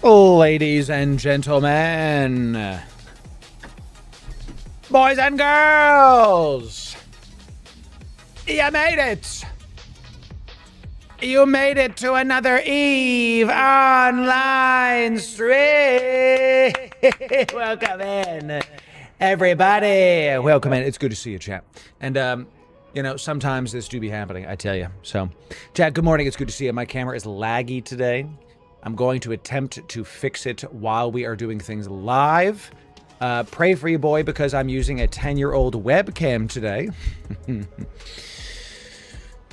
Ladies and gentlemen, boys and girls, you made it. You made it to another EVE online stream. Welcome in, everybody. Welcome in. It's good to see you, chat. And, you know, sometimes this do be happening, I tell you. So, chat, good morning. It's good to see you. My camera is laggy today. I'm going to attempt to fix it while we are doing things live. Pray for you, boy, because I'm using a 10-year-old webcam today.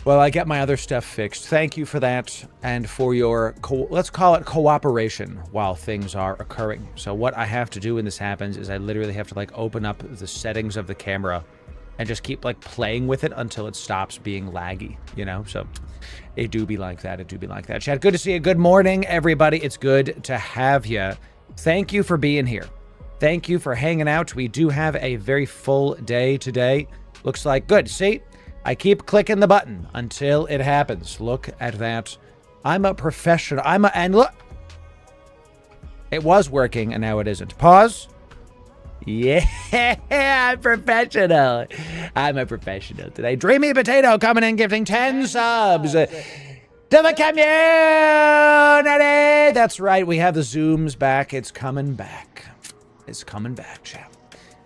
Well, I get my other stuff fixed. Thank you for that and for your, let's call it cooperation while things are occurring. So what I have to do when this happens is I literally have to like open up the settings of the camera and just keep like playing with it until it stops being laggy, you know? So it do be like that. It do be like that. Chat, good to see you. Good morning, everybody. It's good to have you. Thank you for being here. Thank you for hanging out. We do have a very full day today. Looks like good. See, I keep clicking the button until it happens. Look at that. I'm a professional. And look, it was working and now it isn't. Pause. Yeah, I'm professional. I'm a professional today. Dreamy Potato coming in, gifting 10 subs to the community. That's right. We have the Zooms back. It's coming back. It's coming back, chat.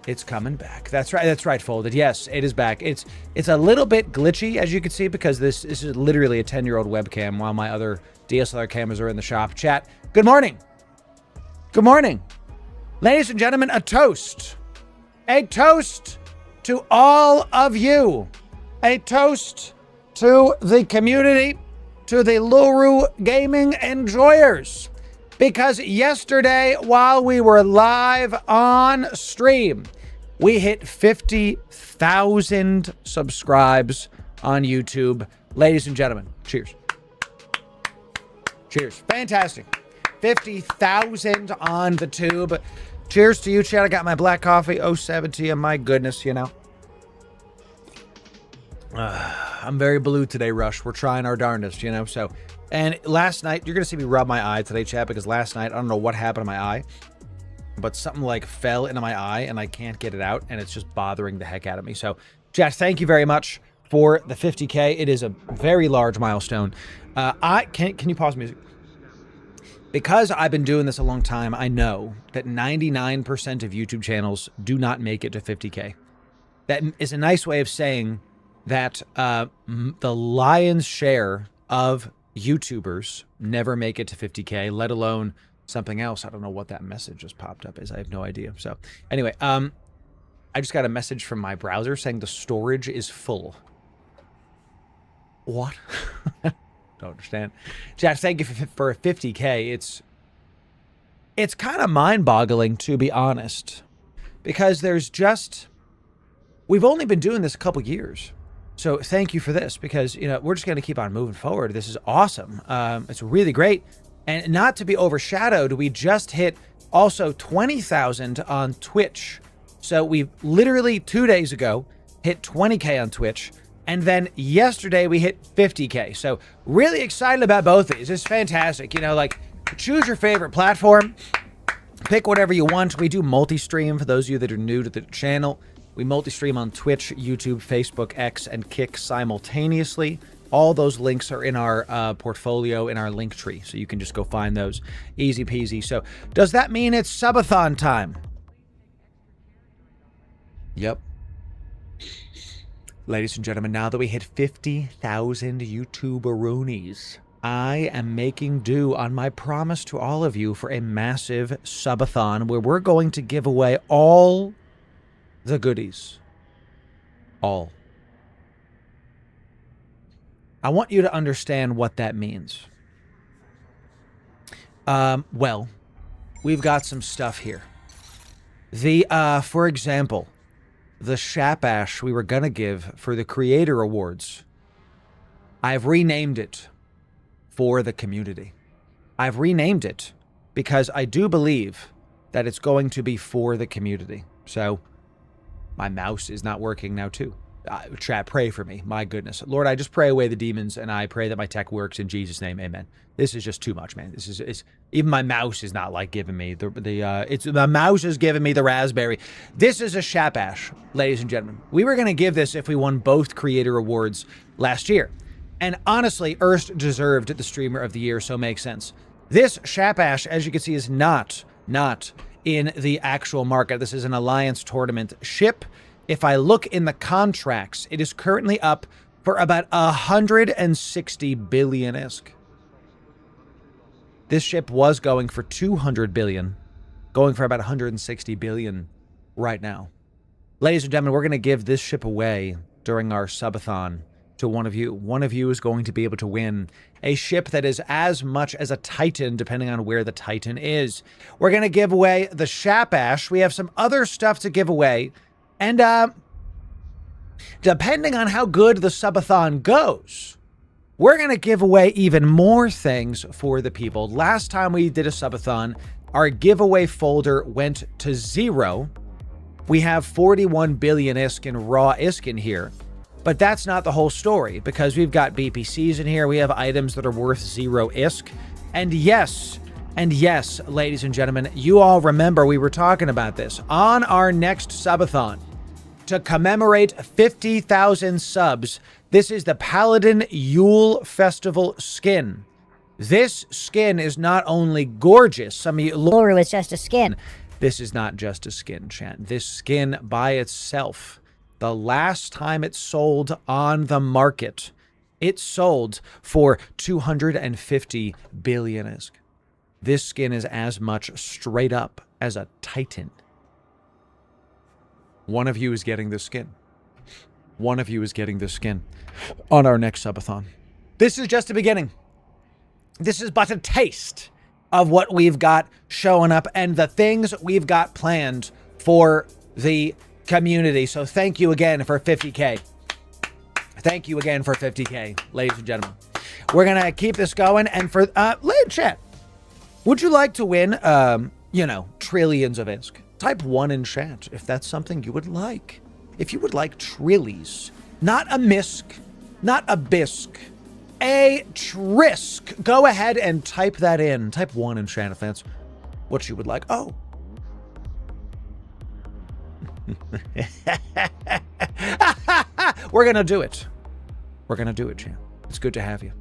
It's coming back. That's right. That's right, Folded. Yes, it is back. It's a little bit glitchy, as you can see, because this is literally a 10-year-old webcam while my other DSLR cameras are in the shop. Chat, good morning. Good morning. Ladies and gentlemen, a toast. A toast to all of you. A toast to the community, to the Loru gaming enjoyers. Because yesterday, while we were live on stream, we hit 50,000 subscribes on YouTube. Ladies and gentlemen, cheers. Cheers. Fantastic. 50,000 on the tube. Cheers to you, chat. I got my black coffee. 07 to you. My goodness, you know. I'm very blue today, Rush. We're trying our darndest, you know. So, and last night, you're going to see me rub my eye today, chat, because last night, I don't know what happened to my eye. but something like fell into my eye and I can't get it out, and it's just bothering the heck out of me. So, Jess, thank you very much for the 50K. It is a very large milestone. Can you pause music? Because I've been doing this a long time, I know that 99% of YouTube channels do not make it to 50K. That is a nice way of saying that the lion's share of YouTubers never make it to 50K, let alone something else. I don't know what that message just popped up is. I have no idea. So anyway, I just got a message from my browser saying the storage is full. What? Don't understand. Jack, thank you for 50K. It's kind of mind-boggling, to be honest, because we've only been doing this a couple years. So thank you for this, because, we're just going to keep on moving forward. This is awesome. It's really great. And not to be overshadowed, we just hit also 20,000 on Twitch. So we literally 2 days ago hit 20K on Twitch. And then yesterday we hit 50K. So really excited about both of these. It's fantastic. Choose your favorite platform. Pick whatever you want. We do multi-stream for those of you that are new to the channel. We multi-stream on Twitch, YouTube, Facebook, X, and Kick simultaneously. All those links are in our portfolio, in our link tree. So you can just go find those. Easy peasy. So does that mean it's subathon time? Yep. Ladies and gentlemen, now that we hit 50,000 YouTuberoonies, I am making due on my promise to all of you for a massive subathon where we're going to give away all the goodies. All. I want you to understand what that means. Well, we've got some stuff here. For example, the Shapash we were going to give for the Creator Awards, I've renamed it for the community. I've renamed it because I do believe that it's going to be for the community. So my mouse is not working now too. Chat, pray for me. My goodness. Lord, I just pray away the demons, and I pray that my tech works in Jesus' name. Amen. This is just too much, man. Even my mouse is not like giving me the mouse is giving me the raspberry. This is a Shapash, ladies and gentlemen. We were going to give this if we won both Creator Awards last year. And honestly, Erst deserved the Streamer of the Year, so it makes sense. This Shapash, as you can see, is not in the actual market. This is an Alliance tournament ship. If I look in the contracts, it is currently up for about 160 billion-esque. This ship was going for 200 billion, going for about 160 billion right now. Ladies and gentlemen, we're going to give this ship away during our subathon to one of you. One of you is going to be able to win a ship that is as much as a Titan, depending on where the Titan is. We're going to give away the Shapash. We have some other stuff to give away. And depending on how good the subathon goes, we're going to give away even more things for the people. Last time we did a subathon, our giveaway folder went to 0. We have 41 billion ISK in raw ISK in here. But that's not the whole story, because we've got BPCs in here. We have items that are worth 0 ISK. And yes, ladies and gentlemen, you all remember we were talking about this. On our next subathon, to commemorate 50,000 subs, this is the Paladin Yule Festival skin. This skin is not only gorgeous, some of you... Loru is just a skin. This is not just a skin, chat. This skin by itself, the last time it sold on the market, it sold for 250 billion ISK. This skin is as much straight up as a Titan. One of you is getting this skin. One of you is getting this skin on our next subathon. This is just the beginning. This is but a taste of what we've got showing up and the things we've got planned for the community. So thank you again for 50K. Thank you again for 50K, ladies and gentlemen. We're going to keep this going. And for, chat, would you like to win, trillions of ISK? Type 1 in chat if that's something you would like. If you would like trillies, not a misk, not a bisque, a trisk. Go ahead and type that in. Type 1 in chat if that's what you would like. Oh, We're going to do it. We're going to do it, champ. It's good to have you.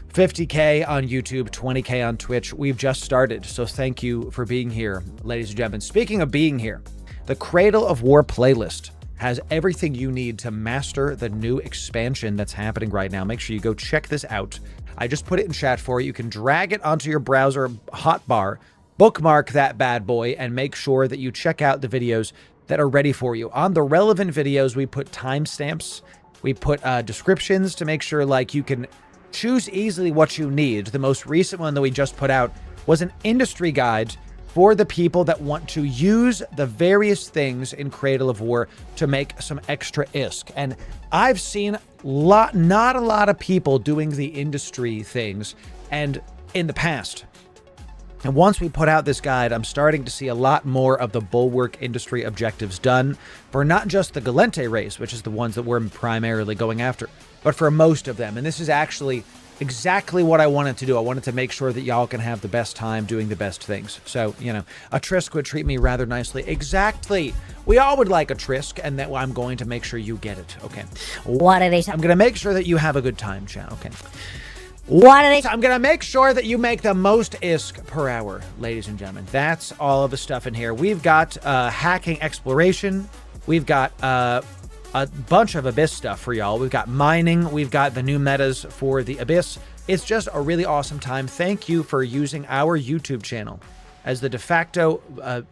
50K on YouTube, 20K on Twitch. We've just started, so thank you for being here, ladies and gentlemen. Speaking of being here, the Cradle of War playlist has everything you need to master the new expansion that's happening right now. Make sure you go check this out. I just put it in chat for you. You can drag it onto your browser hotbar, bookmark that bad boy, and make sure that you check out the videos that are ready for you. On the relevant videos, we put timestamps. We put descriptions to make sure like you can choose easily what you need. The most recent one that we just put out was an industry guide for the people that want to use the various things in Cradle of War to make some extra ISK. And I've seen not a lot of people doing the industry things and in the past. And once we put out this guide, I'm starting to see a lot more of the Bulwark industry objectives done for not just the Galente race, which is the ones that we're primarily going after, but for most of them. And this is actually exactly what I wanted to do. I wanted to make sure that y'all can have the best time doing the best things. So, you know, a Trisk would treat me rather nicely. Exactly. We all would like a Trisk, and that I'm going to make sure you get it. Okay. What are they? I'm going to make sure that you have a good time, chat. Okay. What are they? I'm going to make sure that you make the most ISK per hour, ladies and gentlemen. That's all of the stuff in here. We've got hacking exploration. We've got a bunch of Abyss stuff for y'all. We've got mining. We've got the new metas for the Abyss. It's just a really awesome time. Thank you for using our YouTube channel as the de facto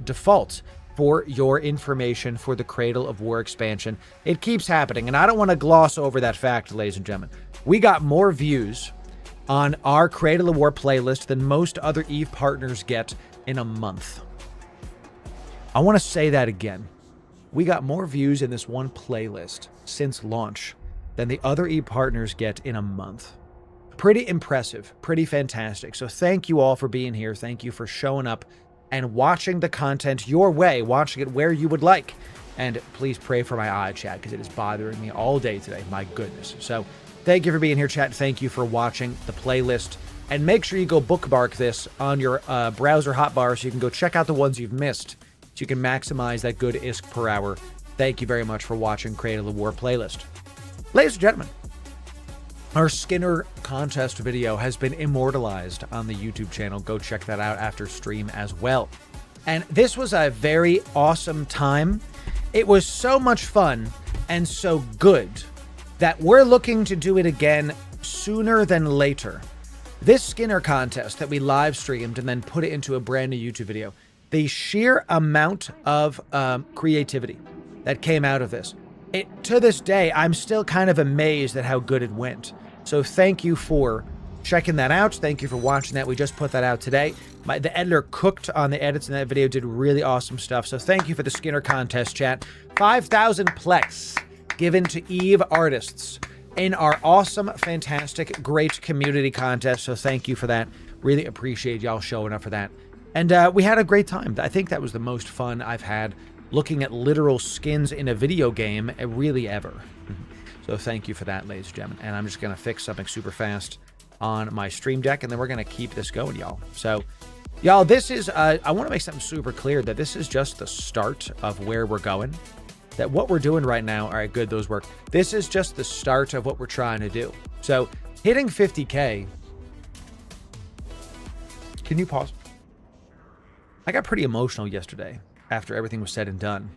default for your information for the Cradle of War expansion. It keeps happening, and I don't want to gloss over that fact, ladies and gentlemen. We got more views on our Cradle of War playlist than most other EVE partners get in a month. I want to say that again. We got more views in this one playlist since launch than the other EVE partners get in a month. Pretty impressive, pretty fantastic. So thank you all for being here. Thank you for showing up and watching the content your way, watching it where you would like. And please pray for my eye, chat, because it is bothering me all day today. My goodness. So thank you for being here, chat. Thank you for watching the playlist. And make sure you go bookmark this on your browser hotbar so you can go check out the ones you've missed, so you can maximize that good ISK per hour. Thank you very much for watching Cradle of War playlist. Ladies and gentlemen, our Skinner contest video has been immortalized on the YouTube channel. Go check that out after stream as well. And this was a very awesome time. It was so much fun and so good that we're looking to do it again sooner than later. This Skinner contest that we live streamed and then put it into a brand new YouTube video, the sheer amount of creativity that came out of this, to this day, I'm still kind of amazed at how good it went. So thank you for checking that out. Thank you for watching that. We just put that out today. The editor cooked on the edits in that video, did really awesome stuff. So thank you for the Skinner contest, chat. 5,000 Plex given to EVE artists in our awesome, fantastic, great community contest. So thank you for that. Really appreciate y'all showing up for that. And we had a great time. I think that was the most fun I've had looking at literal skins in a video game really ever. So thank you for that, ladies and gentlemen. And I'm just going to fix something super fast on my stream deck, and then we're going to keep this going, y'all. So, y'all, this is, I want to make something super clear that this is just the start of where we're going. That what we're doing right now, all right, good, those work. This is just the start of what we're trying to do. So, hitting 50K. Can you pause? I got pretty emotional yesterday after everything was said and done.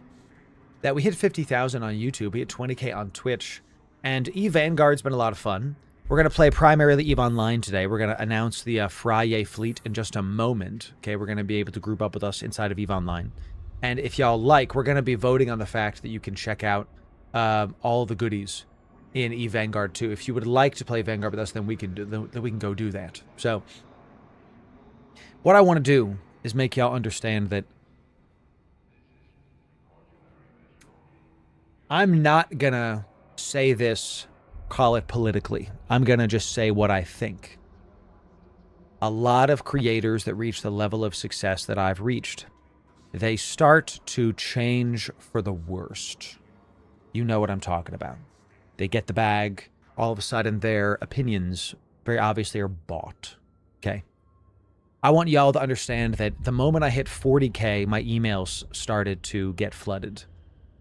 That we hit 50,000 on YouTube, we hit 20K on Twitch, and EVE Vanguard's been a lot of fun. We're going to play primarily EVE Online today. We're going to announce the Friyay fleet in just a moment. Okay, we're going to be able to group up with us inside of EVE Online. And if y'all like, we're going to be voting on the fact that you can check out all the goodies in EVE Vanguard too. If you would like to play Vanguard with us, then we can go do that. So, what I want to do is make y'all understand that I'm not going to say this, call it politically. I'm going to just say what I think. A lot of creators that reach the level of success that I've reached, they start to change for the worst. You know what I'm talking about. They get the bag. All of a sudden, their opinions, very obviously, are bought. Okay? I want y'all to understand that the moment I hit 40K, my emails started to get flooded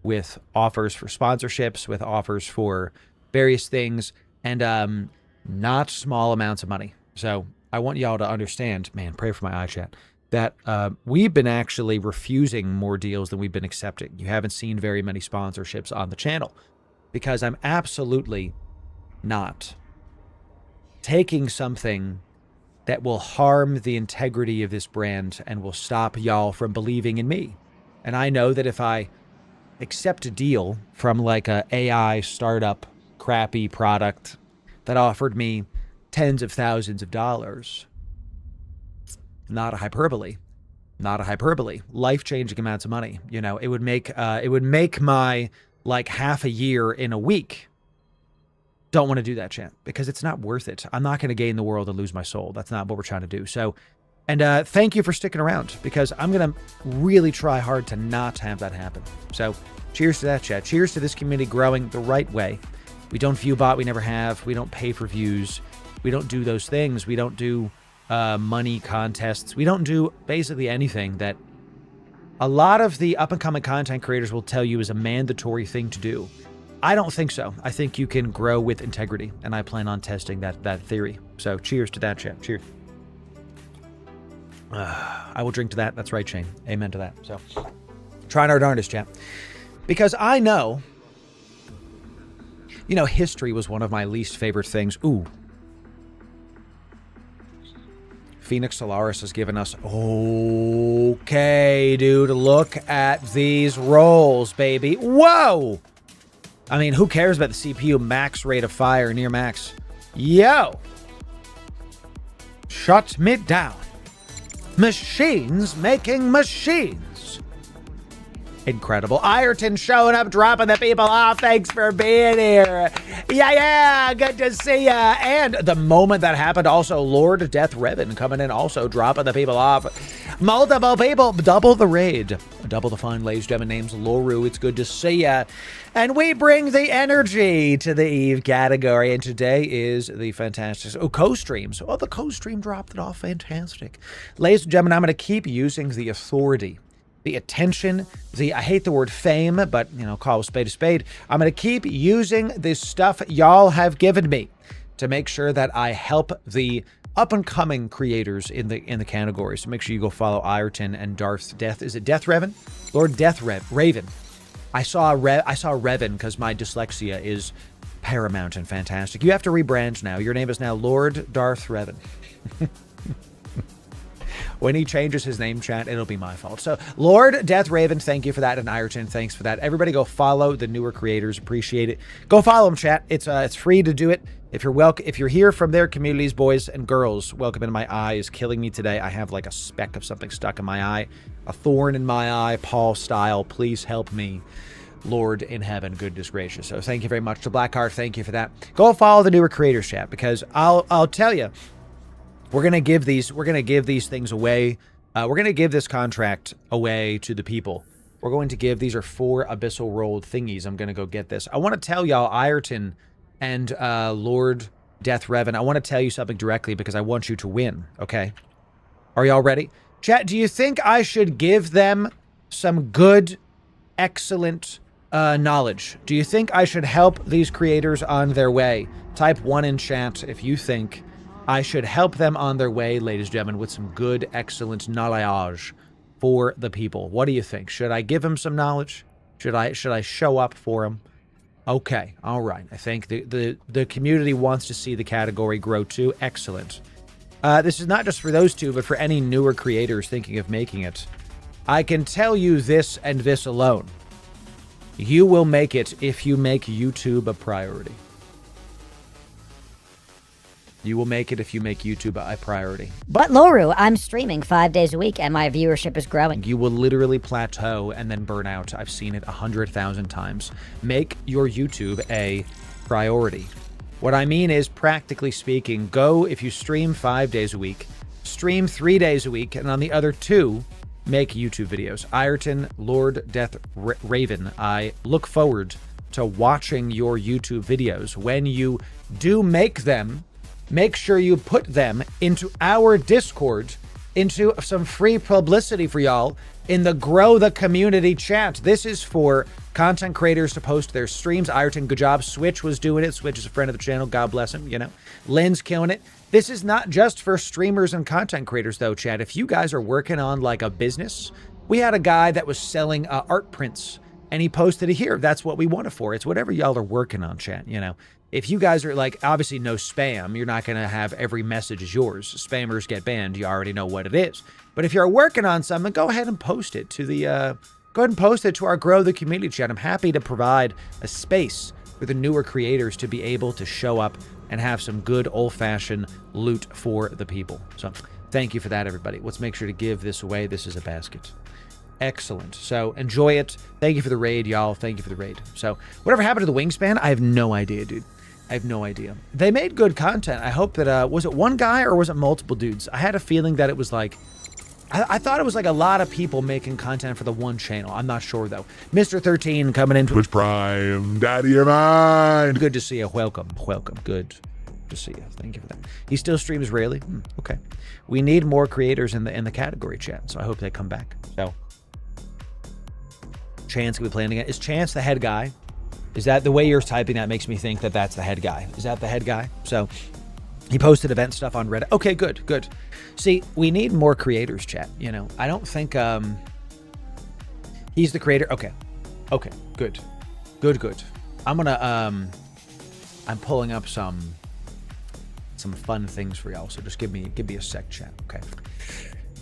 with offers for sponsorships, with offers for various things, and not small amounts of money. So I want y'all to understand, man, pray for my eye chat, that we've been actually refusing more deals than we've been accepting. You haven't seen very many sponsorships on the channel because I'm absolutely not taking something that will harm the integrity of this brand and will stop y'all from believing in me. And I know that if I accept a deal from like a AI startup crappy product that offered me tens of thousands of dollars, not a hyperbole, life-changing amounts of money, you know, it would make my like half a year in a week. Don't want to do that, chat, because it's not worth it. I'm not going to gain the world and lose my soul. That's not what we're trying to do. So, and thank you for sticking around, because I'm going to really try hard to not have that happen. So cheers to that, chat. Cheers to this community growing the right way. We don't view bot. We never have. We don't pay for views. We don't do those things. We don't do money contests. We don't do basically anything that a lot of the up-and-coming content creators will tell you is a mandatory thing to do. I don't think so. I think you can grow with integrity, and I plan on testing that theory. So cheers to that, chat. Cheers. I will drink to that. That's right, Shane. Amen to that. So trying our darndest, chat. Because I know, you know, history was one of my least favorite things. Ooh. Phoenix Solaris has given us... Okay, dude. Look at these rolls, baby. Whoa! I mean, who cares about the CPU max rate of fire near max? Yo! Shut me down. Machines making machines. Incredible. Ayrton showing up, dropping the people off. Thanks for being here. Yeah, good to see ya. And the moment that happened, also Lord Death Revan coming in, also dropping the people off. Multiple people, double the raid. Double the fun, ladies and gentlemen. Name's Loru. It's good to see ya. And we bring the energy to the Eve category. And today is the fantastic... Oh, co-streams. Oh, the co-stream dropped it off. Fantastic. Ladies and gentlemen, I'm going to keep using the authority, the attention, I hate the word fame, but, you know, call a spade. I'm going to keep using this stuff y'all have given me to make sure that I help the up-and-coming creators in the category. So make sure you go follow Ayrton and Darth Death. Is it Death Revan? Lord Death Raven. I saw Revan because my dyslexia is paramount and fantastic. You have to rebrand now. Your name is now Lord Darth Revan. When he changes his name, chat, it'll be my fault. So, Lord Death Raven, thank you for that, and Ayrton, thanks for that. Everybody go follow the newer creators. Appreciate it. Go follow them, chat. It's free to do it. If you're here from their communities, boys and girls, welcome into my eye is killing me today. I have like a speck of something stuck in my eye, a thorn in my eye, Paul style. Please help me, Lord in heaven, goodness gracious. So thank you very much to Blackheart. Thank you for that. Go follow the newer creators, chat, because I'll tell you, we're gonna give these things away. We're gonna give this contract away to the people. We're going to give, these are 4 abyssal rolled thingies. I'm gonna go get this. I want to tell y'all, Ayrton and Lord Death Revan, I want to tell you something directly because I want you to win. Okay, are y'all ready? Chat, do you think I should give them some good, excellent knowledge? Do you think I should help these creators on their way? Type 1 in chat if you think I should help them on their way, ladies and gentlemen, with some good, excellent knowledge for the people. What do you think? Should I give them some knowledge? Should I show up for them? Okay, all right. I think the community wants to see the category grow too. Excellent. This is not just for those two, but for any newer creators thinking of making it. I can tell you this and this alone. You will make it if you make YouTube a priority. You will make it if you make YouTube a priority. But Loru, I'm streaming 5 days a week and my viewership is growing. You will literally plateau and then burn out. I've seen it 100,000 times. Make your YouTube a priority. What I mean is, practically speaking, go, if you stream 5 days a week, stream 3 days a week, and on the other 2, make YouTube videos. Ayrton, Lord Death Raven, I look forward to watching your YouTube videos. When you do make them, make sure you put them into our Discord into some free publicity for y'all in the Grow the Community chat. This is for content creators to post their streams. Ayrton, good job. Switch was doing it. Switch is a friend of the channel. God bless him, you know. Lynn's killing it. This is not just for streamers and content creators, though, chat. If you guys are working on, like, a business, we had a guy that was selling art prints, and he posted it here. That's what we want it for. It's whatever y'all are working on, chat, you know. If you guys are, like, obviously no spam, you're not going to have every message is yours. Spammers get banned. You already know what it is. But if you're working on something, go ahead and post it to the, go ahead and post it to our Grow the Community chat. I'm happy to provide a space for the newer creators to be able to show up and have some good old-fashioned loot for the people. So thank you for that, everybody. Let's make sure to give this away. This is a basket. Excellent. So enjoy it. Thank you for the raid, y'all. Thank you for the raid. So whatever happened to the wingspan, I have no idea, dude. I have no idea. They made good content. I hope that, was it one guy or was it multiple dudes? I had a feeling that it was like, I thought it was like a lot of people making content for the one channel. I'm not sure, though. Mr. 13 coming in. Twitch Prime, daddy of mine. Good to see you. Welcome. Welcome. Good to see you. Thank you for that. He still streams rarely. Okay. We need more creators in the category chat, so I hope they come back. So, Chance will be playing again. Is Chance the head guy? Is that the way you're typing that makes me think that that's the head guy? Is that the head guy? So, he posted event stuff on Reddit. Okay, good, good. See, we need more creators, chat. You know, I don't think he's the creator. Okay, okay, good, good, good. I'm gonna I'm pulling up some fun things for y'all. So just give me a sec, chat. Okay,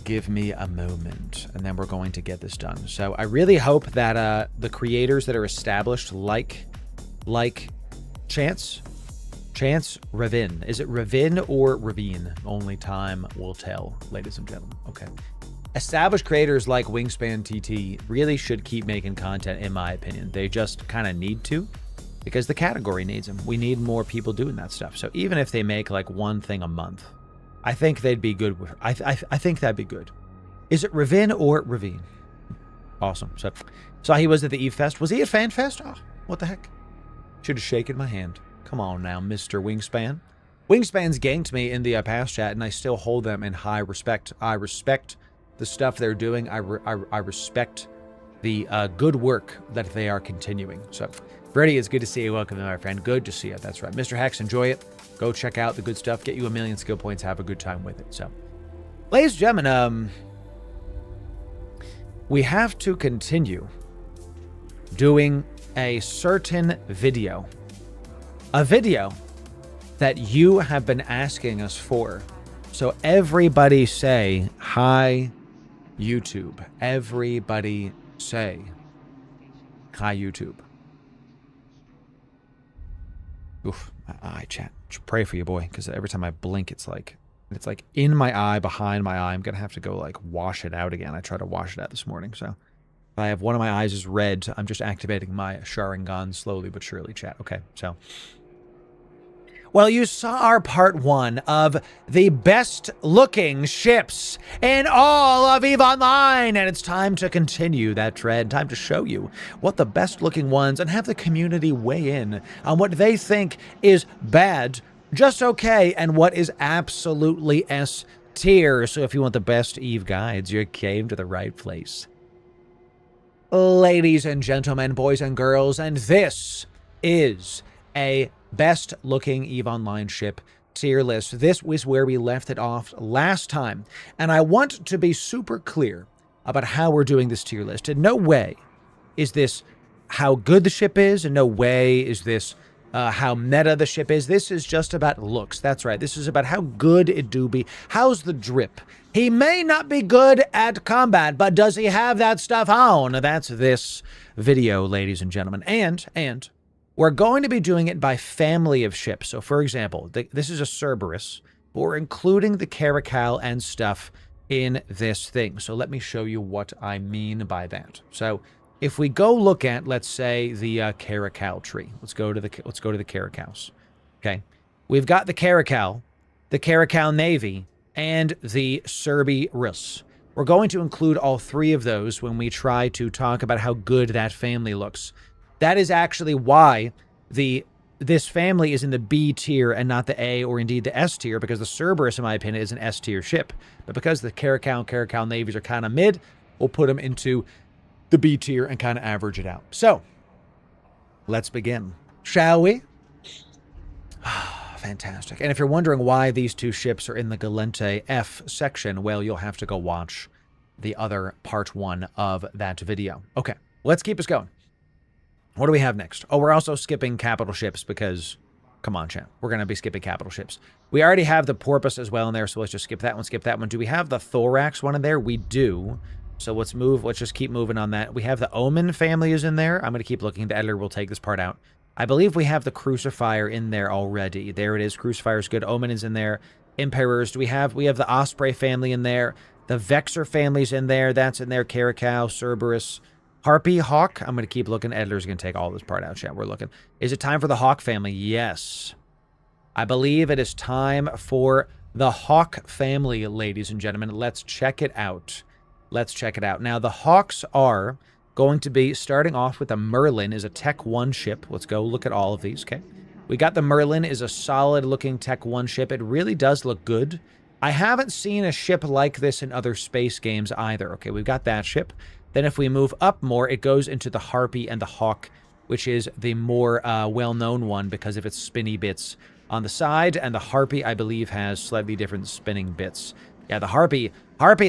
give me a moment, and then we're going to get this done. So I really hope that the creators that are established, like Chance Ravin. Is it Ravin or Ravine? Only time will tell, ladies and gentlemen. Okay. Established creators like Wingspan TT really should keep making content, in my opinion. They just kind of need to, because the category needs them. We need more people doing that stuff. So even if they make like one thing a month, I think they'd be good. I think that'd be good. Is it Ravin or Ravine? Awesome. So saw he was at the Eve Fest. Was he at Fan Fest? Oh, what the heck? Should have shaken my hand. Come on now, Mr. Wingspan. Wingspan's ganked me in the past chat, and I still hold them in high respect. I respect the stuff they're doing. I respect the good work that they are continuing. So, Freddie, it's good to see you. Welcome, my friend. Good to see you. That's right. Mr. Hex, enjoy it. Go check out the good stuff. Get you 1,000,000 skill points. Have a good time with it. So, ladies and gentlemen, we have to continue doing a certain video. A video that you have been asking us for. So everybody say, hi, YouTube. Everybody say, hi, YouTube. Oof, my eye, chat. Pray for you, boy, because every time I blink, it's like in my eye, behind my eye. I'm going to have to go, like, wash it out again. I tried to wash it out this morning, so if I have one of my eyes is red, I'm just activating my Sharingan slowly but surely, chat. Okay, so... Well, you saw our part 1 of the best looking ships in all of EVE Online, and it's time to continue that trend, time to show you what the best looking ones and have the community weigh in on what they think is bad, just okay, and what is absolutely S tier. So if you want the best EVE guides, you came to the right place. Ladies and gentlemen, boys and girls, and this is a best looking EVE Online ship tier list. This was where we left it off last time, and I want to be super clear about how we're doing this tier list. In no way is this how good the ship is, in no way is this how meta the ship is. This is just about looks. That's right. This is about how good it do be. How's the drip? He may not be good at combat, but does he have that stuff on? That's this video, ladies and gentlemen. And we're going to be doing it by family of ships. So, for example, this is a Cerberus, but we're including the Caracal and stuff in this thing. So let me show you what I mean by that. So if we go look at, let's say, the Caracal tree. Let's go to the Caracals. Okay, we've got the Caracal Navy, and the Cerberus. We're going to include all three of those when we try to talk about how good that family looks. That is actually why the this family is in the B tier and not the A or indeed the S tier, because the Cerberus, in my opinion, is an S tier ship. But because the Caracal and Caracal navies are kind of mid, we'll put them into the B tier and kind of average it out. So, let's begin, shall we? Fantastic. And if you're wondering why these two ships are in the Galente F section, well, you'll have to go watch the other part 1 of that video. Okay, let's keep us going. What do we have next? Oh, we're also skipping capital ships because, come on, chat. We're going to be skipping capital ships. We already have the Porpoise as well in there, so let's just skip that one, skip that one. Do we have the Thorax one in there? We do. So let's move. Let's just keep moving on that. We have the Omen family is in there. I'm going to keep looking. The editor will take this part out. I believe we have the Crucifier in there already. There it is. Crucifier's good. Omen is in there. Emperors. Do we have the Osprey family in there. The Vexor family's in there. That's in there. Caracal, Cerberus, Harpy, Hawk. I'm going to keep looking. Editor's going to take all this part out, chat. We're looking. Is it time for the Hawk family? Yes. I believe it is time for the Hawk family, ladies and gentlemen. Let's check it out. Let's check it out. Now, the Hawks are going to be starting off with the Merlin is a Tech 1 ship. Let's go look at all of these, okay? We got the Merlin is a solid-looking Tech 1 ship. It really does look good. I haven't seen a ship like this in other space games either. Okay, we've got that ship. Then if we move up more, it goes into the Harpy and the Hawk, which is the more well-known one because of its spinny bits on the side. And the Harpy, I believe, has slightly different spinning bits. Yeah, the Harpy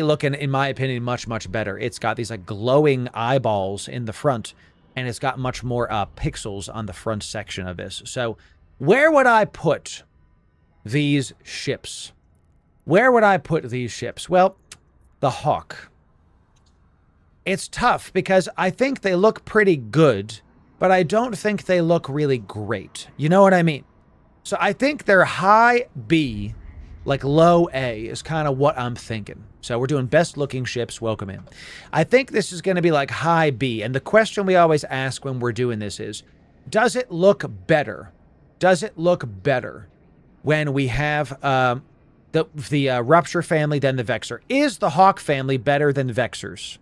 looking, in my opinion, much, much better. It's got these like glowing eyeballs in the front, and it's got much more pixels on the front section of this. So where would I put these ships? Where would I put these ships? Well, the Hawk. It's tough because I think they look pretty good, but I don't think they look really great. You know what I mean? So I think they're high B, like low A is kind of what I'm thinking. So we're doing best looking ships. Welcome in. I think this is going to be like high B. And the question we always ask when we're doing this is, does it look better? Does it look better when we have the Rupture family than the Vexor? Is the Hawk family better than Vexors?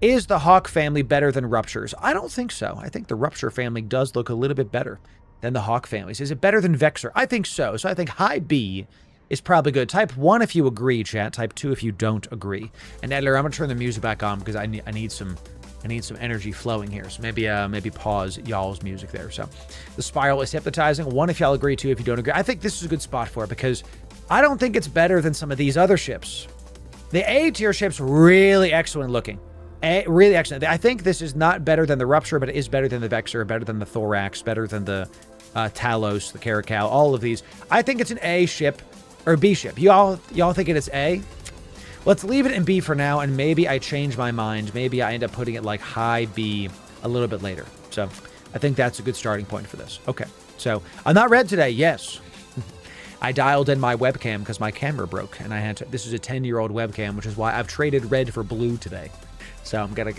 Is the Hawk family better than Ruptures? I don't think so. I think the Rupture family does look a little bit better than the Hawk families. Is it better than Vexor? I think so. So I think high B is probably good. Type 1 if you agree, chat. Type 2 if you don't agree. And editor, I'm gonna turn the music back on because I need some energy flowing here. So maybe pause y'all's music there. So the Spiral is hypnotizing. 1 if y'all agree, 2 if you don't agree. I think this is a good spot for it because I don't think it's better than some of these other ships. The A tier ships really excellent looking. Really excellent. I think this is not better than the Rupture, but it is better than the Vexor, better than the Thorax, better than the Talos, the Caracal, all of these. I think it's an A ship. Or B ship. Y'all thinking it's A? Let's leave it in B for now, and maybe I change my mind. Maybe I end up putting it like high B a little bit later. So I think that's a good starting point for this. Okay, so I'm not red today. Yes. I dialed in my webcam because my camera broke, and I had to. This is a 10-year-old webcam, which is why I've traded red for blue today. So I'm gonna.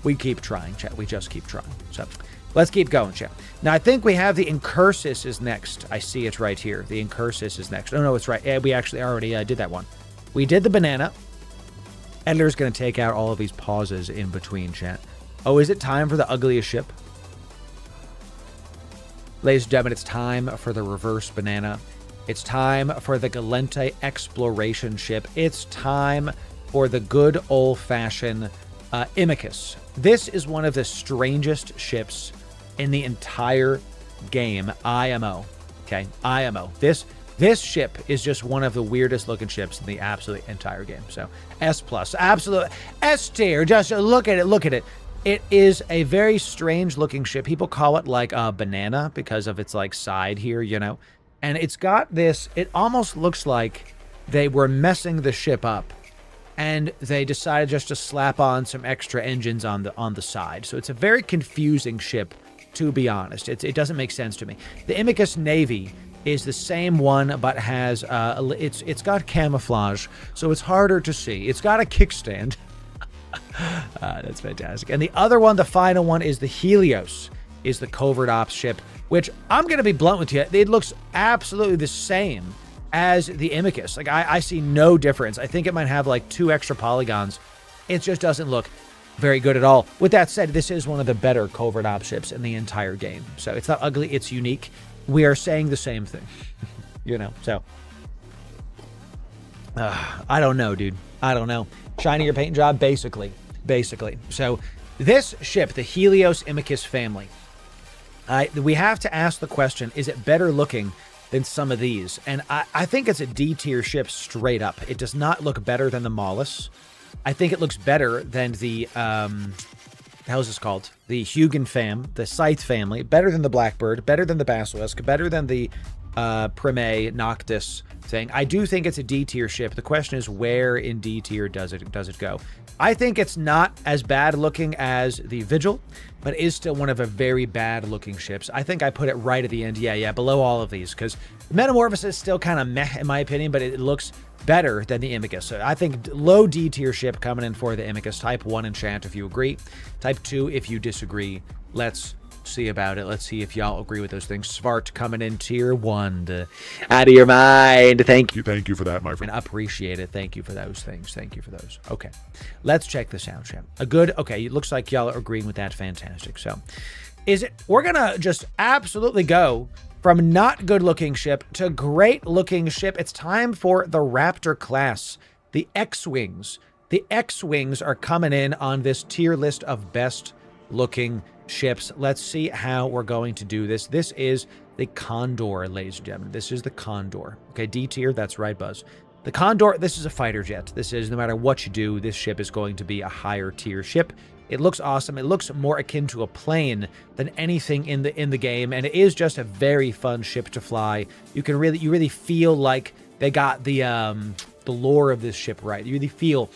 We keep trying, chat. We just keep trying. So let's keep going, chat. Now I think we have the Incursus is next. I see it right here. The Incursus is next. Oh no, it's right. Yeah, we actually already did that one. We did the banana. Editor's gonna take out all of these pauses in between, chat. Oh, is it time for the ugliest ship? Ladies and gentlemen, it's time for the reverse banana. It's time for the Galente exploration ship. It's time for the good old-fashioned Imicus. This is one of the strangest ships in the entire game. IMO. Okay, IMO. This ship is just one of the weirdest looking ships in the absolute entire game. So S+, absolute S tier. Just look at it. Look at it. It is a very strange looking ship. People call it like a banana because of its like side here, you know. And it's got this. It almost looks like they were messing the ship up, and they decided just to slap on some extra engines on the side. So it's a very confusing ship, to be honest. It doesn't make sense to me. The Imicus Navy is the same one, but has it's got camouflage, so it's harder to see. It's got a kickstand. That's fantastic. And the other one, the final one, is the Helios, is the covert ops ship, which I'm going to be blunt with you. It looks absolutely the same as the Imicus. Like, I see no difference. I think it might have like 2 extra polygons. It just doesn't look very good at all. With that said, this is one of the better covert op ships in the entire game. So it's not ugly, it's unique. We are saying the same thing, you know, so. I don't know, dude. I don't know. Shinier paint job, basically. So this ship, the Helios Imicus family, we have to ask the question, is it better looking than some of these? And I think it's a D tier ship straight up. It does not look better than the Mollis. I think it looks better than the, how's this called? The Hugin fam, the Scythe family, better than the Blackbird, better than the Basilisk, better than the Prime Noctis thing. I do think it's a D tier ship. The question is, where in D tier does it go? I think it's not as bad looking as the Vigil, but is still one of a very bad looking ships. I think I put it right at the end. Yeah, below all of these, because Metamorphosis is still kind of meh in my opinion, but it looks better than the Imicus. So I think low D tier ship coming in for the Imicus. Type 1 enchant if you agree. Type 2 if you disagree. Let's see about it. Let's see if y'all agree with those things. Svart coming in tier 1. Out of your mind. Thank you. Thank you for that, my friend. And appreciate it. Thank you for those things. Thank you for those. Okay. Let's check this out, chat. Okay, it looks like y'all are agreeing with that. Fantastic. So, we're gonna just absolutely go from not good looking ship to great looking ship. It's time for the Raptor class. The X-Wings. The X-Wings are coming in on this tier list of best looking ships. Let's see how we're going to do this. This is the Condor, ladies and gentlemen. This is the Condor. Okay, D tier, that's right, Buzz. The Condor, this is a fighter jet. This is, no matter what you do, this ship is going to be a higher tier ship. It looks awesome. It looks more akin to a plane than anything in the game, and it is just a very fun ship to fly. You really feel like they got the lore of this ship right. You really feel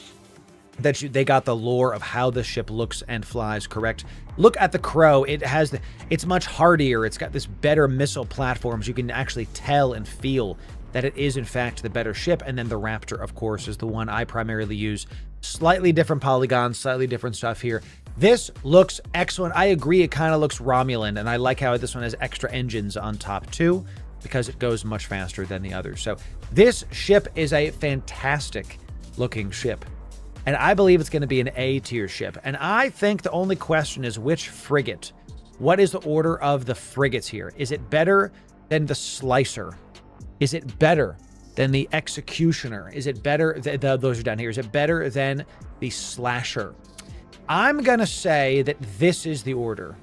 that they got the lore of how the ship looks and flies correct. Look at the Crow. It's much hardier. It's got this better missile platforms. You can actually tell and feel that it is in fact the better ship. And then the Raptor, of course, is the one I primarily use. Slightly different polygons, slightly different stuff here. This looks excellent. I agree, it kind of looks Romulan, and I like how this one has extra engines on top too, because it goes much faster than the others. So this ship is a fantastic looking ship. And I believe it's going to be an A tier ship. And I think the only question is which frigate. What is the order of the frigates here? Is it better than the Slicer? Is it better than the Executioner? Is it better, those are down here. Is it better than the Slasher? I'm going to say that this is the order.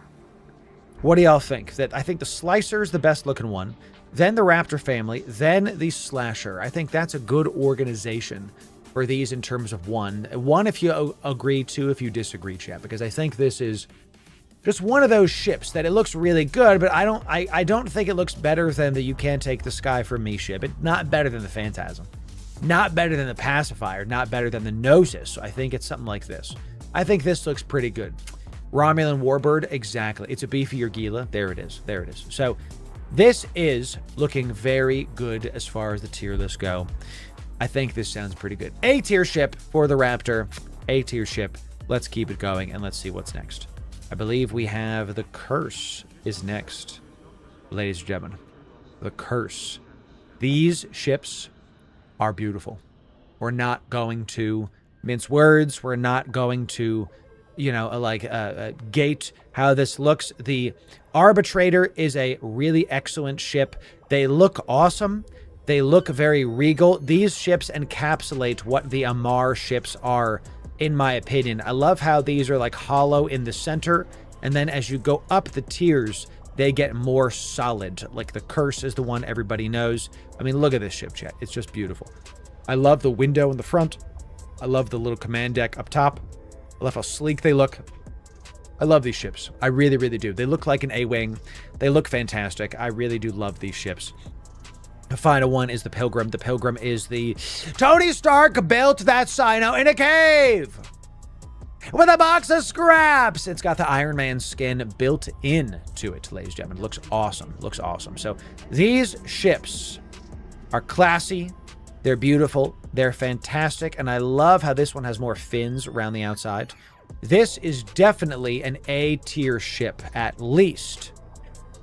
What do y'all think? I think the Slicer is the best looking one, then the Raptor family, then the Slasher. I think that's a good organization for these in terms of one if you agree, two if you disagree, chat, because I think this is just one of those ships that it looks really good, but I don't think it looks better than the You Can't Take the Sky From Me ship. It's not better than the Phantasm, not better than the Pacifier, not better than the Gnosis. So I think it's something like this. I think this looks pretty good. Romulan Warbird, exactly. It's a beefier Gila. There it is. So this is looking very good as far as the tier lists go. I think this sounds pretty good. A tier ship for the Raptor. A tier ship. Let's keep it going and let's see what's next. I believe we have the Curse is next. Ladies and gentlemen, the Curse. These ships are beautiful. We're not going to mince words. We're not going to, gate how this looks. The Arbitrator is a really excellent ship. They look awesome. They look very regal. These ships encapsulate what the Amar ships are, in my opinion. I love how these are like hollow in the center, and then as you go up the tiers, they get more solid. Like the Curse is the one everybody knows. I mean, look at this ship, chat. It's just beautiful. I love the window in the front. I love the little command deck up top. I love how sleek they look. I love these ships. I really, really do. They look like an A-Wing. They look fantastic. I really do love these ships. The final one is the Pilgrim. The Pilgrim is the Tony Stark built that Sino in a cave with a box of scraps. It's got the Iron Man skin built in to it, ladies and gentlemen. Looks awesome. Looks awesome. So these ships are classy. They're beautiful. They're fantastic. And I love how this one has more fins around the outside. This is definitely an A tier ship, at least.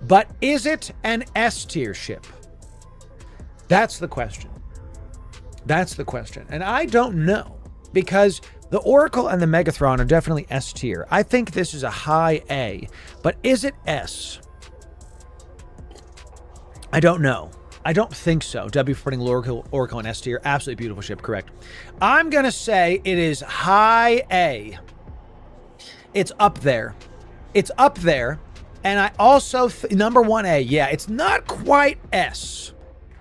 But is it an S tier ship? That's the question. That's the question. And I don't know, because The Oracle and the Megathron are definitely S tier. I think this is a high A, but is it S? I don't know. I don't think so. W for putting Oracle in S tier. Absolutely beautiful ship, correct. I'm going to say it is high A. It's up there. It's up there. And I also, number 1A, yeah, it's not quite S.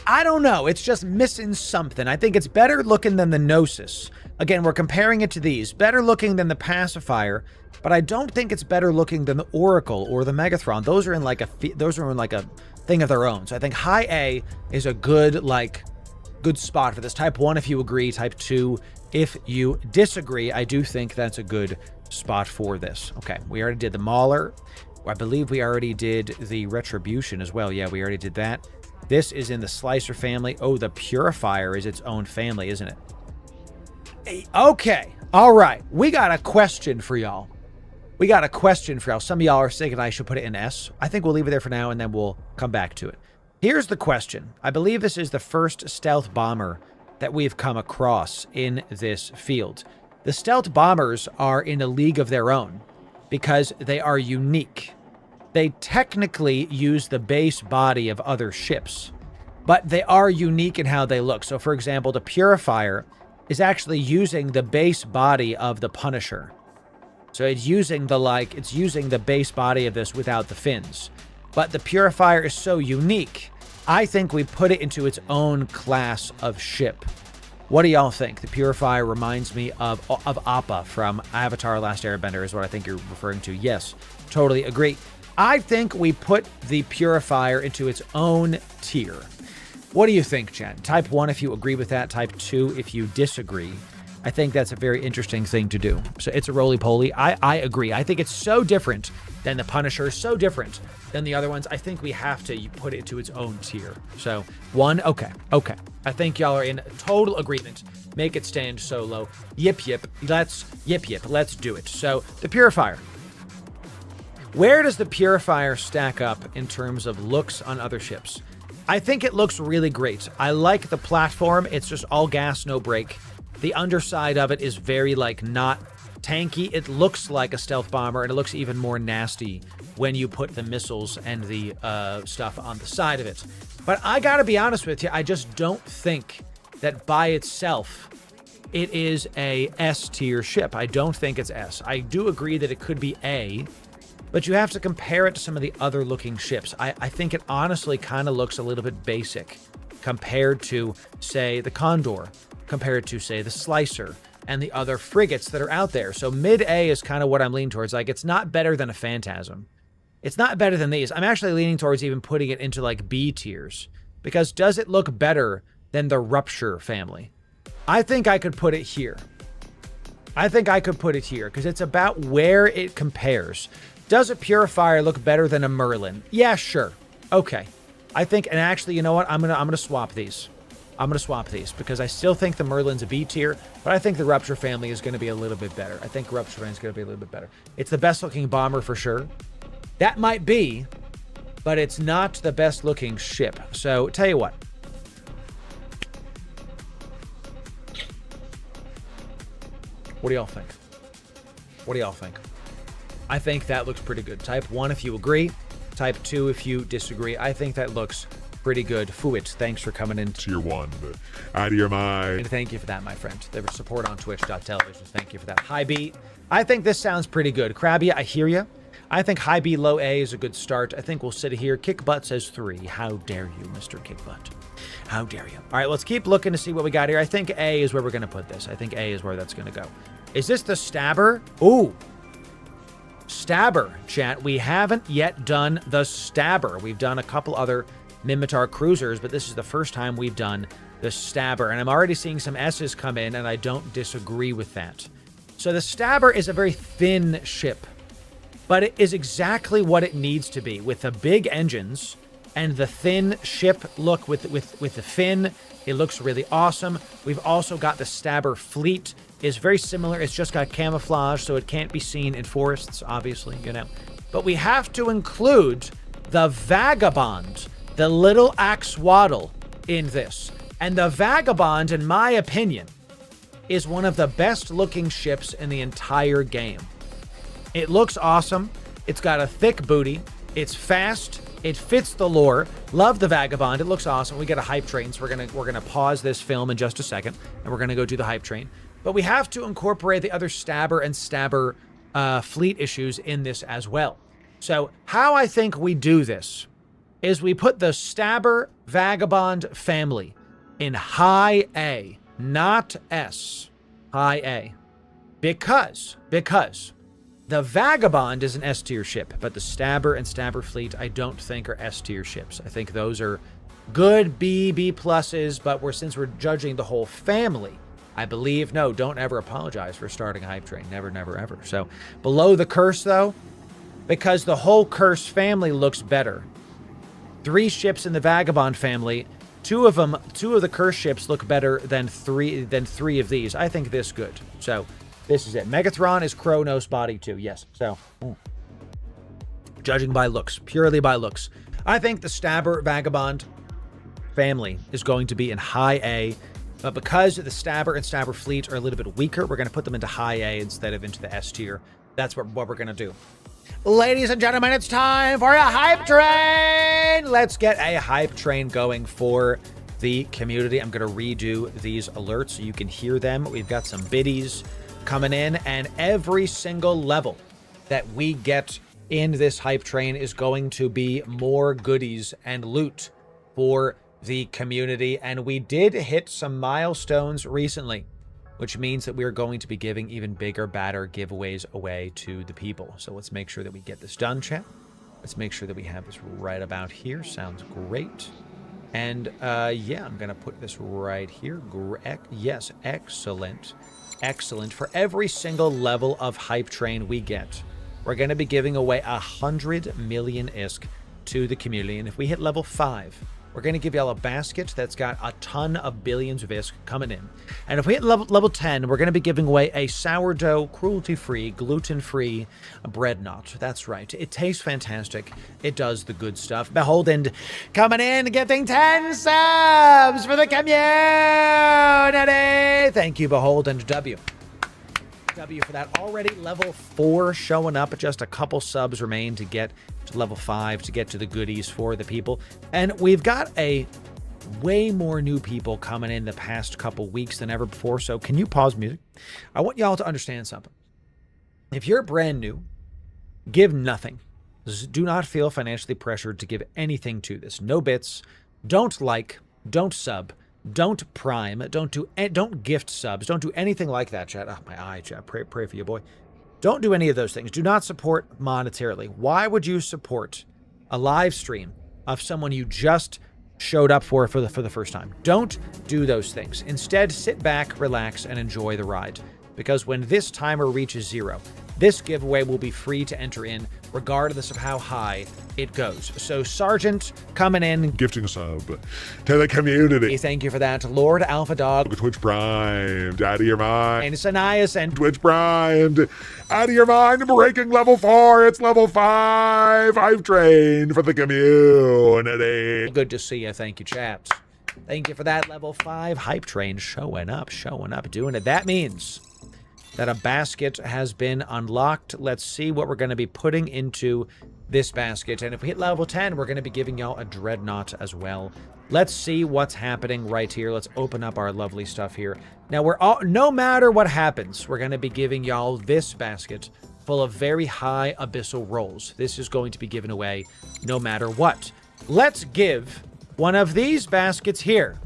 I don't know. It's just missing something. I think it's better looking than the Gnosis. Again, we're comparing it to these. Better looking than the Pacifier, but I don't think it's better looking than the Oracle or the Megathron. Those are in like a thing of their own. So I think high A is a good spot for this. Type 1 if you agree. Type 2 if you disagree. I do think that's a good spot for this. Okay, we already did the Mauler. I believe we already did the Retribution as well. Yeah, we already did that. This is in the Slicer family. Oh, the Purifier is its own family, isn't it? Okay. All right. We got a question for y'all. Some of y'all are thinking I should put it in S. I think we'll leave it there for now, and then we'll come back to it. Here's the question. I believe this is the first stealth bomber that we've come across in this field. The stealth bombers are in a league of their own because they are unique. They technically use the base body of other ships, but they are unique in how they look. So, for example, the Purifier is actually using the base body of the Punisher. So it's using the base body of this without the fins. But the Purifier is so unique, I think we put it into its own class of ship. What do y'all think? The Purifier reminds me of Appa from Avatar: Last Airbender is what I think you're referring to. Yes, totally agree. I think we put the Purifier into its own tier. What do you think, Jen? Type 1 if you agree with that. Type 2 if you disagree. I think that's a very interesting thing to do. So it's a roly-poly. I agree. I think it's so different than the Punisher, so different than the other ones. I think we have to put it into its own tier. So 1, okay. I think y'all are in total agreement. Make it stand so low. Yip. Let's do it. So the Purifier. Where does the Purifier stack up in terms of looks on other ships? I think it looks really great. I like the platform. It's just all gas, no brake. The underside of it is very, not tanky. It looks like a stealth bomber, and it looks even more nasty when you put the missiles and the stuff on the side of it. But I gotta be honest with you, I just don't think that by itself it is a S-tier ship. I don't think it's S. I do agree that it could be A, but you have to compare it to some of the other looking ships. I think it honestly kind of looks a little bit basic compared to, say, the Condor, compared to, say, the Slicer, and the other frigates that are out there. So mid-A is kind of what I'm leaning towards. It's not better than a Phantasm. It's not better than these. I'm actually leaning towards even putting it into, B tiers. Because does it look better than the Rupture family? I think I could put it here. Because it's about where it compares. Does a Purifier look better than a Merlin? Yeah, sure. Okay. I think, and actually, you know what? I'm gonna swap these. Because I still think the Merlin's a B tier, but I think the Rupture family is going to be a little bit better. I think Rupture family is going to be a little bit better. It's the best looking bomber for sure. That might be, but it's not the best looking ship. So tell you what. What do y'all think? I think that looks pretty good. Type 1 if you agree. Type 2 if you disagree. I think that looks pretty good. Fuit, thanks for coming in. Tier 1, but out of your mind. And thank you for that, my friend. There was support on twitch.television. Thank you for that. High B. I think this sounds pretty good. Krabby, I hear you. I think high B, low A is a good start. I think we'll sit here. Kickbutt says 3. How dare you, Mr. Kickbutt? How dare you? All right, let's keep looking to see what we got here. I think A is where we're going to put this. I think A is where that's going to go. Is this the Stabber? Ooh. Stabber, chat. We haven't yet done the Stabber. We've done a couple other Minmatar cruisers, but this is the first time we've done the Stabber. And I'm already seeing some S's come in, and I don't disagree with that. So the Stabber is a very thin ship, but it is exactly what it needs to be, with the big engines and the thin ship look with the fin. It looks really awesome. We've also got the Stabber fleet. Is very similar. It's just got camouflage, so it can't be seen in forests, obviously, But we have to include the Vagabond, the little axolotl in this. And the Vagabond, in my opinion, is one of the best looking ships in the entire game. It looks awesome. It's got a thick booty. It's fast. It fits the lore. Love the Vagabond. It looks awesome. We get a hype train, so we're gonna pause this film in just a second, and we're gonna go do the hype train. But we have to incorporate the other Stabber and Stabber fleet issues in this as well. So how I think we do this is we put the Stabber Vagabond family in high A, not S, high A, because the Vagabond is an S tier ship, but the Stabber and Stabber fleet I don't think are S tier ships. I think those are good B pluses, but since we're judging the whole family, I believe, no, don't ever apologize for starting a hype train. Never, never, ever. So below the curse though, because the whole curse family looks better. 3 ships in the Vagabond family, two of the curse ships look better than three of these. I think this good. So this is it. Megatron is Kronos body too. Yes. So, judging by looks, purely by looks, I think the Stabber Vagabond family is going to be in high A. But because the Stabber and Stabber fleet are a little bit weaker, we're going to put them into high A instead of into the S tier. That's what we're going to do. Ladies and gentlemen, it's time for a hype train. Let's get a hype train going for the community. I'm going to redo these alerts so you can hear them. We've got some biddies coming in, and every single level that we get in this hype train is going to be more goodies and loot for the community. And we did hit some milestones recently, which means that we're going to be giving even bigger, badder giveaways away to the people. So let's make sure that we get this done, chat. Let's make sure that we have this right about here. Sounds great. And yeah, I'm going to put this right here. Yes, excellent. Excellent. For every single level of hype train we get, we're going to be giving away 100 million ISK to the community. And if we hit level 5, we're going to give y'all a basket that's got a ton of billions of ISK coming in. And if we hit level 10, we're going to be giving away a sourdough, cruelty-free, gluten-free bread knot. That's right. It tastes fantastic. It does the good stuff. Beholden coming in, getting 10 subs for the community. Thank you, Beholden. W for that. Already level 4 showing up. Just a couple subs remain to get to level 5 to get to the goodies for the people. And we've got a way more new people coming in the past couple weeks than ever before. So can you pause music? I want y'all to understand something. If you're brand new, give nothing. Do not feel financially pressured to give anything to this. No bits. Don't like. Don't sub. Don't prime. Don't gift subs. Don't do anything like that, chat. Oh, my eye, chat. Pray for you, boy. Don't do any of those things. Do not support monetarily. Why would you support a live stream of someone you just showed up for the first time? Don't do those things. Instead, sit back, relax, and enjoy the ride. Because when this timer reaches 0, this giveaway will be free to enter in, regardless of how high it goes. So, Sergeant coming in. Gifting a sub to the community. Thank you for that. Lord Alpha Dog. Twitch primed. Out of your mind. And Sanias and Twitch primed. Out of your mind. Breaking level 4. It's level 5. Hype train for the community. Good to see you. Thank you, chat. Thank you for that. Level 5 hype train showing up, doing it. That means that a basket has been unlocked. Let's see what we're going to be putting into this basket. And if we hit level 10, we're going to be giving y'all a dreadnought as well. Let's see what's happening right here. Let's open up our lovely stuff here. Now, no matter what happens, we're going to be giving y'all this basket full of very high abyssal rolls. This is going to be given away no matter what. Let's give one of these baskets here.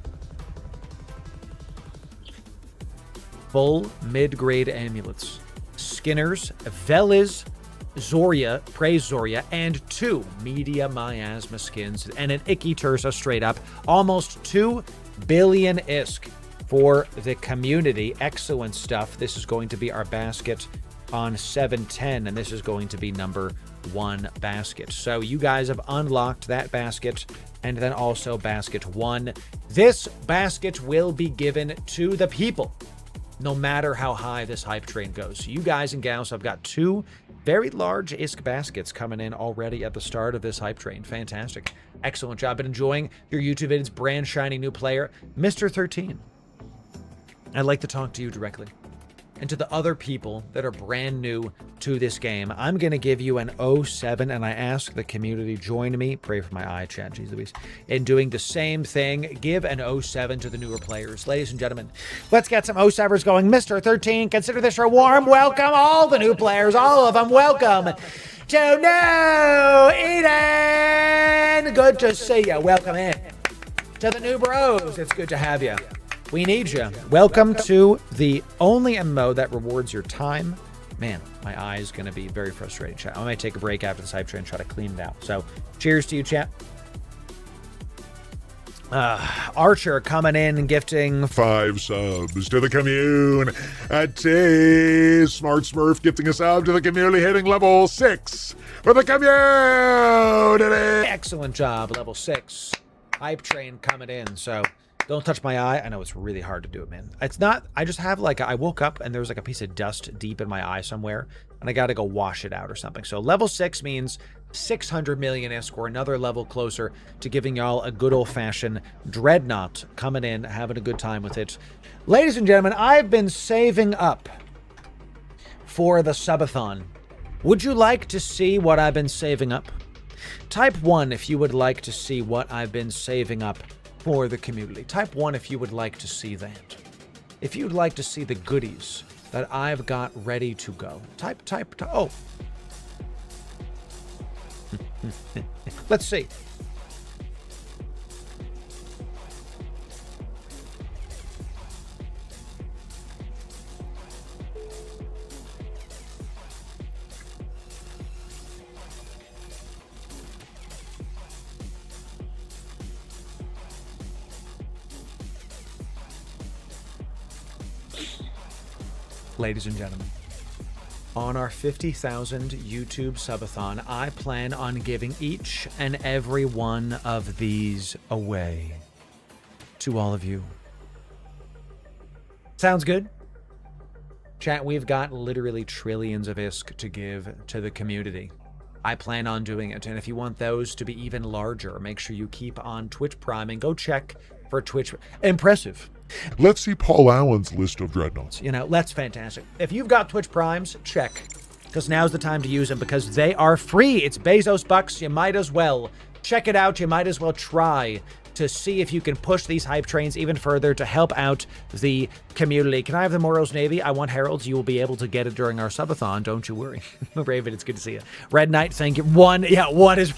Full mid-grade amulets. Skinners, Veliz, Zoria, Praise Zoria, and 2 Media Miasma skins, and an Icky Tursa straight up. Almost 2 billion ISK for the community. Excellent stuff. This is going to be our basket on 710, and this is going to be number 1 basket. So you guys have unlocked that basket, and then also basket 1. This basket will be given to the people, no matter how high this hype train goes. So you guys and gals have got 2 very large ISK baskets coming in already at the start of this hype train. Fantastic. Excellent job. Been enjoying your YouTube vids. Brand shining new player, Mr. 13. I'd like to talk to you directly. And to the other people that are brand new to this game, I'm going to give you an 07, and I ask the community, join me, pray for my eye, chat, jeez Louise, in doing the same thing. Give an 07 to the newer players. Ladies and gentlemen, let's get some 07ers going. Mr. 13, consider this your warm welcome. All the new players, all of them, welcome to New Eden. Good to see you. Welcome in. To the new bros, it's good to have you. We need you. Welcome to the only MMO that rewards your time. Man, my eye is going to be very frustrating, chat. I might take a break after this hype train and try to clean it out. So, cheers to you, chat. Archer coming in and gifting 5 subs to the commune. Smart Smurf gifting a sub to the community, hitting level 6 for the community. Excellent job, level 6. Hype train coming in, so... Don't touch my eye. I know it's really hard to do it, man. It's not, I just have like, I woke up and there was like a piece of dust deep in my eye somewhere and I got to go wash it out or something. So level 6 means 600 million ISK, or another level closer to giving y'all a good old-fashioned Dreadnought coming in, having a good time with it. Ladies and gentlemen, I've been saving up for the subathon. Would you like to see what I've been saving up? Type 1 if you would like to see what I've been saving up for the community. Type 1 if you would like to see that. If you'd like to see the goodies that I've got ready to go. Type. Oh. Let's see. Ladies and gentlemen, on our 50,000 YouTube subathon, I plan on giving each and every one of these away to all of you. Sounds good? Chat, we've got literally trillions of ISK to give to the community. I plan on doing it, and if you want those to be even larger, make sure you keep on Twitch Prime and go check for Twitch. Impressive. Let's see Paul Allen's list of dreadnoughts. You know, that's fantastic. If you've got Twitch Primes, check. Because now's the time to use them because they are free. It's Bezos bucks. You might as well check it out. You might as well try to see if you can push these hype trains even further to help out the community. Can I have the Moros Navy? I want Heralds. You will be able to get it during our subathon. Don't you worry. Raven, it's good to see you. Red Knight, thank you. 1. Yeah, 1 is...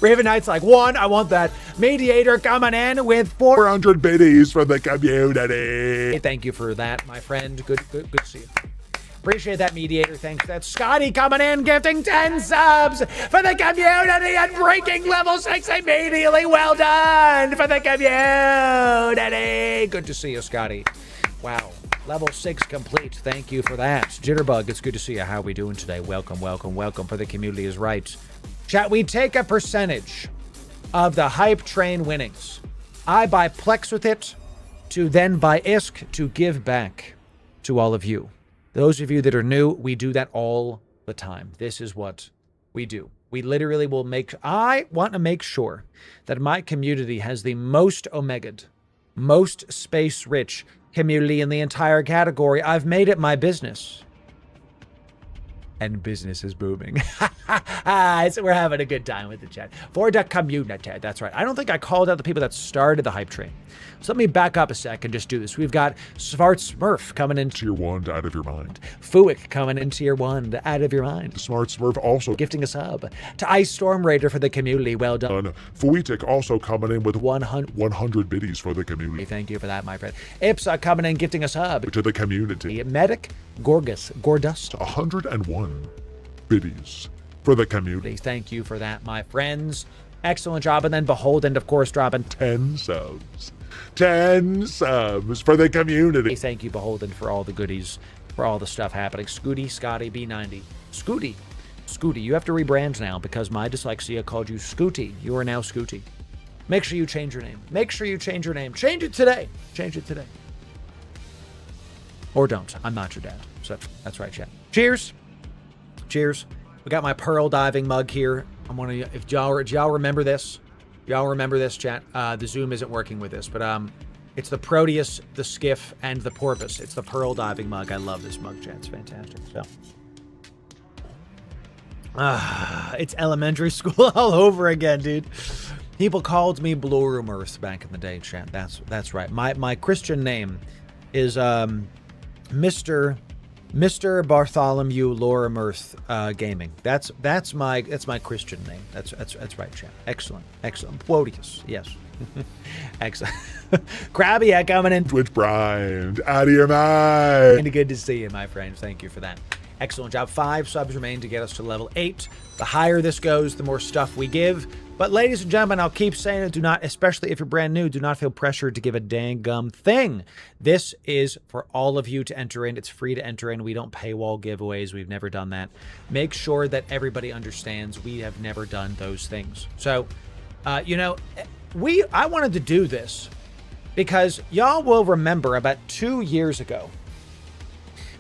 Raven Knight's like, 1, I want that. Mediator coming in with 400 biddies for the community. Thank you for that, my friend. Good to see you. Appreciate that, Mediator. Thanks. That's Scotty coming in, gifting 10 subs for the community and breaking level 6 immediately. Well done for the community. Good to see you, Scotty. Wow. Level 6 complete. Thank you for that. Jitterbug, it's good to see you. How are we doing today? Welcome, welcome, welcome for the community is right. Chat, we take a percentage of the hype train winnings. I buy Plex with it to then buy ISK to give back to all of you. Those of you that are new, we do that all the time. This is what we do. We literally will I want to make sure that my community has the most omega'd, most space-rich community in the entire category. I've made it my business. And business is booming. So we're having a good time with the chat. For the community, that's right. I don't think I called out the people that started the hype train. So let me back up a sec and just do this. We've got Smart Smurf coming in. Tier 1 out of your mind. Fuick coming in Tier 1 out of your mind. Smart Smurf also gifting a sub. To Ice Storm Raider for the community. Well done. Fuitic also coming in with 100 biddies for the community. Thank you for that, my friend. Ipsa coming in gifting a sub. To the community. Medic Gordust. 101 biddies for the community. Thank you for that, my friends. Excellent job. And then Beholden, of course, dropping 10 subs. 10 subs for the community. Thank you, Beholden, for all the goodies, for all the stuff happening. Scooty, Scotty, B90. Scooty, you have to rebrand now because my dyslexia called you Scooty. You are now Scooty. Make sure you change your name. Make sure you change your name. Change it today. Change it today. Or don't. I'm not your dad. So that's right, chat. Cheers. Cheers. We got my pearl diving mug here. I'm one of you. If y'all remember this, chat. The Zoom isn't working with this, but It's the Proteus, the Skiff, and the Porpoise. It's the Pearl Diving mug. I love this mug, chat. It's fantastic. So, it's elementary school all over again, dude. People called me Loru back in the day, chat. That's right. My Christian name is Mr. Bartholomew Loru Gaming. That's my Christian name. That's right, chat. Excellent. Proteus, yes. Excellent. Krabby coming in. Twitch primed. Out of your mind. Good to see you, my friends. Thank you for that. Excellent job. 5 subs remain to get us to level 8. The higher this goes, the more stuff we give. But ladies and gentlemen, I'll keep saying it. Do not, especially if you're brand new, do not feel pressured to give a dang gum thing. This is for all of you to enter in. It's free to enter in. We don't paywall giveaways. We've never done that. Make sure that everybody understands we have never done those things. So, you know, I wanted to do this because y'all will remember about 2 years ago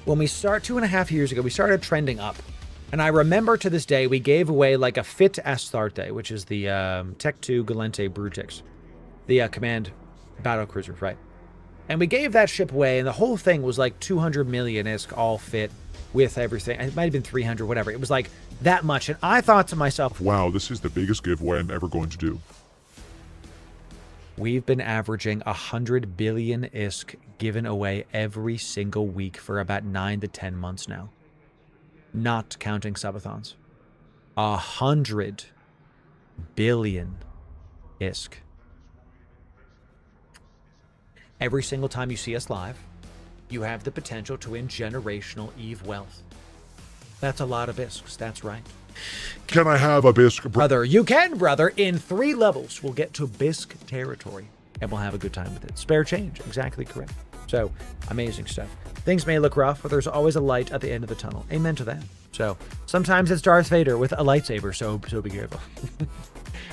when we 2.5 years ago, we started trending up. And I remember to this day, we gave away like a Fit Astarte, which is the Tech 2 Galente Brutix, the command battle cruiser, right? And we gave that ship away, and the whole thing was like 200 million-isk, all fit with everything. It might have been 300, whatever. It was like that much. And I thought to myself, wow, this is the biggest giveaway I'm ever going to do. We've been averaging 100 billion-isk given away every single week for about 9 to 10 months now. Not counting subathons. 100 billion-isk. Every single time you see us live, you have the potential to win generational Eve wealth. That's a lot of isks. That's right. Can I have a bisque? Brother, you can, brother. In 3 levels, we'll get to bisque territory, and we'll have a good time with it. Spare change. Exactly correct. So, amazing stuff. Things may look rough, but there's always a light at the end of the tunnel. Amen to that. So, sometimes it's Darth Vader with a lightsaber, so be careful.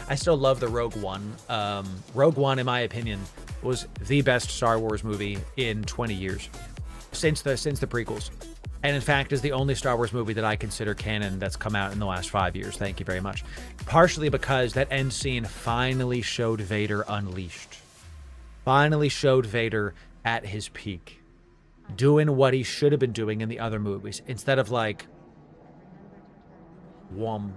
I still love the Rogue One. Rogue One, in my opinion, was the best Star Wars movie in 20 years. Since the prequels. And in fact, is the only Star Wars movie that I consider canon that's come out in the last 5 years. Thank you very much. Partially because that end scene finally showed Vader unleashed. Finally showed Vader at his peak. Doing what he should have been doing in the other movies. Instead of like, whom.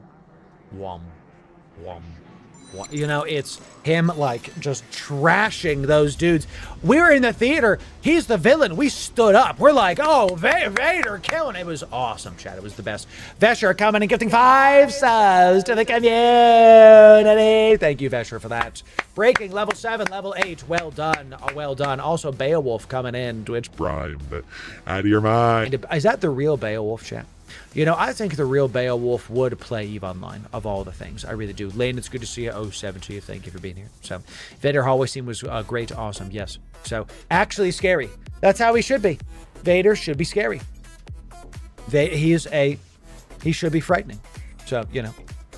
You know, it's him like just trashing those dudes. We were in the theater. He's the villain. We stood up. We're like, oh, Vader killing. It was awesome, chat. It was the best. Vesher coming and gifting 5 subs to the community. Thank you, Vesher, for that. Breaking level 7, level 8. Well done. Well done. Also, Beowulf coming in. Twitch Prime. Out of your mind. Is that the real Beowulf, chat? You know, I think the real Beowulf would play EVE Online of all the things. I really do. Lane, it's good to see you. 07 to you. Thank you for being here. So, Vader hallway scene was great. Awesome. Yes. So, actually scary. That's how he should be. Vader should be scary. He should be frightening. So, you know,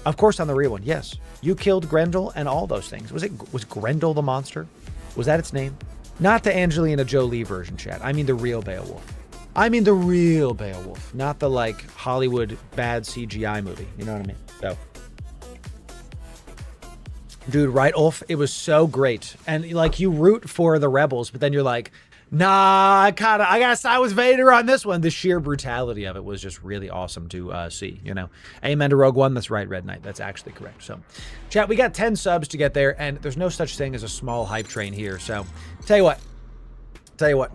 of course on the real one. Yes. You killed Grendel and all those things. Was Grendel the monster? Was that its name? Not the Angelina Jolie version, chat. I mean the real Beowulf. Not the, like, Hollywood bad CGI movie. You know what I mean? So, dude, right, Ulf? It was so great. And, like, you root for the rebels, but then you're like, nah, I gotta side with Vader on this one. The sheer brutality of it was just really awesome to see, you know? Amen to Rogue One. That's right, Red Knight. That's actually correct. So, chat, we got 10 subs to get there, and there's no such thing as a small hype train here. So, tell you what.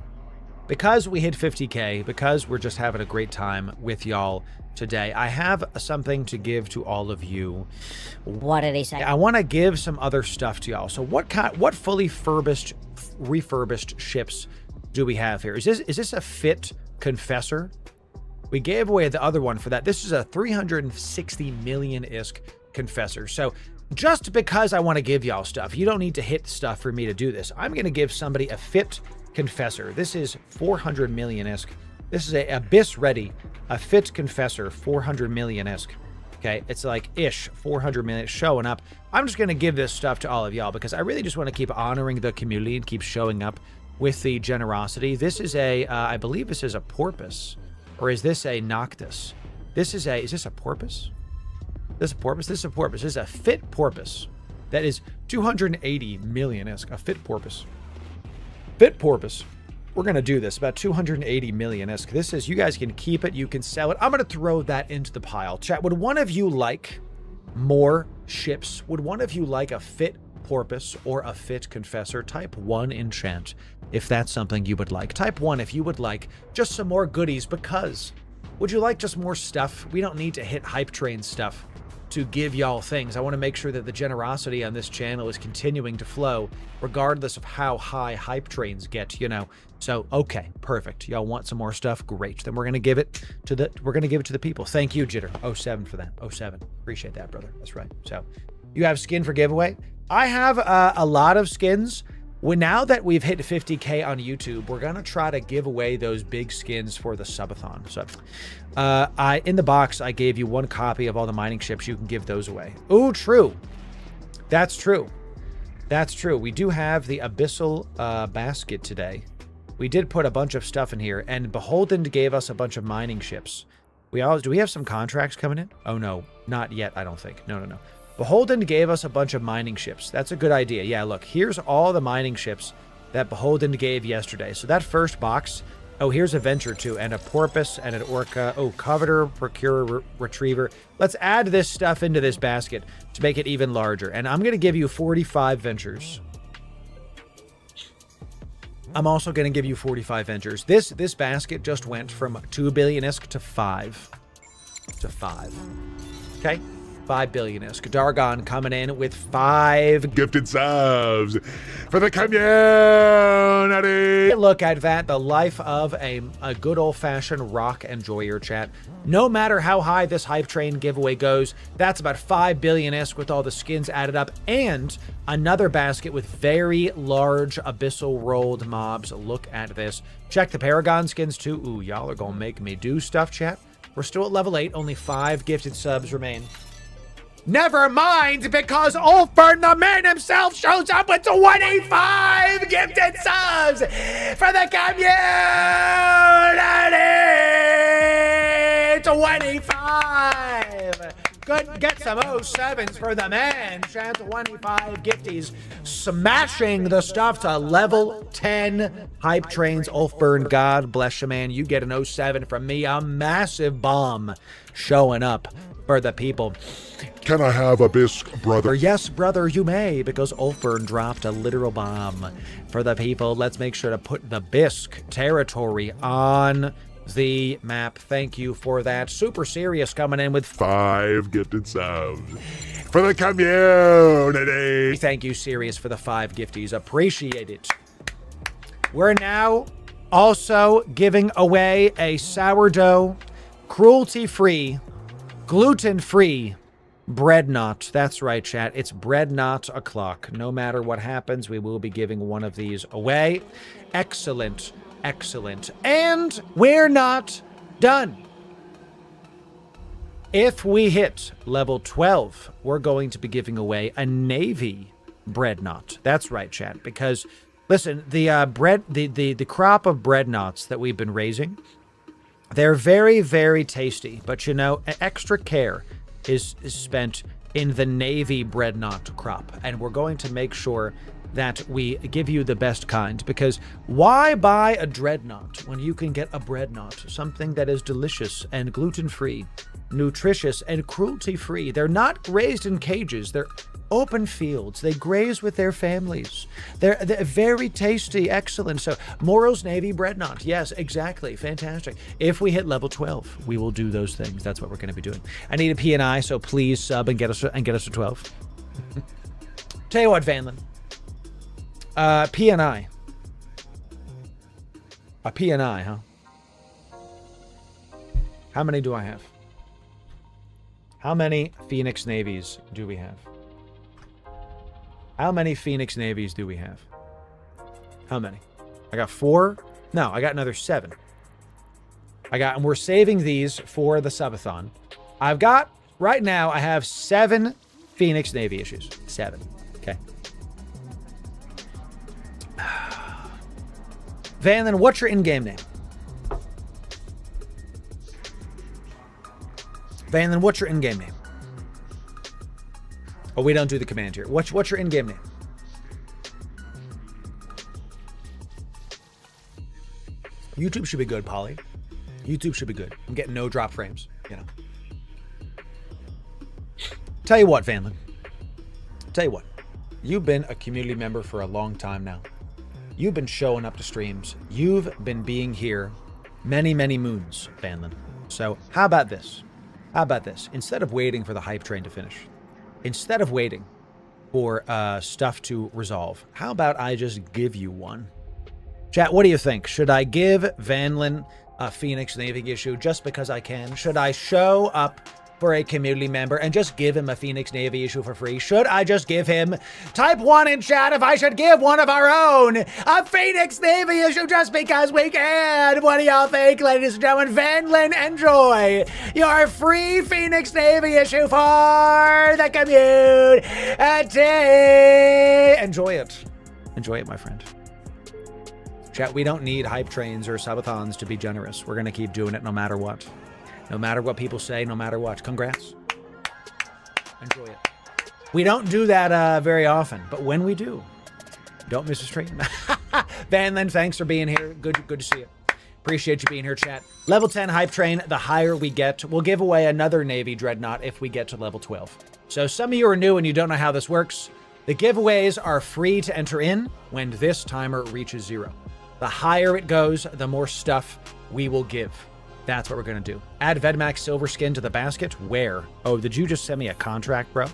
Because we hit 50K, because we're just having a great time with y'all today, I have something to give to all of you. What did he say? I want to give some other stuff to y'all. So what fully refurbished ships do we have here? Is this a Fit Confessor? We gave away the other one for that. This is a 360 million-isk Confessor. So just because I want to give y'all stuff, you don't need to hit stuff for me to do this. I'm going to give somebody a Fit Confessor. This is 400 million-isk. This is a Abyss Ready, a Fit Confessor, 400 million-isk. Okay, it's like ish 400 million showing up. I'm just going to give this stuff to all of y'all because I really just want to keep honoring the community and keep showing up with the generosity. This is I believe this is a porpoise, or is this a noctis? Is this a porpoise? This is a porpoise. This is a porpoise. This is a Fit Porpoise. That is 280 million-isk, a Fit Porpoise. Fit Porpoise. We're going to do this, about 280 million-esque. This is, you guys can keep it, you can sell it. I'm going to throw that into the pile. Chat, would one of you like more ships? Would one of you like a Fit Porpoise or a Fit Confessor? Type 1 in chat if that's something you would like. Type 1 if you would like just some more goodies, because would you like just more stuff? We don't need to hit hype train stuff to give y'all things. I want to make sure that the generosity on this channel is continuing to flow regardless of how high hype trains get, you know. So, okay, perfect. Y'all want some more stuff? Great. Then we're going to give it to the people. Thank you, Jitter 07 for that. 07. Appreciate that, brother. That's right. So, you have skin for giveaway. I have a lot of skins. Now that we've hit 50K on YouTube, we're going to try to give away those big skins for the subathon. So, in the box, I gave you 1 copy of all the mining ships. You can give those away. Ooh, true. That's true. That's true. We do have the Abyssal basket today. We did put a bunch of stuff in here, and Beholden gave us a bunch of mining ships. Do we have some contracts coming in? Oh, no. Not yet, I don't think. No. Beholden gave us a bunch of mining ships. That's a good idea. Yeah, look, here's all the mining ships that Beholden gave yesterday. So that first box, oh, here's a Venture too, and a Porpoise, and an Orca. Oh, Coveter, Procurer, Retriever. Let's add this stuff into this basket to make it even larger. And I'm going to give you 45 Ventures. I'm also going to give you 45 Ventures. This basket just went from 2 billion-esque to 5. To 5. Okay? 5 billion-esque. Dargon coming in with 5 gifted subs for the community. Look at that. The life of a good old-fashioned rock enjoyer, chat. No matter how high this hype train giveaway goes, that's about 5 billion-esque with all the skins added up, and another basket with very large abyssal rolled mobs. Look at this. Check the Paragon skins too. Ooh, y'all are gonna make me do stuff, chat. We're still at level 8. Only 5 gifted subs remain. Never mind, because Ulfburn, the man himself, shows up with 25 gifted subs for the community! 25! Good, get some 07s for the man. Chat 25 gifties, smashing the stuff to level 10 hype trains. Ulfburn, God bless you, man. You get an 07 from me, a massive bomb showing up for the people. Can I have a bisque, brother? Yes, brother, you may, because Ulfburn dropped a literal bomb for the people. Let's make sure to put the bisque territory on the map. Thank you for that. Super Serious coming in with 5 gifted subs for the community. Thank you, Serious, for the 5 gifties. Appreciate it. We're now also giving away a sourdough, cruelty-free, gluten-free Breadnaut. That's right, chat. It's Breadnaut o'clock. No matter what happens, we will be giving one of these away. Excellent. Excellent. And we're not done. If we hit level 12, we're going to be giving away a Navy Breadnaut. That's right, chat. Because, listen, the crop of Breadnauts that we've been raising, they're very, very tasty. But, you know, extra care is spent in the Navy Breadnaut crop. And we're going to make sure that we give you the best kind, because why buy a Dreadnought when you can get a Breadnought, something that is delicious and gluten-free, nutritious and cruelty-free. They're not raised in cages. They're open fields. They graze with their families. They're very tasty, excellent. So Moro's Navy Breadnought. Yes, exactly. Fantastic. If we hit level 12, we will do those things. That's what we're going to be doing. I need a P&I, so please sub and get us to 12. Tell you what, Vanlin. P&I. A P&I, huh? How many do I have? How many Phoenix Navies do we have? How many Phoenix Navies do we have? How many? I got 4? No, I got another 7. And we're saving these for the subathon. I've got, right now, I have 7 Phoenix Navy issues. 7. Okay. Vanlin, what's your in-game name? Vanlin, what's your in-game name? Oh, we don't do the command here. What's your in-game name? YouTube should be good, Polly. YouTube should be good. I'm getting no drop frames, you know. Tell you what, Vanlin. Tell you what. You've been a community member for a long time now. You've been showing up to streams. You've been being here many, many moons, Vanlin. So how about this? How about this? Instead of waiting for the hype train to finish, instead of waiting for stuff to resolve, how about I just give you one? Chat, what do you think? Should I give Vanlin a Phoenix Navy issue just because I can? Should I show up for a community member and just give him a Phoenix Navy issue for free? Should I just give him, type 1 in chat if I should give one of our own a Phoenix Navy issue just because we can? What do y'all think, ladies and gentlemen? Vanlin, enjoy your free Phoenix Navy issue for the community. Enjoy it. Enjoy it, my friend. Chat, we don't need hype trains or subathons to be generous. We're going to keep doing it no matter what. No matter what people say, no matter what. Congrats. Enjoy it. We don't do that very often, but when we do, don't miss a stream. Vanlin, thanks for being here. Good to see you. Appreciate you being here, chat. Level 10 hype train, the higher we get, we'll give away another Navy Dreadnought if we get to level 12. So some of you are new and you don't know how this works. The giveaways are free to enter in when this timer reaches 0. The higher it goes, the more stuff we will give. That's what we're going to do. Add Vedmax silver skin to the basket. Where? Oh, did you just send me a contract, bro?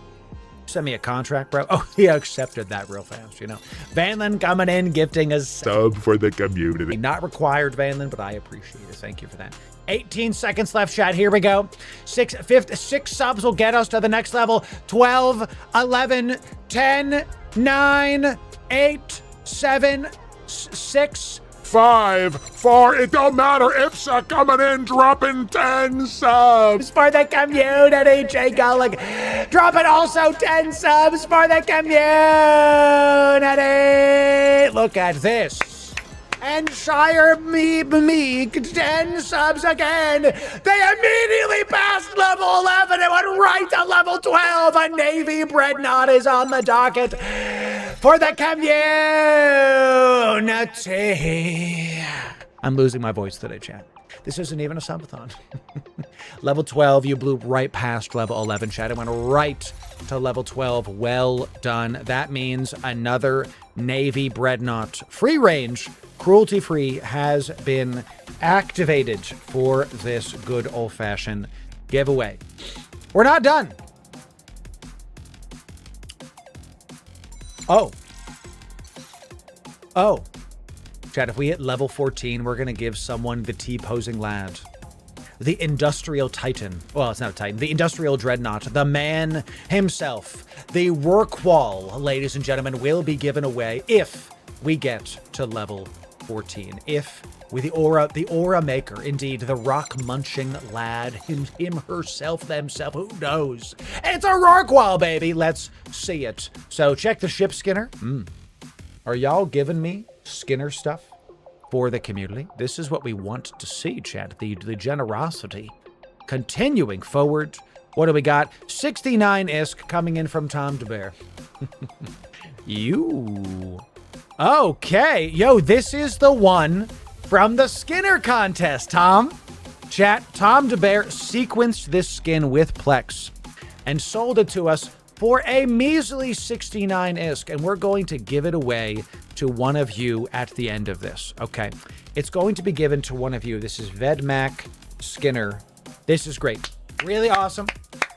Send me a contract, bro? Oh, he accepted that real fast, you know. Vanlin coming in, gifting us Sub for the community. not required, Vanlin, but I appreciate it. Thank you for that. 18 seconds left, chat. Here we go. 6 subs will get us to the next level. 12, 11, 10, 9, 8, 7, 6, 5, 4, it don't matter. IPSA coming in, dropping 10 subs. for the community, Jay Gullick. Dropping also 10 subs for the community. Look at this. And Shire me 10 subs again. They immediately passed level 11 and went right to level 12. A Navy Dreadnought is on the docket for the community. I'm losing my voice today, chat. This isn't even a subathon. Level 12, you blew right past level 11, chat. It went right to level 12. Well done. That means another Navy Dreadnought free range, cruelty-free, has been activated for this good old-fashioned giveaway. We're not done. Oh. Chat, if we hit level 14, we're going to give someone the T-posing lad. The Industrial Titan. Well, it's not a Titan. The Industrial Dreadnought. The man himself. The Workwall, ladies and gentlemen, will be given away if we get to level 14. If with the aura maker, indeed, the rock munching lad, him herself, themself, who knows? It's a Rorqual, baby. Let's see it. So check the ship skinner. Are y'all giving me Skinner stuff for the community? This is what we want to see, chat. The generosity continuing forward. What do we got? 69 ISK coming in from Tom DeBear. You. Okay. Yo, this is the one from the Skinner contest, Tom. Chat, Tom DeBear sequenced this skin with Plex and sold it to us for a measly 69 ISK, and we're going to give it away to one of you at the end of this. Okay, it's going to be given to one of you. This is Vedmac Skinner. This is great. Really awesome.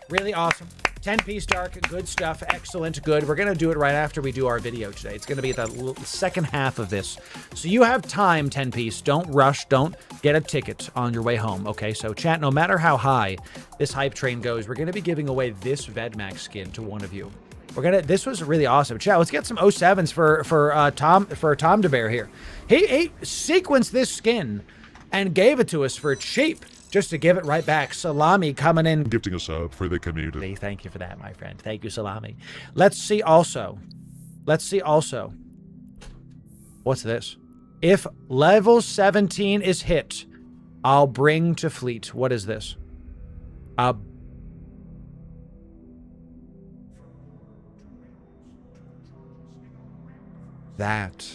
Really awesome. 10-piece dark, good stuff, excellent, good. We're going to do it right after we do our video today. It's going to be the second half of this. So you have time, 10-piece. Don't rush. Don't get a ticket on your way home, okay? So chat, no matter how high this hype train goes, we're going to be giving away this Vedmax skin to one of you. This was really awesome. Chat, let's get some 07s for Tom DeBear here. He sequenced this skin and gave it to us for cheap, just to give it right back. Salami coming in. Gifting a sub for the community. Thank you for that, my friend. Thank you, Salami. Let's see also. What's this? If level 17 is hit, I'll bring to fleet. What is this? That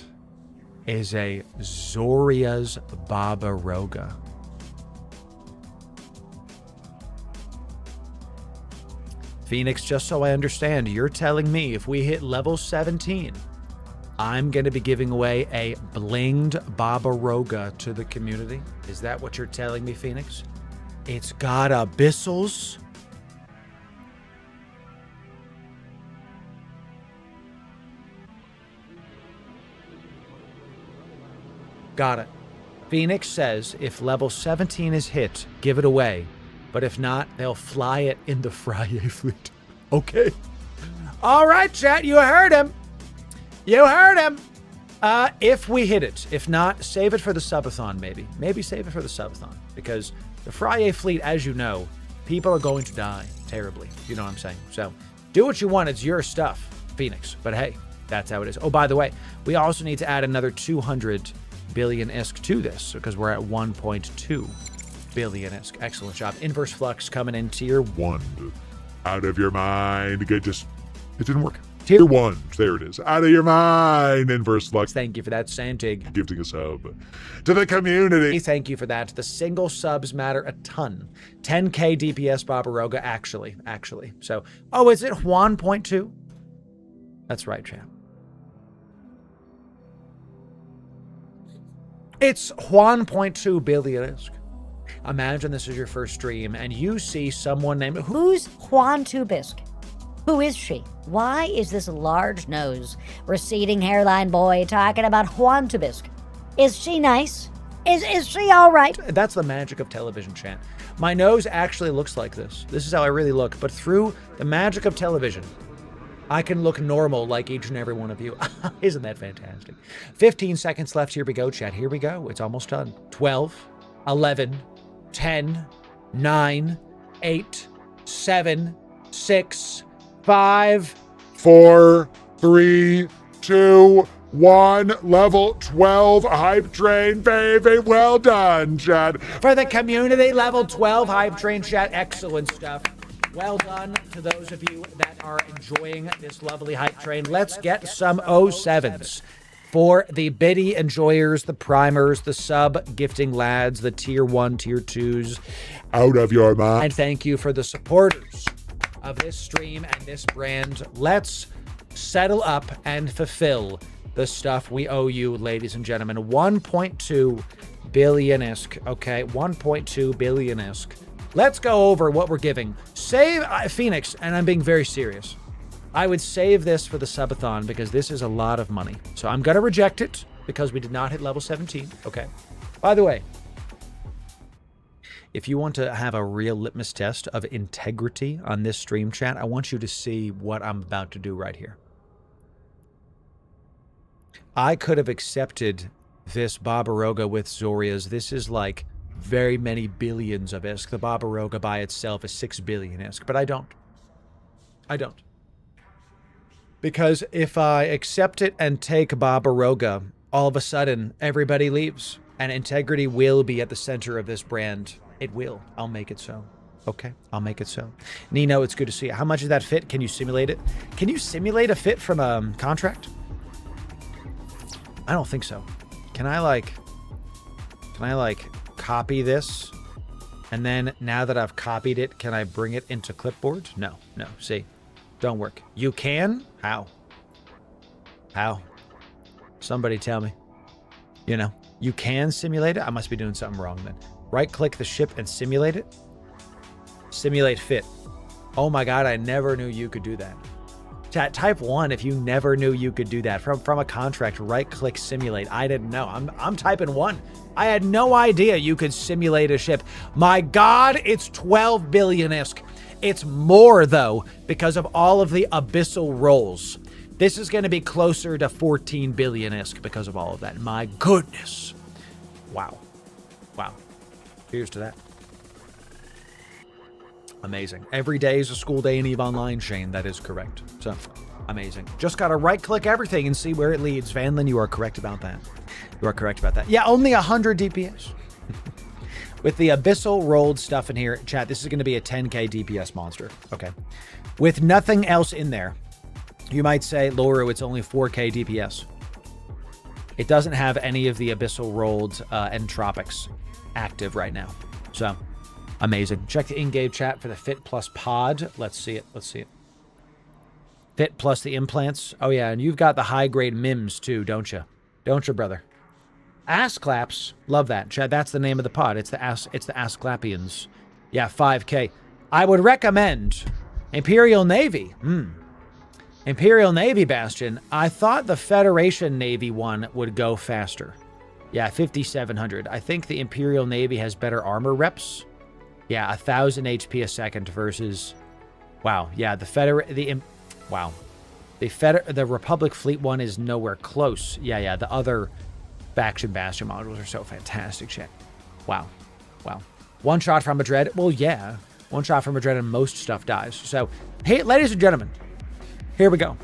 is a Zoria's Barbaroga. Phoenix, just so I understand, you're telling me if we hit level 17, I'm going to be giving away a blinged Barbaroga to the community? Is that what you're telling me, Phoenix? It's got abyssals? Got it. Phoenix says if level 17 is hit, give it away. But if not, they'll fly it in the Friyay fleet. Okay. All right, chat. You heard him. You heard him. If we hit it. If not, save it for the subathon, maybe. Maybe save it for the subathon. Because the Friyay fleet, as you know, people are going to die terribly. You know what I'm saying? So do what you want. It's your stuff, Phoenix. But hey, that's how it is. Oh, by the way, we also need to add another 200 billion-isk to this because we're at 1.2 billion-isk. Excellent job. Inverse Flux coming in tier 1. Out of your mind. It didn't work. Tier 1. There it is. Out of your mind. Inverse Flux. Thank you for that, Santig. Gifting a sub to the community. Thank you for that. The single subs matter a ton. 10k DPS Barbaroga, actually. So, oh, is it 1.2? That's right, champ. It's 1.2 billion-isk. Imagine this is your first stream and you see someone named... Who's Juan Tubisk? Who is she? Why is this large nose, receding hairline boy talking about Juan Tubisk? Is she nice? Is she all right? That's the magic of television, chat. My nose actually looks like this. This is how I really look. But through the magic of television, I can look normal like each and every one of you. Isn't that fantastic? 15 seconds left. Here we go, chat. Here we go. It's almost done. 12, 11, 10, 9, 8, 7, 6, 5, 4, 3, 2, 1. Level 12 hype train, baby. Well done, chat. For the community, level 12 hype train, chat. Excellent stuff. Well done to those of you that are enjoying this lovely hype train. Let's get some 07s for the biddy enjoyers, the primers, the sub gifting lads, the tier 1, tier 2s. Out of your mind. And thank you for the supporters of this stream and this brand. Let's settle up and fulfill the stuff we owe you, ladies and gentlemen. 1.2 billion-isk, okay? 1.2 billion-isk. Let's go over what we're giving. Save Phoenix, and I'm being very serious. I would save this for the subathon because this is a lot of money. So I'm going to reject it because we did not hit level 17. Okay. By the way, if you want to have a real litmus test of integrity on this stream, chat, I want you to see what I'm about to do right here. I could have accepted this Barbaroga with Zoria's. This is like very many billions of isk. The Barbaroga by itself is 6 billion isk, but I don't. Because if I accept it and take Barbaroga, all of a sudden everybody leaves and integrity will be at the center of this brand. It will. I'll make it so. Okay, I'll make it so. Nino, it's good to see you. How much does that fit? Can you simulate it? Can you simulate a fit from a contract? I don't think so. Can I like copy this? And then now that I've copied it, can I bring it into clipboard? No, see, don't work. You can? How? Somebody tell me. You know, you can simulate it? I must be doing something wrong then. Right click the ship and simulate it. Simulate fit. Oh my God, I never knew you could do that. Chat, type 1 if you never knew you could do that. From a contract, right click simulate. I didn't know. I'm typing 1. I had no idea you could simulate a ship. My God, it's 12 billion-isk. It's more though, because of all of the abyssal rolls. This is going to be closer to 14 billion-isk because of all of that. My goodness. Wow. Here's to that. Amazing. Every day is a school day in EVE Online, Shane. That is correct. So, amazing. Just got to right-click everything and see where it leads. Vanlin, you are correct about that. Yeah, only 100 DPS. With the abyssal rolled stuff in here, chat, this is going to be a 10k DPS monster. Okay. With nothing else in there, you might say, Loru, it's only 4k DPS. It doesn't have any of the abyssal rolled entropics active right now. So, amazing. Check the in-game chat for the Fit Plus pod. Let's see it. Let's see it. Fit plus the implants. Oh, yeah, and you've got the high-grade MIMS, too, don't you? Don't you, brother? Ass claps. Love that. Chad, that's the name of the pod. It's the Asclepians. Yeah, 5K. I would recommend Imperial Navy. Imperial Navy Bastion. I thought the Federation Navy one would go faster. Yeah, 5,700. I think the Imperial Navy has better armor reps. Yeah, 1,000 HP a second versus... Wow. Yeah, wow. The Republic Fleet one is nowhere close. Yeah, the other faction Bastion modules are so fantastic, shit. Wow. One shot from Madrid. Well, yeah. One shot from Madrid and most stuff dies. So, hey, ladies and gentlemen, here we go.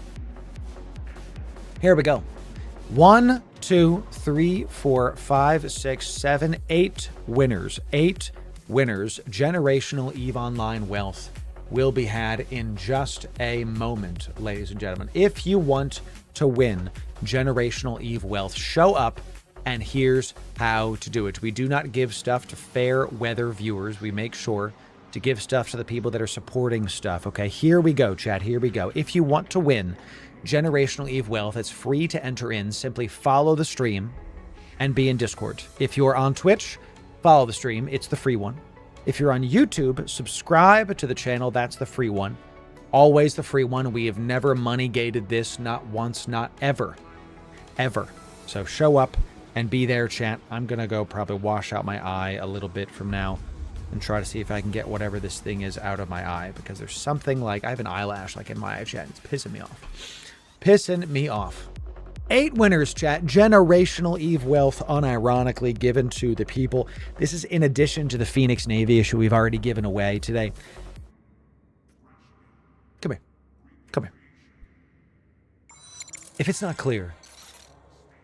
1, 2, 3, 4, 5, 6, 7, 8 winners. 8 winners. Generational EVE Online wealth will be had in just a moment, ladies and gentlemen. If you want to win generational EVE wealth, show up, and here's how to do it. We do not give stuff to fair weather viewers. We make sure to give stuff to the people that are supporting stuff. Okay, here we go, chat. Here we go. If you want to win generational EVE wealth, it's free to enter in. Simply follow the stream and be in Discord. If you're on Twitch, follow the stream. It's the free one. If you're on YouTube, subscribe to the channel. That's the free one. Always the free one. We have never money gated this, not once, not ever. Ever. So show up and be there, chat. I'm going to go probably wash out my eye a little bit from now and try to see if I can get whatever this thing is out of my eye, because there's something like, I have an eyelash like in my eye, chat. It's pissing me off. Pissing me off. 8 winners, chat. Generational EVE wealth unironically given to the people. This is in addition to the Phoenix Navy issue we've already given away today. Come here. If it's not clear,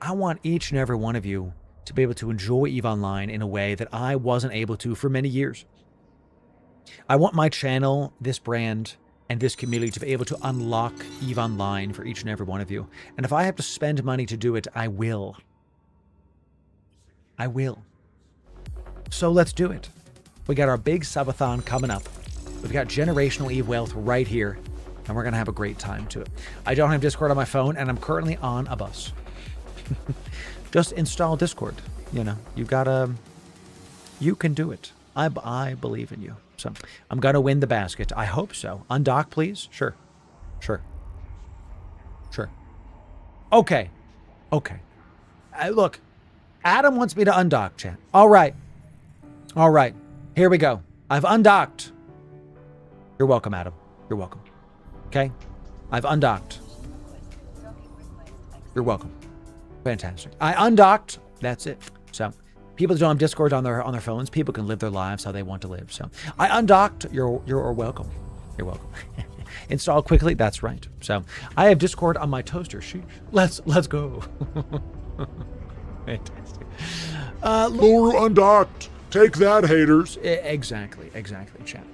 I want each and every one of you to be able to enjoy EVE Online in a way that I wasn't able to for many years. I want my channel, this brand, and this community to be able to unlock EVE Online for each and every one of you. And if I have to spend money to do it, I will. So let's do it. We got our big subathon coming up. We've got generational EVE wealth right here, and we're going to have a great time to it. I don't have Discord on my phone, and I'm currently on a bus. Just install Discord. You know, you can do it. I believe in you. So I'm going to win the basket. I hope so. Undock, please. Sure. Okay. Look, Adam wants me to undock, chat. All right. Here we go. I've undocked. You're welcome, Adam. You're welcome. Okay? I've undocked. You're welcome. Fantastic. I undocked. That's it. So people that don't have Discord on their phones, people can live their lives how they want to live. So I undocked. You're welcome. You're welcome. Install quickly. That's right. So I have Discord on my toaster. Sheesh. Let's go. Fantastic. Loru undocked. Take that, haters. Exactly, chat.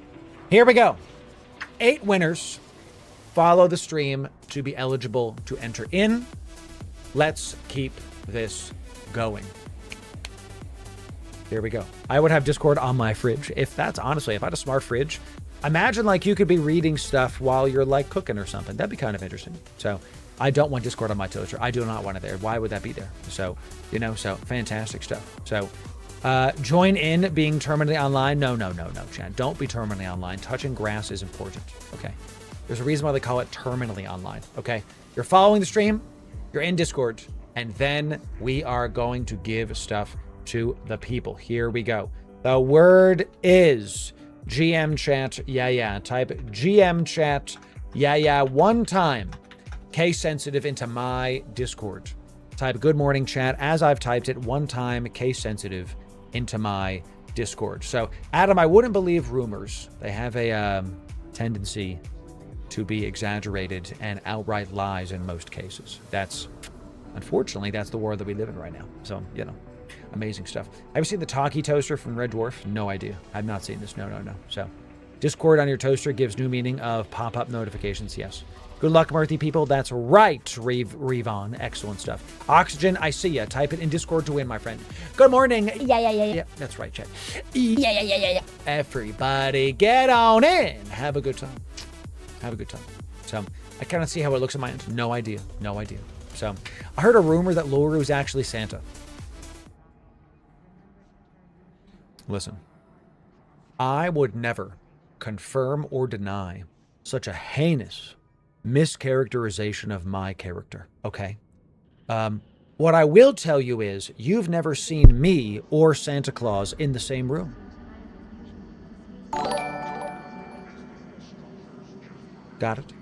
Here we go. 8 winners. Follow the stream to be eligible to enter in. Let's keep this going. Here we go. I would have Discord on my fridge. If I had a smart fridge, imagine like you could be reading stuff while you're like cooking or something. That'd be kind of interesting. So I don't want Discord on my toaster. I do not want it there. Why would that be there? So, so fantastic stuff. So join in being terminally online. No, Chan. Don't be terminally online. Touching grass is important. Okay. There's a reason why they call it terminally online. Okay. You're following the stream. You're in Discord, and then we are going to give stuff to the people. Here we go. The word is GM chat. Yeah. Type GM chat. Yeah. One time. Case sensitive into my Discord. Type good morning chat as I've typed it one time. Case sensitive into my Discord. So Adam, I wouldn't believe rumors. They have a tendency to be exaggerated and outright lies in most cases. Unfortunately, that's the world that we live in right now. So, amazing stuff. Have you seen the Talkie toaster from Red Dwarf? No idea. I've not seen this. No. So, Discord on your toaster gives new meaning of pop-up notifications. Yes. Good luck, Murthy people. That's right, Revon. Excellent stuff. Oxygen, I see ya. Type it in Discord to win, my friend. Good morning. Yeah. That's right, chat. Yeah. Everybody get on in. Have a good time. Have a good time. So, I cannot see how it looks on my end. No idea. So, I heard a rumor that Loru is actually Santa. Listen, I would never confirm or deny such a heinous mischaracterization of my character, okay? What I will tell you is you've never seen me or Santa Claus in the same room. Got it?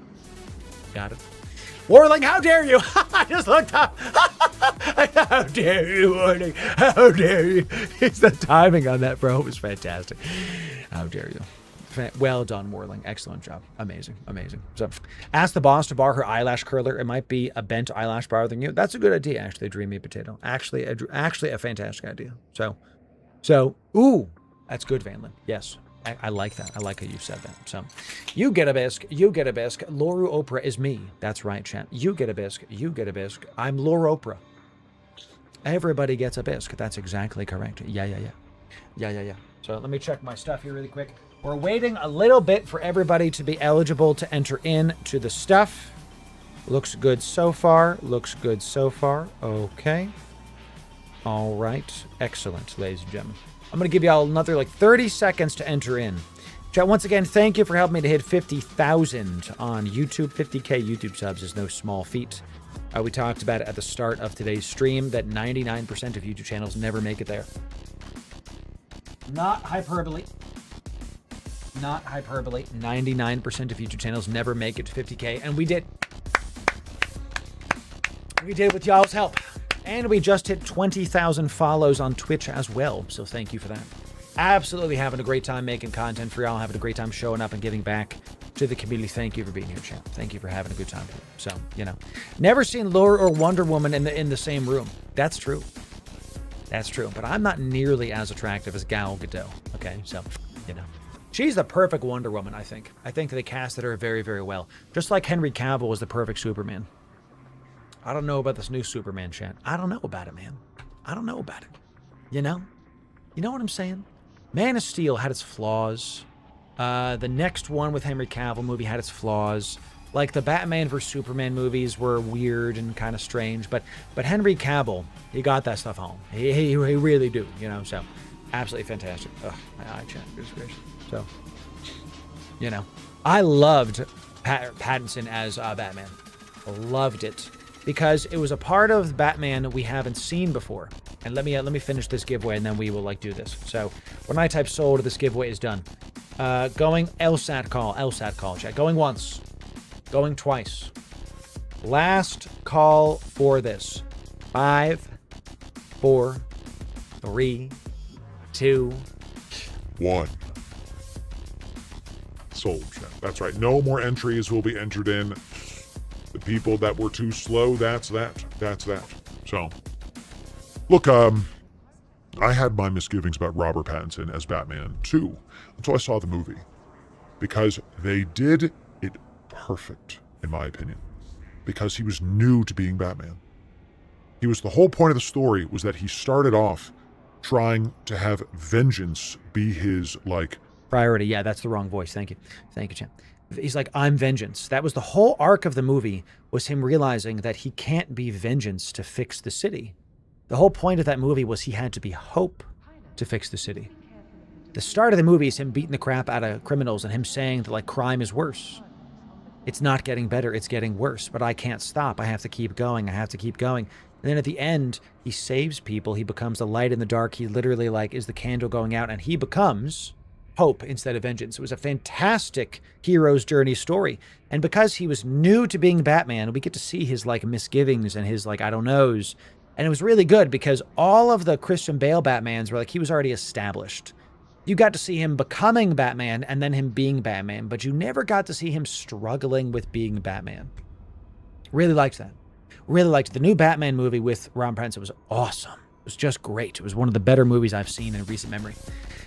Warling, how dare you? I just looked up. How dare you, Warling? How dare you? It's the timing on that, bro. It was fantastic. How dare you? Well done, Warling. Excellent job. Amazing. So, ask the boss to borrow her eyelash curler. It might be a bent eyelash bar than you. That's a good idea, actually, Dreamy Potato. Actually a fantastic idea. So, ooh, that's good, Vanlin. Yes. I like that. I like how you said that. So, you get a bisque. Loru Oprah is me. That's right, chat. You get a bisque. I'm Loru Oprah. Everybody gets a bisque. That's exactly correct. Yeah. So, let me check my stuff here really quick. We're waiting a little bit for everybody to be eligible to enter into the stuff. Looks good so far. Okay. All right. Excellent, ladies and gentlemen. I'm going to give y'all another 30 seconds to enter in. Chat, once again, thank you for helping me to hit 50,000 on YouTube. 50K YouTube subs is no small feat. We talked about it at the start of today's stream that 99% of YouTube channels never make it there. Not hyperbole. 99% of YouTube channels never make it to 50K, and we did. We did with y'all's help. And we just hit 20,000 follows on Twitch as well, so thank you for that. Absolutely having a great time making content for y'all, having a great time showing up and giving back to the community. Thank you for being here, champ. Thank you for having a good time. So, never seen Loru or Wonder Woman in the same room. That's true. But I'm not nearly as attractive as Gal Gadot, okay? So, she's the perfect Wonder Woman, I think. I think they casted her very, very well. Just like Henry Cavill was the perfect Superman. I don't know about this new Superman, chat. I don't know about it, man. I don't know about it. You know what I'm saying? Man of Steel had its flaws. The next one with Henry Cavill movie had its flaws. Like the Batman vs Superman movies were weird and kind of strange, but Henry Cavill, he got that stuff home. He really do, So absolutely fantastic. Ugh, my eye, chat. Goodness gracious. So, I loved Pattinson as Batman. Loved it. Because it was a part of Batman we haven't seen before. And let me finish this giveaway and then we will do this. So when I type sold, this giveaway is done. Going LSAT call, chat. Going once, going twice. Last call for this. 5, 4, 3, 2, 1. Sold, chat. That's right. No more entries will be entered in. The people that were too slow, that's that. So, look, I had my misgivings about Robert Pattinson as Batman too, until I saw the movie. Because they did it perfect, in my opinion. Because he was new to being Batman. The whole point of the story was that he started off trying to have vengeance be his, priority. Yeah, that's the wrong voice. Thank you, champ. He's like, I'm vengeance. That was the whole arc of the movie, was him realizing that he can't be vengeance to fix the city. The whole point of that movie was he had to be hope to fix the city. The start of the movie is him beating the crap out of criminals and him saying that, crime is worse. It's not getting better, it's getting worse, but I can't stop. I have to keep going. And then at the end, he saves people. He becomes the light in the dark. He literally, is the candle going out, and he becomes hope instead of vengeance. It was a fantastic hero's journey story. And because he was new to being Batman, we get to see his misgivings and his I don't knows. And it was really good because all of the Christian Bale Batmans were he was already established. You got to see him becoming Batman and then him being Batman, but you never got to see him struggling with being Batman. Really liked that. Really liked it. The new Batman movie with Robert Pattinson was awesome. It was just great. It was one of the better movies I've seen in recent memory.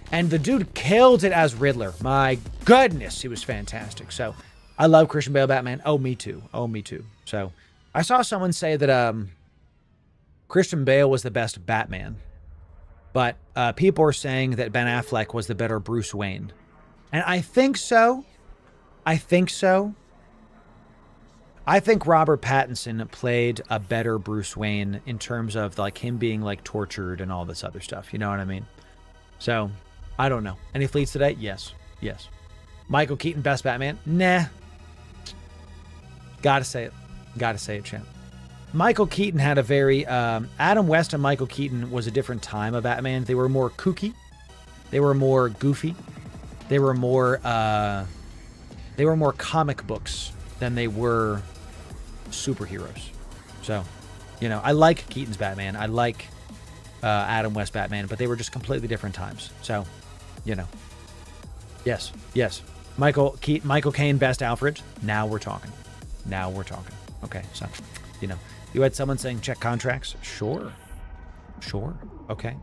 And the dude killed it as Riddler. My goodness, he was fantastic. So I love Christian Bale Batman. Oh, me too. Oh, me too. So I saw someone say that Christian Bale was the best Batman, but people are saying that Ben Affleck was the better Bruce Wayne. And I think so. I think so. I think Robert Pattinson played a better Bruce Wayne in terms of like him being like tortured and all this other stuff. You know what I mean? So I don't know. Any fleets today? Yes. Yes. Michael Keaton, best Batman? Nah. Gotta say it. Gotta say it, champ. Michael Keaton had a very... Adam West and Michael Keaton was a different time of Batman. They were more kooky. They were more goofy. They were more comic books than they were superheroes. So, you know, I like Keaton's Batman. I like Adam West Batman, but they were just completely different times. So, you know. Yes, yes. Michael Caine, best Alfred. Now we're talking. Now we're talking. Okay, so, you know. You had someone saying check contracts? Sure. Sure. Okay.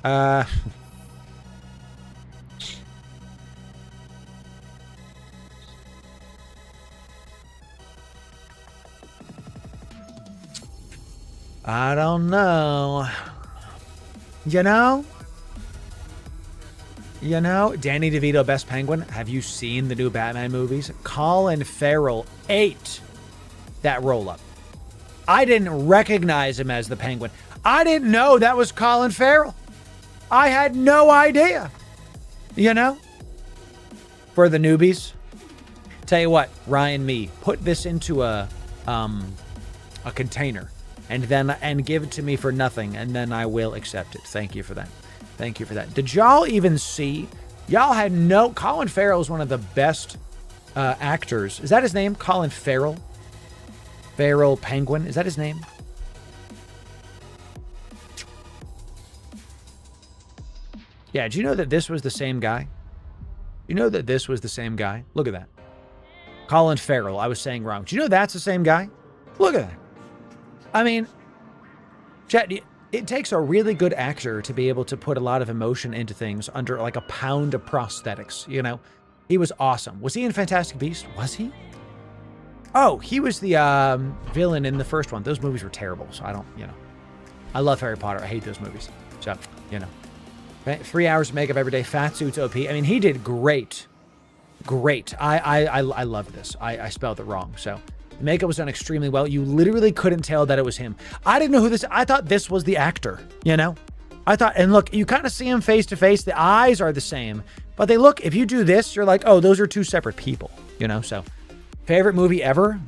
I don't know. You know, Danny DeVito, best Penguin. Have you seen the new Batman movies? Colin Farrell ate that roll-up. I didn't recognize him as the Penguin. I didn't know that was Colin Farrell. I had no idea. You know? For the newbies. Tell you what, Ryan Me, put this into a container and give it to me for nothing, and then I will accept it. Thank you for that. Thank you for that. Did y'all even see? Y'all had no... Colin Farrell is one of the best actors. Is that his name? Colin Farrell? Farrell Penguin? Is that his name? Yeah, do you know that this was the same guy? You know that this was the same guy? Look at that. Colin Farrell. I was saying wrong. Do you know that's the same guy? Look at that. I mean, chat, it takes a really good actor to be able to put a lot of emotion into things under like a pound of prosthetics, you know? He was awesome. Was he in Fantastic Beasts? Was he? Oh, he was the villain in the first one. Those movies were terrible, so I don't, you know. I love Harry Potter. I hate those movies. So, you know. 3 hours of makeup every day. Fat suits OP. I mean, he did great. Great. I love this. I spelled it wrong, so... The makeup was done extremely well. You literally couldn't tell that it was him. I didn't know who this... I thought this was the actor, you know? I thought... And look, you kind of see him face to face. The eyes are the same. But they look... If you do this, you're like, oh, those are two separate people, you know? So, favorite movie ever?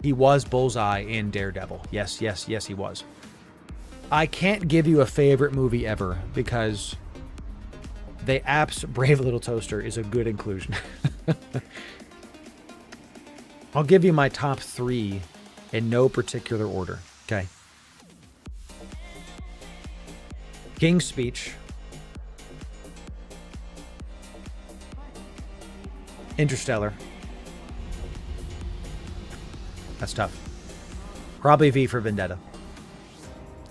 He was Bullseye in Daredevil. Yes, yes, yes, he was. I can't give you a favorite movie ever because... The app's Brave Little Toaster is a good inclusion. I'll give you my top 3 in no particular order. Okay. King's Speech. Interstellar. That's tough. Probably V for Vendetta.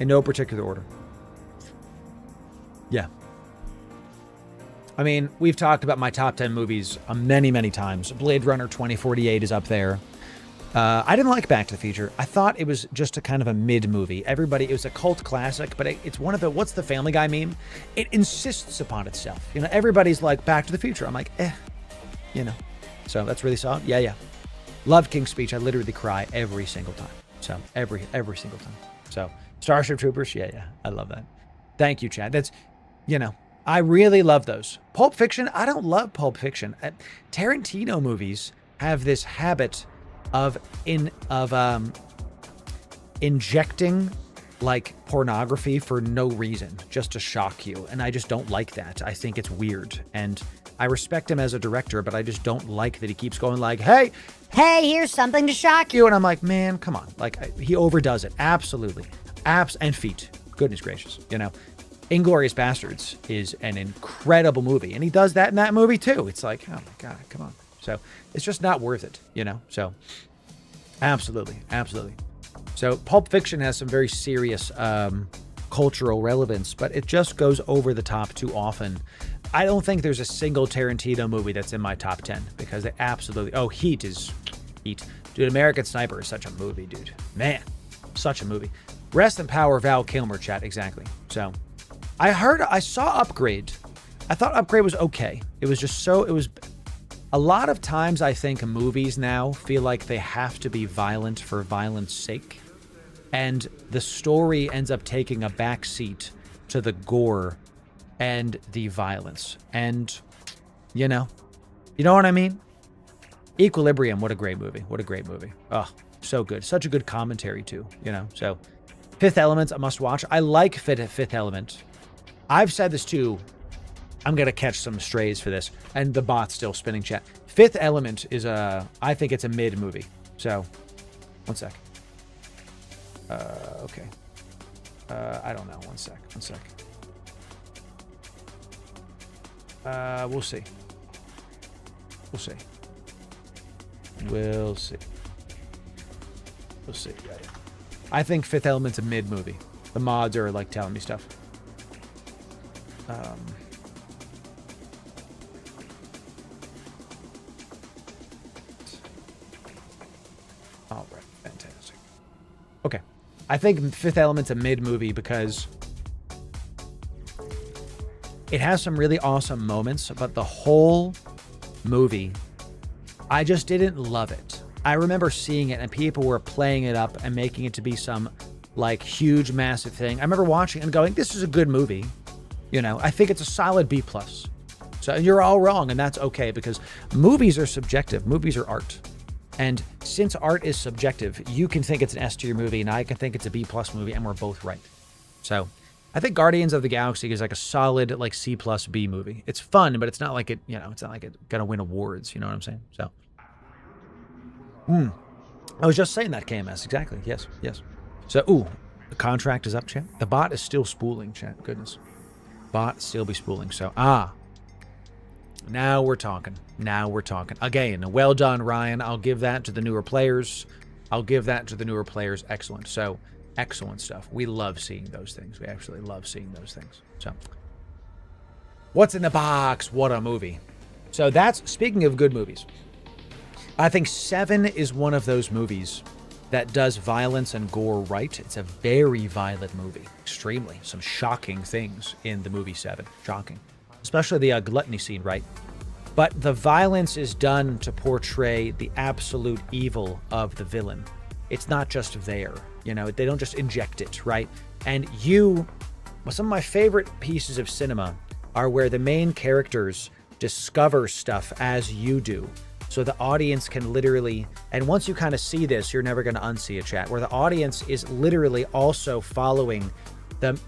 In no particular order. Yeah. I mean, we've talked about my top 10 movies many, many times. Blade Runner 2048 is up there. I didn't like Back to the Future. I thought it was just a kind of a mid-movie. It was a cult classic, but it's one of the, what's the Family Guy meme? It insists upon itself. You know, everybody's like, Back to the Future. I'm like, you know. So that's really solid. Yeah, yeah. Loved King's Speech. I literally cry every single time. So every single time. So Starship Troopers. Yeah, yeah. I love that. Thank you, Chad. That's, you know. I really love those. Pulp Fiction, I don't love Pulp Fiction. Tarantino movies have this habit of injecting like pornography for no reason, just to shock you. And I just don't like that. I think it's weird. And I respect him as a director, but I just don't like that he keeps going like, hey, here's something to shock you. And I'm like, man, come on. Like, he overdoes it. Absolutely. And feet. Goodness gracious. You know, Inglourious Bastards is an incredible movie. And he does that in that movie too. It's like, oh my God, come on. So it's just not worth it, you know? So absolutely. Absolutely. So Pulp Fiction has some very serious cultural relevance, but it just goes over the top too often. I don't think there's a single Tarantino movie that's in my top 10 because they absolutely... Oh, Heat is... Heat. Dude, American Sniper is such a movie, dude. Man, such a movie. Rest in power, Val Kilmer, chat. Exactly. So, I saw Upgrade. I thought Upgrade was okay. It was just so... It was... A lot of times I think movies now feel like they have to be violent for violence sake. And the story ends up taking a backseat to the gore and the violence. And, you know what I mean? Equilibrium, what a great movie. What a great movie. Oh, so good. Such a good commentary too, So, Fifth Element's a must watch. I like Fifth Element. I've said this too. I'm going to catch some strays for this. And the bot's still spinning, chat. Fifth Element is I think it's a mid movie. So, one sec. Okay. I don't know. One sec. We'll see. We'll see. Yeah. I think Fifth Element's a mid movie. The mods are like telling me stuff. All right. Fantastic. Okay. I think Fifth Element's a mid movie because it has some really awesome moments, but the whole movie, I just didn't love it. I remember seeing it and people were playing it up and making it to be some like huge, massive thing. I remember watching it and going, this is a good movie. I think it's a solid B+. So you're all wrong, and that's okay because movies are subjective. Movies are art. And since art is subjective, you can think it's an S tier movie and I can think it's a B+ movie, and we're both right. So I think Guardians of the Galaxy is like a solid like C+ B movie. It's fun, but it's not like it's not like it's gonna win awards. You know what I'm saying? So, I was just saying that, KMS. Exactly. Yes. So, the contract is up, chat. The bot is still spooling, chat. Goodness, bot still be spooling. So, now we're talking. Again, well done, Ryan. I'll give that to the newer players. Excellent. So, excellent stuff. We love seeing those things. We actually love seeing those things. So, what's in the box? What a movie. So that's, speaking of good movies, I think 7 is one of those movies that does violence and gore right. It's a very violent movie. Extremely. Some shocking things in the movie 7. Shocking. Especially the gluttony scene, right? But the violence is done to portray the absolute evil of the villain. It's not just there. They don't just inject it, right? And some of my favorite pieces of cinema are where the main characters discover stuff as you do. So the audience can literally, and once you kind of see this, you're never going to unsee a chat, where the audience is literally also following the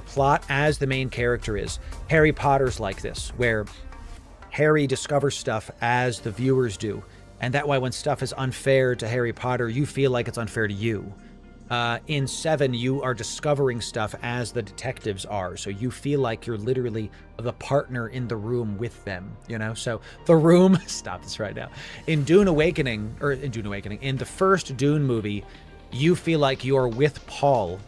plot as the main character is. Harry Potter's like this, where Harry discovers stuff as the viewers do. And that way when stuff is unfair to Harry Potter, you feel like it's unfair to you. In 7, you are discovering stuff as the detectives are. So you feel like you're literally the partner in the room with them, So the room, stop this right now. In the first Dune movie, you feel like you're with Paul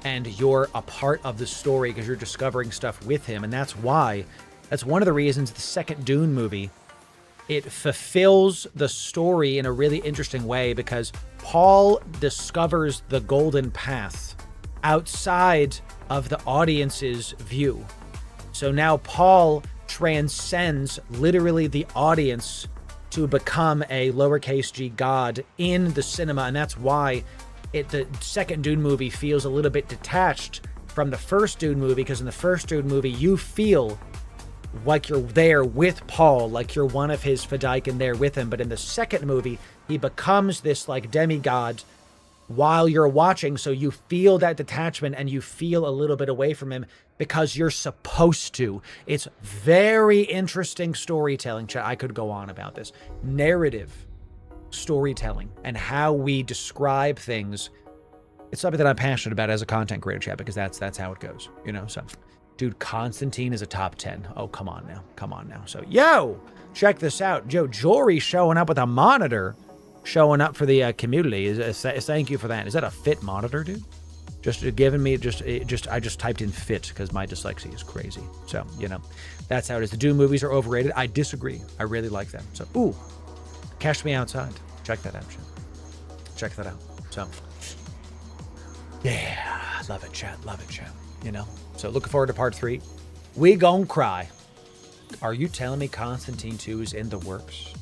and you're a part of the story because you're discovering stuff with him. And that's one of the reasons the second Dune movie, it fulfills the story in a really interesting way because Paul discovers the golden path outside of the audience's view. So now Paul transcends literally the audience to become a lowercase g god in the cinema. And that's why the second Dune movie feels a little bit detached from the first Dune movie, because in the first Dune movie, you feel like you're there with Paul, like you're one of his Fedaykin there with him. But in the second movie, he becomes this like demigod while you're watching. So you feel that detachment and you feel a little bit away from him because you're supposed to. It's very interesting storytelling. I could go on about this. Narrative storytelling and how we describe things. It's something that I'm passionate about as a content creator, chat, because that's how it goes, so. Dude, Constantine is a top 10. Oh, come on now. So, check this out. Jory showing up with a monitor, showing up for the community. Thank you for that. Is that a fit monitor, dude? Just giving me I just typed in fit because my dyslexia is crazy. So, you know, that's how it is. The Doom movies are overrated. I disagree. I really like them. So, ooh, Catch Me Outside. Check that out, chat. Check that out. So, yeah, love it, chat. Love it, chat. You know, so looking forward to part 3. We gon' cry. Are you telling me Constantine 2 is in the works?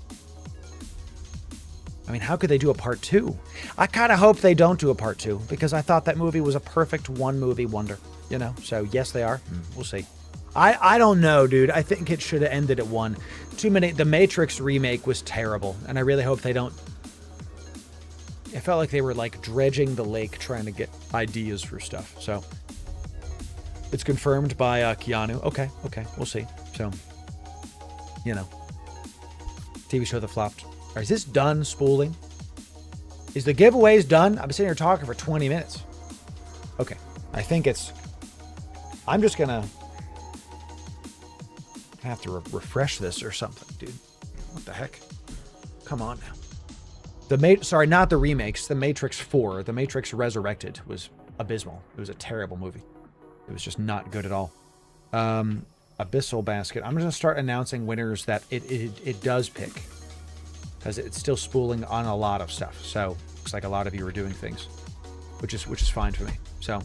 I mean, how could they do a part 2? I kind of hope they don't do a part 2 because I thought that movie was a perfect one-movie wonder, you know? So, yes, they are. We'll see. I don't know, dude. I think it should have ended at 1. Too many... The Matrix remake was terrible, and I really hope they don't... It felt like they were, like, dredging the lake trying to get ideas for stuff. So, it's confirmed by Keanu. Okay, we'll see. So, you know. TV show that flopped. Is this done spooling? Is the giveaways done? I've been sitting here talking for 20 minutes. Okay. I think it's... I'm just going to have to refresh this or something, dude. What the heck? Come on now. Sorry, not the remakes. The Matrix 4. The Matrix Resurrected was abysmal. It was a terrible movie. It was just not good at all. Abyssal Basket. I'm going to start announcing winners that it does pick. Because it's still spooling on a lot of stuff. So, looks like a lot of you are doing things, which is fine for me. So,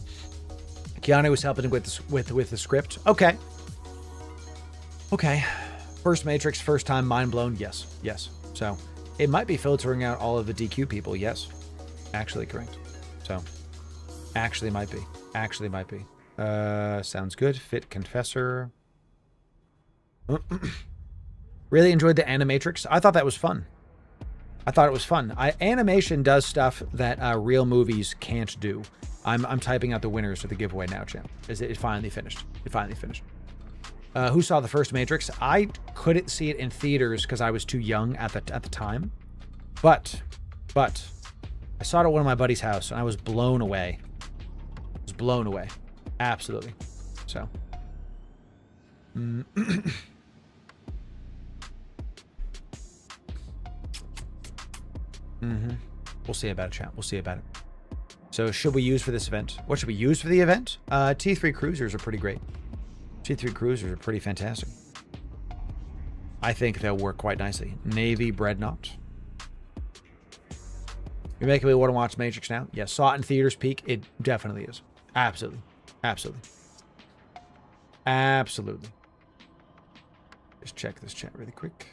Keanu was helping with the script. Okay. First Matrix, first time, mind blown. Yes. So, it might be filtering out all of the DQ people. Yes. Actually correct. So, actually might be. Sounds good. Fit Confessor. Really enjoyed the Animatrix. I thought that was fun. Animation does stuff that real movies can't do. I'm typing out the winners for the giveaway now, champ. It finally finished. Who saw the first Matrix? I couldn't see it in theaters because I was too young at the time. But I saw it at one of my buddy's house and I was blown away. Absolutely. So. We'll see about it, chat. We'll see about it. So, should we use for this event? What should we use for the event? T3 Cruisers are pretty great. T3 Cruisers are pretty fantastic. I think they'll work quite nicely. Navy Breadnought. You're making me want to watch Matrix now? Yes. Saw it in theaters peak. It definitely is. Absolutely. Just check this chat really quick.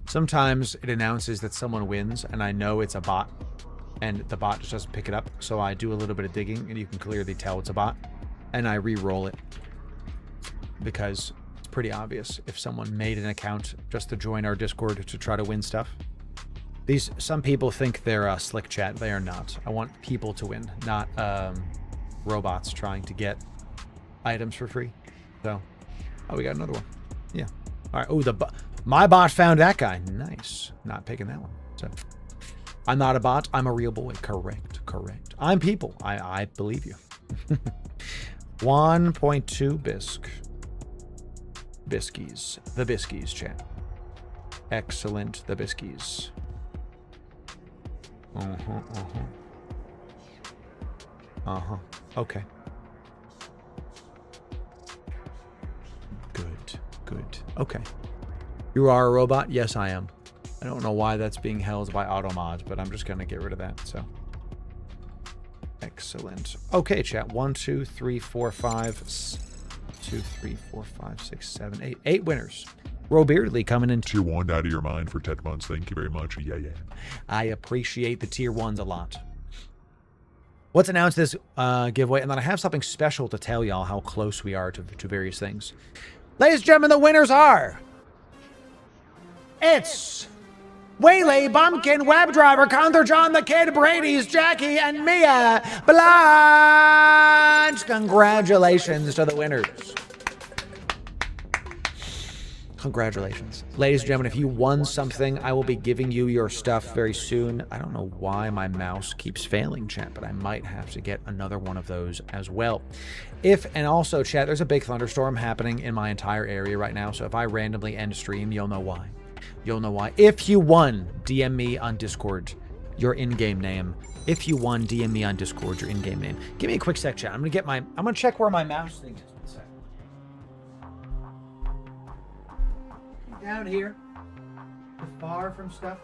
Sometimes it announces that someone wins, and I know it's a bot, and the bot just doesn't pick it up. So I do a little bit of digging, and you can clearly tell it's a bot, and I re-roll it because it's pretty obvious if someone made an account just to join our Discord to try to win stuff. Some people think they're slick chat. They are not. I want people to win, not robots trying to get items for free. So, we got another one. Yeah. All right. Oh, my bot found that guy. Nice. Not picking that one. So, I'm not a bot. I'm a real boy. Correct. I'm people. I believe you. 1.2 bisque. Biskies. The Biskies, chat. Excellent. The Biskies. Okay. Good. Okay. You are a robot? Yes, I am. I don't know why that's being held by automods, but I'm just going to get rid of that, so. Excellent. Okay, chat. 1, 2, 3, 4, 5, 2, 3, 4, 5, 6, 7, 8. 8 winners. Beardley coming in. Tier 1 out of your mind for 10 months. Thank you very much. Yeah. I appreciate the tier 1s a lot. Let's announce this giveaway, and then I have something special to tell y'all how close we are to various things. Ladies and gentlemen, the winners are... It's... Waylay, Bumpkin, WebDriver, Counter John, the Kid, Brady's, Jackie, and Mia Blanche. Congratulations to the winners. Congratulations. Ladies and gentlemen, if you won something, I will be giving you your stuff very soon. I don't know why my mouse keeps failing, chat, but I might have to get another one of those as well. And also, chat, there's a big thunderstorm happening in my entire area right now, so if I randomly end stream, you'll know why. You'll know why. If you won, DM me on Discord your in-game name. If you won, DM me on Discord your in-game name. Give me a quick sec, chat. I'm gonna check where my mouse thing is. One sec. Down here. Far from stuff.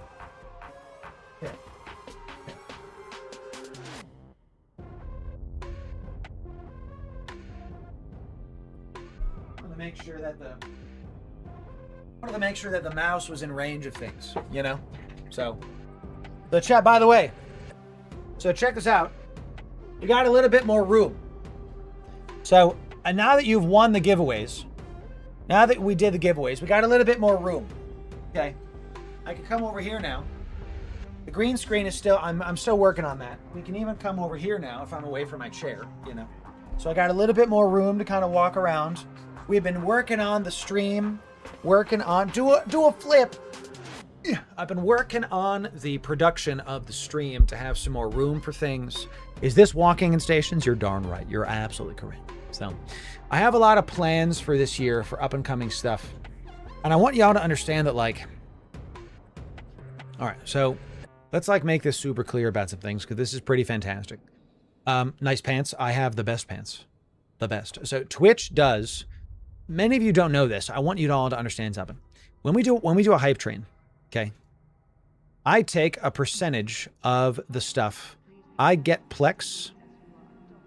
Okay. I wanted to make sure that the mouse was in range of things, you know? So, the chat, by the way, so check this out. You got a little bit more room. So, and now that you've won the giveaways, now that we did the giveaways, we got a little bit more room. Okay. I can come over here now. The green screen is still, I'm still working on that. We can even come over here now if I'm away from my chair, you know. So I got a little bit more room to kind of walk around. We've been working on the stream, working on, do a flip. I've been working on the production of the stream to have some more room for things. Is this walking in stations? You're darn right. You're absolutely correct. So I have a lot of plans for this year for up and coming stuff. And I want y'all to understand that, like, all right, so let's like make this super clear about some things because this is pretty fantastic. Nice pants. I have the best pants. The best. So Twitch does, many of you don't know this. I want you all to understand something. When we do a hype train, okay, I take a percentage of the stuff. I get Plex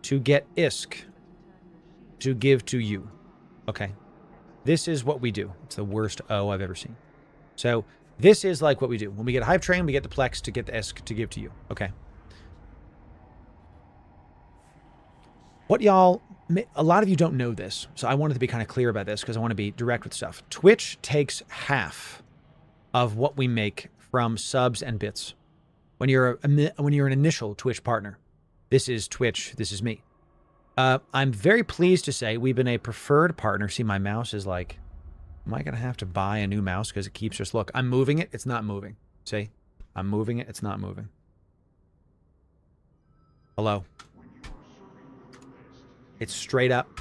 to get ISK to give to you. Okay. This is what we do. It's the worst O I've ever seen. So this is like what we do. When we get a hype train, we get the Plex to get the ISK to give to you. Okay. What y'all, a lot of you don't know this, so I wanted to be kind of clear about this because I want to be direct with stuff. Twitch takes half of what we make from subs and bits. When you're an initial Twitch partner, this is Twitch, this is me. I'm very pleased to say we've been a preferred partner. See, my mouse is like, am I going to have to buy a new mouse because it keeps just, look, I'm moving it, it's not moving. See, I'm moving it, it's not moving. Hello. It's straight up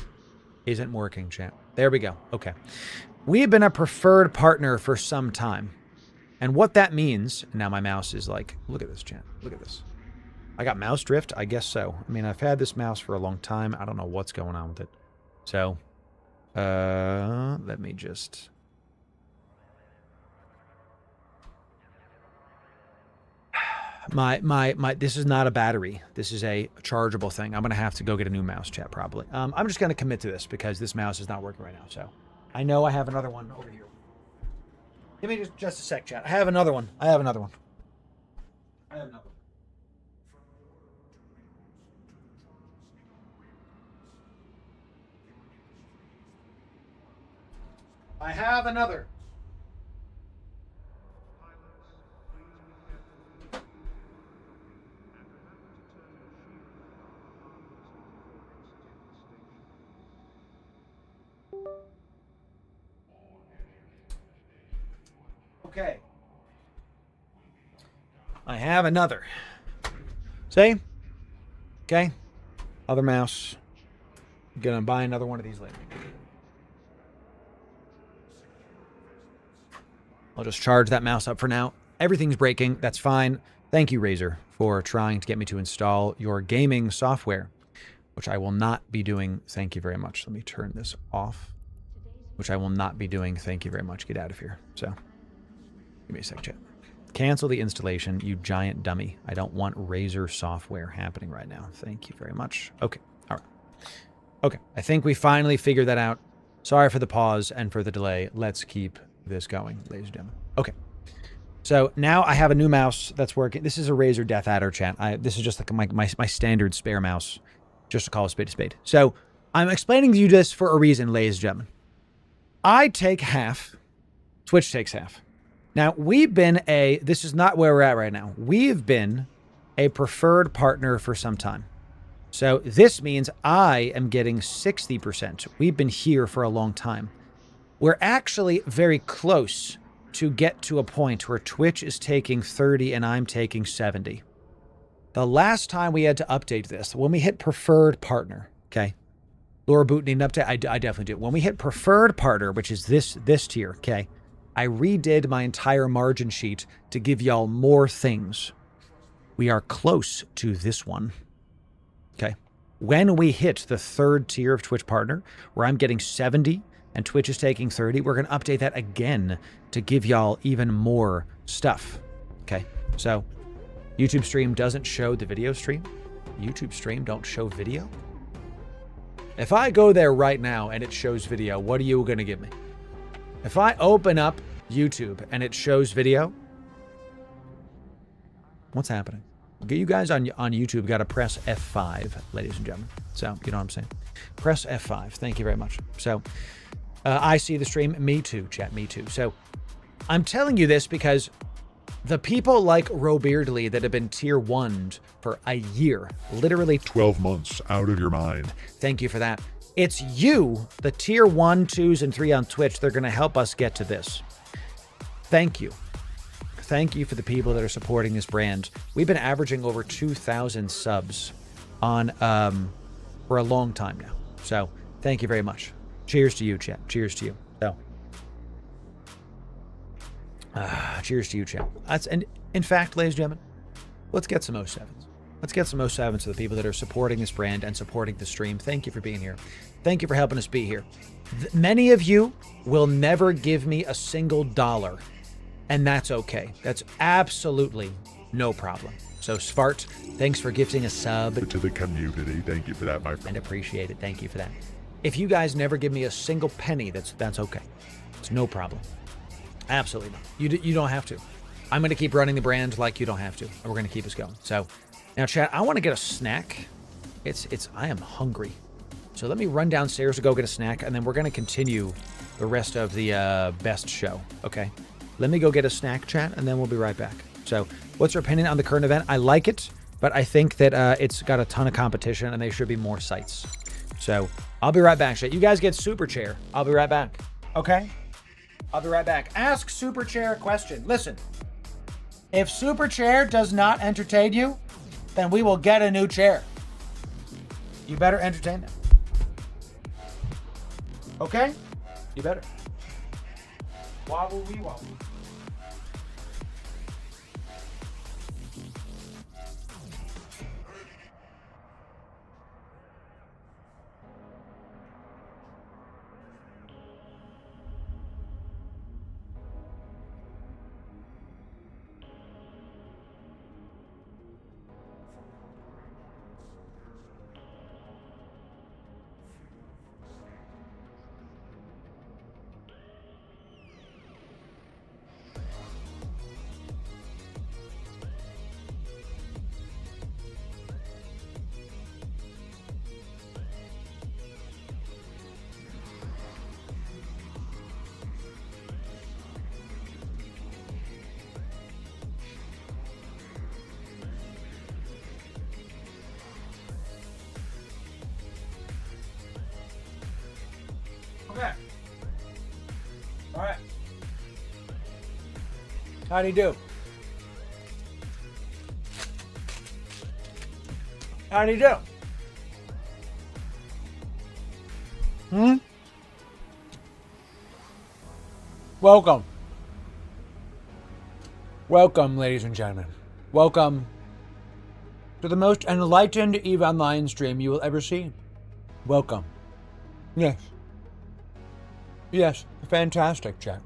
isn't working, chat. There we go. Okay. We've been a preferred partner for some time. And what that means, now my mouse is like, look at this, chat. Look at this. I got mouse drift? I guess so. I mean, I've had this mouse for a long time. I don't know what's going on with it. So, let me just... this is not a battery. This is a chargeable thing. I'm going to have to go get a new mouse, chat, probably. I'm just going to commit to this because this mouse is not working right now. So I know I have another one over here. Give me just a sec, chat. I have another one. I have another one. I have another one. I have another. Okay. I have another. See? Okay. Other mouse. Gonna buy another one of these later. I'll just charge that mouse up for now. Everything's breaking. That's fine. Thank you, Razer, for trying to get me to install your gaming software, which I will not be doing. Thank you very much. Let me turn this off, which I will not be doing. Thank you very much. Get out of here. So, give me a sec, chat. Cancel the installation, you giant dummy. I don't want Razer software happening right now. Thank you very much. Okay. All right. Okay. I think we finally figured that out. Sorry for the pause and for the delay. Let's keep this going, ladies and gentlemen. Okay. So now I have a new mouse that's working. This is a Razer Death Adder, chat. This is just like my standard spare mouse, just to call a spade a spade. So I'm explaining to you this for a reason, ladies and gentlemen. I take half. Twitch takes half. Now, this is not where we're at right now. We've been a preferred partner for some time. So this means I am getting 60%. We've been here for a long time. We're actually very close to get to a point where Twitch is taking 30 and I'm taking 70. The last time we had to update this, when we hit preferred partner, okay? Loru Boot need an update? I definitely do. When we hit preferred partner, which is this tier, okay? I redid my entire margin sheet to give y'all more things. We are close to this one. Okay. When we hit the 3rd tier of Twitch partner, where I'm getting 70 and Twitch is taking 30, we're going to update that again to give y'all even more stuff. Okay. So YouTube stream doesn't show the video stream. YouTube stream don't show video. If I go there right now and it shows video, what are you going to give me? If I open up YouTube and it shows video, what's happening? You guys on YouTube got to press F5, ladies and gentlemen. So, you know what I'm saying? Press F5. Thank you very much. So, I see the stream. Me too, chat. Me too. So, I'm telling you this because the people like Robeardly that have been tier 1'd for a year, literally 12 months out of your mind. Thank you for that. It's you, the tier 1, 2s, and 3 on Twitch, they're going to help us get to this. Thank you. Thank you for the people that are supporting this brand. We've been averaging over 2,000 subs on for a long time now. So thank you very much. Cheers to you, chat. Cheers to you. So, cheers to you, chat. And in fact, ladies and gentlemen, let's get some 07s. Let's get some 07s to the people that are supporting this brand and supporting the stream. Thank you for being here. Thank you for helping us be here. Many of you will never give me a single dollar, and that's okay. That's absolutely no problem. So, Svart, thanks for gifting a sub to the community. Thank you for that, my friend. And appreciate it. Thank you for that. If you guys never give me a single penny, that's okay. It's no problem. Absolutely not. You don't have to. I'm going to keep running the brand like you don't have to, and we're going to keep us going. So, now, chat, I want to get a snack. I am hungry. So let me run downstairs to go get a snack, and then we're going to continue the rest of the best show, okay? Let me go get a snack, chat, and then we'll be right back. So what's your opinion on the current event? I like it, but I think that it's got a ton of competition, and there should be more sites. So I'll be right back, chat. You guys get Super Chair. I'll be right back, okay? I'll be right back. Ask Super Chair a question. Listen, if Super Chair does not entertain you, then we will get a new chair. You better entertain them. Okay? You better. Wobble wee wobble. Okay. All right. How do you do? How do you do? Welcome. Welcome, ladies and gentlemen. Welcome to the most enlightened EVE Online stream you will ever see. Welcome. Yes. Yes, fantastic, chat.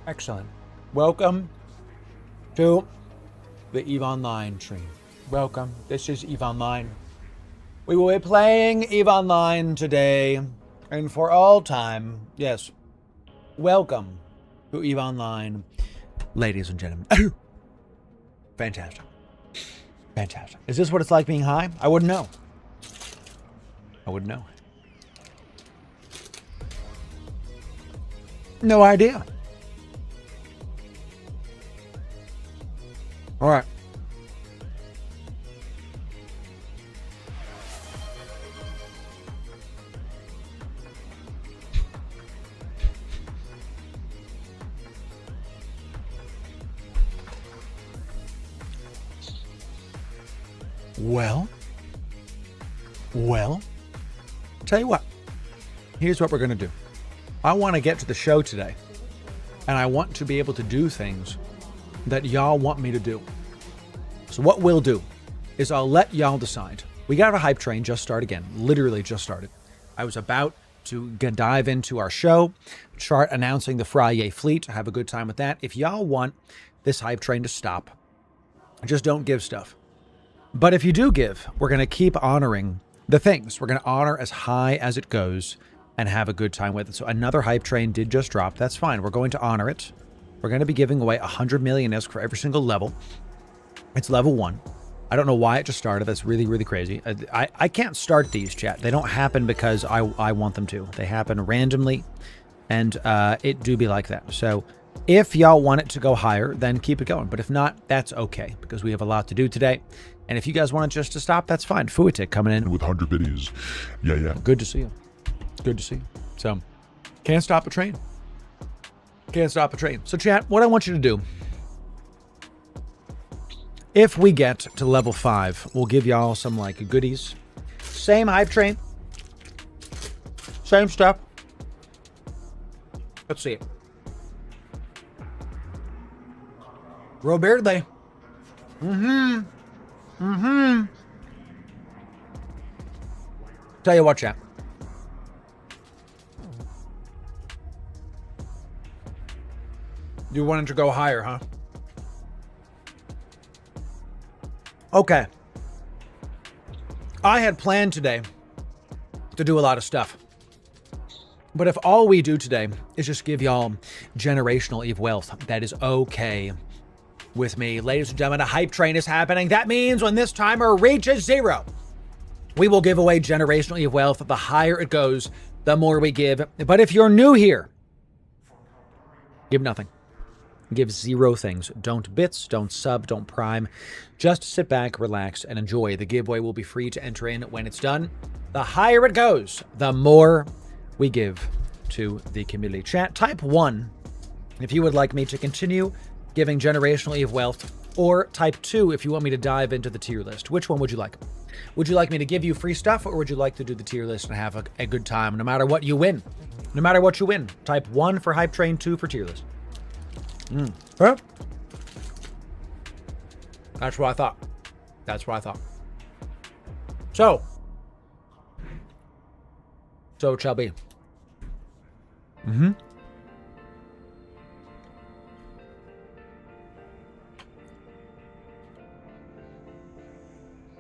Excellent. Welcome to the EVE Online stream. Welcome. This is EVE Online. We will be playing EVE Online today and for all time. Yes. Welcome to EVE Online, ladies and gentlemen. Fantastic. Fantastic. Is this what it's like being high? I wouldn't know. I wouldn't know. No idea. All right. Well, tell you what. Here's what we're going to do. I want to get to the show today. And I want to be able to do things that y'all want me to do. So what we'll do is I'll let y'all decide. We got a hype train just start again. Literally just started. I was about to dive into our show, start announcing the Friyay fleet, have a good time with that. If y'all want this hype train to stop, just don't give stuff. But if you do give, we're going to keep honoring the things. We're going to honor as high as it goes and have a good time with it. So another hype train did just drop. That's fine. We're going to honor it. We're going to be giving away 100 million ISK for every single level. It's level 1. I don't know why it just started. That's really, really crazy. I can't start these, chat. They don't happen because I want them to. They happen randomly, and it do be like that. So if y'all want it to go higher, then keep it going. But if not, that's okay, because we have a lot to do today. And if you guys want it just to stop, that's fine. Fuitik coming in. With 100 biddies. Yeah. Good to see you. Good to see you. So, can't stop a train. Can't stop a train. So, chat, what I want you to do, if we get to level 5, we'll give y'all some, like, goodies. Same hype train. Same stuff. Let's see it. Roberto. Tell you what, chat. You wanted to go higher, huh? Okay. I had planned today to do a lot of stuff. But if all we do today is just give y'all generational Eve wealth, that is okay with me. Ladies and gentlemen, a hype train is happening. That means when this timer reaches 0, we will give away generational Eve wealth. The higher it goes, the more we give. But if you're new here, give nothing. Give 0 things. Don't bits, don't sub, don't prime. Just sit back, relax, and enjoy. The giveaway will be free to enter in when it's done. The higher it goes, the more we give to the community. Chat, type 1 if you would like me to continue giving generational Eve wealth, or type 2 if you want me to dive into the tier list. Which one would you like? Would you like me to give you free stuff, or would you like to do the tier list and have a good time no matter what you win? No matter what you win. Type 1 for hype train, 2 for tier list. Huh? That's what I thought. That's what I thought. So it shall be.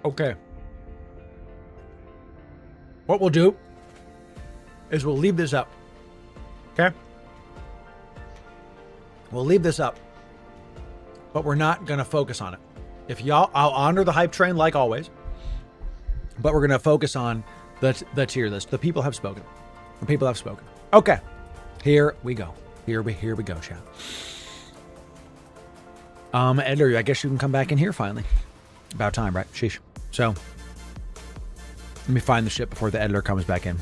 Okay. What we'll do is we'll leave this up. Okay? We'll leave this up. But we're not going to focus on it. If y'all, I'll honor the hype train like always. But we're going to focus on the tier list. The people have spoken. The people have spoken. Okay. Here we go. Here we go, chat. Edler, I guess you can come back in here finally. About time, right? Sheesh. So, let me find the ship before the editor comes back in.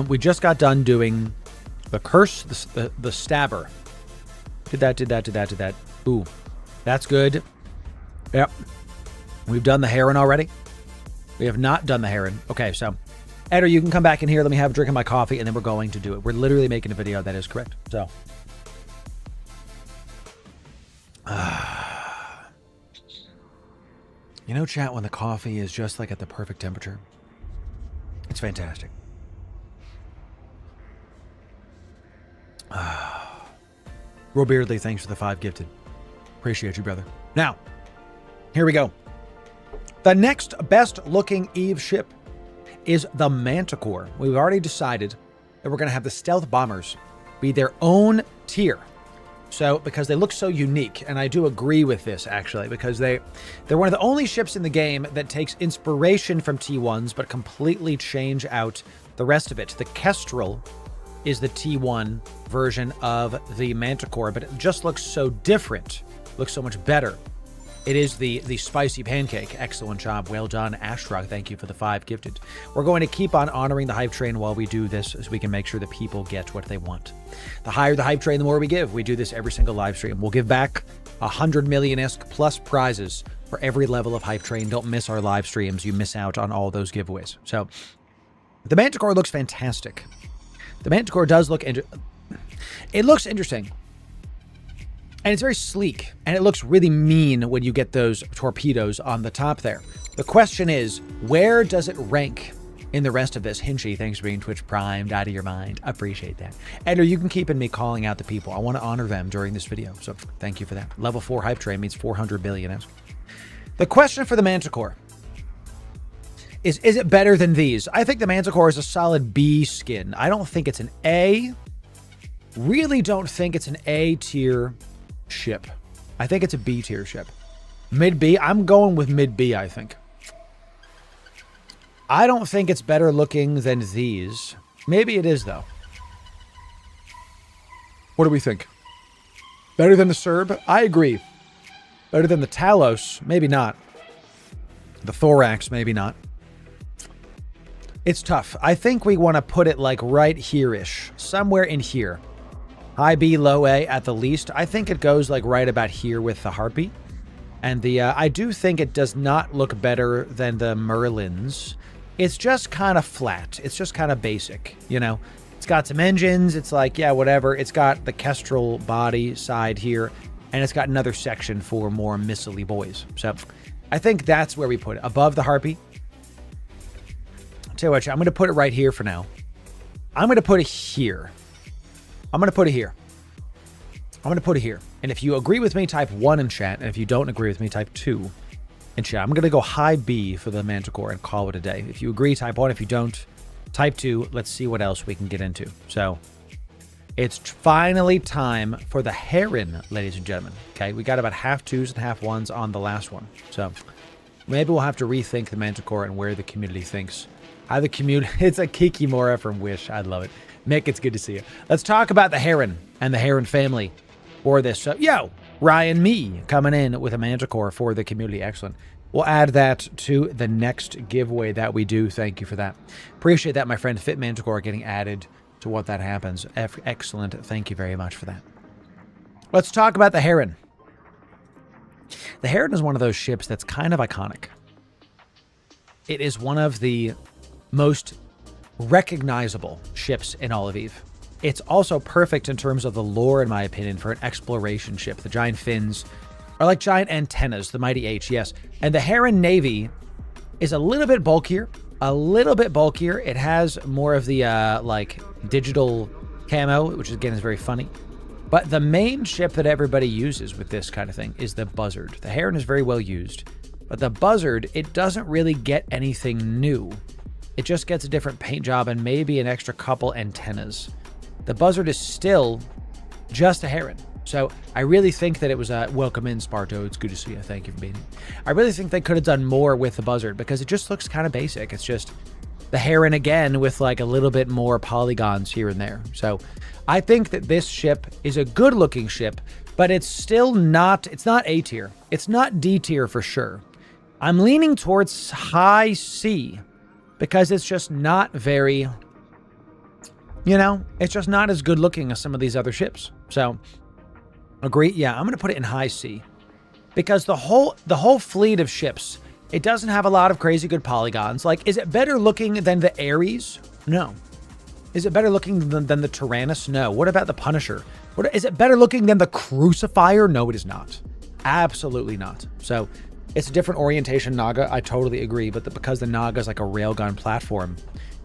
We just got done doing the curse, the stabber. Did that. Ooh, that's good. Yep. We've done the heron already. We have not done the heron. Okay, so, editor, you can come back in here. Let me have a drink of my coffee, and then we're going to do it. We're literally making a video. That is correct. So. You know, chat, when the coffee is just like at the perfect temperature, it's fantastic. Robeardley, thanks for the 5 gifted. Appreciate you, brother. Now, here we go. The next best looking Eve ship is the Manticore. We've already decided that we're going to have the stealth bombers be their own tier. So, because they look so unique, and I do agree with this, actually, because they're one of the only ships in the game that takes inspiration from T1s, but completely change out the rest of it. The Kestrel is the T1 version of the Manticore, but it just looks so different, looks so much better. It is the spicy pancake. Excellent job. Well done, Ashrog. Thank you for the 5 gifted. We're going to keep on honoring the hype train while we do this, so we can make sure that people get what they want. The higher the hype train, the more we give. We do this every single live stream. We'll give back 100 million ISK plus prizes for every level of hype train. Don't miss our live streams. You miss out on all those giveaways. So, the Manticore looks fantastic. The Manticore does look... It looks interesting. And it's very sleek, and it looks really mean when you get those torpedoes on the top there. The question is, where does it rank in the rest of this? Hinchy, thanks for being Twitch primed out of your mind. Appreciate that. Ender, you can keep in me calling out the people. I want to honor them during this video, so thank you for that. Level 4 hype train means 400 billion. The question for the Manticore is it better than these? I think the Manticore is a solid B skin. I don't think it's an A. Really don't think it's an A tier ship. I think it's a B tier ship. Mid B, I'm going with mid B, I think. I don't think it's better looking than these. Maybe it is, though. What do we think? Better than the Serb? I agree. Better than the Talos? Maybe not. The Thorax? Maybe not. It's tough. I think we want to put it like right here-ish. Somewhere in here. High B, low A at the least. I think it goes like right about here with the Harpy. And the I do think it does not look better than the Merlins. It's just kind of flat. It's just kind of basic, you know. It's got some engines. It's like, yeah, whatever. It's got the Kestrel body side here. And it's got another section for more missile-y boys. So I think that's where we put it. Above the Harpy. I'll tell you what, I'm going to put it right here for now. I'm going to put it here. I'm going to put it here. I'm going to put it here. And if you agree with me, type 1 in chat. And if you don't agree with me, type 2 in chat. I'm going to go high B for the Manticore and call it a day. If you agree, type 1. If you don't, type 2. Let's see what else we can get into. So it's finally time for the Heron, ladies and gentlemen. Okay, we got about half 2s and half 1s on the last one. So maybe we'll have to rethink the Manticore and where the community thinks. How the community... It's a Kiki Mora from Wish. I love it. Mick, it's good to see you. Let's talk about the Heron and the Heron family for this. So, yo, Ryan Me coming in with a Manticore for the community. Excellent. We'll add that to the next giveaway that we do. Thank you for that. Appreciate that, my friend. Fit Manticore getting added to what that happens. Excellent. Thank you very much for that. Let's talk about the Heron. The Heron is one of those ships that's kind of iconic. It is one of the most recognizable ships in all of EVE. It's also perfect in terms of the lore, in my opinion, for an exploration ship. The giant fins are like giant antennas, the Mighty H, yes. And the Heron Navy is a little bit bulkier. It has more of the, like, digital camo, which, again, is very funny. But the main ship that everybody uses with this kind of thing is the Buzzard. The Heron is very well used. But the Buzzard, it doesn't really get anything new. It just gets a different paint job and maybe an extra couple antennas. The Buzzard is still just a Heron. So I really think that it was a welcome in, Sparto. It's good to see you. Thank you for being here. I really think they could have done more with the Buzzard because it just looks kind of basic. It's just the Heron again with like a little bit more polygons here and there. So I think that this ship is a good looking ship, but it's still not, it's not A tier. It's not D tier for sure. I'm leaning towards high C because it's just not very, you know, it's just not as good looking as some of these other ships. So, agree? Yeah, I'm going to put it in high C because the whole fleet of ships, it doesn't have a lot of crazy good polygons. Like, is it better looking than the Ares? No. Is it better looking than the Tyrannus? No. What about the Punisher? Is it better looking than the Crucifier? No, it is not. Absolutely not. So, it's a different orientation Naga. I totally agree. But because the Naga is like a railgun platform,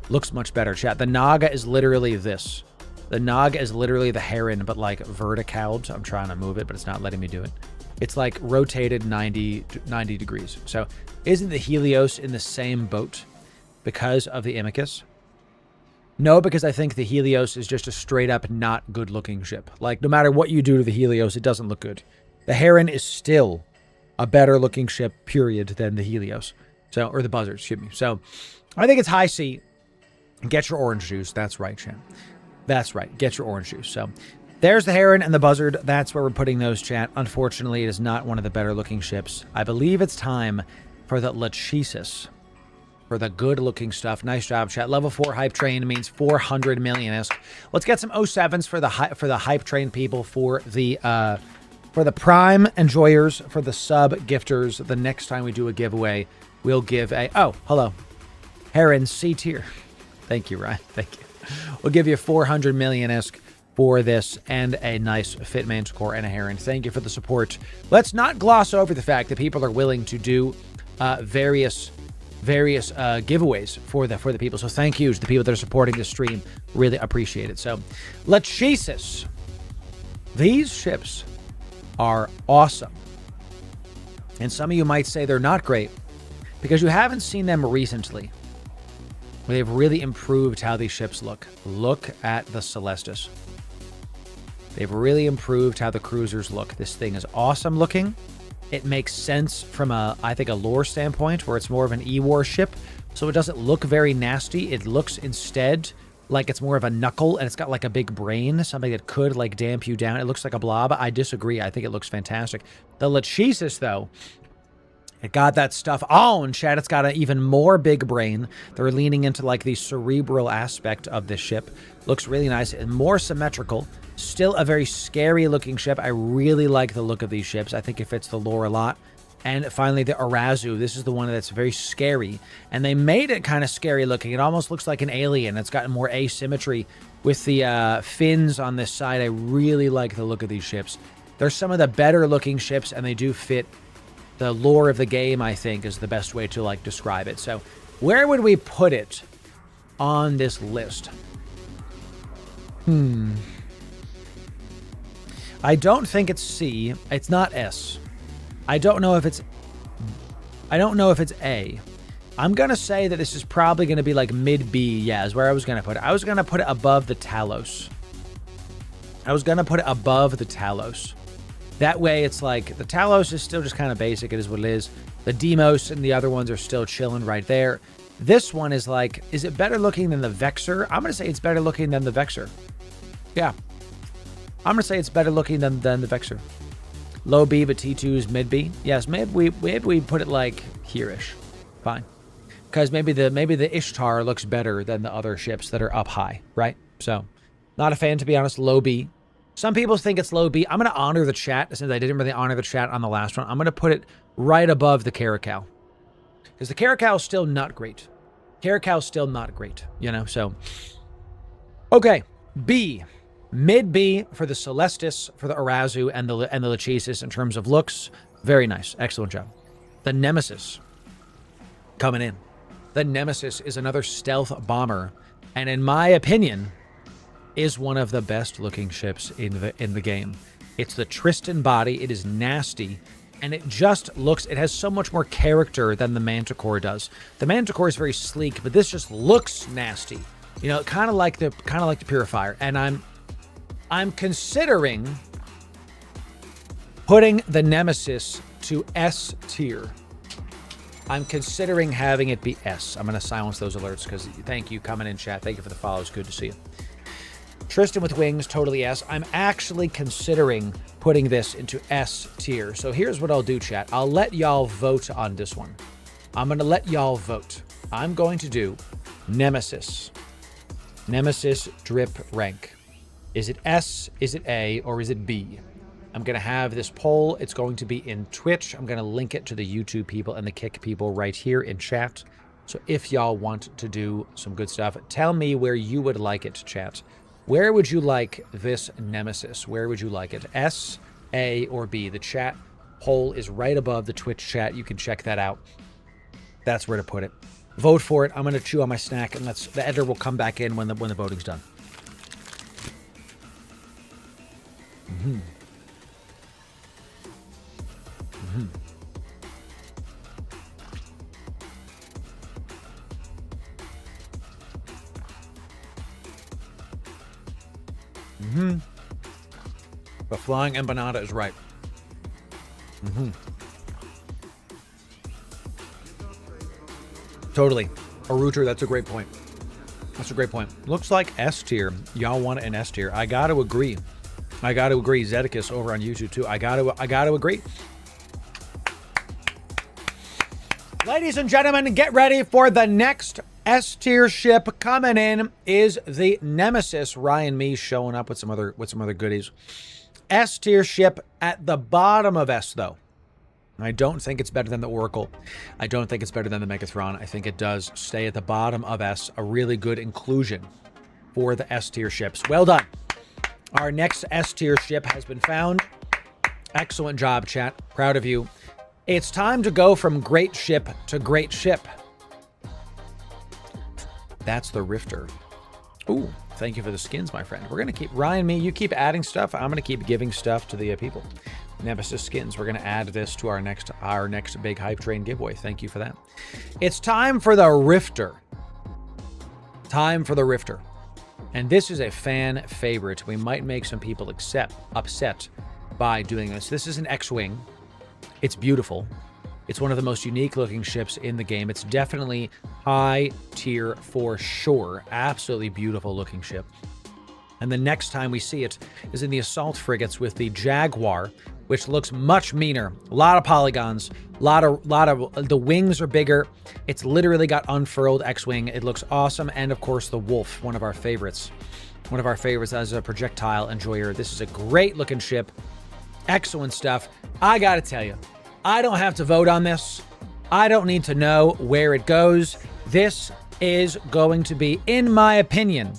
looks much better. Chat, the Naga is literally this. The Naga is literally the Heron, but like verticaled. I'm trying to move it, but it's not letting me do it. It's like rotated 90 degrees. So isn't the Helios in the same boat because of the Amicus? No, because I think the Helios is just a straight up not good looking ship. Like no matter what you do to the Helios, it doesn't look good. The Heron is still a better looking ship, period, than the Helios. So, or the Buzzard, excuse me. So I think it's high C. Get your orange juice. That's right, chat. That's right. Get your orange juice. So there's the Heron and the Buzzard. That's where we're putting those, chat. Unfortunately, it is not one of the better looking ships. I believe it's time for the Lachesis. For the good looking stuff. Nice job, chat. Level 4 hype train means 400 million. Let's get some 07s for the hype train people, for the prime enjoyers, for the sub gifters. The next time we do a giveaway, we'll give a, oh, hello, Heron C tier. Thank you, Ryan. Thank you. We'll give you 400 million-esque for this, and a nice fit Manticore and a Heron. Thank you for the support. Let's not gloss over the fact that people are willing to do various giveaways for the people. So thank you to the people that are supporting this stream. Really appreciate it. So, Lachesis. These ships are awesome. And some of you might say they're not great because you haven't seen them recently. They've really improved how these ships look. Look at the Celestis. They've really improved how the cruisers look. This thing is awesome looking. It makes sense from I think a lore standpoint, where it's more of an E-War ship, so it doesn't look very nasty. It looks instead like it's more of a knuckle, and it's got like a big brain, something that could like damp you down. It looks like a blob. I disagree. I think it looks fantastic. The Lachesis, though, it got that stuff on, Chad. It's got an even more big brain. They're leaning into like the cerebral aspect of this ship. Looks really nice and more symmetrical. Still a very scary looking ship. I really like the look of these ships. I think it fits the lore a lot. And finally, the Arazu. This is the one that's very scary. And they made it kind of scary looking. It almost looks like an alien. It's got more asymmetry with the fins on this side. I really like the look of these ships. They're some of the better looking ships, and they do fit the lore of the game, I think, is the best way to like describe it. So where would we put it on this list? I don't think it's C. It's not S. I don't know if it's A. I'm going to say that this is probably going to be like mid B. Yeah, is where I was going to put it. I was going to put it above the Talos. That way it's like the Talos is still just kind of basic. It is what it is. The Demos and the other ones are still chilling right there. This one is like, is it better looking than the Vexor? I'm going to say it's better looking than the Vexor. Yeah. I'm going to say it's better looking than the Vexor. Low B, but T2's mid B. Yes, maybe we put it like here-ish. Fine. Because maybe the Ishtar looks better than the other ships that are up high, right? So, not a fan, to be honest. Low B. Some people think it's low B. I'm going to honor the chat, since I didn't really honor the chat on the last one. I'm going to put it right above the Caracal. Because the Caracal is still not great. Caracal's still not great, you know? So, okay. B. Mid B for the Celestis, for the Arazu, and the Lachesis in terms of looks. Very nice. Excellent job. The Nemesis coming in. The Nemesis is another stealth bomber, and in my opinion, is one of the best looking ships in the game. It's the Tristan body. It is nasty, and it just looks, it has so much more character than the Manticore does. The Manticore is very sleek, but this just looks nasty. You know, kind of like the Purifier, and I'm considering putting the Nemesis to S tier. I'm considering having it be S. I'm going to silence those alerts because thank you coming in chat. Thank you for the follows. Good to see you. Tristan with wings, totally S. I'm actually considering putting this into S tier. So here's what I'll do, chat. I'll let y'all vote on this one. I'm going to let y'all vote. I'm going to do Nemesis. Nemesis drip rank. Is it S, is it A, or is it B? I'm going to have this poll. It's going to be in Twitch. I'm going to link it to the YouTube people and the Kick people right here in chat. So if y'all want to do some good stuff, tell me where you would like it, chat. Where would you like this Nemesis? Where would you like it? S, A, or B? The chat poll is right above the Twitch chat. You can check that out. That's where to put it. Vote for it. I'm going to chew on my snack, and the editor will come back in when the voting's done. The flying empanada is right. Totally. A router, that's a great point. That's a great point. Looks like S tier. Y'all want an S tier. I got to agree. Zedicus over on YouTube too. I got to agree. Ladies and gentlemen, get ready for the next S tier ship coming in is the Nemesis. Ryan Me showing up with some other goodies. S tier ship at the bottom of S though. I don't think it's better than the Oracle. I don't think it's better than the Megathron. I think it does stay at the bottom of S. A really good inclusion for the S tier ships. Well done. Our next S-tier ship has been found. Excellent job, chat. Proud of you. It's time to go from great ship to great ship. That's the Rifter. Ooh, thank you for the skins, my friend. We're going to keep... Ryan, you keep adding stuff. I'm going to keep giving stuff to the people. Nemesis skins. We're going to add this to our next big hype train giveaway. Thank you for that. It's time for the Rifter. Time for the Rifter. And this is a fan favorite. We might make some people upset by doing this. This is an X-Wing. It's beautiful. It's one of the most unique looking ships in the game. It's definitely high tier for sure. Absolutely beautiful looking ship. And the next time we see it is in the assault frigates with the Jaguar, which looks much meaner. A lot of polygons, the wings are bigger. It's literally got unfurled X-Wing. It looks awesome. And of course, the Wolf, one of our favorites. One of our favorites as a projectile enjoyer. This is a great looking ship. Excellent stuff. I gotta tell you, I don't have to vote on this. I don't need to know where it goes. This is going to be, in my opinion,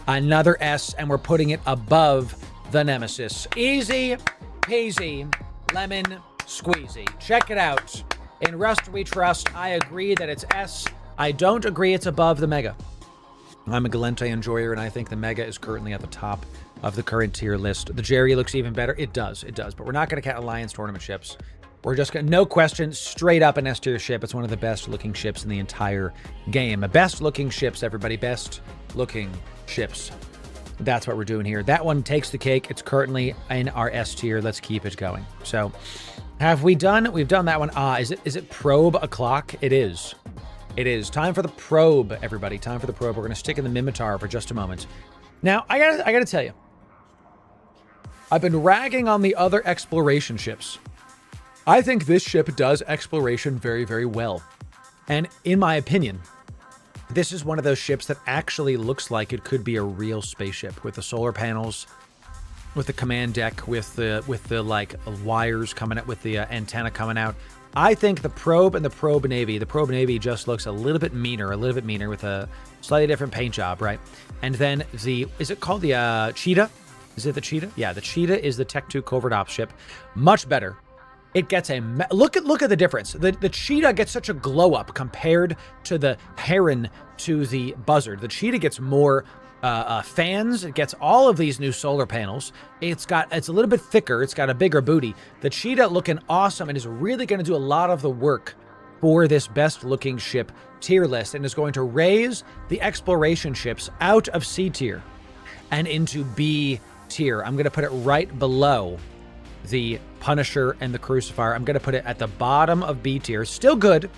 another S, and we're putting it above the Nemesis. Easy peasy, lemon squeezy. Check it out. In Rust We Trust, I agree that it's S. I don't agree it's above the Mega. I'm a Galente enjoyer, and I think the Mega is currently at the top of the current tier list. The Jerry looks even better. It does. But we're not going to count Alliance tournament ships. We're just going to, no question, straight up an S tier ship. It's one of the best looking ships in the entire game. Best looking ships, everybody. Best looking ships. That's what we're doing here. That one takes the cake. It's currently in our S tier. Let's keep it going. So, have we done? We've done that one. Is it probe o'clock? It is. It is. Time for the probe, everybody. Time for the probe. We're going to stick in the Mimitar for just a moment. Now, I gotta tell you, I've been ragging on the other exploration ships. I think this ship does exploration very, very well. And in my opinion, this is one of those ships that actually looks like it could be a real spaceship with the solar panels, with the command deck, with the like wires coming out, with the antenna coming out. I think the Probe and the Probe Navy just looks a little bit meaner with a slightly different paint job, right? And then is it called the Cheetah? Is it the Cheetah? Yeah, the Cheetah is the Tech 2 covert ops ship. Much better. It gets a look at the difference. The Cheetah gets such a glow up compared to the Heron to the Buzzard. The Cheetah gets more fans. It gets all of these new solar panels. It's a little bit thicker. It's got a bigger booty. The Cheetah looking awesome and is really going to do a lot of the work for this best looking ship tier list, and is going to raise the exploration ships out of C tier and into B tier. I'm going to put it right below the Punisher and the Crucifier. I'm going to put it at the bottom of B tier. Still good,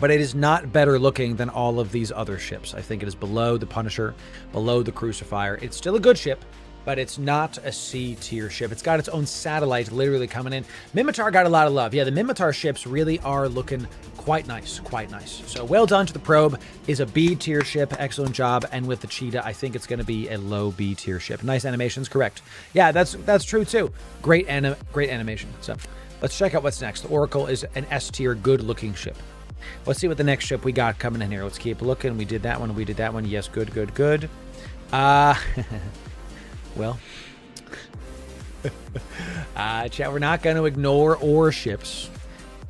but it is not better looking than all of these other ships. I think it is below the Punisher, below the Crucifier. It's still a good ship, but it's not a C tier ship. It's got its own satellite literally coming in. Mimitar got a lot of love. Yeah, the Mimitar ships really are looking quite nice, quite nice. So well done to the Probe. Is a B tier ship. Excellent job. And with the Cheetah, I think it's going to be a low B tier ship. Nice animations, correct. Yeah, that's true too. Great animation. So let's check out what's next. The Oracle is an S tier, good looking ship. Let's see what the next ship we got coming in here. Let's keep looking. We did that one. We did that one. Yes, good. Well, chat, we're not going to ignore ore ships.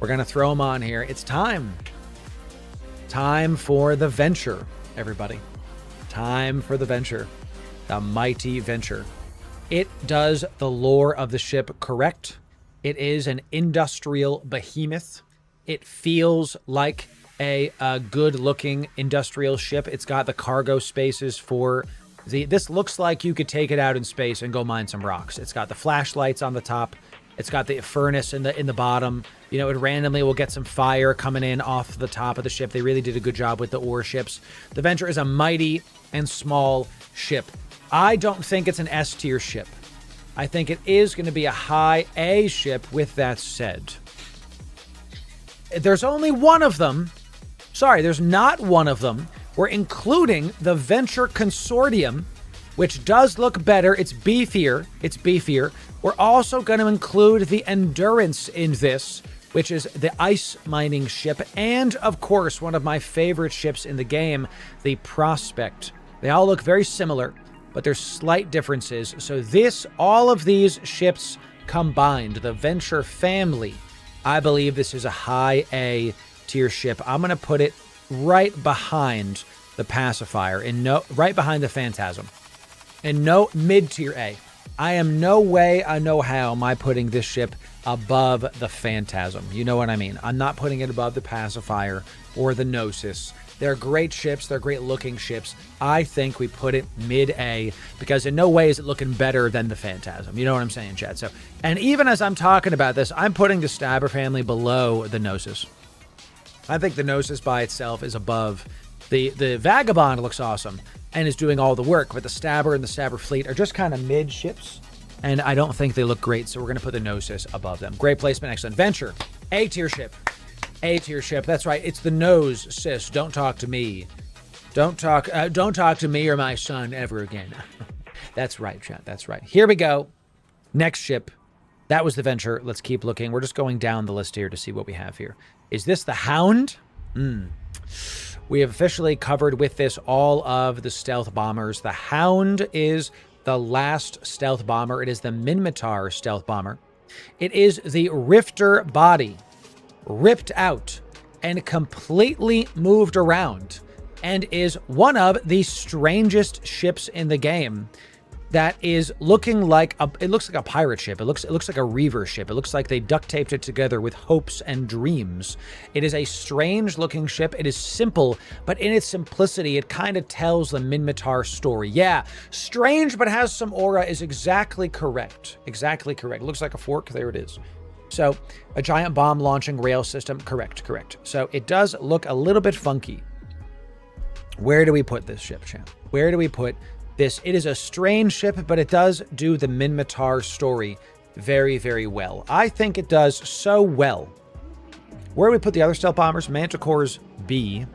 We're going to throw them on here. It's time. Time for the Venture, everybody. Time for the Venture. The mighty Venture. It does the lore of the ship correct. It is an industrial behemoth. It feels like a good-looking industrial ship. It's got the cargo spaces for... This looks like you could take it out in space and go mine some rocks. It's got the flashlights on the top. It's got the furnace in the bottom. You know, it randomly will get some fire coming in off the top of the ship. They really did a good job with the ore ships. The Venture is a mighty and small ship. I don't think it's an S tier ship. I think it is going to be a high A ship. With that said, there's only one of them. Sorry, there's not one of them. We're including the Venture Consortium, which does look better. It's beefier. We're also going to include the Endurance in this, which is the ice mining ship. And, of course, one of my favorite ships in the game, the Prospect. They all look very similar. but there's slight differences. So all of these ships combined, the Venture family, I believe this is a high A tier ship. I'm going to put it right behind the Pacifier, right behind the Phantasm, and no mid-tier A. I am no way, I know how am I putting this ship above the Phantasm. You know what I mean? I'm not putting it above the Pacifier or the Gnosis. They're great ships. They're great looking ships. I think we put it mid-A because in no way is it looking better than the Phantasm. You know what I'm saying, Chad? So, and even as I'm talking about this, I'm putting the Stabber family below the Gnosis. I think the Gnosis by itself is above. The Vagabond looks awesome and is doing all the work, but the Stabber and the Stabber fleet are just kind of mid ships, and I don't think they look great, so we're going to put the Gnosis above them. Great placement, excellent. Venture, A tier ship. A tier ship, that's right. It's the nose, sis. Don't talk to me. Don't talk to me or my son ever again. That's right, chat. That's right. Here we go. Next ship. That was the Venture. Let's keep looking. We're just going down the list here to see what we have here. Is this the Hound? We have officially covered with this all of the stealth bombers. The Hound is the last stealth bomber. It is the Minmatar stealth bomber. It is the Rifter body, ripped out and completely moved around, and is one of the strangest ships in the game. That is looking like it looks like a pirate ship. It looks like a Reaver ship. It looks like they duct taped it together with hopes and dreams. It is a strange looking ship. It is simple, but in its simplicity, it kind of tells the Minmatar story. Yeah, strange, but has some aura is exactly correct. Exactly correct. It looks like a fork. There it is. So a giant bomb launching rail system. Correct. So it does look a little bit funky. Where do we put this ship, champ? Where do we put this? It is a strange ship, but it does do the Minmatar story very, very well. I think it does so well. Where do we put the other stealth bombers? Manticore's B.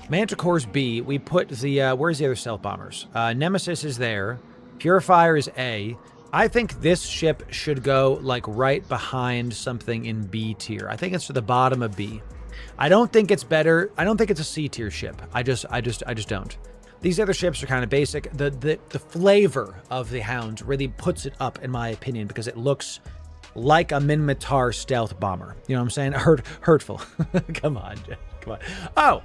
Manticore's B. We put the, where's the other stealth bombers? Nemesis is there. Purifier is A. I think this ship should go like right behind something in B tier. I think it's to the bottom of B. I don't think it's better. I don't think it's a C tier ship. I just don't. These other ships are kind of basic. The flavor of the Hound really puts it up, in my opinion, because it looks like a Minmatar stealth bomber. You know what I'm saying? Hurtful. Come on, Jeff. Come on. Oh,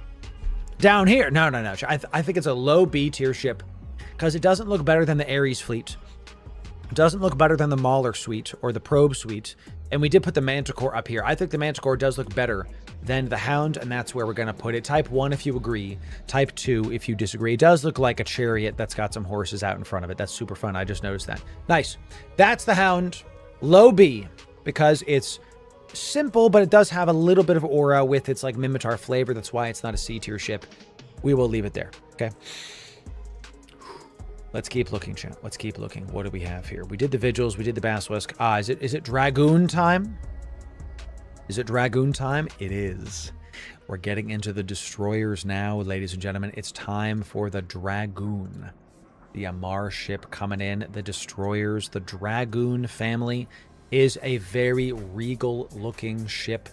down here. No. I think it's a low B tier ship because it doesn't look better than the Ares fleet. It doesn't look better than the Mauler suite or the Probe suite. And we did put the Manticore up here. I think the Manticore does look better than the Hound, and that's where we're going to put it. Type 1 if you agree. Type 2 if you disagree. It does look like a chariot that's got some horses out in front of it. That's super fun. I just noticed that. Nice. That's the Hound. Low B, because it's simple, but it does have a little bit of aura with its like Minmatar flavor. That's why it's not a C tier ship. We will leave it there. Okay. Let's keep looking, chat. Let's keep looking. What do we have here? We did the Vigils. We did the Basilisk. Is it Dragoon time? Is it Dragoon time? It is. We're getting into the destroyers now, ladies and gentlemen. It's time for the Dragoon. The Amar ship coming in. The destroyers. The Dragoon family is a very regal-looking ship.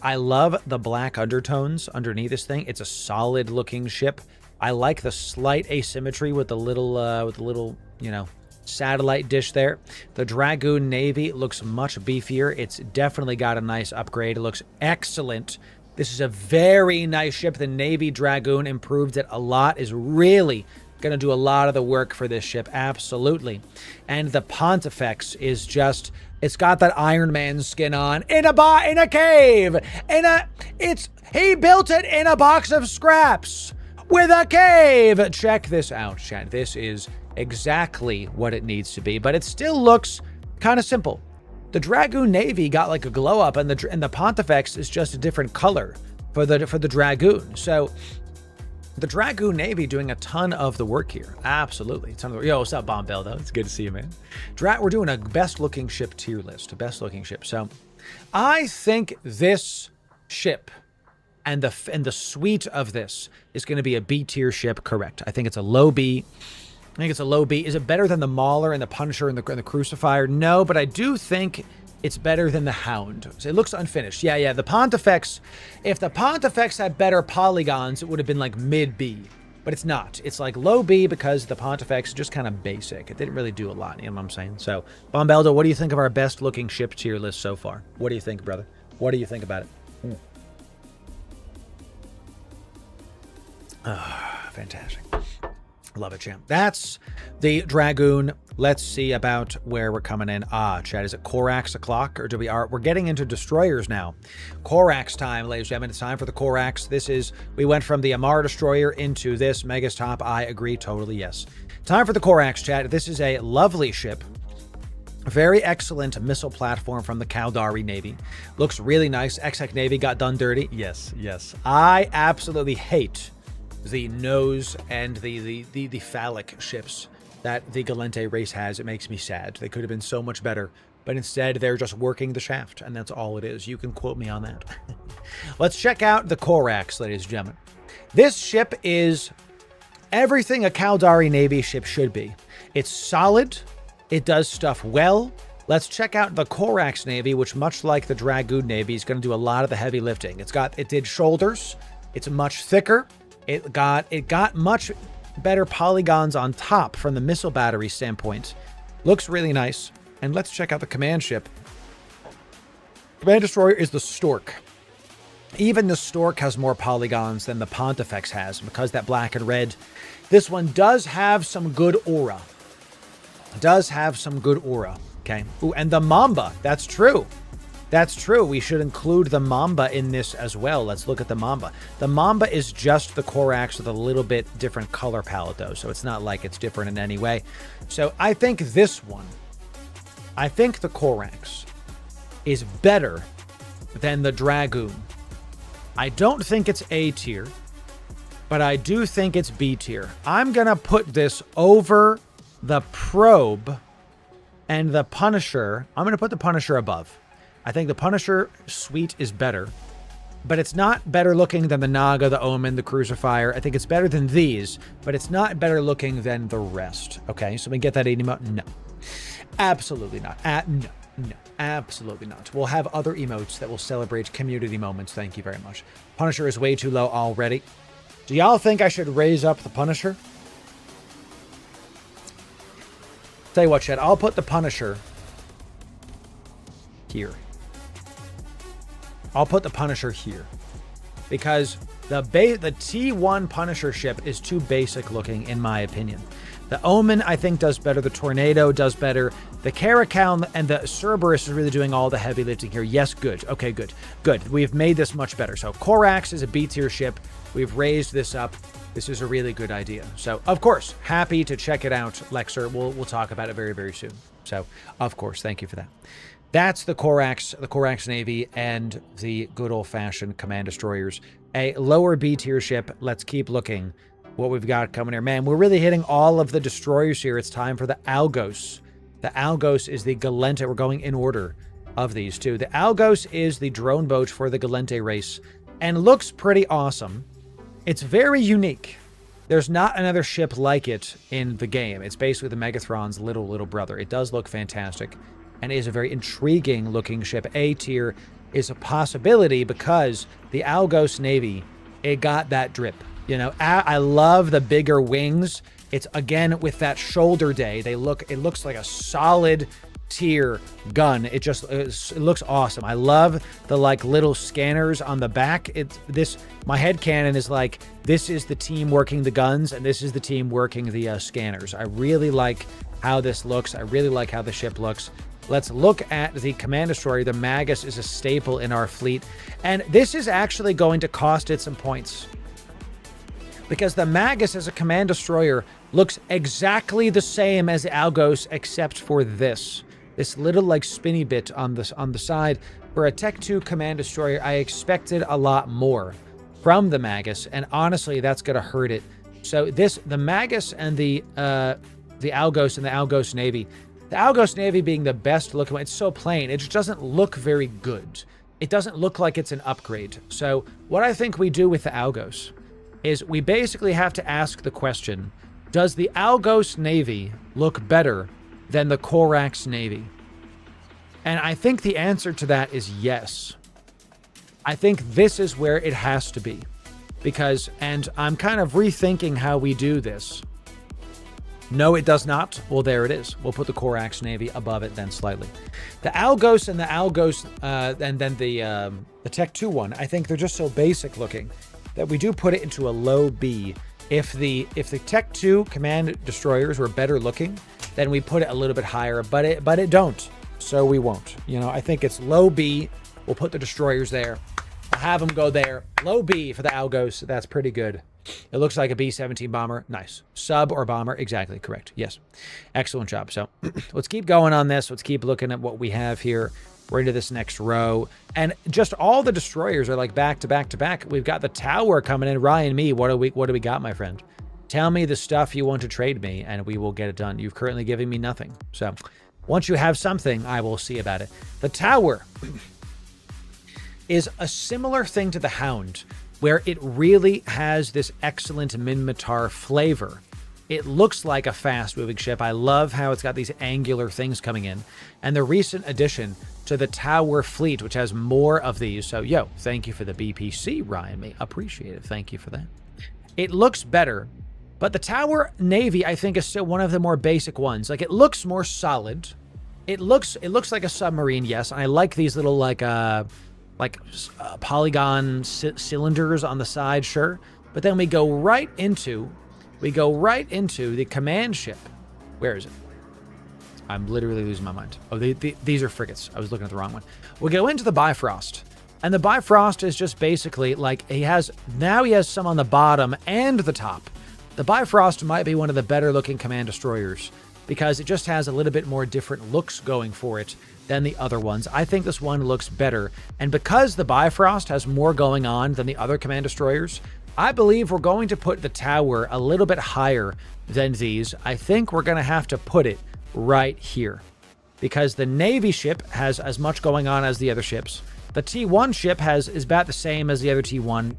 I love the black undertones underneath this thing. It's a solid-looking ship. I like the slight asymmetry with the little, you know, satellite dish there. The Dragoon Navy looks much beefier. It's definitely got a nice upgrade. It looks excellent. This is a very nice ship. The Navy Dragoon improved it a lot. Is really going to do a lot of the work for this ship. Absolutely. And the Pontifex is just, it's got that Iron Man skin on in a cave. He built it in a box of scraps. With a cave! Check this out, chat. This is exactly what it needs to be, but it still looks kind of simple. The Dragoon Navy got like a glow up, and the Pontifex is just a different color for the Dragoon. So the Dragoon Navy doing a ton of the work here. Absolutely. Yo, what's up, Bombell, though? It's good to see you, man. We're doing a best looking ship tier list, a best looking ship. So I think this ship and the suite of this is going to be a B tier ship. Correct. I think it's a low B. I think it's a low B. Is it better than the Mauler and the Punisher and the Crucifier? No, but I do think it's better than the Hound. So it looks unfinished. Yeah. The Pontifex, if the Pontifex had better polygons, it would have been like mid B. but it's not. It's like low B because the Pontifex is just kind of basic. It didn't really do a lot, you know what I'm saying? So, Bombeldo, what do you think of our best looking ship tier list so far? What do you think, brother? What do you think about it? Fantastic. Love it, champ. That's the Dragoon. Let's see about where we're coming in. Chad, is it Corax o'clock, or we're getting into destroyers now. Corax time, ladies and gentlemen. It's time for the Corax. We went from the Amara destroyer into this Megastop. I agree totally, yes. Time for the Corax, Chad. This is a lovely ship. Very excellent missile platform from the Caldari Navy. Looks really nice. Exec Navy got done dirty. Yes, yes. I absolutely hate the nose and the phallic ships that the Galente race has. It makes me sad. They could have been so much better, but instead they're just working the shaft, and that's all it is. You can quote me on that. Let's check out the Corax, ladies and gentlemen. This ship is everything a Caldari Navy ship should be. It's solid. It does stuff well. Let's check out the Corax Navy, which, much like the Dragoon Navy, is going to do a lot of the heavy lifting. It did shoulders. It's much thicker. It got much better polygons on top from the missile battery standpoint. Looks really nice. And let's check out the command ship. Command destroyer is the Stork. Even the Stork has more polygons than the Pontifex has because that black and red. This one does have some good aura. Okay. Ooh, and the Mamba. That's true. That's true. We should include the Mamba in this as well. Let's look at the Mamba. The Mamba is just the Corax with a little bit different color palette, though, so it's not like it's different in any way. So I think the Corax is better than the Dragoon. I don't think it's A tier, but I do think it's B tier. I'm going to put this over the Probe and the Punisher. I'm going to put the Punisher above. I think the Punisher suite is better, but it's not better looking than the Naga, the Omen, the Crucifier. I think it's better than these, but it's not better looking than the rest. Okay, so we get that 80 emote? No. Absolutely not. No, absolutely not. We'll have other emotes that will celebrate community moments. Thank you very much. Punisher is way too low already. Do y'all think I should raise up the Punisher? Tell you what, Chad, I'll put the Punisher here. I'll put the Punisher here because the T1 Punisher ship is too basic looking, in my opinion. The Omen, I think, does better. The Tornado does better. The Caracal and the Cerberus is really doing all the heavy lifting here. Yes, good. Okay, good. Good. We've made this much better. So Corax is a B tier ship. We've raised this up. This is a really good idea. So, of course, happy to check it out, Lexer. We'll talk about it very, very soon. So, of course, thank you for that. That's the Corax Navy, and the good old-fashioned command destroyers. A lower B-tier ship. Let's keep looking what we've got coming here. Man, we're really hitting all of the destroyers here. It's time for the Algos. The Algos is the Galente. We're going in order of these two. The Algos is the drone boat for the Galente race and looks pretty awesome. It's very unique. There's not another ship like it in the game. It's basically the Megathron's little brother. It does look fantastic and is a very intriguing looking ship. A tier is a possibility because the Algos Navy, it got that drip. You know, I love the bigger wings. It's again with that shoulder day. It looks like a solid tier gun. It looks awesome. I love the like little scanners on the back. My headcanon is like, this is the team working the guns and this is the team working the scanners. I really like how this looks. I really like how the ship looks. Let's look at the command destroyer. The Magus is a staple in our fleet, and this is actually going to cost it some points because the Magus as a command destroyer looks exactly the same as the Algos except for this little like spinny bit on the side. For a Tech 2 command destroyer, I expected a lot more from the Magus, and honestly, that's going to hurt it. So the Magus and the Algos and the Algos Navy. The Algos Navy being the best looking one. It's so plain. It just doesn't look very good. It doesn't look like it's an upgrade. So what I think we do with the Algos is we basically have to ask the question, does the Algos Navy look better than the Corax Navy? And I think the answer to that is yes. I think this is where it has to be. because, and I'm kind of rethinking how we do this. No, it does not. Well, there it is. We'll put the Corax Navy above it then slightly. The Algos and the Algos, and then the Tech 2 one, I think they're just so basic looking that we do put it into a low B. If the Tech 2 command destroyers were better looking, then we put it a little bit higher, but it don't. So we won't. You know, I think it's low B. We'll put the destroyers there. I'll have them go there. Low B for the Algos. That's pretty good. It looks like a B-17 bomber. Nice. Sub or bomber. Exactly. Correct. Yes. Excellent job. So let's keep going on this. Let's keep looking at what we have here. We're into this next row. And just all the destroyers are like back to back to back. We've got the tower coming in. Ryan, me. What do we got, my friend? Tell me the stuff you want to trade me, and we will get it done. You've currently given me nothing. So once you have something, I will see about it. The tower is a similar thing to the Hound, where it really has this excellent Minmatar flavor. It looks like a fast-moving ship. I love how it's got these angular things coming in. And the recent addition to the Tower fleet, which has more of these. So, yo, thank you for the BPC, Ryan. May appreciate it. Thank you for that. It looks better, but the Tower Navy, I think, is still one of the more basic ones. Like, it looks more solid. It looks like a submarine, yes. And I like these little, polygon cylinders on the side, sure. But then we go right into the command ship. Where is it? I'm literally losing my mind. Oh, these are frigates. I was looking at the wrong one. We go into the Bifrost. And the Bifrost is just basically like he has some on the bottom and the top. The Bifrost might be one of the better looking command destroyers because it just has a little bit more different looks going for it than the other ones. I think this one looks better. And because the Bifrost has more going on than the other command destroyers, I believe we're going to put the tower a little bit higher than these. I think we're going to have to put it right here because the Navy ship has as much going on as the other ships. The T1 ship is about the same as the other T1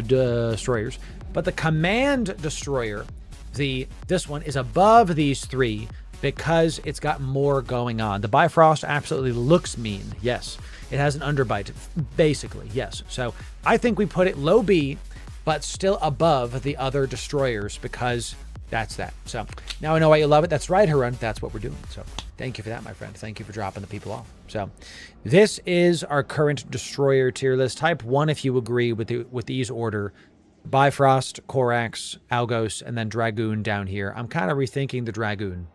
destroyers, but the command destroyer, this one is above these three because it's got more going on. The Bifrost absolutely looks mean. Yes. It has an underbite, basically. Yes. So I think we put it low B, but still above the other destroyers because that's that. So now I know why you love it. That's right, Harun. That's what we're doing. So thank you for that, my friend. Thank you for dropping the people off. So this is our current destroyer tier list. Type 1 if you agree with these order. Bifrost, Corax, Algos, and then Dragoon down here. I'm kind of rethinking the Dragoon.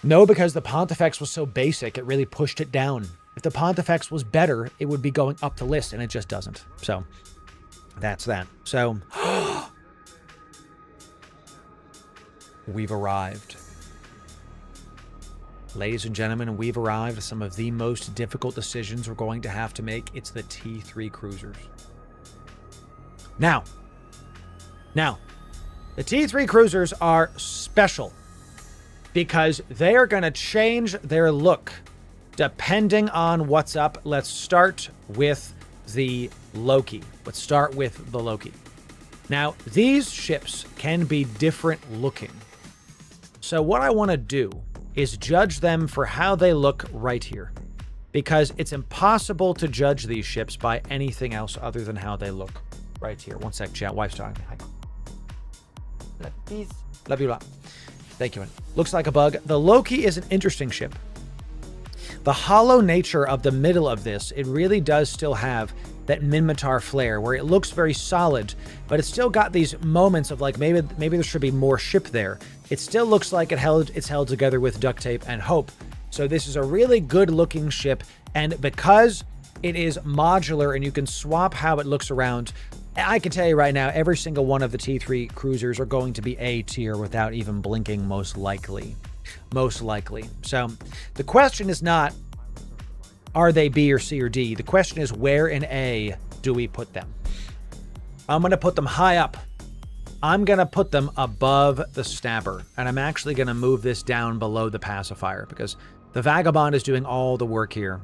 No, because the Pontifex was so basic, it really pushed it down. If the Pontifex was better, it would be going up the list, and it just doesn't. So that's that. So we've arrived. Ladies and gentlemen, we've arrived at some of the most difficult decisions we're going to have to make. It's the T3 cruisers. Now, the T3 cruisers are special because they are going to change their look depending on what's up. Let's start with the Loki. Now, these ships can be different looking. So what I want to do is judge them for how they look right here, because it's impossible to judge these ships by anything else other than how they look right here. One sec, chat. Wife's talking. Hi. Peace. Love you a lot. Thank you. Man. Looks like a bug. The Loki is an interesting ship. The hollow nature of the middle of this, it really does still have that Minmatar flair where it looks very solid, but it's still got these moments of like maybe there should be more ship there. It still looks like it's held together with duct tape and hope. So this is a really good looking ship, and because it is modular and you can swap how it looks around, I can tell you right now, every single one of the T3 cruisers are going to be A tier without even blinking, most likely. So the question is not, are they B or C or D? The question is, where in A do we put them? I'm going to put them high up. I'm going to put them above the Stabber. And I'm actually going to move this down below the Pacifier because the Vagabond is doing all the work here.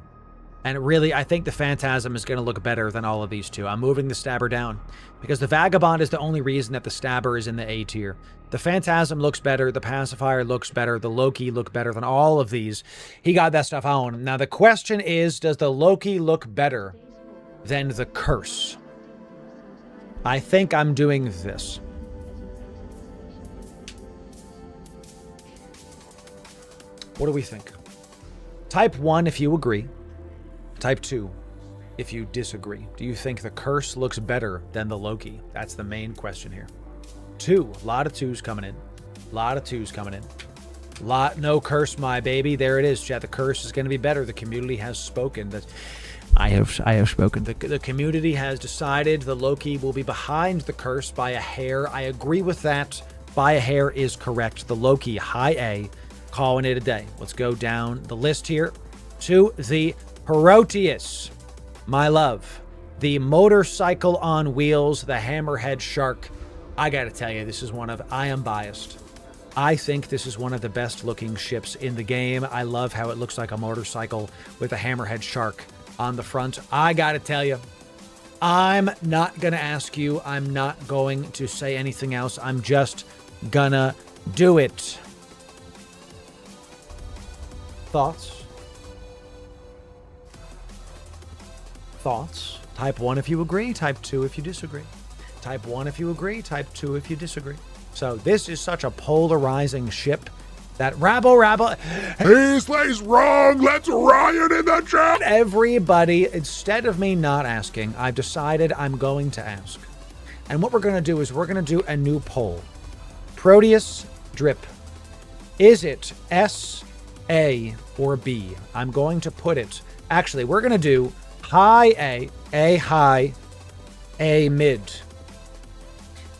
And really, I think the Phantasm is going to look better than all of these two. I'm moving the Stabber down because the Vagabond is the only reason that the Stabber is in the A tier. The Phantasm looks better. The Pacifier looks better. The Loki look better than all of these. He got that stuff on. Now, the question is, does the Loki look better than the Curse? I think I'm doing this. What do we think? Type 1 if you agree. Type 2 if you disagree. Do you think the curse looks better than the Loki? That's the main question here. 2. A lot of 2s coming in. A lot of 2s coming in. No curse, my baby. There it is, chat. The curse is going to be better. The community has spoken. That I have spoken. The community has decided the Loki will be behind the curse by a hair. I agree with that. By a hair is correct. The Loki, high A, calling it a day. Let's go down the list here to the Proteus. My love. The motorcycle on wheels, the hammerhead shark. I got to tell you, this is I am biased. I think this is one of the best looking ships in the game. I love how it looks like a motorcycle with a hammerhead shark on the front. I gotta tell you, I'm not gonna ask you. I'm not going to say anything else. I'm just gonna do it. Thoughts? Thoughts? Type 1 if you agree. Type 2 if you disagree. Type 1 if you agree. Type 2 if you disagree. So this is such a polarizing ship that rabble. He slays wrong. Let's riot in the chat. Everybody, instead of me not asking, I've decided I'm going to ask. And what we're going to do is we're going to do a new poll. Proteus drip. Is it S, A, or B? I'm going to put it. Actually, we're going to do high A high, A mid,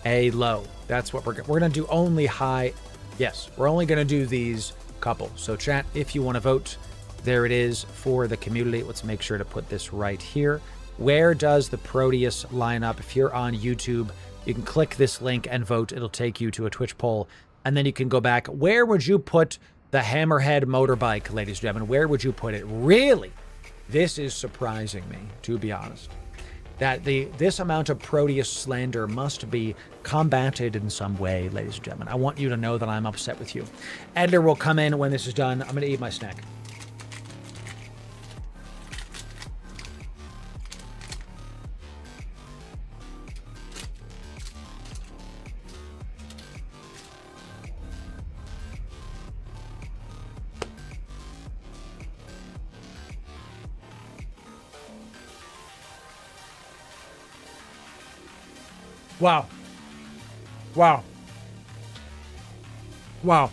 A low. That's what we're going to do. Only high. Yes, we're only going to do these couple. So chat, if you want to vote, there it is for the community. Let's make sure to put this right here. Where does the Proteus line up? If you're on YouTube, you can click this link and vote. It'll take you to a Twitch poll. And then you can go back. Where would you put the Hammerhead motorbike, ladies and gentlemen? Where would you put it? Really? This is surprising me, to be honest. That this amount of Proteus slander must be combated in some way, ladies and gentlemen. I want you to know that I'm upset with you. Editor will come in when this is done. I'm going to eat my snack. Wow. Wow. Wow.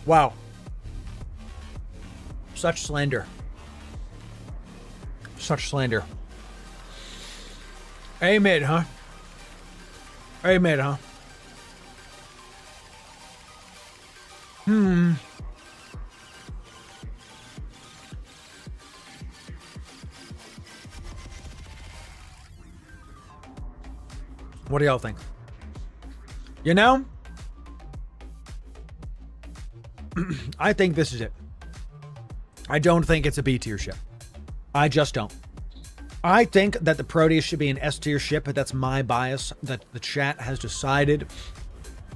Wow. Such slander. Such slander. A mid, huh? A mid, huh? What do y'all think? You know, I think this is it. I don't think it's a B tier ship. I just don't. I think that the Proteus should be an S tier ship, but that's my bias that the chat has decided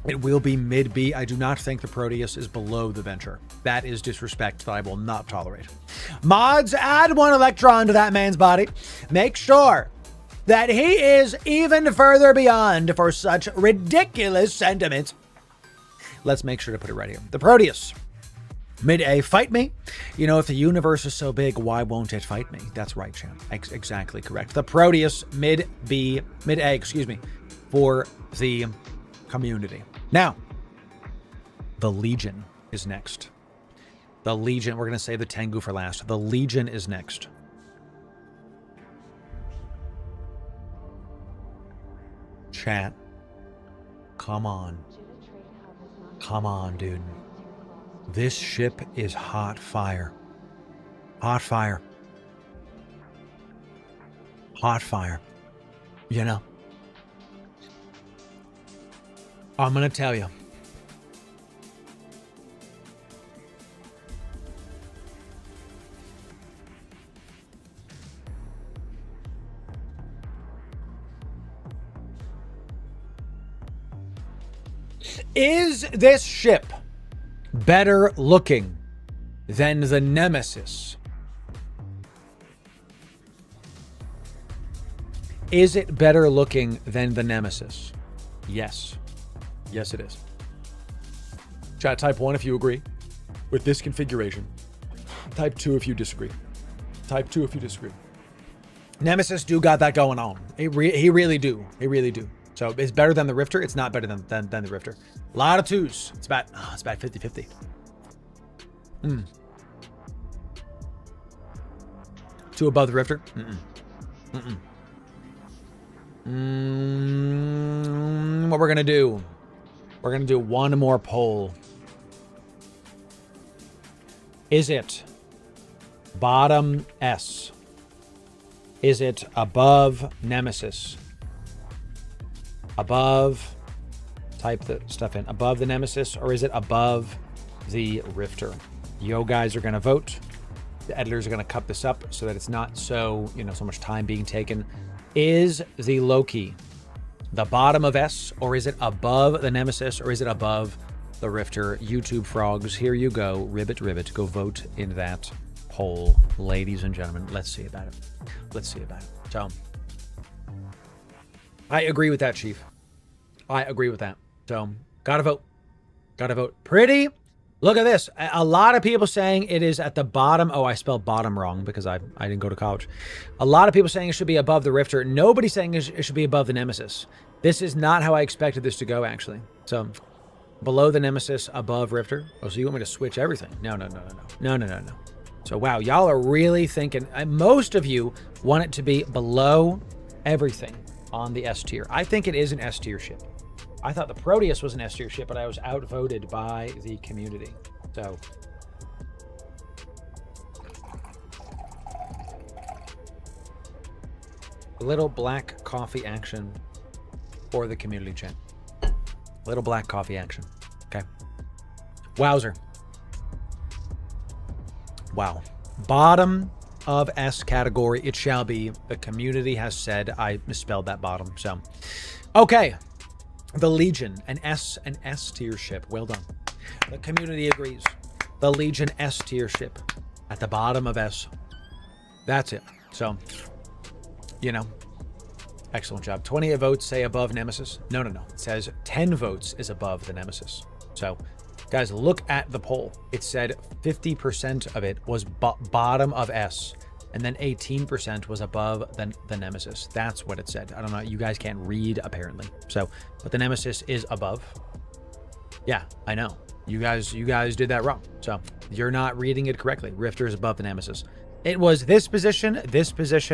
it will be mid B. I do not think the Proteus is below the Venture. That is disrespect that I will not tolerate. Mods, add 1 electron to that man's body. Make sure that he is even further beyond for such ridiculous sentiments. Let's make sure to put it right here. The Proteus. Mid-A, fight me. You know, if the universe is so big, why won't it fight me? That's right, champ. Exactly correct. The Proteus, mid-A, for the community. Now, the Legion is next. The Legion, we're going to save the Tengu for last. The Legion is next. Chat. Come on. Come on, dude. This ship is hot fire. Hot fire. Hot fire. You know? I'm gonna tell you. Is this ship better looking than the Nemesis? Is it better looking than the Nemesis? Yes. Yes, it is. Chat, type 1 if you agree with this configuration. Type 2 if you disagree. Type 2 if you disagree. Nemesis do got that going on. He really do. He really do. So it's better than the Rifter. It's not better than the Rifter. A lot of 2s. It's about 50-50. 2 above the Rifter? What we're gonna do? We're gonna do one more poll. Is it bottom S? Is it above Nemesis? Above, type the stuff in, above the Nemesis, or is it above the Rifter? You guys are going to vote. The editors are going to cut this up so that it's not so, so much time being taken. Is the Loki the bottom of S, or is it above the Nemesis, or is it above the Rifter? YouTube frogs, here you go. Ribbit, go vote in that poll, ladies and gentlemen. Let's see about it. Let's see about it. So, I agree with that, Chief. I agree with that. So, gotta vote. Gotta vote. Pretty. Look at this. A lot of people saying it is at the bottom. Oh, I spelled bottom wrong because I didn't go to college. A lot of people saying it should be above the Rifter. Nobody saying it should be above the Nemesis. This is not how I expected this to go, actually. So, below the Nemesis, above Rifter. Oh, so you want me to switch everything? No. So, wow, y'all are really thinking. Most of you want it to be below everything on the S tier. I think it is an S tier ship. I thought the Proteus was an S tier ship, but I was outvoted by the community. So, a little black coffee action for the community chat. Little black coffee action. Okay. Wowzer. Wow. Bottom of S category, it shall be. The community has said I misspelled that bottom. So, okay. The Legion, an S tier ship. Well done. The community agrees. The Legion S tier ship at the bottom of S. That's it. So, excellent job. 20 votes say above Nemesis. No. It says 10 votes is above the Nemesis. So, guys, look at the poll. It said 50% of it was bottom of S, and then 18% was above the Nemesis. That's what it said. I don't know. You guys can't read, apparently. So, but the Nemesis is above. Yeah, I know. You guys did that wrong. So, you're not reading it correctly. Rifter is above the Nemesis. It was this position,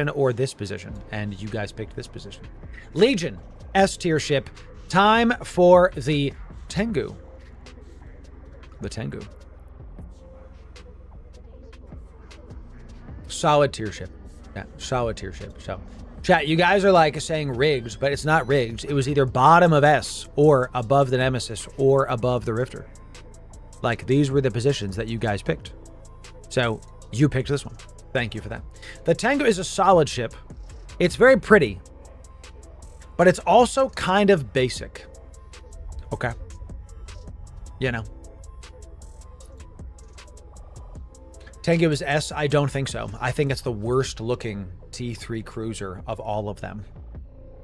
or this position, and you guys picked this position. Legion, S tier ship. Time for the Tengu. The Tengu. Solid tier ship. Yeah, solid tier ship. So, chat, you guys are like saying rigged, but it's not rigged. It was either bottom of S, or above the Nemesis, or above the Rifter. Like, these were the positions that you guys picked. So, you picked this one. Thank you for that. The Tengu is a solid ship. It's very pretty, but it's also kind of basic. Okay. Tengu is S? I don't think so. I think it's the worst looking T3 cruiser of all of them.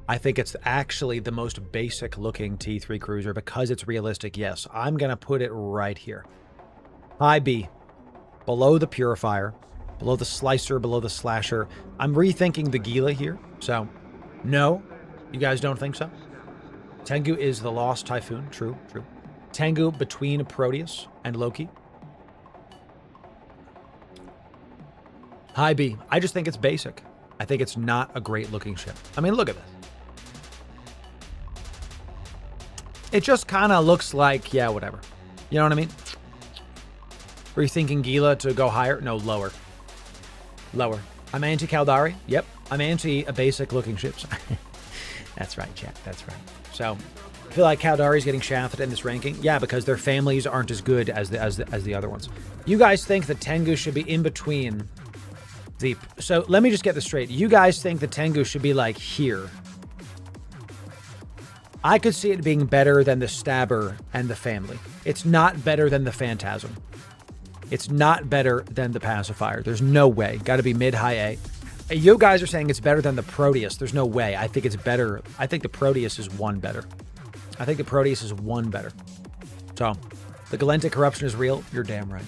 I think it's actually the most basic looking T3 cruiser because it's realistic. Yes, I'm going to put it right here. High B. Below the Purifier. Below the Slicer. Below the Slasher. I'm rethinking the Gila here. So, no. You guys don't think so? Tengu is the Lost Typhoon. True. Tengu between Proteus and Loki. High B. I just think it's basic. I think it's not a great looking ship. I mean, look at this. It just kind of looks like, yeah, whatever. You know what I mean? Were you thinking Gila to go higher? No, lower. Lower. I'm anti-Caldari. Yep. I'm anti a basic looking ships. That's right, chat. That's right. So, I feel like Caldari's getting shafted in this ranking. Yeah, because their families aren't as good as the other ones. You guys think the Tengu should be in between the... So, let me just get this straight. You guys think the Tengu should be like here. I could see it being better than the Stabber and the family. It's not better than the Phantasm. It's not better than the Pacifier. There's no way. Got to be mid-high A. You guys are saying it's better than the Proteus. There's no way. I think it's better. I think the Proteus is one better. I think the Proteus is one better. So, the Galactic corruption is real. You're damn right.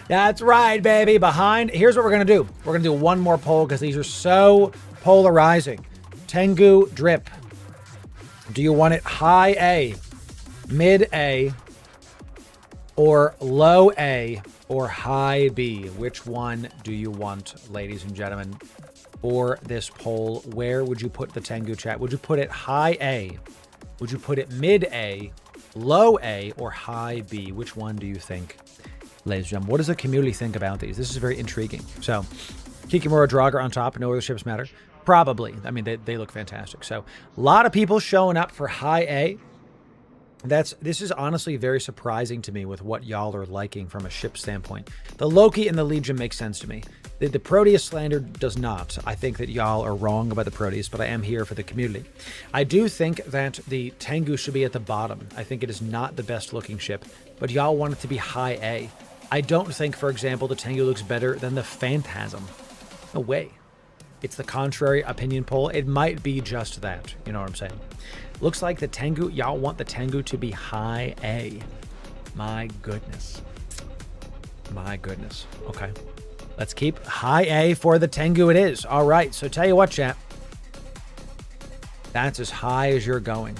That's right, baby. Here's what we're going to do. We're going to do one more poll because these are so polarizing. Tengu drip. Do you want it high A, mid A, or low A, or high B? Which one do you want, ladies and gentlemen, for this poll? Where would you put the Tengu, chat? Would you put it high A? Would you put it mid A, low A, or high B? Which one do you think, ladies and gentlemen? What does the community think about these? This is very intriguing. So, Kikimura Draugr on top. No other ships matter. Probably. I mean, they look fantastic. So, a lot of people showing up for high A. This is honestly very surprising to me with what y'all are liking from a ship standpoint. The Loki and the Legion make sense to me. The Proteus slander does not. I think that y'all are wrong about the Proteus, but I am here for the community. I do think that the Tengu should be at the bottom. I think it is not the best looking ship, but y'all want it to be high A. I don't think, for example, the Tengu looks better than the Phantasm. No way. It's the contrary opinion poll. It might be just that. You know what I'm saying? Looks like the Tengu, y'all want the Tengu to be high A. My goodness. My goodness. Okay. Let's keep high A for the Tengu it is. All right. So tell you what, chat. That's as high as you're going.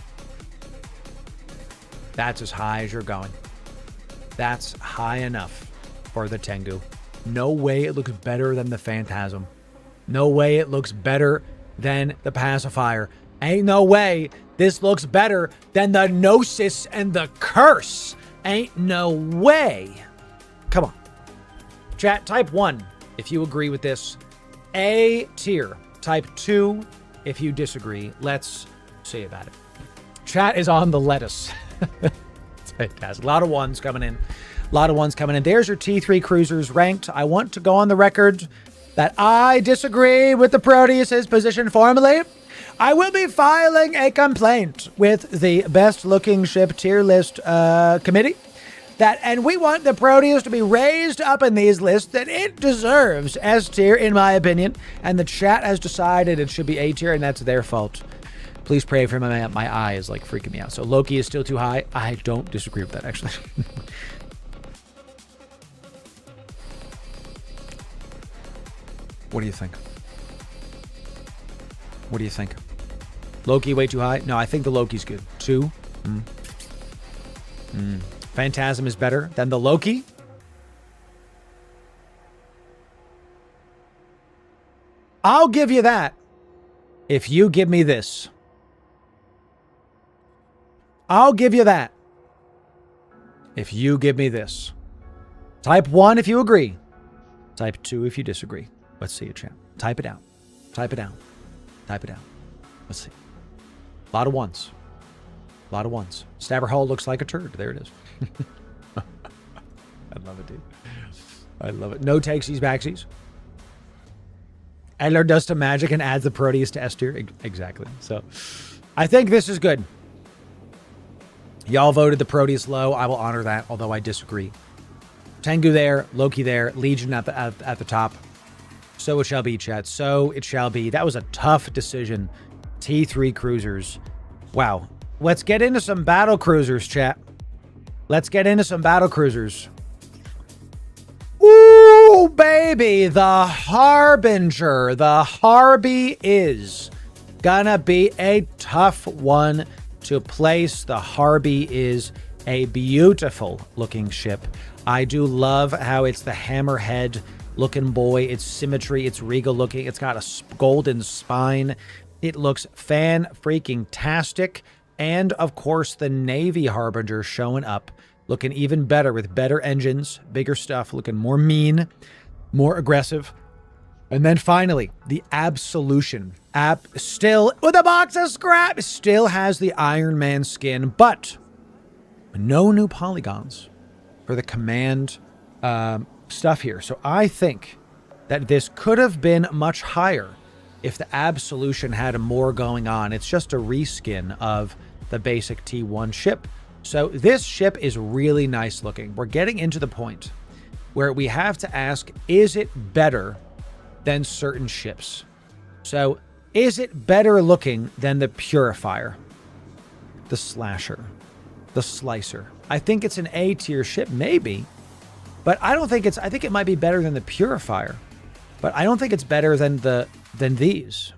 That's as high as you're going. That's high enough for the Tengu. No way it looks better than the Phantasm. No way it looks better than the Pacifier. Ain't no way this looks better than the Gnosis and the Curse. Ain't no way. Come on. Chat, type 1 if you agree with this. A tier. Type 2 if you disagree. Let's see about it. Chat is on the lettuce. It's fantastic. A lot of ones coming in. A lot of ones coming in. There's your T3 cruisers ranked. I want to go on the record that I disagree with the Proteus's position formally. I will be filing a complaint with the best looking ship tier list committee. And we want the Proteus to be raised up in these lists that it deserves S tier, in my opinion. And the chat has decided it should be A tier, and that's their fault. Please pray for my eye is like freaking me out. So Loki is still too high. I don't disagree with that, actually. What do you think? What do you think? Loki way too high? No, I think the Loki's good. 2. Phantasm is better than the Loki. I'll give you that if you give me this. I'll give you that if you give me this. Type 1 if you agree. Type 2 if you disagree. Let's see it, chat. Type it out. Type it out. Type it out. Let's see. A lot of ones. A lot of ones. Stabber Hull looks like a turd. There it is. I love it, dude. I love it. No takesies, backsies. Edler does some magic and adds the Proteus to S tier. Exactly. So, I think this is good. Y'all voted the Proteus low. I will honor that, although I disagree. Tengu there, Loki there, Legion at the top. So it shall be, chat. So it shall be. That was a tough decision. T3 cruisers. Wow. Let's get into some battle cruisers, chat. Let's get into some battle cruisers. Ooh, baby. The Harbinger. The Harby is gonna be a tough one to place. The Harby is a beautiful looking ship. I do love how it's the hammerhead looking boy. It's symmetry. It's regal looking. It's got a golden spine. It looks fan-freaking-tastic. And, of course, the Navy Harbinger showing up, looking even better with better engines, bigger stuff, looking more mean, more aggressive. And then finally, the Absolution. Still with a box of scrap. Still has the Iron Man skin, but no new polygons for the command stuff here. So I think that this could have been much higher if the Absolution had more going on. It's just a reskin of the basic T1 ship. So this ship is really nice looking. We're getting into the point where we have to ask, is it better than certain ships. So, is it better looking than the Purifier, the Slasher, the Slicer? I think it's an A tier ship, maybe, but I don't think it's. I think it might be better than the Purifier, but I don't think it's better than these.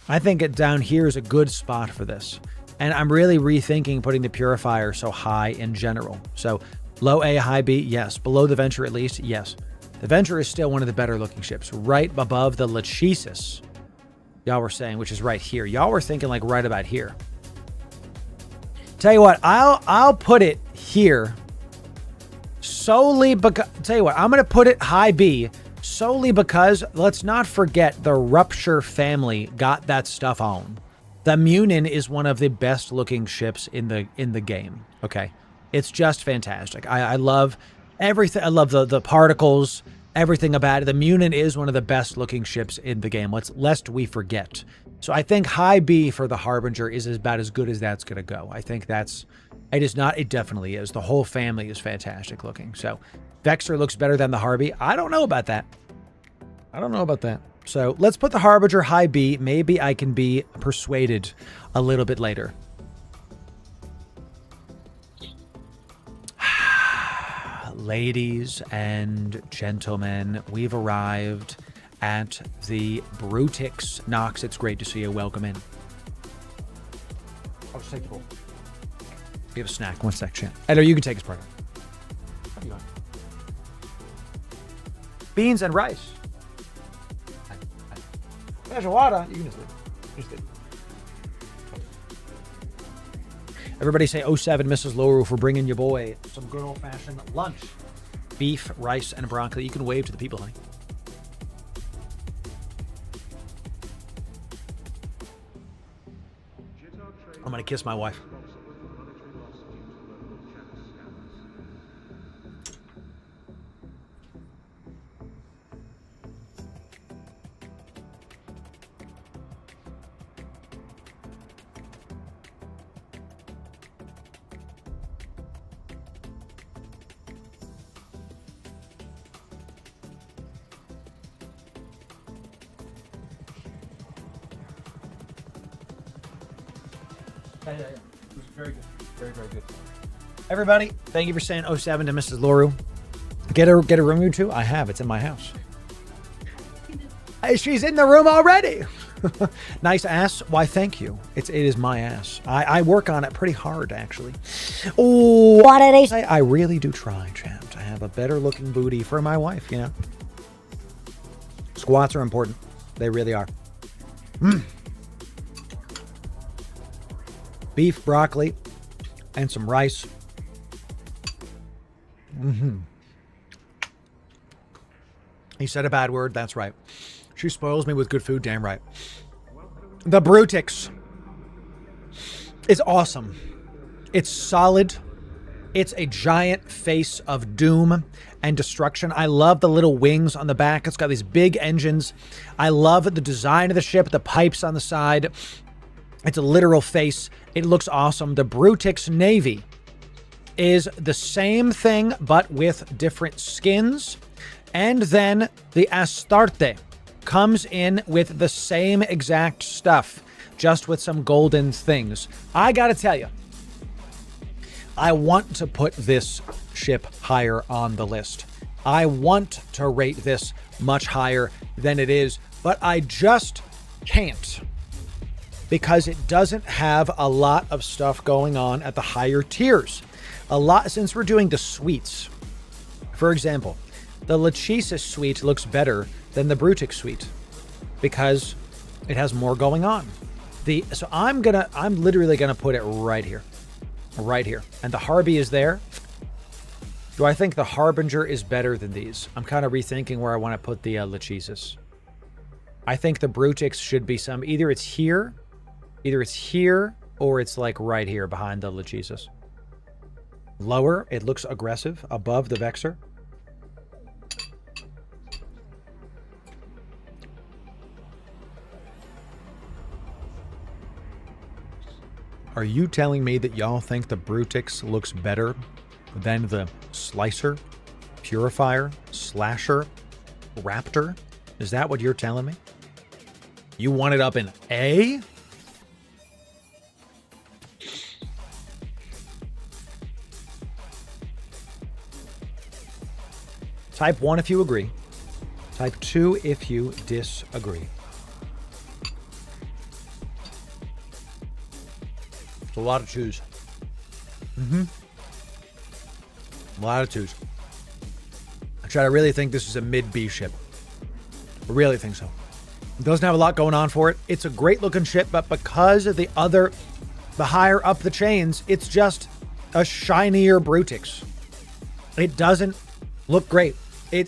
I think it down here is a good spot for this, and I'm really rethinking putting the Purifier so high in general. So low A, high B, yes. Below the Venture at least, yes. The Venture is still one of the better looking ships, right above the Lachesis. Y'all were saying, which is right here. Y'all were thinking like right about here. Tell you what, I'll put it here solely because, tell you what, I'm going to put it high B solely because let's not forget the Rupture family got that stuff on. The Munin is one of the best looking ships in the game. Okay. It's just fantastic. I love everything. I love the particles, everything about it. The Munin is one of the best looking ships in the game. Lest we forget. So I think high B for the Harbinger is about as good as that's going to go. I think it definitely is. The whole family is fantastic looking. So Vexor looks better than the Harby. I don't know about that. So let's put the Harbinger high B. Maybe I can be persuaded a little bit later. Ladies and gentlemen, we've arrived at the Brutix. Nox, it's great to see you. Welcome in. I'll just take the bowl. We have a snack. One sec, champ. Eller, you can take his part. What are you on? Beans and rice. There's water. You can just do it. Everybody say 07 Mrs. Loru for bringing your boy some good old-fashioned lunch. Beef, rice, and broccoli. You can wave to the people, honey. I'm going to kiss my wife. Yeah. It was very good. Very, very good. Everybody, thank you for saying 07 to Mrs. Loru. Get a room or two? I have. It's in my house. Hey, she's in the room already. Nice ass. Why, thank you. It is my ass. I work on it pretty hard, actually. Oh, What did he say? I really do try, champ, to have a better looking booty for my wife, you know. Squats are important. They really are. Beef, broccoli, and some rice. He said a bad word. That's right. She spoils me with good food. Damn right. The Brutix is awesome. It's solid. It's a giant face of doom and destruction. I love the little wings on the back. It's got these big engines. I love the design of the ship, the pipes on the side. It's a literal face. It looks awesome. The Brutix Navy is the same thing, but with different skins. And then the Astarte comes in with the same exact stuff, just with some golden things. I gotta tell you, I want to put this ship higher on the list. I want to rate this much higher than it is, but I just can't. Because it doesn't have a lot of stuff going on at the higher tiers. A lot, since we're doing the suites. For example, the Lachesis suite looks better than the Brutix suite because it has more going on. So I'm literally gonna put it right here. Right here. And the Harby is there. Do I think the Harbinger is better than these? I'm kind of rethinking where I want to put the Lachesis. I think the Brutix should be either it's here, or it's like right here behind the Lachesis. Lower, it looks aggressive, above the Vexor. Are you telling me that y'all think the Brutix looks better than the Slicer, Purifier, Slasher, Raptor, Is that what you're telling me? You want it up in A? Type 1 if you agree. Type 2 if you disagree. It's a lot of twos. A lot of twos. I try to really think this is a mid-B ship. I really think so. It doesn't have a lot going on for it. It's a great looking ship, but because of the higher up the chains, it's just a shinier Brutix. It doesn't look great.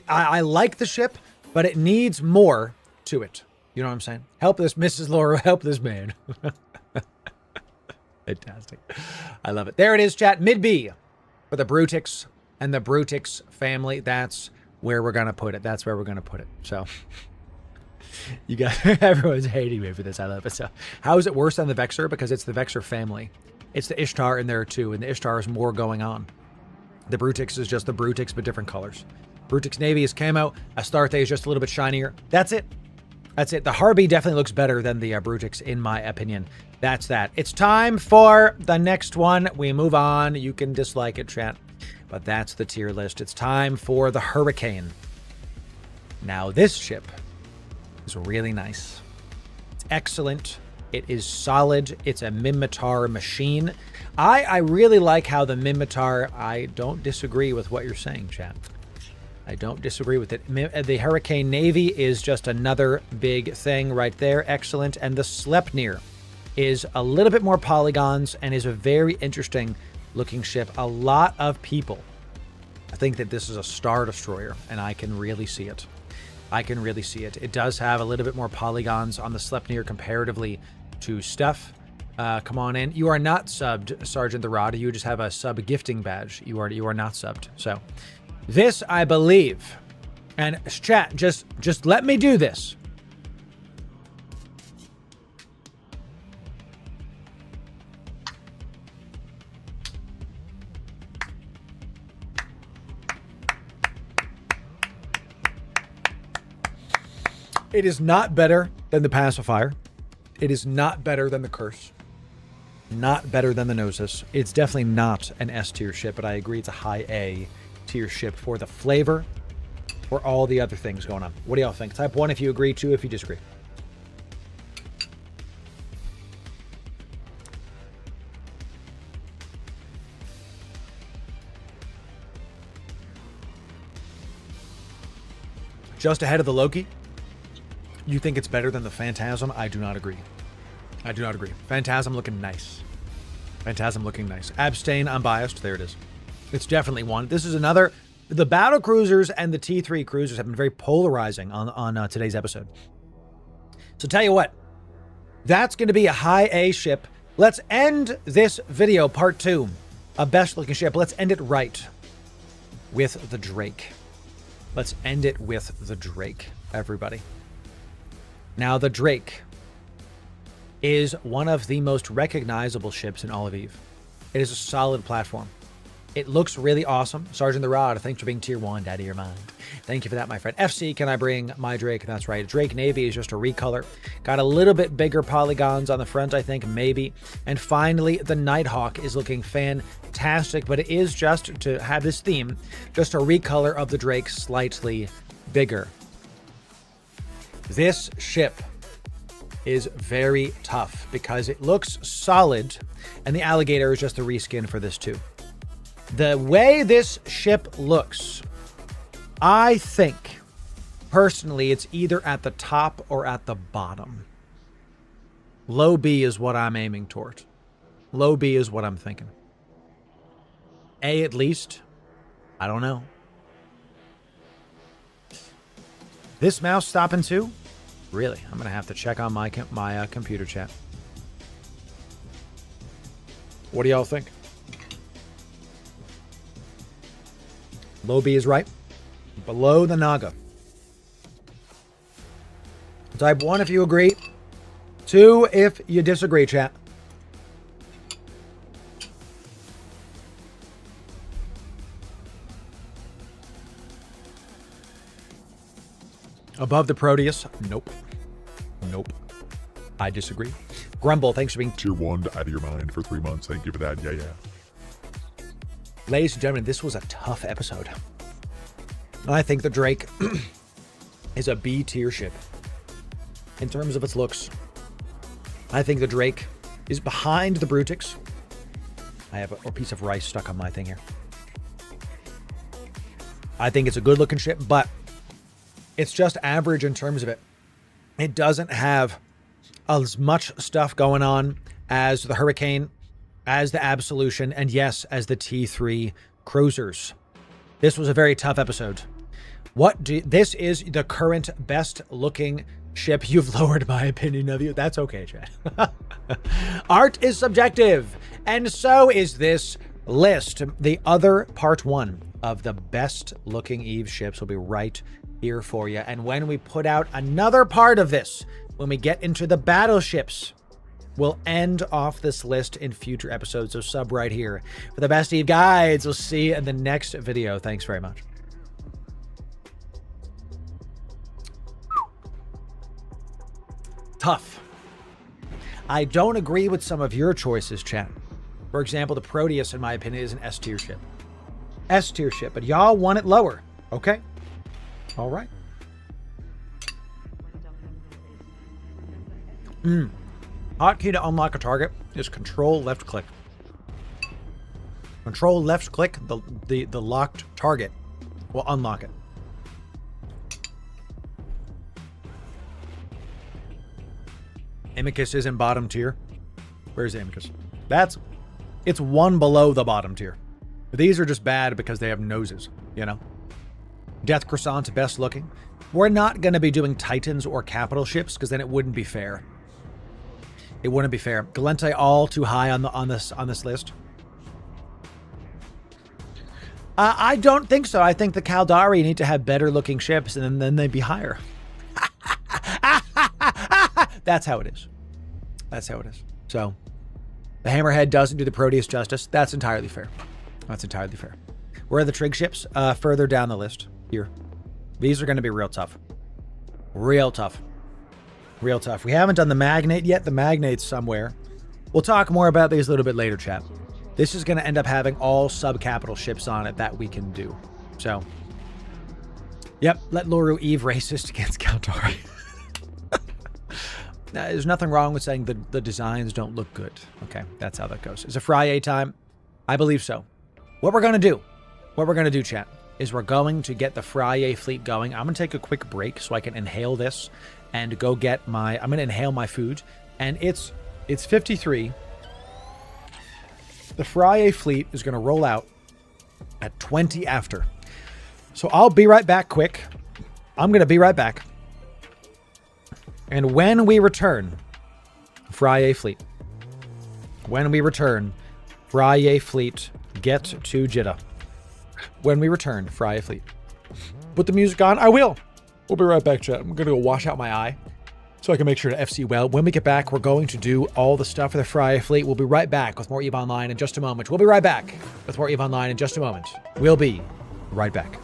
I like the ship, but it needs more to it. You know what I'm saying? Help this Mrs. Loru, help this man. Fantastic. I love it. There it is, chat. Mid-B for the Brutix and the Brutix family. That's where we're going to put it. That's where we're going to put it. So you guys, everyone's hating me for this. I love it. So how is it worse than the Vexor? Because it's the Vexor family. It's the Ishtar in there too. And the Ishtar is more going on. The Brutix is just the Brutix, but different colors. Brutix Navy is camo. Astarte is just a little bit shinier. That's it. That's it. The Harby definitely looks better than the Brutix, in my opinion. That's that. It's time for the next one. We move on. You can dislike it, chat. But that's the tier list. It's time for the Hurricane. Now, this ship is really nice. It's excellent. It is solid. It's a Minmatar machine. I really like how the Minmatar... I don't disagree with what you're saying, chat. I don't disagree with it. The Hurricane Navy is just another big thing right there. Excellent. And the Sleipnir is a little bit more polygons and is a very interesting looking ship. A lot of people think that this is a Star Destroyer, and I can really see it. I can really see it. It does have a little bit more polygons on the Sleipnir comparatively to stuff. Come on in. You are not subbed, Sergeant the Rod. You just have a sub gifting badge. You are not subbed. So this, I believe, and chat, just let me do this. It is not better than the Pacifier. It is not better than the Curse. Not better than the Gnosis. It's definitely not an S tier ship, but I agree it's a high A tier ship for the flavor, for all the other things going on. What do y'all think? Type 1 if you agree, 2 if you disagree. Just ahead of the Loki. You think it's better than the Phantasm? I do not agree. I do not agree. Phantasm looking nice. Phantasm looking nice. Abstain, unbiased. There it is. It's definitely one. This is another... The battle cruisers and the T3 cruisers have been very polarizing on today's episode. So tell you what. That's going to be a high A ship. Let's end this video, part 2. A best looking ship. Let's end it right. With the Drake. Let's end it with the Drake, everybody. Now, the Drake is one of the most recognizable ships in all of EVE. It is a solid platform. It looks really awesome. Sergeant the Rod, thanks for being tier 1, out of your mind. Thank you for that, my friend. FC, can I bring my Drake? That's right. Drake Navy is just a recolor. Got a little bit bigger polygons on the front, I think, maybe. And finally, the Nighthawk is looking fantastic, but it is just, to have this theme, just a recolor of the Drake slightly bigger. This ship is very tough because it looks solid, and the Alligator is just a reskin for this too. The way this ship looks, I think, personally, it's either at the top or at the bottom. Low B is what I'm aiming toward. Low B is what I'm thinking. A at least. I don't know. This mouse stopping too? Really? I'm going to have to check on my computer chat. What do y'all think? Low B is right. Below the Naga. Type 1 if you agree. 2 if you disagree, chat. Above the Proteus? Nope. Nope. I disagree. Grumble, thanks for being... Tier 1 out of your mind for 3 months. Thank you for that. Yeah. Ladies and gentlemen, this was a tough episode. I think the Drake is a B tier ship. In terms of its looks, I think the Drake is behind the Brutix. I have a piece of rice stuck on my thing here. I think it's a good looking ship, but it's just average in terms of it. It doesn't have as much stuff going on as the Hurricane, as the Absolution, and yes, as the T3 cruisers. This was a very tough episode. This is the current best looking ship. You've lowered my opinion of you. That's okay, Chad. Art is subjective, and so is this list. The other part 1 of the best looking Eve ships will be right here for you. And when we put out another part of this, when we get into the battleships, we'll end off this list in future episodes. So sub right here for the best Eve guides. We'll see you in the next video. Thanks very much. Tough. I don't agree with some of your choices, chat. For example, the Proteus, in my opinion, is an S tier ship. S tier ship, but y'all want it lower. Okay. All right. Hotkey to unlock a target is control left click. Control left click the locked target will unlock it. Amicus is in bottom tier. Where's Amicus? It's one below the bottom tier. These are just bad because they have noses, you know? Death Croissant's best looking. We're not going to be doing Titans or capital ships because then it wouldn't be fair. It wouldn't be fair. Galente all too high on this list. I don't think so. I think the Caldari need to have better looking ships and then they'd be higher. That's how it is. That's how it is. So the Hammerhead doesn't do the Proteus justice. That's entirely fair. That's entirely fair. Where are the trig ships? Further down the list here. These are going to be real tough. Real tough. Real tough. We haven't done the Magnate yet. The Magnate's somewhere. We'll talk more about these a little bit later, chat. This is going to end up having all sub-capital ships on it that we can do. So, yep, let Loru Eve racist against Caldari. There's nothing wrong with saying the designs don't look good. Okay, that's how that goes. Is it Friyay time? I believe so. What we're going to do, chat, is we're going to get the Friyay fleet going. I'm going to take a quick break so I can inhale this and go get I'm going to inhale my food. And it's 53. The Friyay fleet is going to roll out at 20 after. So I'll be right back quick. I'm going to be right back. And when we return, Friyay fleet. When we return, Friyay fleet, get to Jeddah. When we return, Friyay fleet. Put the music on. I will. We'll be right back, chat. I'm going to go wash out my eye so I can make sure to FC well. When we get back, we're going to do all the stuff for the Friyay fleet. We'll be right back with more EVE Online in just a moment. We'll be right back with more EVE Online in just a moment. We'll be right back.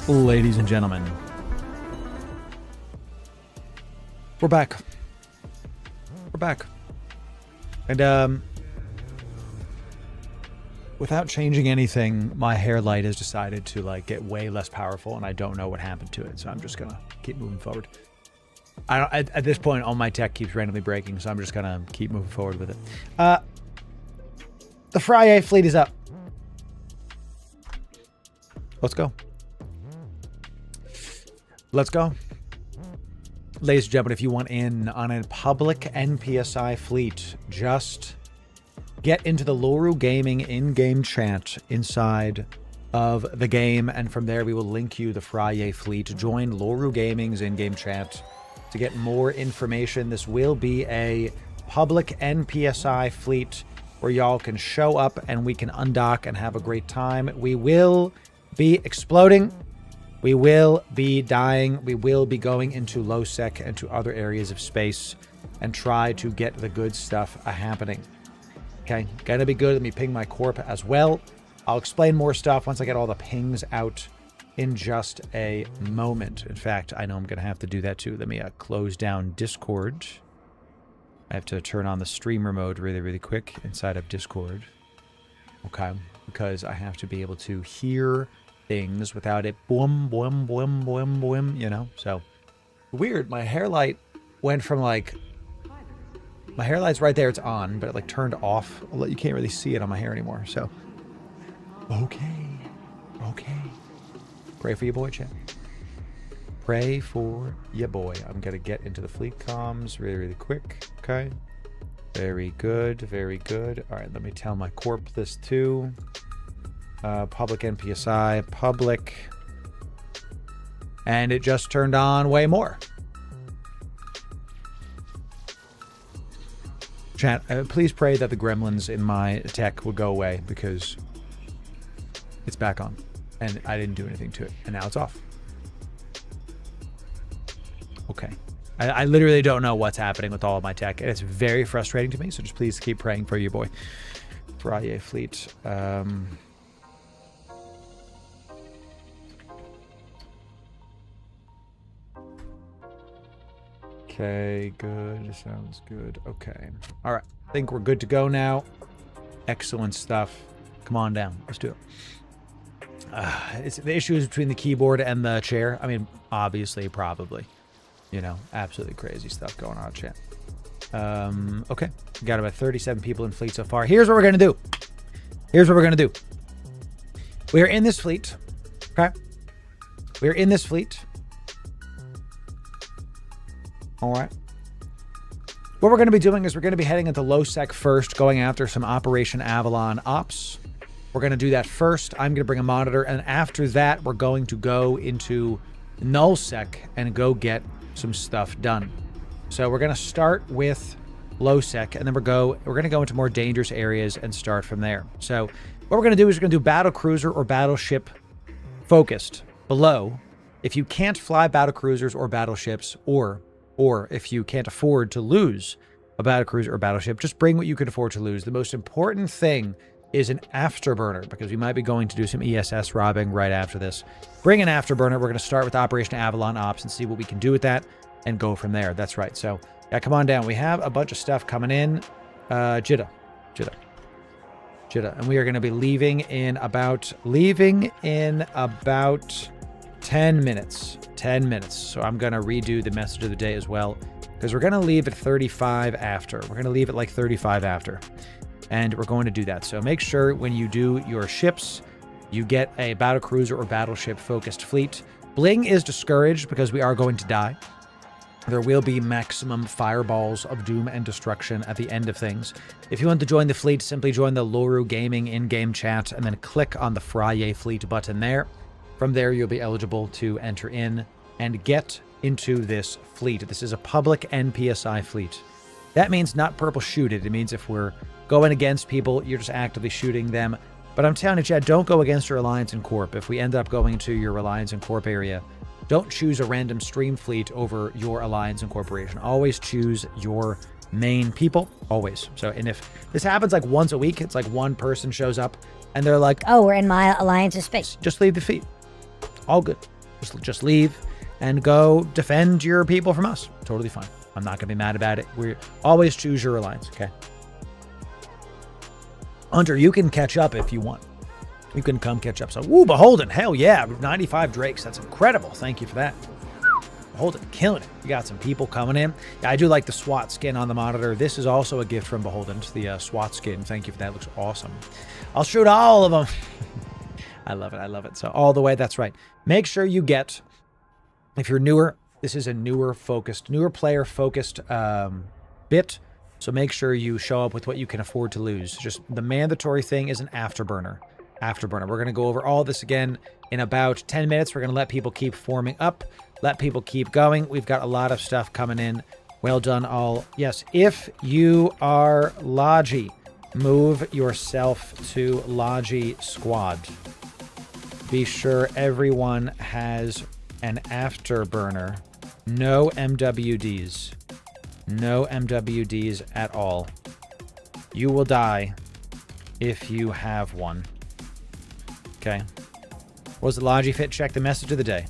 Ladies and gentlemen, we're back. We're back. And, without changing anything, my hair light has decided to, like, get way less powerful, and I don't know what happened to it, so I'm just gonna keep moving forward. At this point, all my tech keeps randomly breaking, so I'm just gonna keep moving forward with it. The Friyay fleet is up. Let's go. Let's go. Ladies and gentlemen, if you want in on a public NPSI fleet, just get into the Loru Gaming in-game chat inside of the game, and from there we will link you the Friyay fleet. Join Loru Gaming's in-game chat to get more information. This will be a public NPSI fleet where y'all can show up and we can undock and have a great time. We will be exploding. We will be dying. We will be going into low sec and to other areas of space and try to get the good stuff happening. Okay, gonna be good. Let me ping my corp as well. I'll explain more stuff once I get all the pings out in just a moment. In fact, I know I'm gonna have to do that too. Let me close down Discord. I have to turn on the streamer mode really, really quick inside of Discord. Okay, because I have to be able to hear things without it boom, boom, boom, boom, boom, you know? So, weird. My hair light went from like... My hair light's right there, it's on, but it like turned off. You can't really see it on my hair anymore, so... Okay. Okay. Pray for your boy, chat. Pray for your boy. I'm gonna get into the fleet comms really, really quick. Okay. Very good, very good. All right, let me tell my corp this too. Public NPSI, public. And it just turned on way more. Chat, please pray that the gremlins in my tech will go away because it's back on. And I didn't do anything to it. And now it's off. Okay. I literally don't know what's happening with all of my tech. And it's very frustrating to me. So just please keep praying for your boy. Friyay fleet. Okay, good. Sounds good. Okay. All right. I think we're good to go now. Excellent stuff. Come on down. Let's do it. It's the issue is between the keyboard and the chair. I mean, obviously, probably. You know, absolutely crazy stuff going on, chat. Okay. We got about 37 people in fleet so far. Here's what we're going to do. Here's what we're going to do. We are in this fleet. Okay. We are in this fleet. All right. What we're going to be doing is we're going to be heading into low sec first, going after some Operation Avalon ops. We're going to do that first. I'm going to bring a monitor, and after that, we're going to go into null sec and go get some stuff done. So we're going to start with low sec, and then we're going to go into more dangerous areas and start from there. So what we're going to do is we're going to do battle cruiser or battleship focused below. If you can't fly battle cruisers or battleships, or if you can't afford to lose a battle cruiser or battleship, just bring what you can afford to lose. The most important thing is an afterburner, because we might be going to do some ESS robbing right after this. Bring an afterburner. We're going to start with Operation Avalon ops and see what we can do with that and go from there. That's right. So, yeah, come on down. We have a bunch of stuff coming in. Jitta. And we are going to be leaving in about 10 minutes. 10 minutes. So I'm going to redo the message of the day as well, because we're going to leave at 35 after. We're going to leave at like 35 after. And we're going to do that. So make sure when you do your ships, you get a battle cruiser or battleship focused fleet. Bling is discouraged because we are going to die. There will be maximum fireballs of doom and destruction at the end of things. If you want to join the fleet, simply join the Loru Gaming in-game chat and then click on the Friyay fleet button there. From there, you'll be eligible to enter in and get into this fleet. This is a public NPSI fleet. That means not purple shooted. It means if we're going against people, you're just actively shooting them. But I'm telling you, Chad, don't go against your Alliance and Corp. If we end up going to your Alliance and Corp area, don't choose a random stream fleet over your Alliance and Corporation. Always choose your main people. Always. So, and if this happens like once a week, it's like one person shows up and they're like, oh, we're in my Alliance's space. Just leave the fleet. All good. Just leave and go defend your people from us. Totally fine. I'm not going to be mad about it. We always choose your alliance, okay? Hunter, you can catch up if you want. You can come catch up. So, woo, Beholden, hell yeah, 95 Drakes. That's incredible. Thank you for that. Beholden, killing it. We got some people coming in. Yeah, I do like the SWAT skin on the monitor. This is also a gift from Beholden. It's the SWAT skin. Thank you for that. It looks awesome. I'll shoot all of them. I love it. I love it. So all the way, that's right. Make sure you get, if you're newer, this is a newer player focused bit. So make sure you show up with what you can afford to lose. Just the mandatory thing is an afterburner. We're going to go over all this again in about 10 minutes. We're going to let people keep forming up, let people keep going. We've got a lot of stuff coming in. Well done all. Yes, if you are Logi, move yourself to Logi Squad. Be sure everyone has an afterburner. No MWDs. No MWDs at all. You will die if you have one. Okay. Was it Logi Fit? Check the message of the day.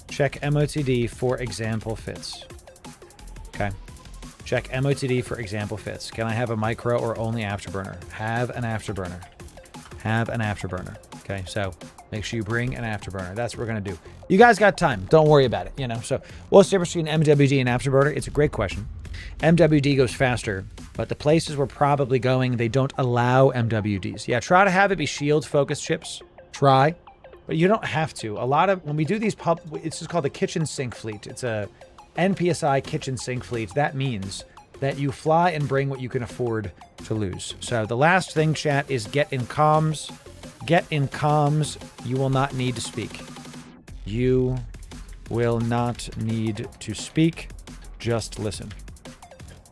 Check MOTD for example fits. Okay. Check MOTD for example fits. Can I have a micro or only afterburner? Have an afterburner. Have an afterburner. Okay, so make sure you bring an afterburner. That's what we're going to do. You guys got time. Don't worry about it, you know. So what's the difference between MWD and afterburner? It's a great question. MWD goes faster, but the places we're probably going, they don't allow MWDs. Yeah, try to have it be shield-focused chips. Try. But you don't have to. A lot of, when we do these it's just called the kitchen sink fleet. It's a NPSI kitchen sink fleet. That means that you fly and bring what you can afford to lose. So the last thing, chat, is get in comms. Get in comms. You will not need to speak. You will not need to speak. Just listen.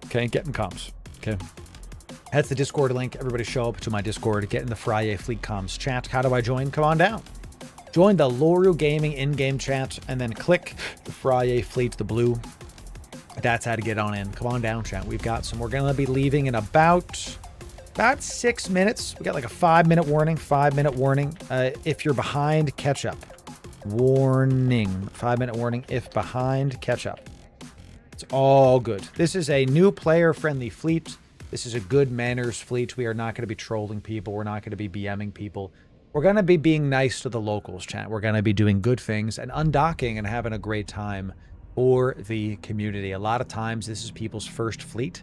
Okay, get in comms. Okay. That's the Discord link. Everybody show up to my Discord. Get in the Friyay Fleet Comms chat. How do I join? Come on down. Join the Loru Gaming in-game chat and then click the Friyay Fleet, the blue. That's how to get on in. Come on down, chat. We've got some. We're going to be leaving in about 6 minutes. We got like a 5-minute warning. 5-minute warning. If you're behind, catch up. Warning. 5-minute warning. If behind, catch up. It's all good. This is a new player-friendly fleet. This is a good manners fleet. We are not going to be trolling people. We're not going to be BMing people. We're going to be being nice to the locals, chat. We're going to be doing good things and undocking and having a great time for the community. A lot of times, this is people's first fleet.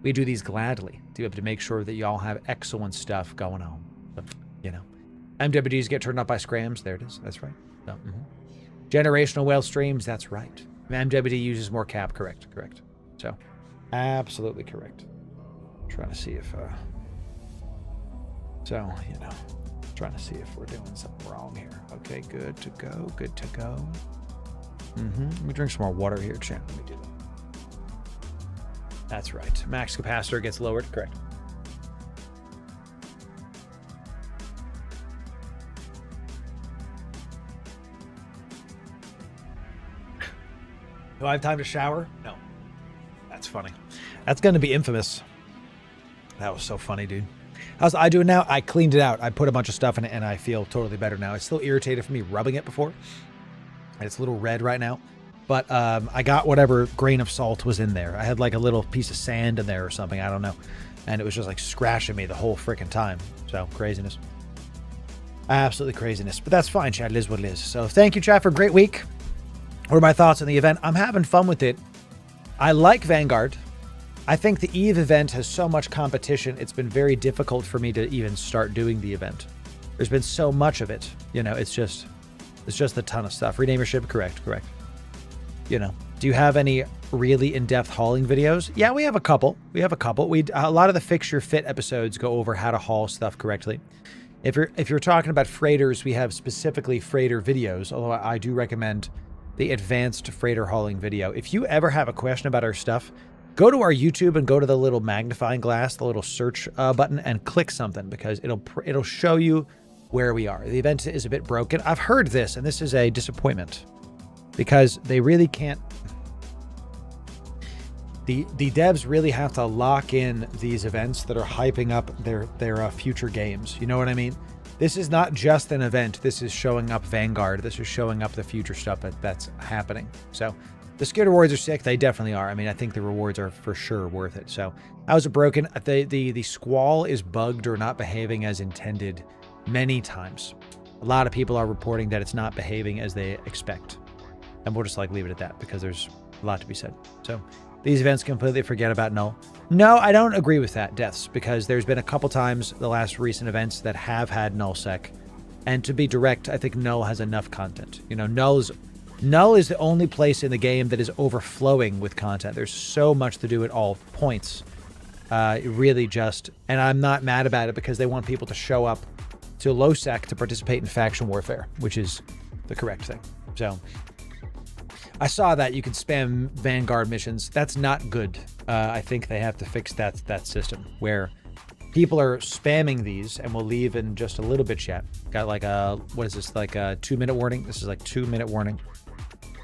We do these gladly to make sure that you all have excellent stuff going on. But, you know, MWDs get turned up by scrams. There it is. That's right. So, generational whale streams. That's right. MWD uses more cap. Correct. So, absolutely correct. Trying to see if, trying to see if we're doing something wrong here. Okay, good to go. Let me drink some more water here, chat. Let me do that. That's right. Max capacitor gets lowered. Correct. Do I have time to shower? No. That's funny. That's going to be infamous. That was so funny, dude. How's I doing now? I cleaned it out. I put a bunch of stuff in it, and I feel totally better now. It's still irritated from me rubbing it before. And it's a little red right now. But I got whatever grain of salt was in there. I had like a little piece of sand in there or something. I don't know. And it was just like scratching me the whole freaking time. So, craziness. Absolutely craziness. But that's fine, chat. It is what it is. So, thank you, chat, for a great week. What are my thoughts on the event? I'm having fun with it. I like Vanguard. I think the EVE event has so much competition, it's been very difficult for me to even start doing the event. There's been so much of it. You know, it's just a ton of stuff. Rename your ship. Correct. You know, do you have any really in-depth hauling videos? Yeah, we have a couple. A lot of the Fix Your Fit episodes go over how to haul stuff correctly. If you're talking about freighters, we have specifically freighter videos, although I do recommend the advanced freighter hauling video. If you ever have a question about our stuff, go to our YouTube and go to the little magnifying glass, the little search button, and click something, because it'll show you where we are. The event is a bit broken. I've heard this, and this is a disappointment, because they really can't. The devs really have to lock in these events that are hyping up their future games. You know what I mean? this is not just an event. This is showing up Vanguard. This is showing up the future stuff that's happening. So the security rewards are sick. They definitely are. I mean, I think the rewards are for sure worth it. So how's it broken? The squall is bugged or not behaving as intended many times. A lot of people are reporting that it's not behaving as they expect. And we'll just like leave it at that because there's a lot to be said. So these events completely forget about null. No, I don't agree with that, Deaths, because there's been a couple times the last recent events that have had null sec. And to be direct, I think null has enough content. You know, null is the only place in the game that is overflowing with content. There's so much to do at all points. Really just, and I'm not mad about it because they want people to show up to low sec to participate in faction warfare, which is the correct thing. So I saw that you can spam Vanguard missions. That's not good. I think they have to fix that system where people are spamming these, and we'll leave in just a little bit, chat. Got like a, what is this, like a 2-minute warning? This is like 2-minute warning.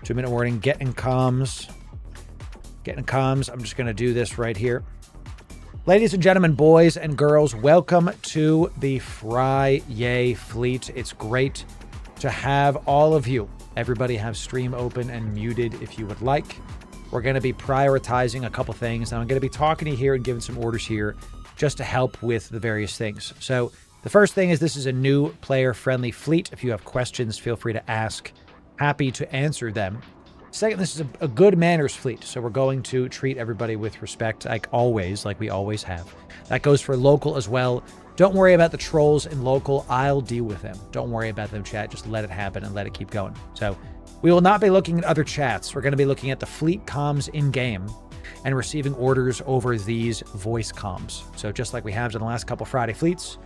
2-minute warning. Getting comms. I'm just going to do this right here. Ladies and gentlemen, boys and girls, welcome to the Friyay fleet. It's great to have all of you. Everybody have stream open and muted if you would like. We're going to be prioritizing a couple things. And I'm going to be talking to you here and giving some orders here just to help with the various things. So the first thing is this is a new player-friendly fleet. If you have questions, feel free to ask. Happy to answer them. Second, this is a good manners fleet. So we're going to treat everybody with respect, like always, like we always have. That goes for local as well. Don't worry about the trolls in local. I'll deal with them. Don't worry about them, chat. Just let it happen and let it keep going. So we will not be looking at other chats. We're going to be looking at the fleet comms in-game and receiving orders over these voice comms. So just like we have in the last couple Friday fleets,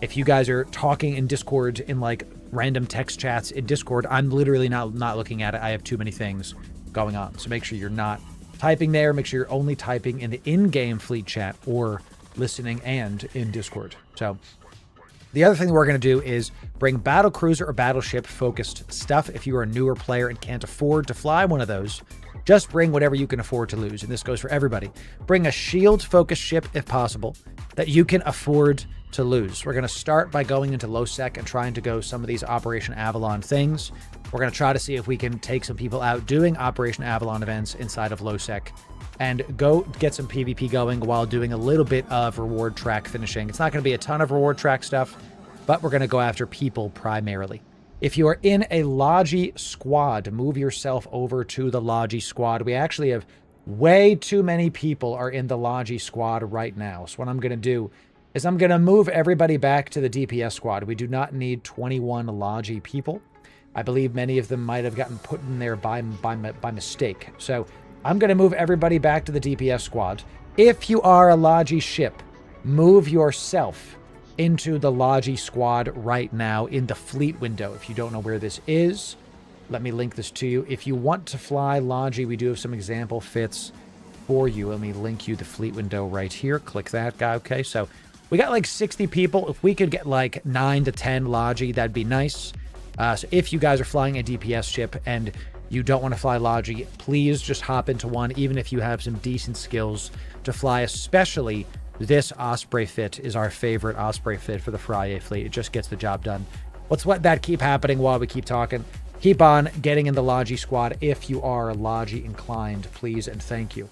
if you guys are talking in Discord in like random text chats in Discord, I'm literally not looking at it. I have too many things going on. So make sure you're not typing there. Make sure you're only typing in the in-game fleet chat or listening and in Discord. So the other thing we're going to do is bring battle cruiser or battleship focused stuff. If you are a newer player and can't afford to fly one of those, just bring whatever you can afford to lose. And this goes for everybody. Bring a shield focused ship if possible that you can afford to lose. We're going to start by going into low sec and trying to go some of these Operation Avalon things. We're going to try to see if we can take some people out doing Operation Avalon events inside of low sec and go get some PvP going while doing a little bit of reward track finishing. It's not going to be a ton of reward track stuff, but we're going to go after people primarily. If you are in a Logi squad, move yourself over to the Logi squad. We actually have way too many people are in the Logi squad right now. So what I'm going to do is I'm going to move everybody back to the DPS squad. We do not need 21 Logi people. I believe many of them might have gotten put in there by mistake. So I'm going to move everybody back to the DPS squad. If you are a Logi ship, move yourself into the Logi squad right now in the fleet window. If you don't know where this is, let me link this to you. If you want to fly Logi, we do have some example fits for you. Let me link you the fleet window right here. Click that guy. Okay, so we got like 60 people. If we could get like 9 to 10 Logi, that'd be nice. So if you guys are flying a DPS ship and you don't want to fly Logi, please just hop into one, even if you have some decent skills to fly, especially this Osprey fit is our favorite Osprey fit for the Friyay fleet. It just gets the job done. Let's let that keep happening while we keep talking. Keep on getting in the Logi squad if you are Logi inclined, please and thank you.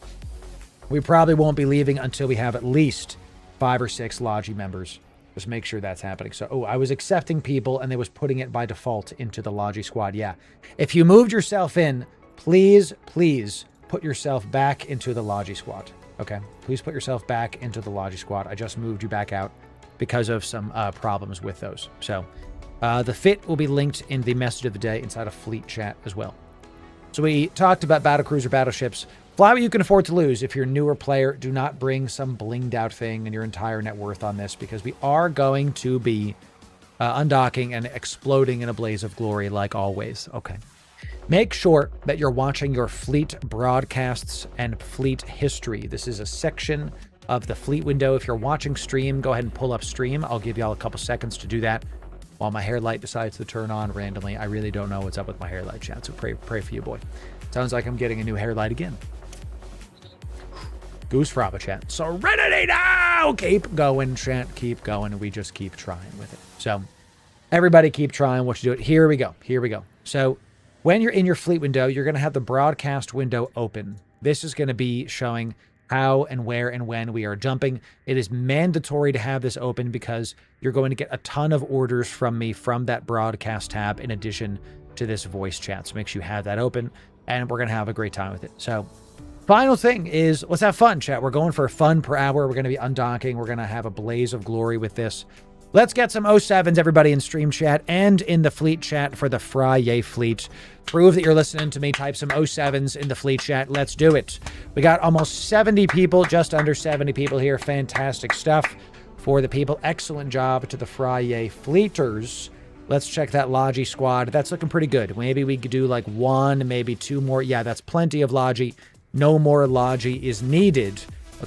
We probably won't be leaving until we have at least 5 or 6 Logi members. Just make sure that's happening. So, I was accepting people and they was putting it by default into the Logi squad. Yeah. If you moved yourself in, please put yourself back into the Logi squad. Okay. Please put yourself back into the Logi squad. I just moved you back out because of some problems with those. So the fit will be linked in the message of the day inside of fleet chat as well. So we talked about battlecruiser battleships. Fly what you can afford to lose. If you're a newer player, do not bring some blinged out thing and your entire net worth on this because we are going to be undocking and exploding in a blaze of glory like always. Okay. Make sure that you're watching your fleet broadcasts and fleet history. This is a section of the fleet window. If you're watching stream, go ahead and pull up stream. I'll give y'all a couple seconds to do that while my hair light decides to turn on randomly. I really don't know what's up with my hair light, chat, so pray for you, boy. Sounds like I'm getting a new hair light again. Goose Fraba, chat. Serenity now! Keep going, chat. Keep going. We just keep trying with it. So Everybody keep trying what you do it. Here we go. Here we go. So when you're in your fleet window, you're going to have the broadcast window open. This is going to be showing how and where and when we are jumping. It is mandatory to have this open because you're going to get a ton of orders from me from that broadcast tab in addition to this voice chat. So make sure you have that open and we're going to have a great time with it. So final thing is, let's have fun, chat. We're going for fun per hour. We're going to be undocking. We're going to have a blaze of glory with this. Let's get some 07s, everybody, in stream chat and in the fleet chat for the Friyay fleet. Prove that you're listening to me. Type some 07s in the fleet chat. Let's do it. We got almost 70 people, just under 70 people here. Fantastic stuff for the people. Excellent job to the Friyay fleeters. Let's check that Logi squad. That's looking pretty good. Maybe we could do like 1, maybe 2 more. Yeah, that's plenty of Logi. No more Logi is needed.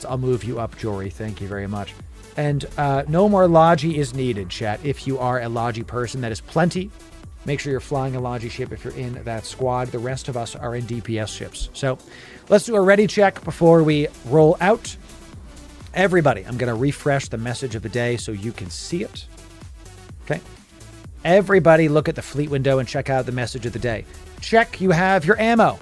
I'll move you up, Jory. Thank you very much. And no more Logi is needed, chat. If you are a Logi person, that is plenty. Make sure you're flying a Logi ship if you're in that squad. The rest of us are in DPS ships. So let's do a ready check before we roll out. Everybody, I'm going to refresh the message of the day so you can see it. Okay. Everybody look at the fleet window and check out the message of the day. Check you have your ammo.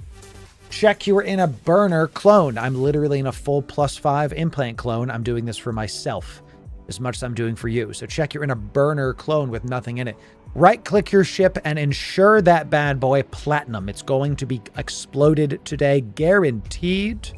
Check you are in a burner clone. I'm literally in a full +5 implant clone. I'm doing this for myself as much as I'm doing for you. So check you're in a burner clone with nothing in it. Right-click your ship and ensure that bad boy platinum. It's going to be exploded today, guaranteed.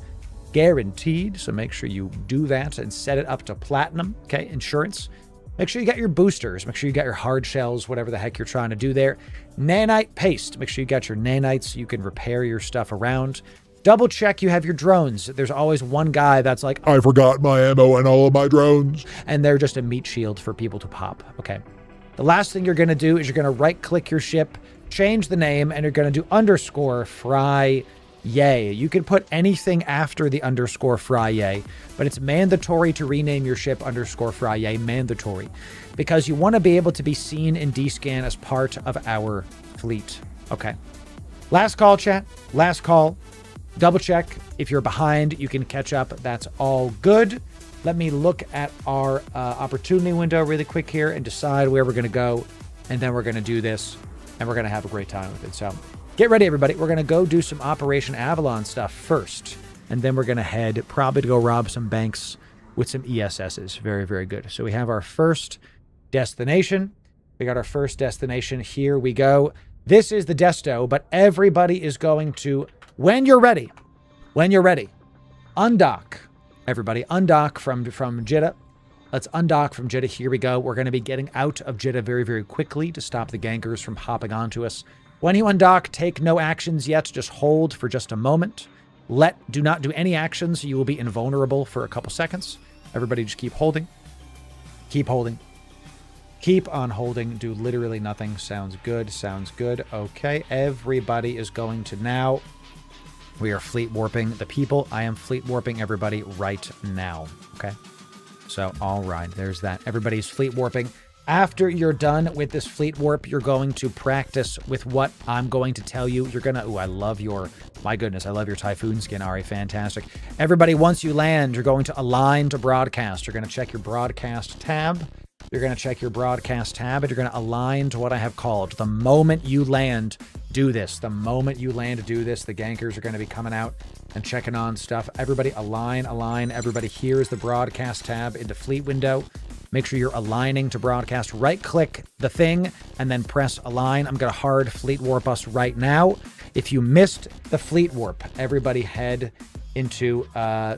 Guaranteed. So make sure you do that and set it up to platinum. Okay, insurance. Make sure you got your boosters. Make sure you got your hard shells, whatever the heck you're trying to do there. Nanite paste. Make sure you got your nanites so you can repair your stuff around. Double check you have your drones. There's always one guy that's like, I forgot my ammo and all of my drones. And they're just a meat shield for people to pop. Okay. The last thing you're going to do is you're going to right-click your ship, change the name, and you're going to do _Friyay. You can put anything after the _Friyay, but it's mandatory to rename your ship _Friyay, mandatory, because you want to be able to be seen in D-Scan as part of our fleet. Okay. Last call, chat. Last call. Double check. If you're behind, you can catch up. That's all good. Let me look at our opportunity window really quick here and decide where we're going to go. And then we're going to do this and we're going to have a great time with it. So get ready, everybody. We're going to go do some Operation Avalon stuff first. And then we're going to head probably to go rob some banks with some ESSs. Very, very good. So we have our first destination. We got our first destination. Here we go. This is the desto, but everybody is going to, when you're ready, undock. Everybody, undock from Jeddah. Let's undock from Jeddah. Here we go. We're going to be getting out of Jeddah very, very quickly to stop the gankers from hopping onto us. When you undock, take no actions yet. Just hold for just a moment. Do not do any actions. You will be invulnerable for a couple seconds. Everybody just keep holding. Keep holding. Keep on holding. Do literally nothing. Sounds good. Sounds good. Okay. Everybody is going to now. We are fleet warping the people. I am fleet warping everybody right now. Okay. So, all right. There's that. Everybody's fleet warping. After you're done with this fleet warp, you're going to practice with what I'm going to tell you. You're going to, I love your, my goodness, I love your Typhoon skin, Ari, fantastic. Everybody, once you land, you're going to align to broadcast. You're going to check your broadcast tab. You're going to check your broadcast tab, and you're going to align to what I have called. The moment you land, do this. The moment you land to do this, the gankers are going to be coming out and checking on stuff. Everybody align. Everybody, here is the broadcast tab in the fleet window. Make sure you're aligning to broadcast. Right-click the thing and then press align. I'm going to hard fleet warp us right now. If you missed the fleet warp, everybody head into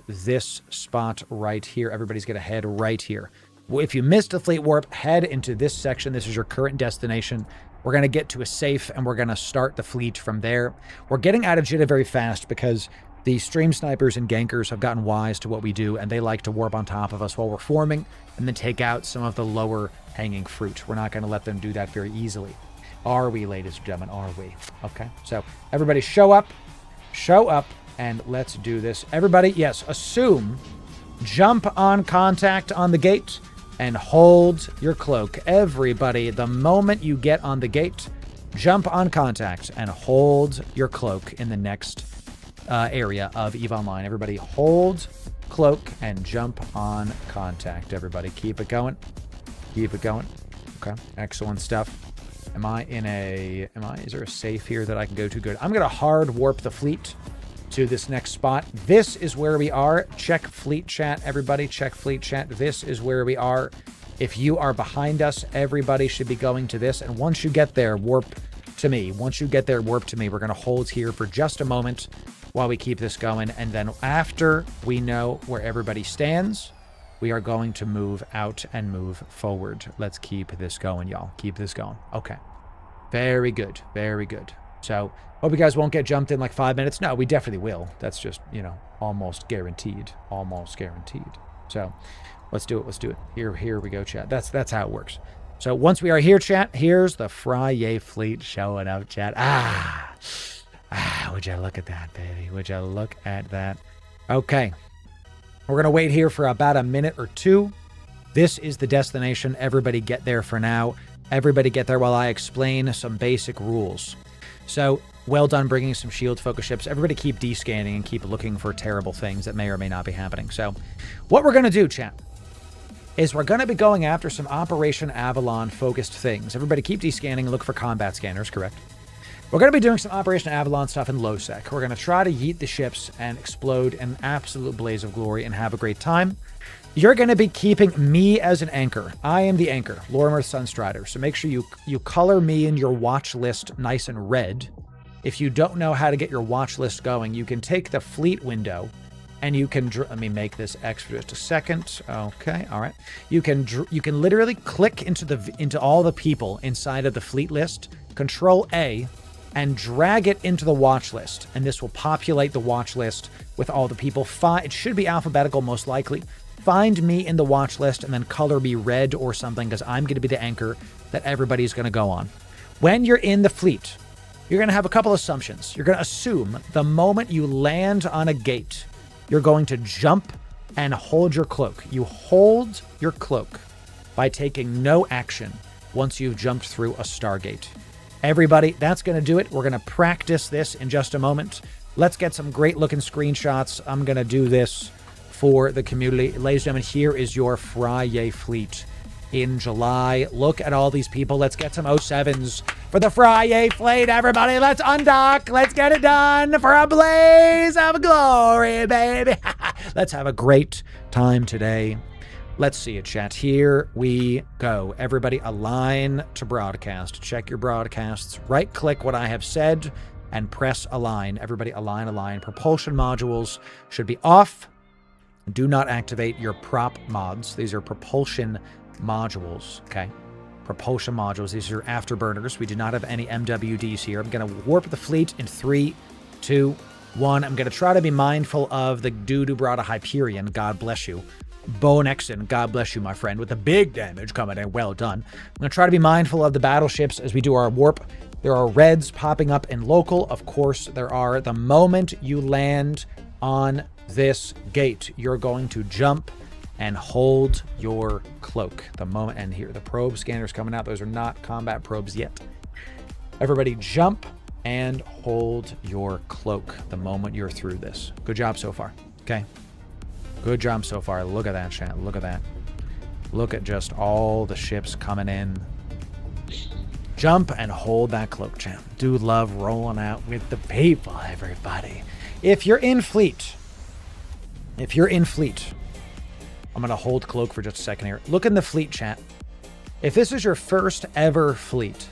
this spot right here. Everybody's going to head right here. If you missed the fleet warp, head into this section. This is your current destination. We're going to get to a safe and we're going to start the fleet from there. We're getting out of Jeddah very fast because the stream snipers and gankers have gotten wise to what we do, and they like to warp on top of us while we're forming and then take out some of the lower hanging fruit. We're not going to let them do that very easily. Are we, ladies and gentlemen? Are we? Okay. So everybody show up, and let's do this. Everybody, yes, assume, jump on contact on the gate and hold your cloak. Everybody, the moment you get on the gate, jump on contact and hold your cloak in the next area of EVE Online. Everybody hold cloak and jump on contact. Everybody keep it going. Keep it going. Okay, excellent stuff. Is there a safe here that I can go to? Good. I'm going to hard warp the fleet to this next spot. This is where we are. Check fleet chat, everybody. Check fleet chat. This is where we are. If you are behind us, everybody should be going to this. And once you get there, warp to me. Once you get there, warp to me. We're going to hold here for just a moment while we keep this going. And then after we know where everybody stands, we are going to move out and move forward. Let's keep this going, y'all. Keep this going. Okay. Very good. Very good. So, hope you guys won't get jumped in like 5 minutes. No, we definitely will. That's just, you know, almost guaranteed. Almost guaranteed. So, let's do it. Let's do it. Here we go, chat. That's how it works. So, once we are here, chat, here's the Friyay fleet showing up, chat. Would you look at that, baby? Would you look at that? Okay. We're going to wait here for about a minute or two. This is the destination. Everybody get there for now. Everybody get there while I explain some basic rules. So, well done bringing some shield focus ships. Everybody keep descanning and keep looking for terrible things that may or may not be happening. So, what we're going to do, chat, is we're going to be going after some Operation Avalon focused things. Everybody keep descanning and look for combat scanners, correct? We're going to be doing some Operation Avalon stuff in low sec. We're going to try to yeet the ships and explode in an absolute blaze of glory and have a great time. You're going to be keeping me as an anchor. I am the anchor, Lorimer Sunstrider. So make sure you color me in your watch list nice and red. If you don't know how to get your watch list going, you can take the fleet window and you can, let me make this X for just a second. Okay, all right. You can literally click into all the people inside of the fleet list, Control A, and drag it into the watch list. And this will populate the watch list with all the people. It should be alphabetical, most likely. Find me in the watch list and then color me red or something, because I'm going to be the anchor that everybody's going to go on. When you're in the fleet, you're going to have a couple assumptions. You're going to assume the moment you land on a gate, you're going to jump and hold your cloak. You hold your cloak by taking no action once you've jumped through a Stargate. Everybody, that's going to do it. We're going to practice this in just a moment. Let's get some great looking screenshots. I'm going to do this for the community. Ladies and gentlemen, here is your Friyay fleet in July. Look at all these people. Let's get some 07s for the Friyay fleet. Everybody, let's undock. Let's get it done for a blaze of glory, baby. Let's have a great time today. Let's see it, chat. Here we go. Everybody align to broadcast. Check your broadcasts. Right-click what I have said and press align. Everybody align, align. Propulsion modules should be off. Do not activate your prop mods. These are propulsion modules, okay? Propulsion modules. These are afterburners. We do not have any MWDs here. I'm going to warp the fleet in 3, 2, 1. I'm going to try to be mindful of the dude who brought a Hyperion. God bless you. Bone Exon, God bless you, my friend, with the big damage coming in. Well done. I'm going to try to be mindful of the battleships as we do our warp. There are reds popping up in local. Of course, there are. The moment you land on this gate, you're going to jump and hold your cloak. The moment, and here, the probe scanners coming out. Those are not combat probes yet. Everybody jump and hold your cloak the moment you're through this. Good job so far, okay? Good job so far. Look at that, chat. Look at that. Look at just all the ships coming in. Jump and hold that cloak, chat. Do love rolling out with the people, everybody. If you're in fleet, I'm going to hold cloak for just a second here. Look in the fleet chat. If this is your first ever fleet,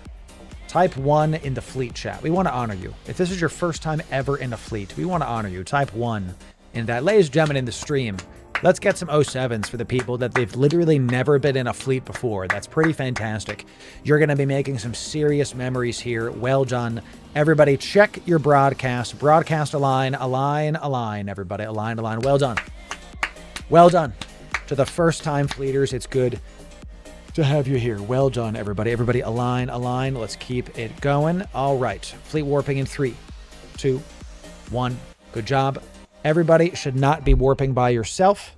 type 1 in the fleet chat. We want to honor you. If this is your first time ever in a fleet, we want to honor you. Type 1 in that. Ladies and gentlemen, in the stream, let's get some 07s for the people that they've literally never been in a fleet before. That's pretty fantastic. You're going to be making some serious memories here. Well done. Everybody, check your broadcast. Broadcast align, align, align. Everybody, align, align. Well done. Well done. To the first-time fleeters, it's good to have you here. Well done, everybody. Everybody, align, align. Let's keep it going. All right. Fleet warping in 3, 2, 1. Good job. Everybody should not be warping by yourself.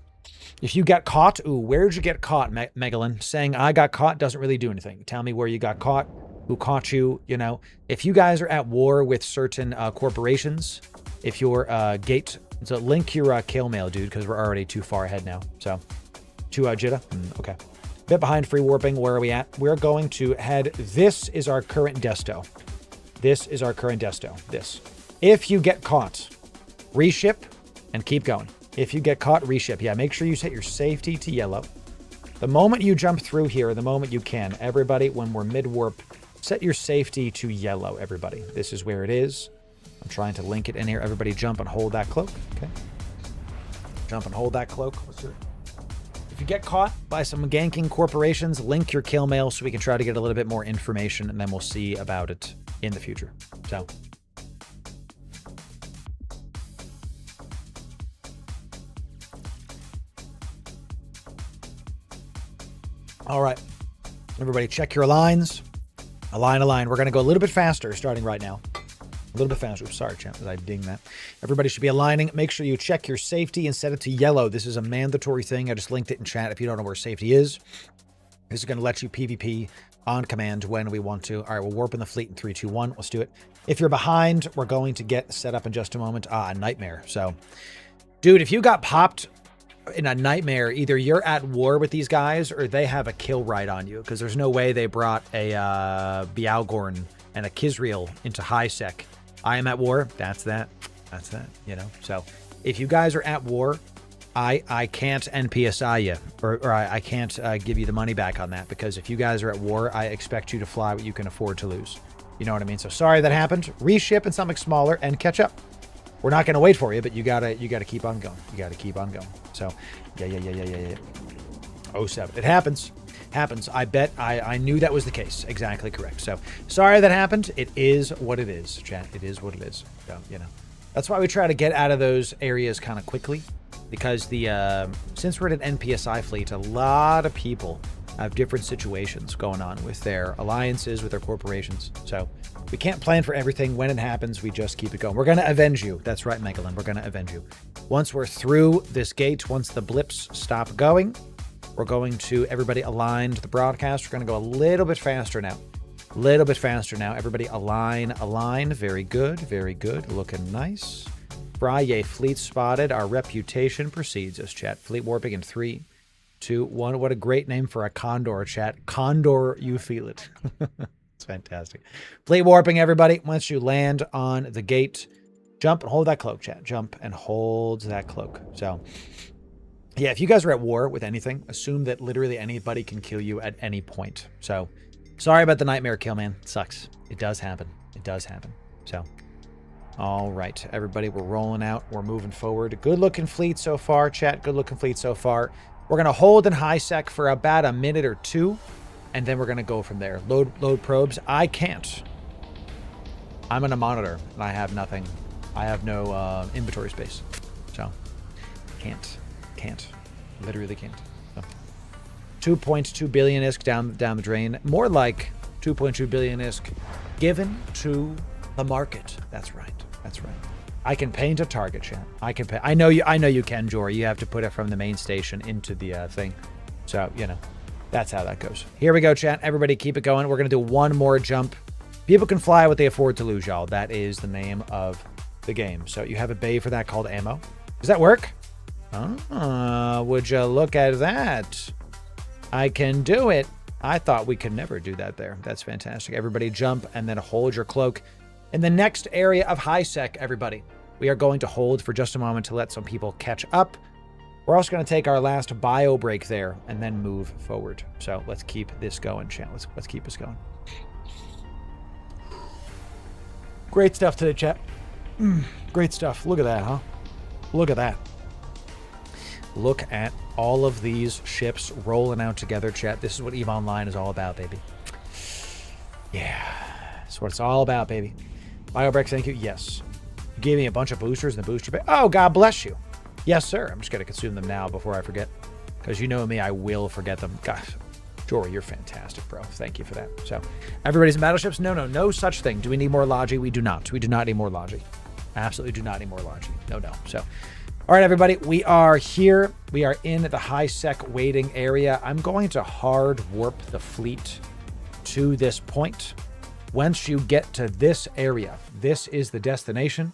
If you got caught, where'd you get caught, Megalyn? Saying I got caught doesn't really do anything. Tell me where you got caught, who caught you, you know. If you guys are at war with certain corporations, if your gate, so link your kill mail, dude, because we're already too far ahead now. So, to Jitta? Okay. bit behind free warping. Where are we at? We're going to head. This is our current desto. This is our current desto. This. If you get caught, reship and keep going. If you get caught, reship. Yeah, make sure you set your safety to yellow. The moment you jump through here, the moment you can, everybody, when we're mid-warp, set your safety to yellow, everybody. This is where it is. I'm trying to link it in here. Everybody jump and hold that cloak. Okay. Jump and hold that cloak. Let's do it. If you get caught by some ganking corporations, link your kill mail so we can try to get a little bit more information, and then we'll see about it in the future. So... all right, everybody check your lines. Align. We're going to go a little bit faster starting right now. A little bit faster. Oops, sorry, champ, I ding that. Everybody should be aligning. Make sure you check your safety and set it to yellow. This is a mandatory thing. I just linked it in chat if you don't know where safety is. This is going to let you PvP on command when we want to. All right, we'll warp in the fleet in 3, 2, 1. Let's do it. If you're behind, we're going to get set up in just a moment. A nightmare. So, dude, if you got popped in a nightmare, either you're at war with these guys or they have a kill right on you, because there's no way they brought a Bialgorn and a Kizriel into high sec. I am at war. That's that, you know. So if you guys are at war, I can't NPSI you, or I can't give you the money back on that, because if you guys are at war, I expect you to fly what you can afford to lose. You know what I mean? So sorry that happened. Reship in something smaller and catch up. We're not going to wait for you, but you gotta keep on going. You gotta keep on going. So, yeah. 07. It happens. I bet I knew that was the case. Exactly correct. So, sorry that happened. It is what it is, chat. It is what it is. So, you know, that's why we try to get out of those areas kind of quickly, because since we're at an NPSI fleet, a lot of people have different situations going on with their alliances, with their corporations. So we can't plan for everything. When it happens, we just keep it going. We're going to avenge you. That's right, Megalyn. We're going to avenge you. Once we're through this gate, once the blips stop going, we're going to, everybody align to the broadcast. We're going to go a little bit faster now. Everybody align. Very good. Looking nice. Friyay fleet spotted. Our reputation precedes us, chat. Fleet warping in 3, 2, 1. What a great name for a condor, chat. Condor, you feel it. It's fantastic. Fleet warping, everybody. Once you land on the gate, jump and hold that cloak, chat. Jump and hold that cloak. So, yeah, if you guys are at war with anything, assume that literally anybody can kill you at any point. So, sorry about the nightmare kill, man. It sucks. It does happen. So, all right, everybody, we're rolling out. We're moving forward. Good-looking fleet so far, chat. Good-looking fleet so far. We're going to hold in high sec for about a minute or two, and then we're going to go from there. Load probes. I can't. I'm in a monitor, and I have nothing. I have no inventory space. So, can't. Literally can't. So, 2.2 billion ISK down the drain. More like 2.2 billion ISK given to the market. That's right. I can paint a target, chat. I know you can, Jory. You have to put it from the main station into the thing. So, you know, that's how that goes. Here we go, chat. Everybody keep it going. We're going to do one more jump. People can fly what they afford to lose, y'all. That is the name of the game. So you have a bay for that called ammo. Does that work? Would you look at that? I can do it. I thought we could never do that there. That's fantastic. Everybody jump and then hold your cloak. In the next area of high sec, everybody, we are going to hold for just a moment to let some people catch up. We're also going to take our last bio break there and then move forward. So let's keep this going, chat. Let's keep this going. Great stuff today, chat. Great stuff. Look at that, huh? Look at that. Look at all of these ships rolling out together, chat. This is what EVE Online is all about, baby. Yeah, that's what it's all about, baby. BioBreak, thank you. Yes. You gave me a bunch of boosters in the booster bay. Oh, God bless you. Yes, sir. I'm just going to consume them now before I forget. Because you know me, I will forget them. Gosh, Jory, you're fantastic, bro. Thank you for that. So, everybody's in battleships? No such thing. Do we need more Logi? We do not. We do not need more Logi. Absolutely do not need more Logi. No. So, all right, everybody. We are here. We are in the high sec waiting area. I'm going to hard warp the fleet to this point. Once you get to this area, this is the destination.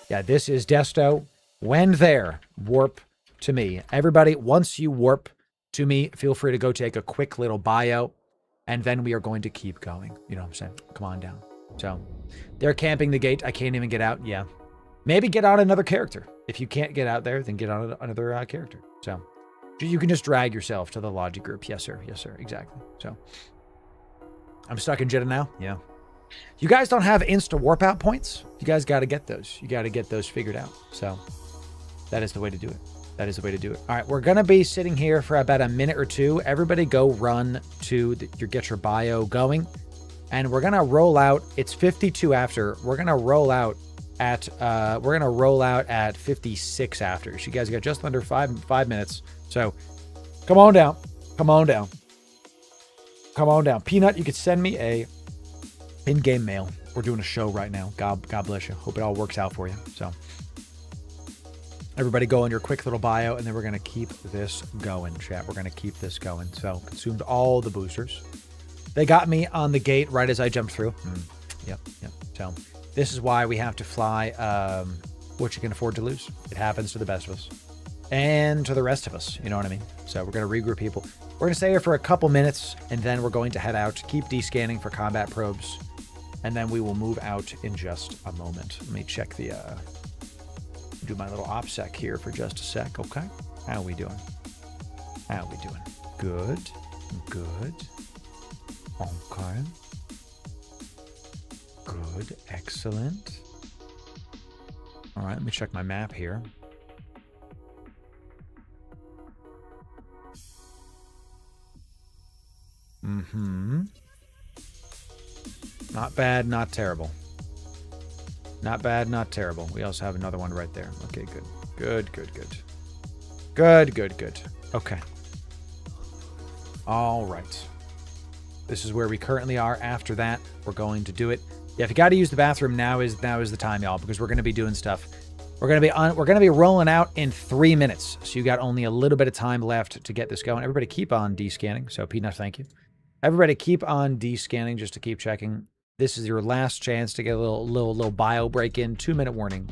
Yeah, this is Desto. When there, warp to me. Everybody, once you warp to me, feel free to go take a quick little bio, and then we are going to keep going. You know what I'm saying? Come on down. So they're camping the gate. I can't even get out. Yeah. Maybe get on another character. If you can't get out there, then get on another character. So you can just drag yourself to the logic group. Yes, sir. Yes, sir. Exactly. So I'm stuck in Jeddah now. Yeah. You guys don't have insta warp out points. You guys got to get those. You got to get those figured out. So that is the way to do it. That is the way to do it. All right. We're going to be sitting here for about a minute or two. Everybody go run to get your bio going. And we're going to roll out. It's 52 after. We're going to roll out at 56 after. So you guys got just under five minutes. So come on down. Come on down. Come on down. Peanut, you could send me a in-game mail. We're doing a show right now. God bless you. Hope it all works out for you. So everybody go on your quick little bio, and then we're going to keep this going, chat. We're going to keep this going. So consumed all the boosters. They got me on the gate right as I jumped through. Yep. So this is why we have to fly what you can afford to lose. It happens to the best of us. And to the rest of us. You know what I mean? So we're going to regroup people. We're going to stay here for a couple minutes, and then we're going to head out, keep descanning for combat probes, and then we will move out in just a moment. Let me check the... do my little OPSEC here for just a sec, okay? How are we doing? How are we doing? Good. Okay. Good. Excellent. All right, let me check my map here. Not bad, not terrible. Not bad, not terrible. We also have another one right there. Okay, good. Good. Okay. All right. This is where we currently are. After that, we're going to do it. Yeah, if you got to use the bathroom, now is the time, y'all, because we're going to be doing stuff. We're going to be rolling out in 3 minutes. So you got only a little bit of time left to get this going. Everybody keep on descanning. So Peanut, thank you. Everybody keep on descanning just to keep checking. This is your last chance to get a little bio break in. 2-minute warning.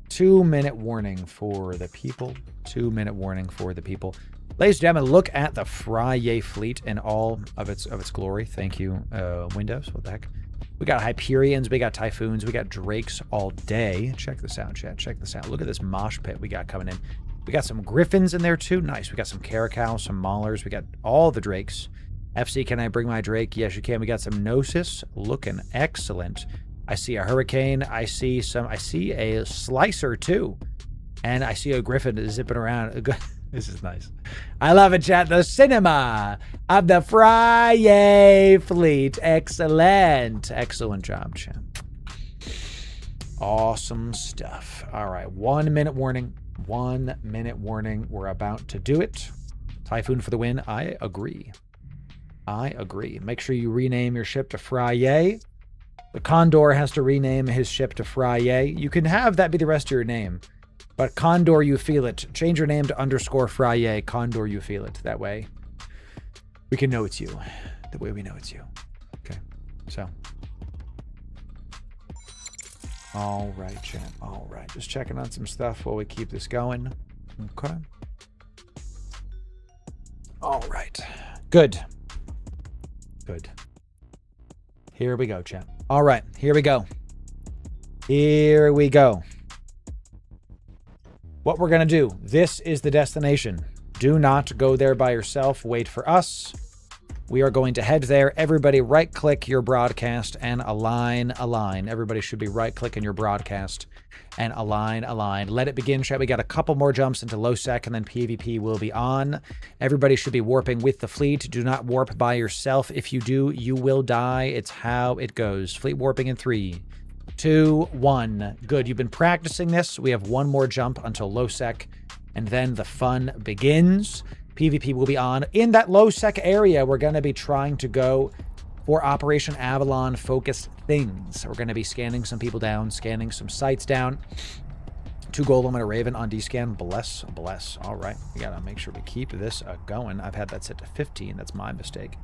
2-minute warning for the people. 2-minute warning for the people. Ladies and gentlemen, look at the Friyay fleet in all of its glory. Thank you, Windows. What the heck? We got Hyperions, we got Typhoons, we got Drakes all day. Check this out, chat. Check this out. Look at this mosh pit we got coming in. We got some Griffins in there too. Nice. We got some Caracal, some Maulers. We got all the Drakes. FC, can I bring my Drake? Yes, you can. We got some Gnosis. Looking excellent. I see a Hurricane. I see a Slicer too. And I see a Griffin zipping around. This is nice. I love it, chat. The cinema of the Friyay fleet. Excellent. Excellent job, chat. Awesome stuff. All right. 1 minute warning. 1 minute warning. We're about to do it. Typhoon for the win. I agree. Make sure you rename your ship to Friyay. The Condor has to rename his ship to Friyay. You can have that be the rest of your name. But Condor, you feel it. Change your name to _Friyay. Condor, you feel it. That way we can know it's you. The way we know it's you. Okay. So. All right, chat. All right. Just checking on some stuff while we keep this going. Okay. All right. Good. Here we go, chat. All right. Here we go. What we're going to do, this is the destination. Do not go there by yourself. Wait for us. We are going to head there. Everybody right-click your broadcast and align. Everybody should be right-clicking your broadcast and align. Let it begin, chat. We got a couple more jumps into low sec, and then PvP will be on. Everybody should be warping with the fleet. Do not warp by yourself. If you do, you will die. It's how it goes. Fleet warping in 3, 2, 1. Good. You've been practicing this. We have one more jump until low sec, and then the fun begins. PvP will be on. In that low sec area, we're going to be trying to go for Operation Avalon focused things. We're going to be scanning some people down, scanning some sites down. 2 Golem and a Raven on D-scan. Bless. All right. We got to make sure we keep this going. I've had that set to 15. That's my mistake.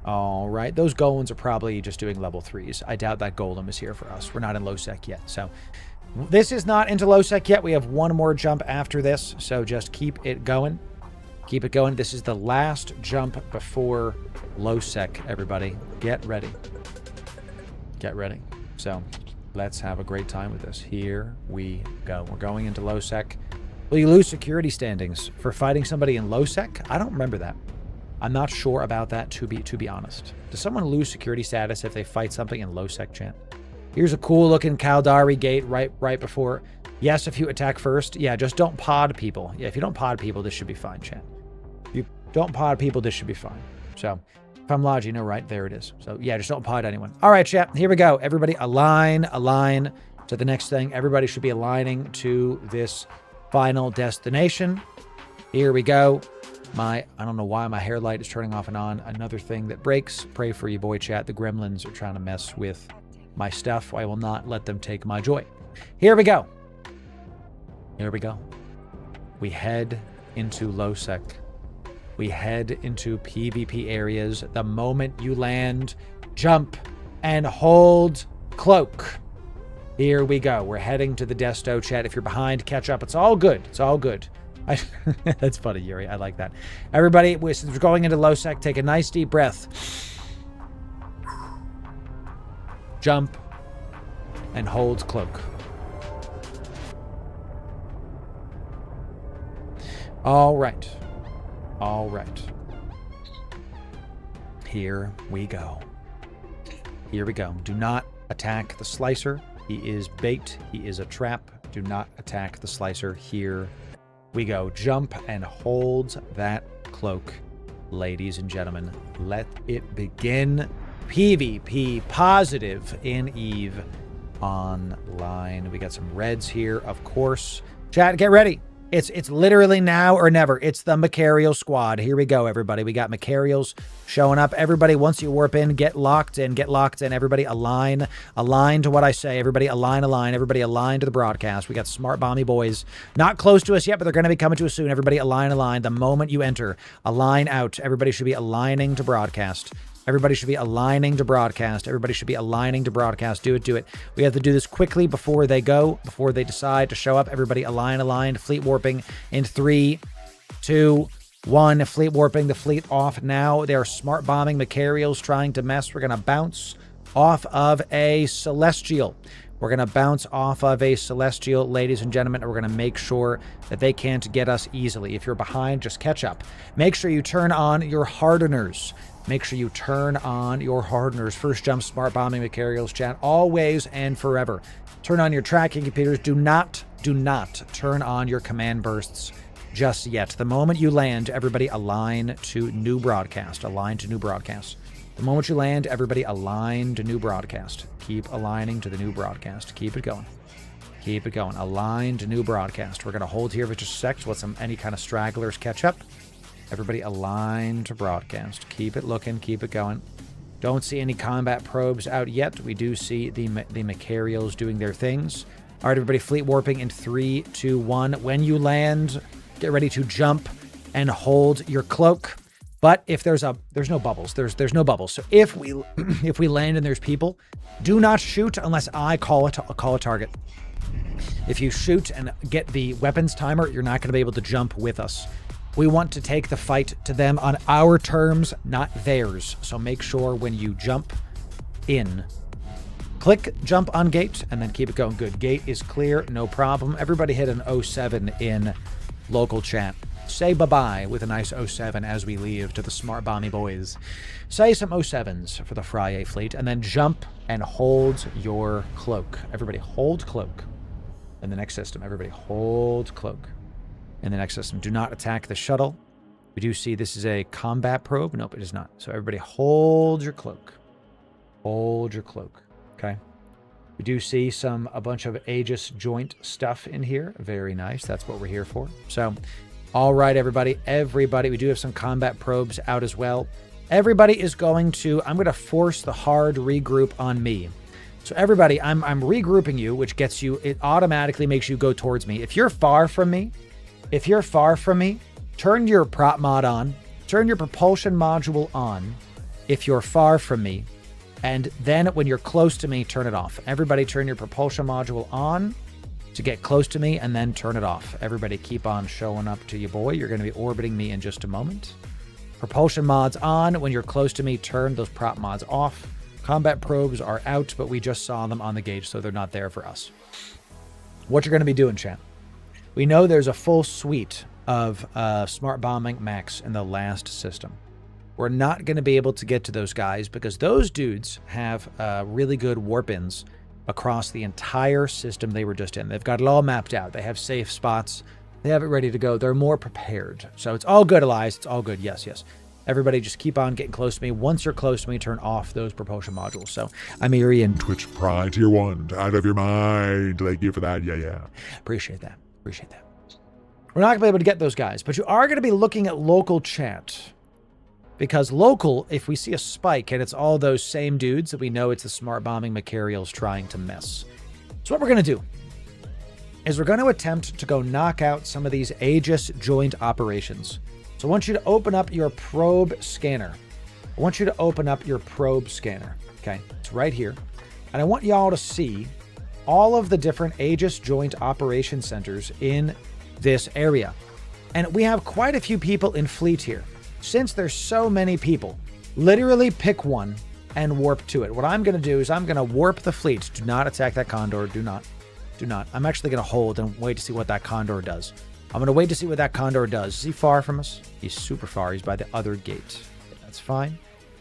All right. Those Golems are probably just doing level 3s. I doubt that Golem is here for us. We're not in low sec yet. So this is not into low sec yet. We have one more jump after this. So just keep it going. Keep it going. This is the last jump before low sec, everybody. Get ready. Get ready. So let's have a great time with this. Here we go. We're going into low sec. Will you lose security standings for fighting somebody in low sec? I don't remember that. I'm not sure about that, to be honest. Does someone lose security status if they fight something in low sec, chat? Here's a cool looking Caldari gate right before. Yes, if you attack first. Yeah, just don't pod people. Yeah, if you don't pod people, this should be fine, chat. If you don't pod people, this should be fine. So if I'm Logi, no, right, there it is. So yeah, just don't pod anyone. All right, chat, here we go. Everybody align to the next thing. Everybody should be aligning to this final destination. Here we go. I don't know why my hair light is turning off and on. Another thing that breaks. Pray for you, boy, chat. The gremlins are trying to mess with my stuff. I will not let them take my joy. Here we go. Here we go. We head into low sec. We head into PvP areas. The moment you land, jump and hold cloak. Here we go. We're heading to the desto, chat. If you're behind, catch up. It's all good. It's all good. That's funny, Yuri. I like that. Everybody, since we're going into low sec, take a nice deep breath. Jump and hold cloak. All right. All right. Here we go. Here we go. Do not attack the slicer. He is bait. He is a trap. Do not attack the slicer. Here we go. Jump and hold that cloak. Ladies and gentlemen, let it begin. PvP positive in EVE Online. We got some reds here, of course. Chat, get ready. It's literally now or never. It's the Macarial squad. Here we go, everybody. We got Macarials showing up. Everybody, once you warp in, get locked in. Get locked in. Everybody align. Align to what I say. Everybody align. Everybody align to the broadcast. We got smart bomby boys. Not close to us yet, but they're going to be coming to us soon. Everybody align. The moment you enter, align out. Everybody should be aligning to broadcast. Everybody should be aligning to broadcast. Everybody should be aligning to broadcast. Do it, do it. We have to do this quickly before they go, before they decide to show up. Everybody align. Fleet warping in 3, 2, 1. Fleet warping the fleet off now. They're smart bombing Macarials trying to mess. We're going to bounce off of a Celestial. We're going to bounce off of a Celestial, ladies and gentlemen, and we're going to make sure that they can't get us easily. If you're behind, just catch up. Make sure you turn on your hardeners. Make sure you turn on your hardeners. First jump, smart bombing Macarials, chat, always and forever. Turn on your tracking computers. Do not turn on your command bursts just yet. The moment you land, everybody align to new broadcast. Align to new broadcast. The moment you land, everybody align to new broadcast. Keep aligning to the new broadcast. Keep it going. Keep it going. Align to new broadcast. We're going to hold here for just a sec to let any kind of stragglers catch up. Everybody align to broadcast. Keep it looking. Keep it going. Don't see any combat probes out yet. We do see the Macarials doing their things. All right, everybody, fleet warping in 3, 2, 1. When you land, get ready to jump and hold your cloak. But if there's no bubbles. There's no bubbles. So if we land and there's people, do not shoot unless I call a target. If you shoot and get the weapons timer, you're not going to be able to jump with us. We want to take the fight to them on our terms, not theirs. So make sure when you jump in, click jump on gate and then keep it going. Good. Gate is clear. No problem. Everybody hit an 07 in local chat. Say bye-bye with a nice 07 as we leave to the smart bomby boys. Say some 07s for the Friyay fleet and then jump and hold your cloak. Everybody hold cloak. In the next system, everybody hold cloak. In the next system, do not attack the shuttle. We do see this is a combat probe. Nope, it is not. So everybody hold your cloak. Hold your cloak. Okay. We do see a bunch of Aegis joint stuff in here. Very nice. That's what we're here for. So, all right, everybody. We do have some combat probes out as well. Everybody is I'm going to force the hard regroup on me. So everybody, I'm regrouping you, which gets you, it automatically makes you go towards me. If you're far from me, turn your prop mod on, turn your propulsion module on if you're far from me, and then when you're close to me, turn it off. Everybody turn your propulsion module on to get close to me and then turn it off. Everybody keep on showing up to you, boy. You're going to be orbiting me in just a moment. Propulsion mods on. When you're close to me, turn those prop mods off. Combat probes are out, but we just saw them on the gauge, so they're not there for us. What you're going to be doing, chat. We know there's a full suite of smart bombing max in the last system. We're not going to be able to get to those guys because those dudes have really good warp-ins across the entire system they were just in. They've got it all mapped out. They have safe spots. They have it ready to go. They're more prepared. So it's all good, Elias. It's all good. Yes, yes. Everybody just keep on getting close to me. Once you're close to me, turn off those propulsion modules. So I'm Arian. Twitch Prime Tier 1. Out of your mind. Thank you for that. Yeah, yeah. Appreciate that. Appreciate that. We're not going to be able to get those guys, but you are going to be looking at local chat. Because local, if we see a spike and it's all those same dudes that we know it's the smart bombing Macarials trying to mess. So what we're going to do is we're going to attempt to go knock out some of these Aegis joint operations. So I want you to open up your probe scanner. I want you to open up your probe scanner. Okay, it's right here. And I want y'all to see all of the different Aegis joint operation centers in this area. And we have quite a few people in fleet here. Since there's so many people, literally pick one and warp to it. What I'm going to do is I'm going to warp the fleet. Do not attack that Condor. Do not. Do not. I'm actually going to hold and wait to see what that Condor does. I'm going to wait to see what that Condor does. Is he far from us? He's super far. He's by the other gate. That's fine.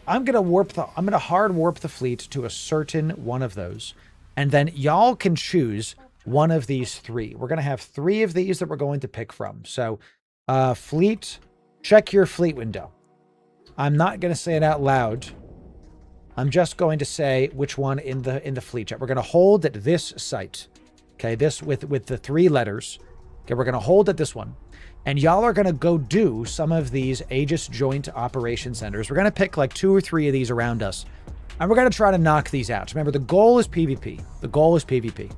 I'm going to hard warp the fleet to a certain one of those. And then y'all can choose one of these three. We're going to have three of these that we're going to pick from. So, fleet... Check your fleet window. I'm not going to say it out loud. I'm just going to say which one in the fleet chat. We're going to hold at this site. Okay, this with the three letters. Okay, we're going to hold at this one. And y'all are going to go do some of these Aegis joint operation centers. We're going to pick like 2 or 3 of these around us. And we're going to try to knock these out. Remember, the goal is PvP. The goal is PvP.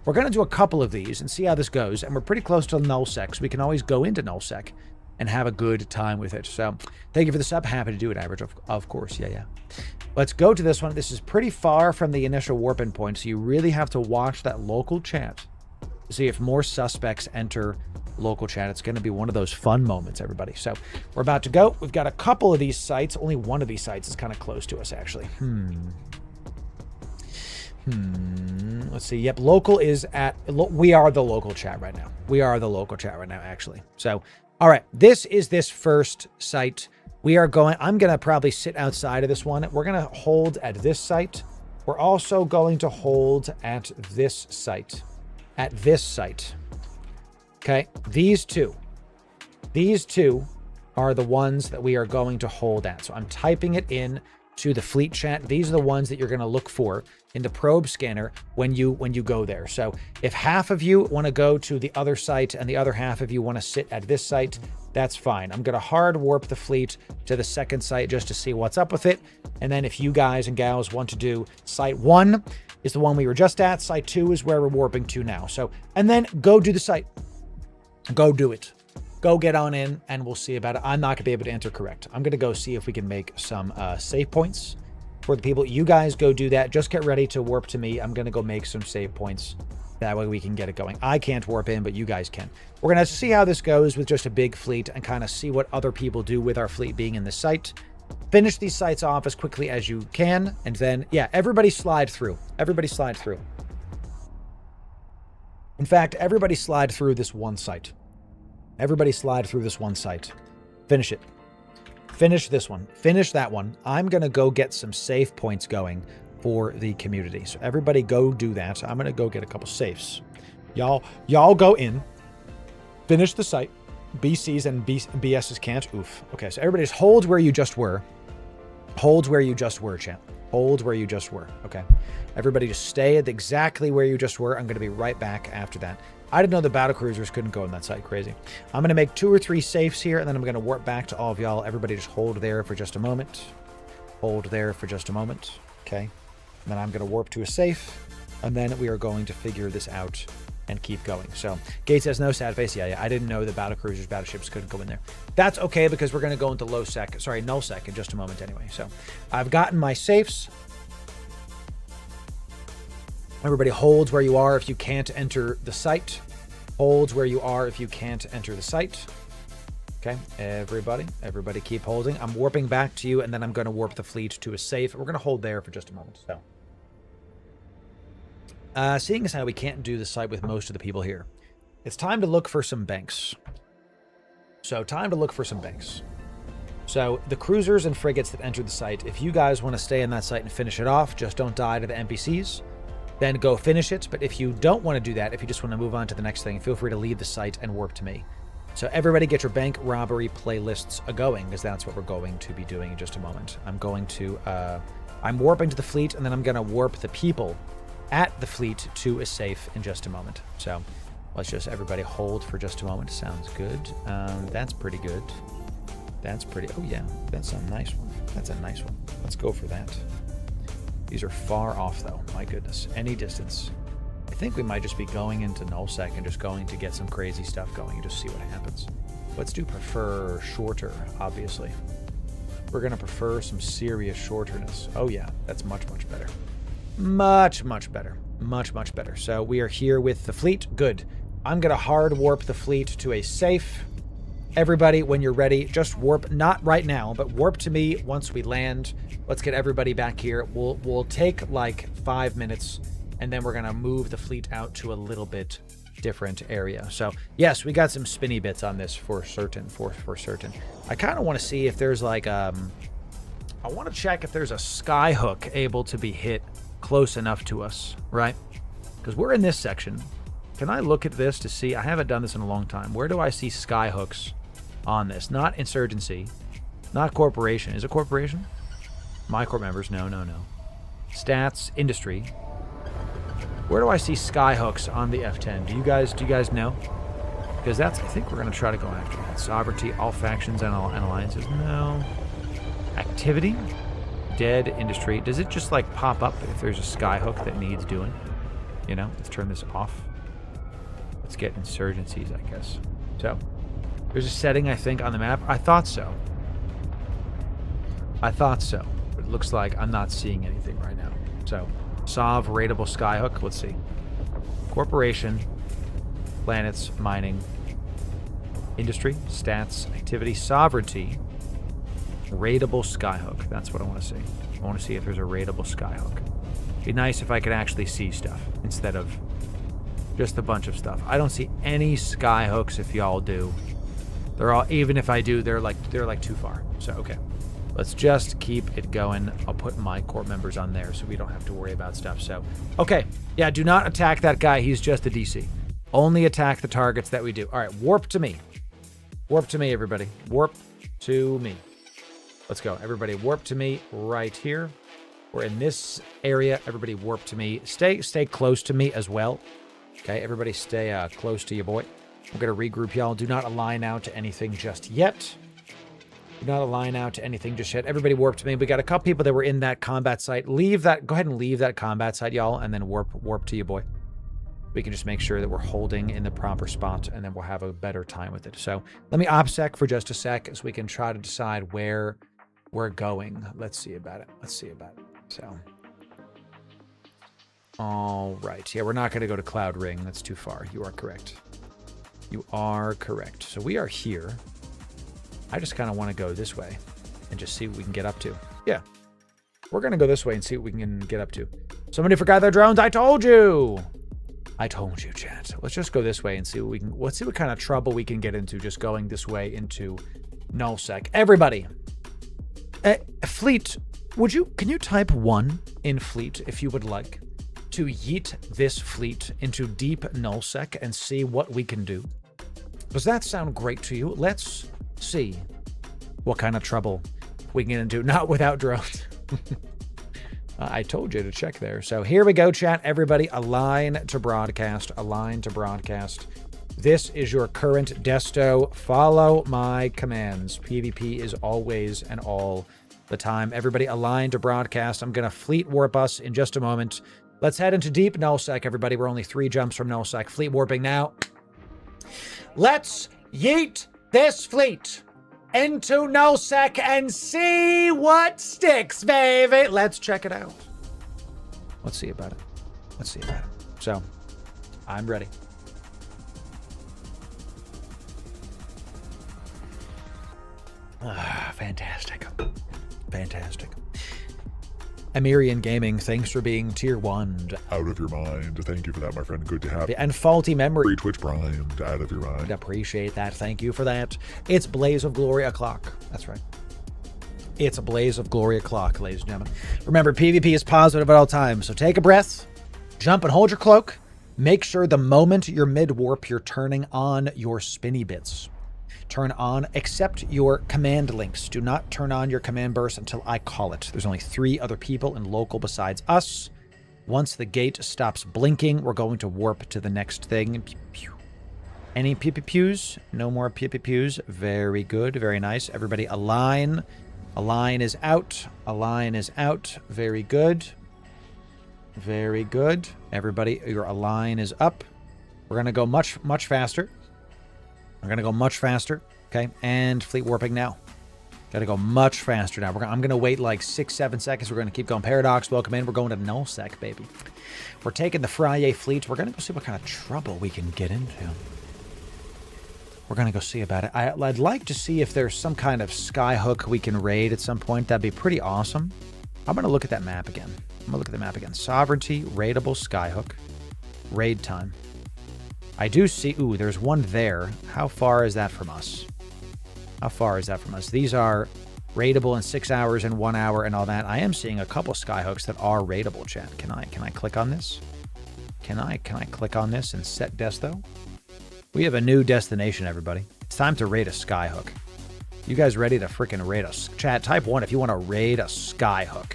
We're going to do a couple of these and see how this goes. And we're pretty close to nullsec, so we can always go into nullsec and have a good time with it. So thank you for the sub. Happy to do it, Average. Of course. Yeah, yeah. Let's go to this one. This is pretty far from the initial warp-in point, so you really have to watch that local chat to see if more suspects enter local chat. It's going to be one of those fun moments, everybody. So we're about to go. We've got a couple of these sites. Only one of these sites is kind of close to us, actually. Let's see. Yep, local is at... We are the local chat right now. We are the local chat right now, actually. So... All right, this is this first site. We are going, I'm going to probably sit outside of this one. We're going to hold at this site. We're also going to hold at this site. At this site. Okay, these two are the ones that we are going to hold at. So I'm typing it in to the fleet chat. These are the ones that you're going to look for in the probe scanner when you go there. So if half of you want to go to the other site and the other half of you want to sit at this site, that's fine. I'm going to hard warp the fleet to the second site just to see what's up with it. And then if you guys and gals want to do site 1 is the one we were just at. Site 2 is where we're warping to now. So, and then go do the site. Go do it. Go get on in and we'll see about it. I'm not going to be able to enter correct. I'm going to go see if we can make some save points for the people. You guys go do that. Just get ready to warp to me. I'm going to go make some save points. That way we can get it going. I can't warp in, but you guys can. We're going to see how this goes with just a big fleet and kind of see what other people do with our fleet being in the site. Finish these sites off as quickly as you can. And then, yeah, everybody slide through. Everybody slide through. In fact, everybody slide through this one site. Everybody slide through this one site. Finish it. Finish this one. Finish that one. I'm going to go get some save points going for the community. So everybody go do that. I'm going to go get a couple safes. Y'all go in. Finish the site. BCs and BSs can't. Oof. Okay, so everybody just hold where you just were. Hold where you just were, chat. Hold where you just were. Okay. Everybody just stay at exactly where you just were. I'm going to be right back after that. I didn't know the battle cruisers couldn't go on that site. Crazy. I'm going to make 2 or 3 safes here, and then I'm going to warp back to all of y'all. Everybody just hold there for just a moment. Hold there for just a moment. Okay. And then I'm going to warp to a safe, and then we are going to figure this out and keep going. So Gate says no, sad face. Yeah, I didn't know the battle cruisers, battleships couldn't go in there. That's okay, because we're going to go into nullsec in just a moment anyway. So I've gotten my safes. Everybody holds where you are if you can't enter the site. Holds where you are if you can't enter the site. Okay, everybody keep holding. I'm warping back to you, and then I'm going to warp the fleet to a safe. We're going to hold there for just a moment. So, seeing as how we can't do the site with most of the people here, it's time to look for some banks. So, So, the cruisers and frigates that entered the site, if you guys want to stay in that site and finish it off, just don't die to the NPCs, then go finish it. But if you don't want to do that, if you just want to move on to the next thing, feel free to leave the site and warp to me. So everybody get your bank robbery playlists a-going, because that's what we're going to be doing in just a moment. I'm warping to the fleet, and then I'm going to warp the people at the fleet to a safe in just a moment. So let's just everybody hold for just a moment. Sounds good. That's pretty good. Oh yeah, that's a nice one. Let's go for that. These are far off though, my goodness. Any distance. I think we might just be going into nullsec and just going to get some crazy stuff going and just see what happens. Let's do prefer shorter, obviously. We're going to prefer some serious shorterness. Oh yeah, that's much better. Much better. So we are here with the fleet. Good. I'm going to hard warp the fleet to a safe. Everybody, when you're ready, just warp, not right now, but warp to me once we land. Let's get everybody back here. We'll take like 5 minutes, and then we're going to move the fleet out to a little bit different area. So, yes, we got some spinny bits on this for certain, for certain. I kind of want to see if there's like, I want to check if there's a sky hook able to be hit close enough to us, right? Because we're in this section. Can I look at this to see? I haven't done this in a long time. Where do I see sky hooks on this? Not insurgency, not corporation. Is it corporation? My corp members? No. Stats, industry. Where do I see sky hooks on the F10? Do you guys know? Because I think we're going to try to go after that. Sovereignty, all factions and alliances. No. Activity, dead, industry. Does it just like pop up if there's a sky hook that needs doing? You know, let's turn this off. Let's get insurgencies, I guess. So, there's a setting, I think, on the map. I thought so. But it looks like I'm not seeing anything right now. So, Sov, rateable skyhook. Let's see. Corporation, planets, mining, industry, stats, activity, sovereignty, rateable skyhook. That's what I want to see. I want to see if there's a rateable skyhook. Be nice if I could actually see stuff instead of just a bunch of stuff. I don't see any skyhooks if y'all do. They're all, even if I do, they're like too far. So, okay. Let's just keep it going. I'll put my corp members on there so we don't have to worry about stuff. So, okay. Yeah, do not attack that guy. He's just a DC. Only attack the targets that we do. All right, warp to me. Warp to me, everybody. Warp to me. Let's go. Everybody warp to me right here. We're in this area. Everybody warp to me. Stay close to me as well. Okay, everybody stay close to your boy. I'm going to regroup y'all. Do not align out to anything just yet. Do not align out to anything just yet. Everybody warp to me. We got a couple people that were in that combat site. Leave that. Go ahead and leave that combat site, y'all, and then warp to you, boy. We can just make sure that we're holding in the proper spot, and then we'll have a better time with it. So let me OPSEC for just a sec so we can try to decide where we're going. Let's see about it. So, all right. Yeah, we're not going to go to Cloud Ring. That's too far. You are correct. So we are here. I just kind of want to go this way and just see what we can get up to. Yeah. We're going to go this way and see what we can get up to. Somebody forgot their drones. I told you, chat. Let's just go this way and see what we can. Let's see what kind of trouble we can get into just going this way into nullsec. Everybody. Fleet, can you type 1 in fleet if you would like to yeet this fleet into deep nullsec and see what we can do? Does that sound great to you? Let's see what kind of trouble we can get into. Not without drones. I told you to check there. So here we go, chat. Everybody align to broadcast. This is your current desto. Follow my commands. PvP is always and all the time. Everybody align to broadcast. I'm going to fleet warp us in just a moment. Let's head into deep nullsec, everybody. We're only 3 jumps from nullsec. Fleet warping now. Let's yeet this fleet into nullsec and see what sticks, baby. Let's check it out. Let's see about it. Let's see about it. So, I'm ready. Fantastic. Fantastic. Amirian Gaming, thanks for being tier 1. Out of your mind. Thank you for that, my friend. Good to have you. And Faulty Memory. Free Twitch Prime. Out of your mind. Appreciate that. Thank you for that. It's Blaze of Glory o'clock. That's right. It's a Blaze of Glory o'clock, ladies and gentlemen. Remember, PvP is positive at all times, so take a breath, jump and hold your cloak. Make sure the moment you're mid-warp, you're turning on your spinny bits. Turn on, accept your command links. Do not turn on your command burst until I call it. There's only 3 other people in local besides us. Once the gate stops blinking, we're going to warp to the next thing. Pew, pew. Any pew-pew-pews? No more pew-pew-pews. Very good. Very nice. Everybody align. Align is out. Align is out. Very good. Very good. Everybody, your align is up. We're going to go much faster. We're going to go much faster. Okay. And fleet warping now. Got to go much faster now. I'm going to wait like 6-7 seconds. We're going to keep going. Paradox, welcome in. We're going to nullsec, baby. We're taking the Friyay fleet. We're going to go see what kind of trouble we can get into. We're going to go see about it. I'd like to see if there's some kind of skyhook we can raid at some point. That'd be pretty awesome. I'm going to look at that map again. I'm going to look at the map again. Sovereignty, raidable skyhook. Raid time. I do see... Ooh, there's one there. How far is that from us? How far is that from us? These are raidable in 6 hours and 1 hour and all that. I am seeing a couple skyhooks that are raidable, chat. Can I click on this? Can I click on this and set desto? We have a new destination, everybody. It's time to raid a skyhook. You guys ready to freaking raid a... Chat, type 1 if you want to raid a skyhook.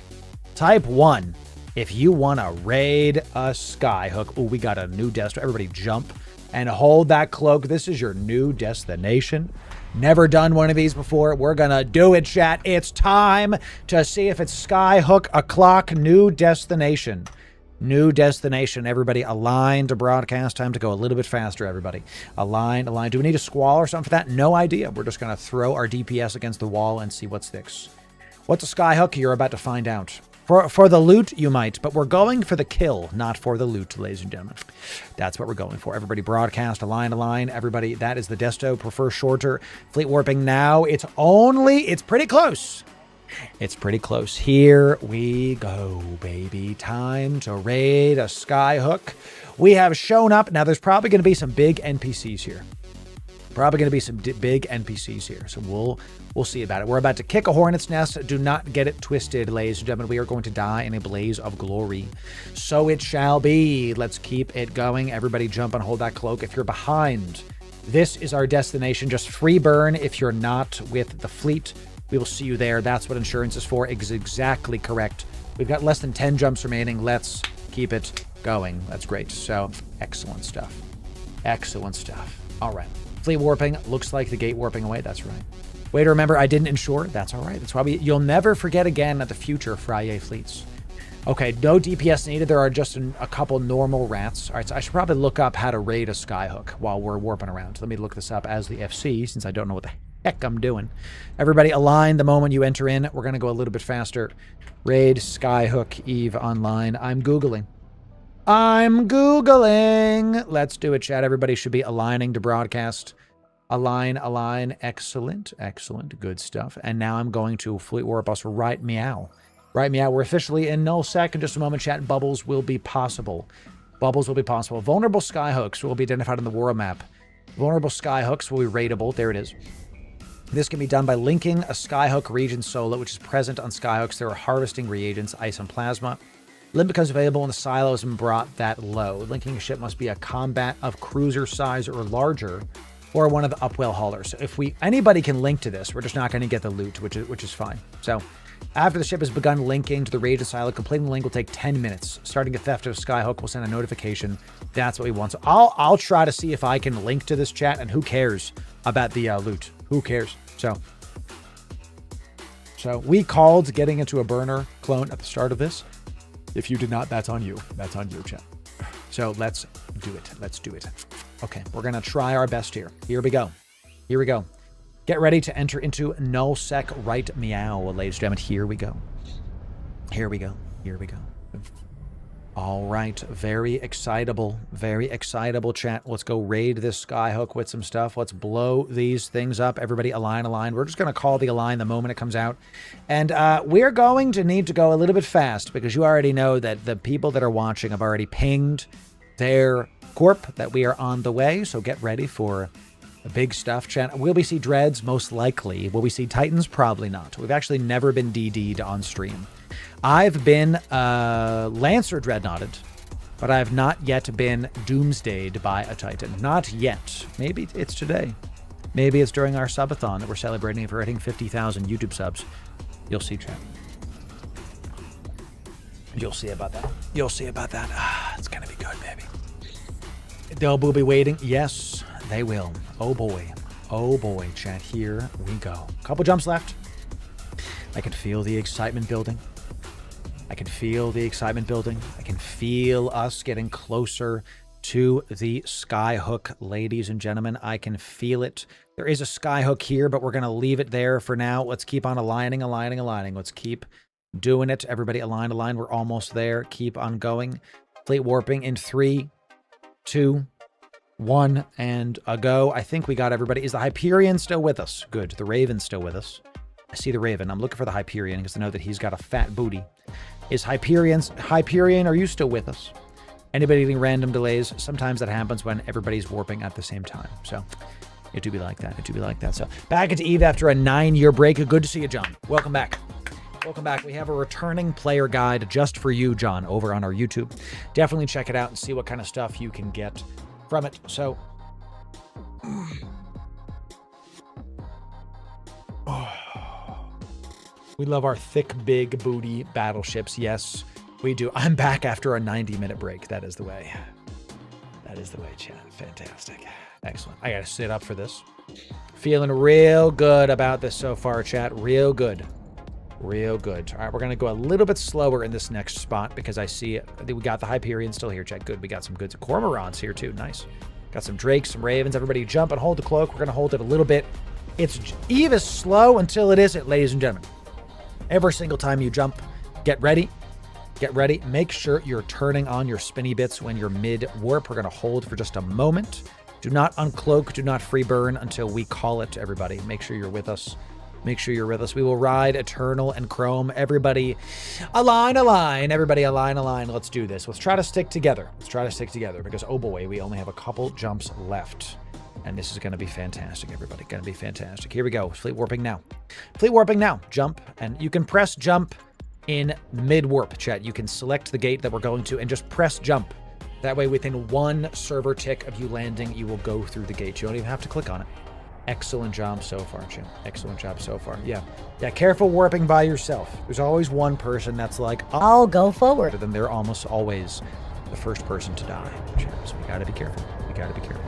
Type 1 if you want to raid a skyhook. Oh, we got a new desto. Everybody jump and hold that cloak. This is your new destination. Never done one of these before. We're going to do it, chat. It's time to see if it's skyhook o'clock. New destination. New destination. Everybody align to broadcast. Time to go a little bit faster, everybody. Align. Do we need a squall or something for that? No idea. We're just going to throw our DPS against the wall and see what sticks. What's a skyhook? You're about to find out. For the loot, you might, but we're going for the kill, not for the loot, ladies and gentlemen. That's what we're going for. Everybody broadcast, align. Everybody, that is the desto. Prefer shorter. Fleet warping now. It's pretty close. It's pretty close. Here we go, baby. Time to raid a skyhook. We have shown up. Now, there's probably going to be some big NPCs here. So we'll see about it. We're about to kick a hornet's nest. Do not get it twisted, ladies and gentlemen. We are going to die in a blaze of glory. So it shall be. Let's keep it going. Everybody jump and hold that cloak. If you're behind, this is our destination. Just free burn if you're not with the fleet. We will see you there. That's what insurance is for. Exactly correct. We've got less than 10 jumps remaining. Let's keep it going. That's great. So, excellent stuff. Excellent stuff. All right. Fleet warping. Looks like the gate warping away. That's right. Way to remember, I didn't insure. That's all right. That's why you'll never forget again at the future Friyay fleets. Okay, no DPS needed. There are just a couple normal rats. All right, so I should probably look up how to raid a skyhook while we're warping around. Let me look this up as the FC, since I don't know what the heck I'm doing. Everybody align the moment you enter in. We're going to go a little bit faster. Raid Skyhook Eve online. I'm Googling. Let's do it, chat. Everybody should be aligning to broadcast. Align. Excellent. Good stuff. And now I'm going to fleet warp us right meow. Right meow. We're officially in nullsec. In just a moment, chat. Bubbles will be possible. Vulnerable skyhooks will be identified on the world map. Vulnerable skyhooks will be raidable. There it is. This can be done by linking a skyhook region solo, which is present on skyhooks. There are harvesting reagents, ice and plasma. Limit becomes available when the silo has been brought that low. Linking a ship must be a combat of cruiser size or larger, or one of the upwell haulers. So if anybody can link to this, we're just not going to get the loot, which is fine. So after the ship has begun linking to the raided silo, completing the link will take 10 minutes. Starting a theft of Skyhook will send a notification. That's what we want. So I'll try to see if I can link to this, chat, and who cares about the loot? Who cares? So we called getting into a burner clone at the start of this. If you did not, that's on you. That's on you, chat. So let's do it. Okay, we're going to try our best here. Here we go. Get ready to enter into nullsec right meow, ladies and gentlemen. Here we go. All right, very excitable, chat. Let's go raid this skyhook with some stuff. Let's blow these things up. Everybody align. We're just going to call the align the moment it comes out. And we're going to need to go a little bit fast because you already know that the people that are watching have already pinged their corp that we are on the way. So get ready for the big stuff, chat. Will we see dreads? Most likely. Will we see titans? Probably not. We've actually never been DD'd on stream. I've been Lancer Dreadnoughted, but I have not yet been Doomsdayed by a Titan. Not yet. Maybe it's today. Maybe it's during our subathon that we're celebrating for hitting 50,000 YouTube subs. You'll see, chat. You'll see about that. You'll see about that. It's going to be good, baby. They'll be waiting. Yes, they will. Oh, boy. Oh, boy, chat. Here we go. Couple jumps left. I can feel the excitement building. I can feel the excitement building. I can feel us getting closer to the skyhook, ladies and gentlemen. I can feel it. There is a skyhook here, but we're going to leave it there for now. Let's keep on aligning. Let's keep doing it. Everybody align. We're almost there. Keep on going. Fleet warping in 3, 2, 1, and a go. I think we got everybody. Is the Hyperion still with us? Good. The Raven's still with us. I see the Raven. I'm looking for the Hyperion because I know that he's got a fat booty. Is Hyperion, are you still with us? Anybody getting random delays? Sometimes that happens when everybody's warping at the same time. So it do be like that. So back into Eve after a 9-year break. Good to see you, John. Welcome back. We have a returning player guide just for you, John, over on our YouTube. Definitely check it out and see what kind of stuff you can get from it. So we love our thick, big booty battleships. Yes, we do. I'm back after a 90-minute break. That is the way. Chat. Fantastic. Excellent. I got to sit up for this. Feeling real good about this so far, chat. Real good. All right, we're going to go a little bit slower in this next spot because I see it. We got the Hyperion still here, chat. Good. We got some good Cormorants here, too. Nice. Got some Drakes, some Ravens. Everybody jump and hold the cloak. We're going to hold it a little bit. Eve is slow until it isn't, ladies and gentlemen. Every single time you jump, get ready. Make sure you're turning on your spinny bits when you're mid-warp. We're going to hold for just a moment. Do not uncloak. Do not free burn until we call it, everybody. Make sure you're with us. We will ride Eternal and Chrome. Everybody align. Everybody align. Let's do this. Let's try to stick together. Because, oh boy, we only have a couple jumps left. And this is going to be fantastic, everybody. Going to be fantastic. Here we go. Fleet warping now. Jump. And you can press jump in mid-warp, chat. You can select the gate that we're going to and just press jump. That way, within one server tick of you landing, you will go through the gate. You don't even have to click on it. Excellent job so far, chat. Yeah, careful warping by yourself. There's always one person that's like, I'll go forward. Then they're almost always the first person to die, chat. So we got to be careful. Gotta be careful.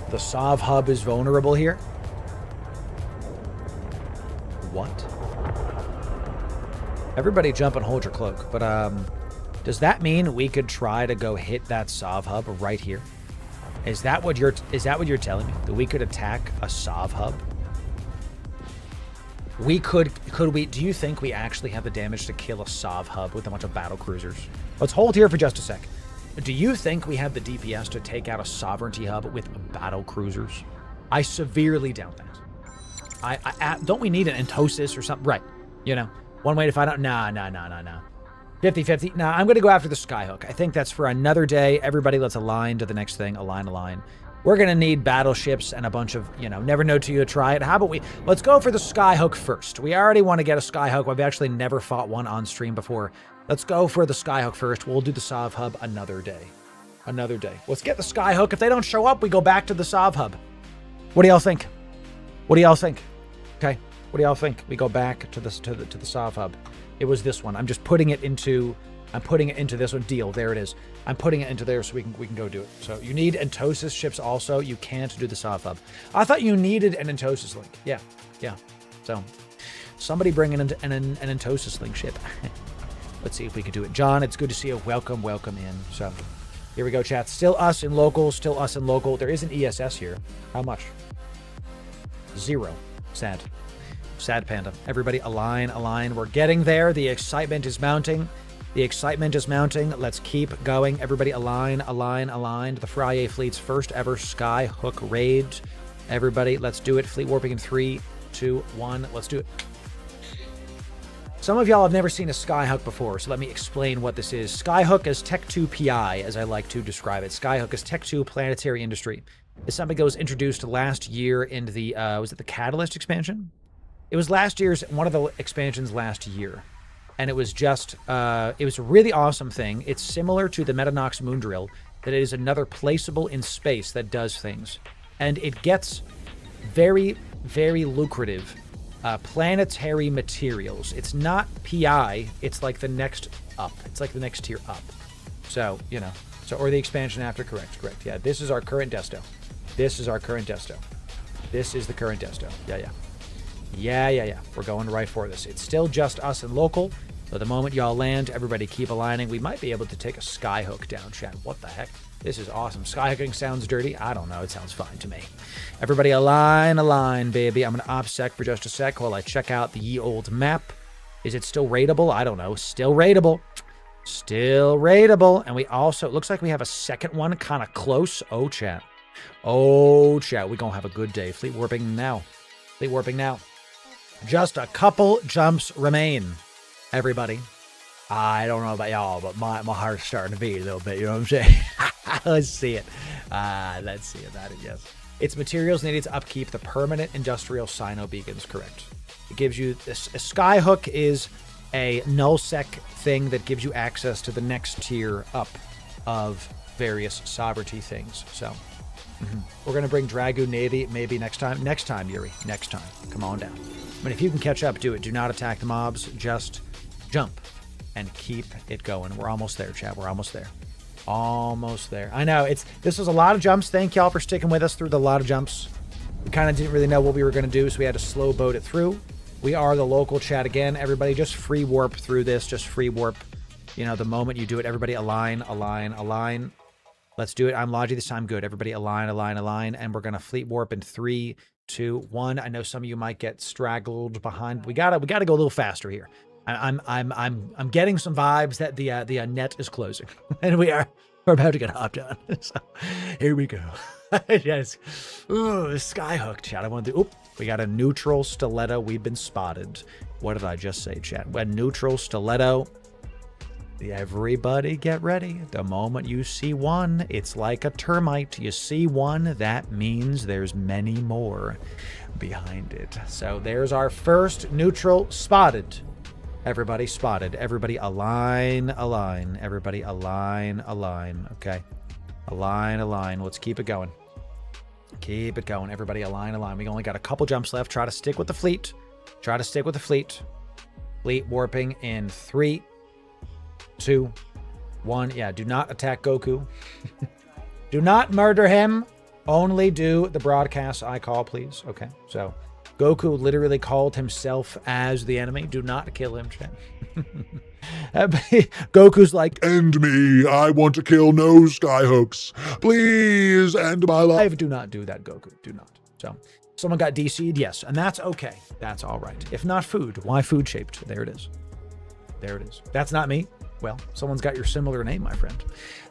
The Sov hub is vulnerable here. What? Everybody jump and hold your cloak. But does that mean we could try to go hit that Sov hub right here? Is that what you're telling me? That we could attack a Sov hub? Could we, do you think we actually have the damage to kill a Sov hub with a bunch of battle cruisers? Let's hold here for just a sec. Do you think we have the DPS to take out a sovereignty hub with battle cruisers? I severely doubt that. Don't we need an Entosis or something? Right. You know, one way to find out. Nah. 50-50. Nah, I'm going to go after the Skyhook. I think that's for another day. Everybody, let's align to the next thing. Align. We're going to need battleships and a bunch of, never know till you try it. How about let's go for the Skyhook first. We already want to get a Skyhook. We've actually never fought one on stream before. Let's go for the Skyhook first. We'll do the Sov hub another day. Let's get the Skyhook. If they don't show up, we go back to the Sov hub. What do y'all think? Okay. What do y'all think? We go back to the Sov hub. It was this one. I'm putting it into this one. Deal. There it is. I'm putting it into there so we can go do it. So you need Entosis ships also. You can't do the Sov hub. I thought you needed an Entosis link. Yeah. So somebody bring in an Entosis link ship. Let's see if we can do it. John, it's good to see you. Welcome in. So here we go, chat. Still us in local. There is an ESS here. How much? 0. Sad. Sad panda. Everybody align, align. We're getting there. The excitement is mounting. The excitement is mounting. Let's keep going. Everybody align, align, align. The Friyay fleet's first ever Skyhook raid. Everybody, let's do it. Fleet warping in 3, 2, 1. Let's do it. Some of y'all have never seen a Skyhook before, so let me explain what this is. Skyhook is Tech 2 PI, as I like to describe it. Skyhook is Tech 2 planetary industry. It's something that was introduced last year in the, was it the Catalyst expansion? It was last year's, one of the expansions last year. And it was just, it was a really awesome thing. It's similar to the Metanox Moon Drill, that it is another placeable in space that does things. And it gets very, very lucrative planetary materials. It's not PI, it's like the next up. It's like the next tier up. So, you know, so, or the expansion after, correct. Yeah, this is our current desto. This is our current desto. This is the current desto. Yeah. We're going right for this. It's still just us and local. So the moment y'all land, everybody keep aligning. We might be able to take a Skyhook down, chat. What the heck? This is awesome. Skyhooking sounds dirty. I don't know. It sounds fine to me. Everybody align, baby. I'm going to OPSEC for just a sec while I check out the ye old map. Is it still raidable? I don't know. Still raidable. Still raidable. And we also, it looks like we have a second one kind of close. Oh, chat. We're going to have a good day. Fleet warping now. Just a couple jumps remain. Everybody, I don't know about y'all, but my heart's starting to beat a little bit, you know what I'm saying? Let's see it. Let's see it. That is, yes. Its materials needed to upkeep the permanent industrial Sino beacons, correct. It gives you, a Skyhook is a nullsec thing that gives you access to the next tier up of various sovereignty things. So, we're going to bring Dragoon Navy maybe next time. Next time, Yuri. Next time. Come on down. I mean, if you can catch up, do it. Do not attack the mobs. Just jump and keep it going. We're almost there, chat. We're almost there. Almost there. I know, this was a lot of jumps. Thank y'all for sticking with us through the lot of jumps. We kind of didn't really know what we were going to do, so we had to slow boat it through. We are the local chat again. Everybody just free warp through this. Just free warp. You know, the moment you do it, everybody align, align, align. Let's do it. I'm Logi this time. Good. Everybody align, align, align. And we're going to fleet warp in 3, 2, 1. I know some of you might get straggled behind. We gotta go a little faster here. I'm getting some vibes that the net is closing, and we're about to get hopped on. So here we go. Yes. Ooh, Skyhook, chat. I want to do. Oop. We got a neutral stiletto. We've been spotted. What did I just say, chat? A neutral stiletto. Everybody get ready. The moment you see one, it's like a termite. You see one, that means there's many more behind it. So there's our first neutral spotted. Everybody spotted. Everybody align, align. Everybody align, align. Okay. Align, align. Let's keep it going. Keep it going. Everybody align, align. We only got a couple jumps left. Try to stick with the fleet. Fleet warping in 3, 2, 1. Yeah, do not attack Goku. Do not murder him. Only do the broadcast I call, please. Okay, so Goku literally called himself as the enemy. Do not kill him, chat. Goku's like, end me. I want to kill no Skyhooks. Please end my life. Do not do that, Goku. Do not. So, someone got DC'd? Yes, and that's okay. That's all right. If not food, why food shaped? There it is. There it is. That's not me. Well, someone's got your similar name, my friend.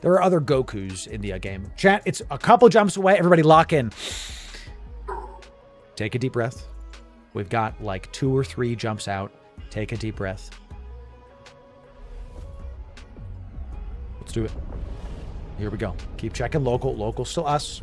There are other Gokus in the game. Chat, it's a couple jumps away. Everybody lock in. Take a deep breath. We've got like 2 or 3 jumps out. Take a deep breath. Let's do it. Here we go. Keep checking local. Local still us.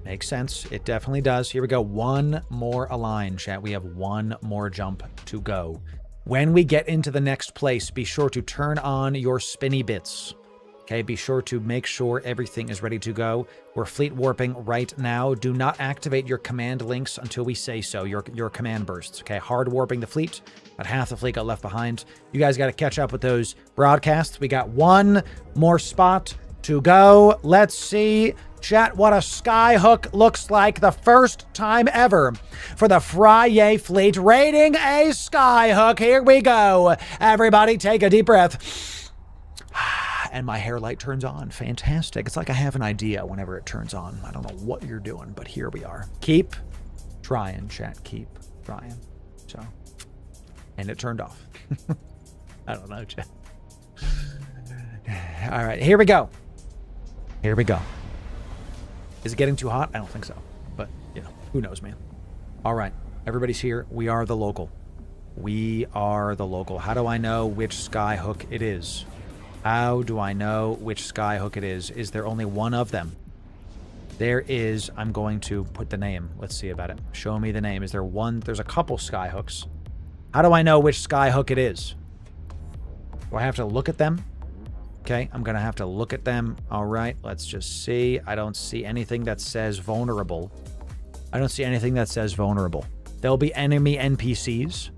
Makes sense. It definitely does. Here we go. 1 more align, chat. We have 1 more jump to go. When we get into the next place, be sure to turn on your spinny bits. Okay, be sure to make sure everything is ready to go. We're fleet warping right now. Do not activate your command links until we say so, your command bursts. Okay, hard warping the fleet. About half the fleet got left behind. You guys got to catch up with those broadcasts. We got 1 more spot to go. Let's see, chat, what a Skyhook looks like the first time ever for the Friyay fleet raiding a Skyhook. Here we go. Everybody take a deep breath. And my hair light turns on. Fantastic. It's like I have an idea whenever it turns on. I don't know what you're doing, but here we are. Keep trying, chat. Keep trying. So, and it turned off. I don't know, chat. All right, here we go. Here we go. Is it getting too hot? I don't think so. But, you know, who knows, man. All right, everybody's here. We are the local. We are the local. How do I know which skyhook it is? How do I know which skyhook it is? Is there only one of them? There is. I'm going to put the name. Let's see about it. Show me the name. Is there one? There's a couple skyhooks. How do I know which skyhook it is? Do I have to look at them? Okay, I'm going to have to look at them. All right, let's just see. I don't see anything that says vulnerable. I don't see anything that says vulnerable. There'll be enemy NPCs.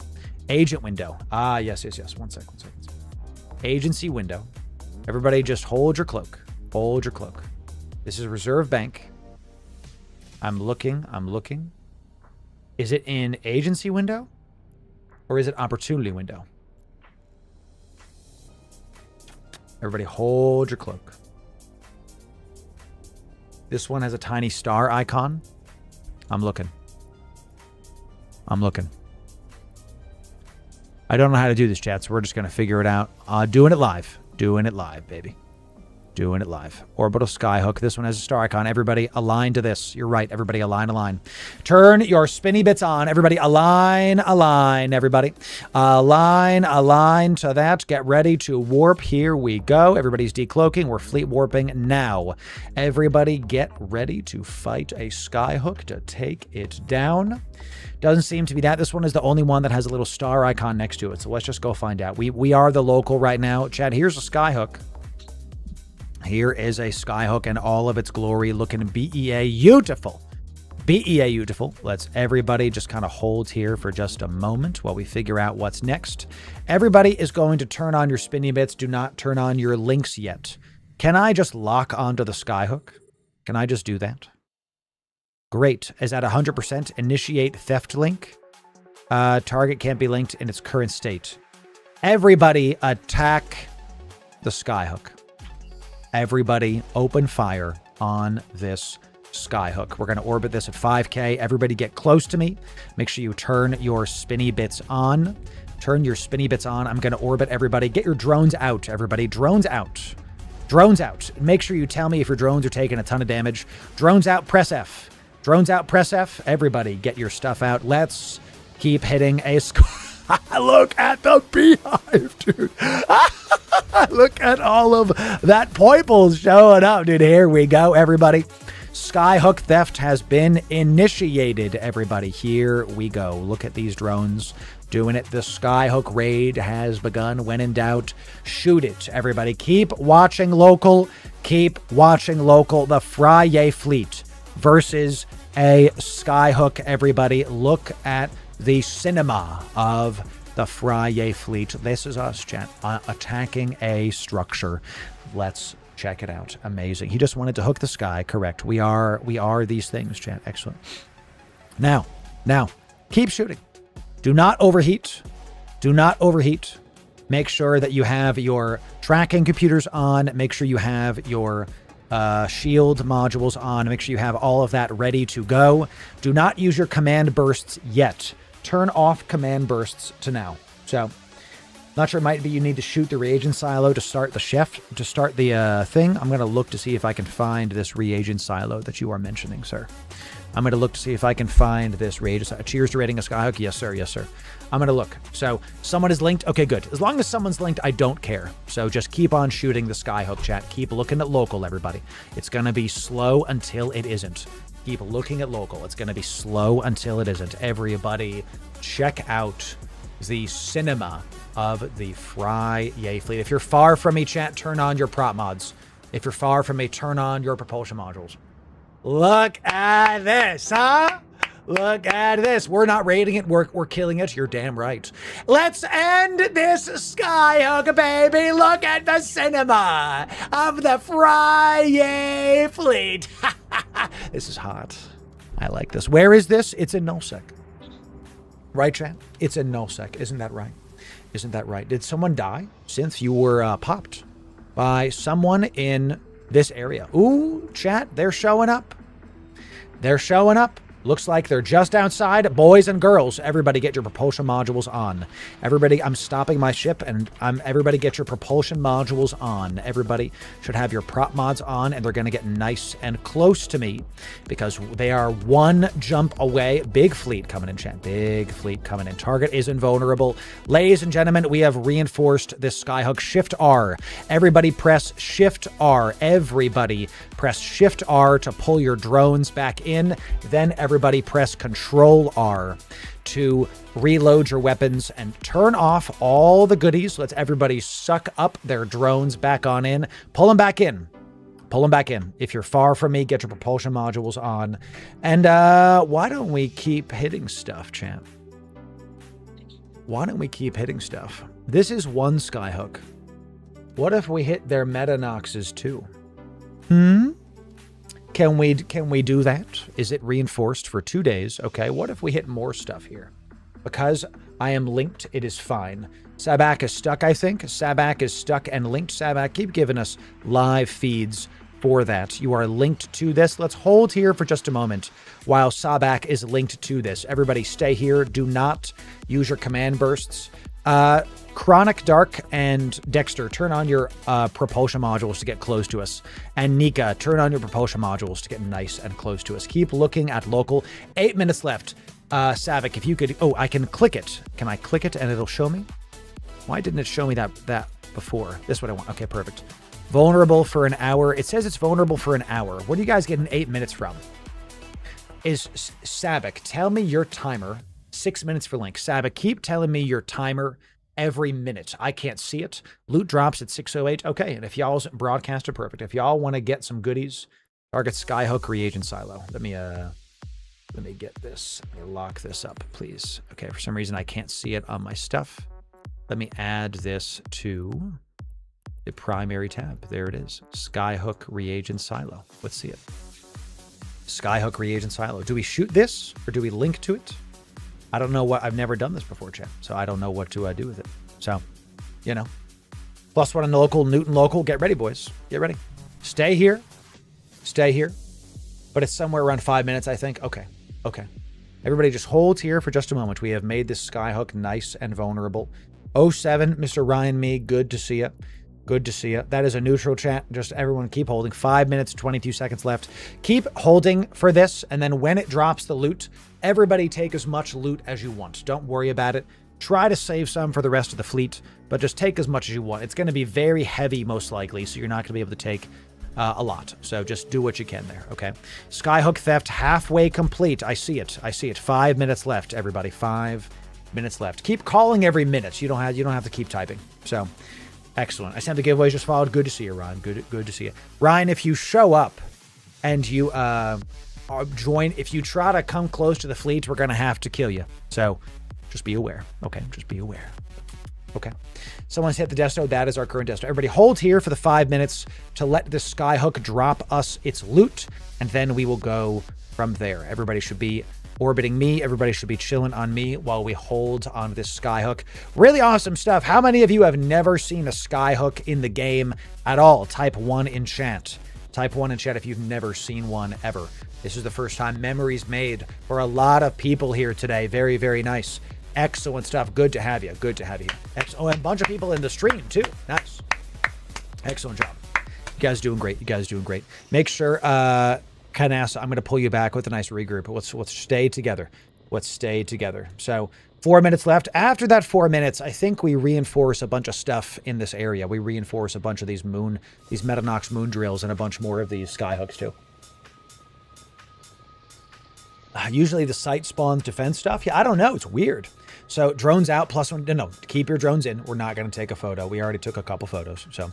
Agent window. Ah, yes. One sec. Agency window. Everybody just hold your cloak. Hold your cloak. This is reserve bank. I'm looking. Is it in agency window? Or is it opportunity window? Everybody hold your cloak. This one has a tiny star icon. I'm looking. I don't know how to do this, chat, so we're just going to figure it out. Doing it live, baby. Doing it live. Orbital skyhook. This one has a star icon. Everybody align to this. You're right. Everybody align. Turn your spinny bits on. Everybody align. Everybody align to that. Get ready to warp. Here we go. Everybody's decloaking. We're fleet warping now. Everybody get ready to fight a skyhook to take it down. Doesn't seem to be that. This one is the only one that has a little star icon next to it. So let's just go find out. We are the local right now. Chad, here's a skyhook. Here is a skyhook in all of its glory, looking beautiful. Beautiful. Let's everybody just kind of hold here for just a moment while we figure out what's next. Everybody is going to turn on your spinny bits. Do not turn on your links yet. Can I just lock onto the skyhook? Can I just do that? Great. Is at 100%. Initiate theft link. Target can't be linked in its current state. Everybody attack the skyhook. Everybody open fire on this skyhook. We're going to orbit this at 5K. Everybody get close to me. Make sure you turn your spinny bits on. Turn your spinny bits on. I'm going to orbit everybody. Get your drones out, everybody. Drones out. Drones out. Make sure you tell me if your drones are taking a ton of damage. Drones out, press F. Drones out, press F. Everybody get your stuff out. Let's keep hitting a score. Look at the beehive, dude. Look at all of that purple showing up, dude. Here we go, everybody. Skyhook theft has been initiated, everybody. Here we go. Look at these drones doing it. The Skyhook raid has begun. When in doubt, shoot it, everybody. Keep watching local. Keep watching local. The Friyay fleet versus a Skyhook, everybody. Look at the cinema of the Friyay fleet. This is us, chat, attacking a structure. Let's check it out. Amazing. He just wanted to hook the sky. Correct. We are these things, chat. Excellent. Now, keep shooting. Do not overheat. Do not overheat. Make sure that you have your tracking computers on. Make sure you have your shield modules on. Make sure you have all of that ready to go. Do not use your command bursts yet. Turn off command bursts to now. So, not sure, it might be you need to shoot the reagent silo to start the thing. I'm going to look to see if I can find this reagent silo that you are mentioning, sir. I'm going to look to see if I can find this reagent silo. Cheers to raiding a Skyhook. Yes, sir. Yes, sir. I'm going to look. So, someone is linked. Okay, good. As long as someone's linked, I don't care. So, just keep on shooting the Skyhook, chat. Keep looking at local, everybody. It's going to be slow until it isn't. Keep looking at local. It's going to be slow until it isn't. Everybody, check out the cinema of the Friyay fleet. If you're far from me, chat, turn on your prop mods. If you're far from me, turn on your propulsion modules. Look at this, huh? Look at this. We're not raiding it. We're killing it. You're damn right. Let's end this Skyhook, baby. Look at the cinema of the Friyay fleet. This is hot. I like this. Where is this? It's in nullsec. Right, chat? It's in nullsec. Isn't that right? Isn't that right? Did someone die? Synth, you were popped by someone in this area. Ooh, chat, they're showing up. They're showing up. Looks like they're just outside. Boys and girls, everybody get your propulsion modules on. Everybody, I'm stopping my ship, and everybody get your propulsion modules on. Everybody should have your prop mods on, and they're going to get nice and close to me because they are one jump away. Big fleet coming in, chat. Big fleet coming in. Target is invulnerable. Ladies and gentlemen, we have reinforced this skyhook. Shift R. Everybody press Shift R. Everybody press Shift R to pull your drones back in. Then everybody press Control R to reload your weapons and turn off all the goodies. Let's everybody suck up their drones back on in. Pull them back in. Pull them back in. If you're far from me, get your propulsion modules on. And why don't we keep hitting stuff, champ? Why don't we keep hitting stuff? This is one skyhook. What if we hit their meta noxes too? Can we do that? Is it reinforced for 2 days? Okay, what if we hit more stuff here? Because I am linked, it is fine. Sabak is stuck, I think. Sabak is stuck and linked. Sabak, keep giving us live feeds for that. You are linked to this. Let's hold here for just a moment while Sabak is linked to this. Everybody stay here. Do not use your command bursts. Chronic Dark and Dexter, turn on your propulsion modules to get close to us. And Nika, turn on your propulsion modules to get nice and close to us. Keep looking at local. 8 minutes left. Savik, if you could... Oh, I can click it. Can I click it and it'll show me? Why didn't it show me that before? This is what I want. Okay, perfect. Vulnerable for an hour. It says it's vulnerable for an hour. What are you guys getting 8 minutes from? Is Savik, tell me your timer. 6 minutes for link. Sabak, keep telling me your timer every minute. I can't see it. Loot drops at 6:08. Okay, and if y'all's broadcast are perfect. If y'all want to get some goodies, target Skyhook reagent silo. Let me get this. Let me lock this up, please. Okay, for some reason I can't see it on my stuff. Let me add this to the primary tab. There it is. Skyhook reagent silo. Let's see it. Skyhook reagent silo. Do we shoot this or do we link to it? I don't know what, I've never done this before, chat, so I don't know what to do with it. So, you know, +1 on the local, Newton local. Get ready, boys. Get ready. Stay here. Stay here. But it's somewhere around 5 minutes, I think. Okay. Okay. Everybody just hold here for just a moment. We have made this skyhook nice and vulnerable. 07, Mr. Ryan Me, good to see you. Good to see you. That is a neutral chat. Just everyone keep holding. 5 minutes, 22 seconds left. Keep holding for this, and then when it drops the loot, everybody take as much loot as you want. Don't worry about it. Try to save some for the rest of the fleet, but just take as much as you want. It's going to be very heavy, most likely, so you're not going to be able to take a lot. So just do what you can there, okay? Skyhook theft halfway complete. I see it. I see it. 5 minutes left, everybody. 5 minutes left. Keep calling every minute. You don't have to keep typing. So excellent. I sent the giveaways just followed. Good to see you, Ryan. Good to see you. Ryan, if you show up and you join, if you try to come close to the fleet, we're going to have to kill you. So just be aware. Okay, just be aware. Okay. Someone's hit the desto. That is our current desto. Everybody hold here for the 5 minutes to let this skyhook drop us its loot, and then we will go from there. Everybody should be orbiting me. Everybody should be chilling on me while we hold on this skyhook. Really awesome stuff. How many of you have never seen a skyhook in the game at all? Type 1 in chat. Type 1 in chat if you've never seen one ever. This is the first time. Memories made for a lot of people here today. Very, very nice. Excellent stuff. Good to have you. Good to have you. Oh, and a bunch of people in the stream too. Nice. Excellent job. You guys doing great. You guys doing great. Make sure, Kanasa, I'm going to pull you back with a nice regroup. Let's stay together. Let's stay together. So 4 minutes left. After that 4 minutes, I think we reinforce a bunch of stuff in this area. We reinforce a bunch of these Metanox moon drills and a bunch more of these skyhooks too. Usually the site spawns defense stuff. Yeah, I don't know. It's weird. So drones out +1. No, keep your drones in. We're not going to take a photo. We already took a couple photos. So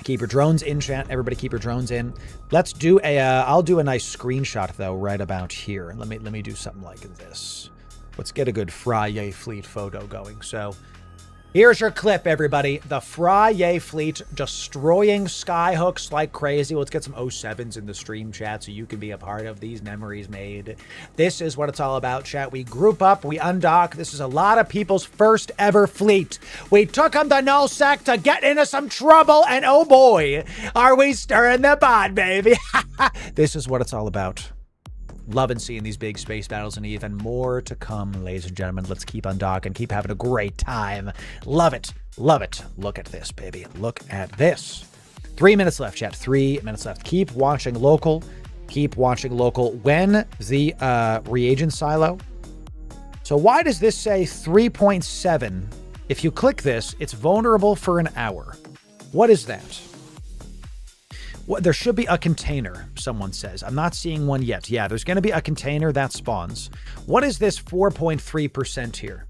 keep your drones in, chat. Everybody keep your drones in. Let's do I'll do a nice screenshot though right about here. Let me do something like this. Let's get a good Friyay fleet photo going. So here's your clip, everybody. The Friyay fleet destroying skyhooks like crazy. Let's get some 07s in the stream chat so you can be a part of these memories made. This is what it's all about, chat. We group up, we undock. This is a lot of people's first ever fleet. We took them to nullsec to get into some trouble, and oh boy, are we stirring the pot, baby. This is what it's all about. Loving seeing these big space battles and even more to come, ladies and gentlemen. Let's keep undocking, keep having a great time. Love it. Love it. Look at this, baby. Look at this. 3 minutes left, chat. 3 minutes left. Keep watching local. Keep watching local. When the reagent silo. So why does this say 3.7? If you click this, it's vulnerable for an hour. What is that? What, there should be a container, someone says. I'm not seeing one yet. Yeah, there's going to be a container that spawns. What is this 4.3% here?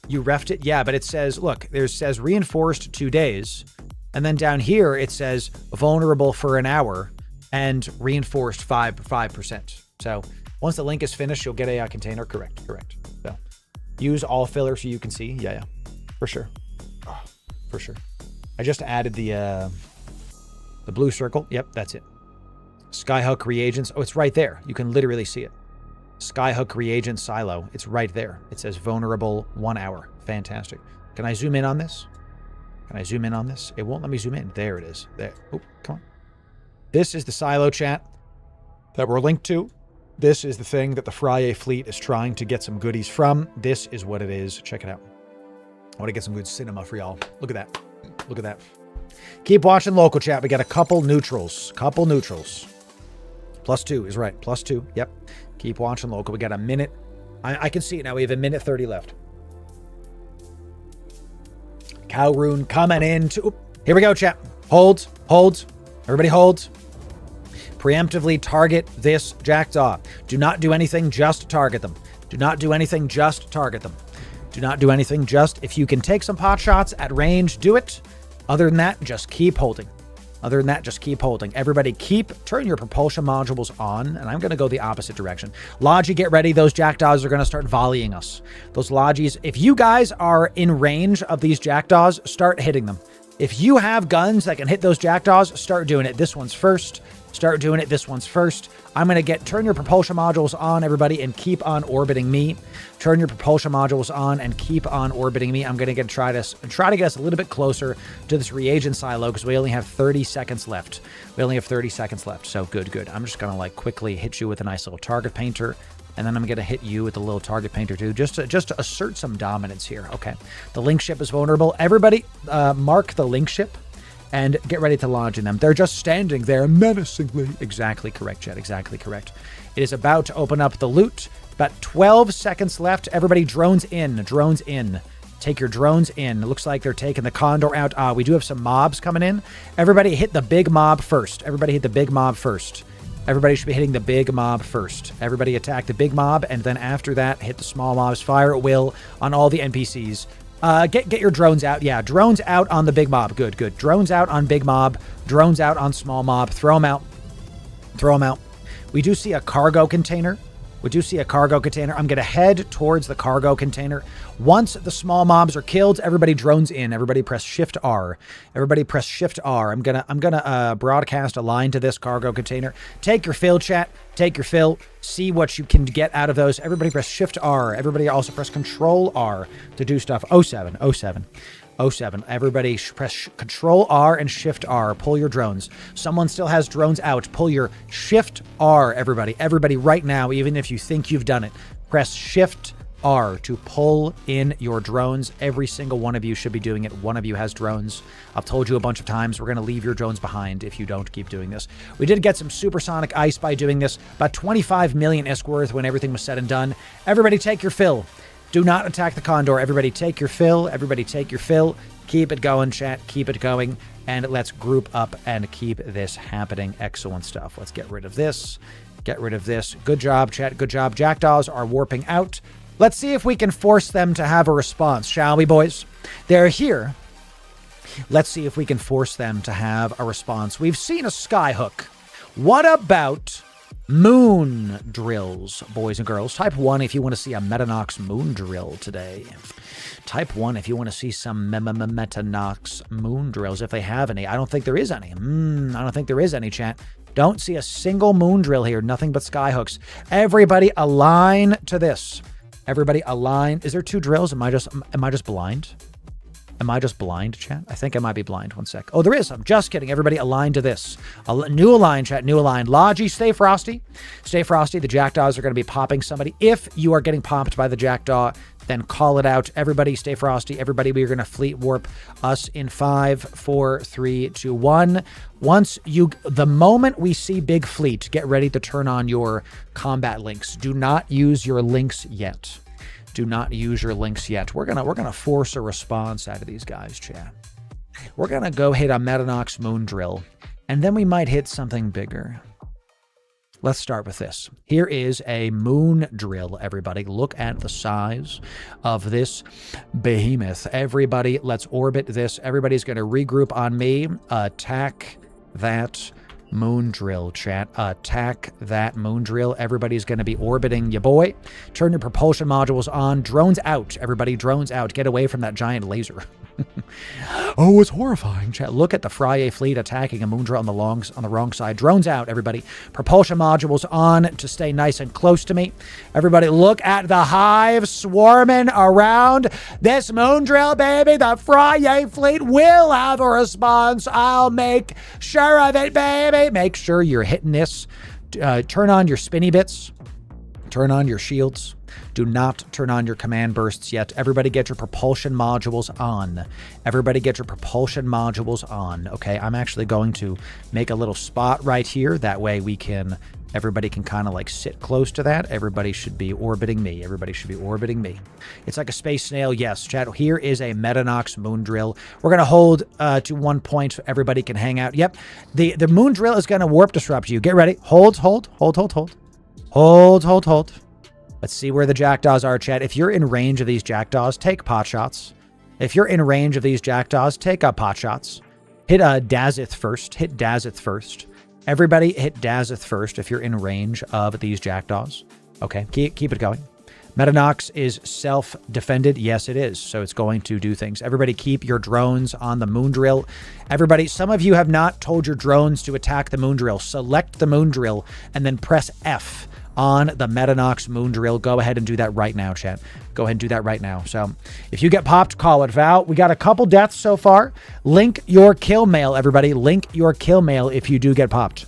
You refed it? Yeah, but it says, look, there says reinforced 2 days. And then down here, it says vulnerable for an hour and reinforced 5%. So once the link is finished, you'll get a container. Correct. So use all filler so you can see. Yeah, for sure. Oh, for sure. I just added the blue circle. Yep, that's it. Skyhook reagents. Oh, it's right there. You can literally see it. Skyhook reagent silo. It's right there. It says vulnerable 1 hour. Fantastic. Can I zoom in on this? Can I zoom in on this? It won't let me zoom in. There it is. There. Oh, come on. This is the silo, chat, that we're linked to. This is the thing that the Friyay fleet is trying to get some goodies from. This is what it is. Check it out. I want to get some good cinema for y'all. Look at that. Look at that. Keep watching local, chat. We got a couple neutrals. +2 is right. +2. Yep. Keep watching local. We got a minute. I can see it now. We have a minute 30 left. Cowrune coming in. Here we go, chat. Hold. Everybody hold. Preemptively target this jackdaw. Do not do anything, just target them. Do not do anything, just target them. Do not do anything, just if you can take some pot shots at range, do it. Other than that, just keep holding. Everybody turn your propulsion modules on, and I'm going to go the opposite direction. Logi, get ready. Those jackdaws are going to start volleying us. Those Logis, if you guys are in range of these jackdaws, start hitting them. If you have guns that can hit those jackdaws, start doing it. This one's first. Start doing it. This one's first. I'm going to turn your propulsion modules on, everybody, and keep on orbiting me. Turn your propulsion modules on and keep on orbiting me. I'm going to try to get us a little bit closer to this reagent silo because we only have 30 seconds left. So good. I'm just going to quickly hit you with a nice little target painter. And then I'm going to hit you with a little target painter too, just to assert some dominance here. Okay. The link ship is vulnerable. Everybody mark the link ship and get ready to launch in them. They're just standing there menacingly. Exactly correct, Chet. Exactly correct. It is about to open up the loot. About 12 seconds left. Everybody Drones in. Take your drones in. It looks like they're taking the Condor out. We do have some mobs coming in. Everybody hit the big mob first. Everybody should be hitting the big mob first. Everybody attack the big mob, and then after that, hit the small mobs. Fire at will on all the NPCs. Get your drones out. Yeah, drones out on the big mob. Good. Drones out on big mob. Drones out on small mob. Throw them out. We do see a cargo container. I'm going to head towards the cargo container. Once the small mobs are killed, everybody drones in. Everybody press Shift R. I'm gonna broadcast a line to this cargo container. Take your fill, chat. Take your fill. See what you can get out of those. Everybody press Shift R. Everybody also press Control R to do stuff. 07. Everybody press Control R and Shift R. Pull your drones. Someone still has drones out. Pull your Shift R, everybody. Everybody right now, even if you think you've done it, press Shift R to pull in your drones. Every single one of you should be doing it. One of you has drones. I've told you a bunch of times, we're going to leave your drones behind if you don't keep doing this. We did get some supersonic ice by doing this. About 25 million ISK worth when everything was said and done. Everybody take your fill. Do not attack the Condor. Everybody take your fill. Keep it going, chat. Keep it going. And let's group up and keep this happening. Excellent stuff. Let's get rid of this. Good job, chat. Good job. Jackdaws are warping out. Let's see if we can force them to have a response, shall we, boys? They're here. Let's see if we can force them to have a response. We've seen a skyhook. What about moon drills, boys and girls? Type 1 if you want to see a Metanox moon drill today. Type 1 if you want to see some Metanox moon drills, if they have any. I don't think there is any. Chat. Don't see a single moon drill here. Nothing but skyhooks. Everybody align to this. Everybody align. Is there 2 drills? Am I just blind? Am I just blind, chat? I think I might be blind. One sec. Oh, there is. I'm just kidding. Everybody align to this. New align, chat. New align. Logi, stay frosty. Stay frosty. The jackdaws are going to be popping somebody. If you are getting popped by the jackdaw, then call it out. Everybody stay frosty. Everybody, we are going to fleet warp us in 5, 4, 3, 2, 1. The moment we see big fleet, get ready to turn on your combat links. Do not use your links yet. Do not use your links yet. We're gonna force a response out of these guys, chat. We're gonna go hit a Metanox moon drill, and then we might hit something bigger. Let's start with this. Here is a moon drill, everybody. Look at the size of this behemoth. Everybody, let's orbit this. Everybody's gonna regroup on me. Attack that moon drill, chat. Attack that moon drill. Everybody's going to be orbiting ya boy. Turn your propulsion modules on. Drones out. Everybody, drones out. Get away from that giant laser. Oh, it's horrifying, chat. Look at the Friyay fleet attacking a moon drill on the wrong side. Drones out, everybody. Propulsion modules on to stay nice and close to me. Everybody, look at the hive swarming around this moon drill, baby. The Friyay fleet will have a response. I'll make sure of it, baby. Make sure you're hitting this. Turn on your spinny bits. Turn on your shields. Do not turn on your command bursts yet. Everybody get your propulsion modules on. Everybody get your propulsion modules on. Okay, I'm actually going to make a little spot right here. That way everybody can kind of like sit close to that. Everybody should be orbiting me. Everybody should be orbiting me. It's like a space snail. Yes, chat. Here is a Metanox moon drill. We're going to hold to 1 point so everybody can hang out. Yep. The moon drill is going to warp disrupt you. Get ready. Hold. Let's see where the jackdaws are, chat. If you're in range of these jackdaws, take pot shots. If you're in range of these jackdaws, take pot shots. Hit Dazith first. Hit Dazith first. Everybody hit Dazith first if you're in range of these jackdaws. Okay, keep it going. Metanox is self-defended. Yes, it is. So it's going to do things. Everybody keep your drones on the moon drill. Everybody, some of you have not told your drones to attack the moon drill. Select the moon drill and then press F on the Metanox moon drill. Go ahead and do that right now, chat. Go ahead and do that right now. So if you get popped, call it, Val. We got a couple deaths so far. Link your kill mail, everybody. Link your kill mail if you do get popped.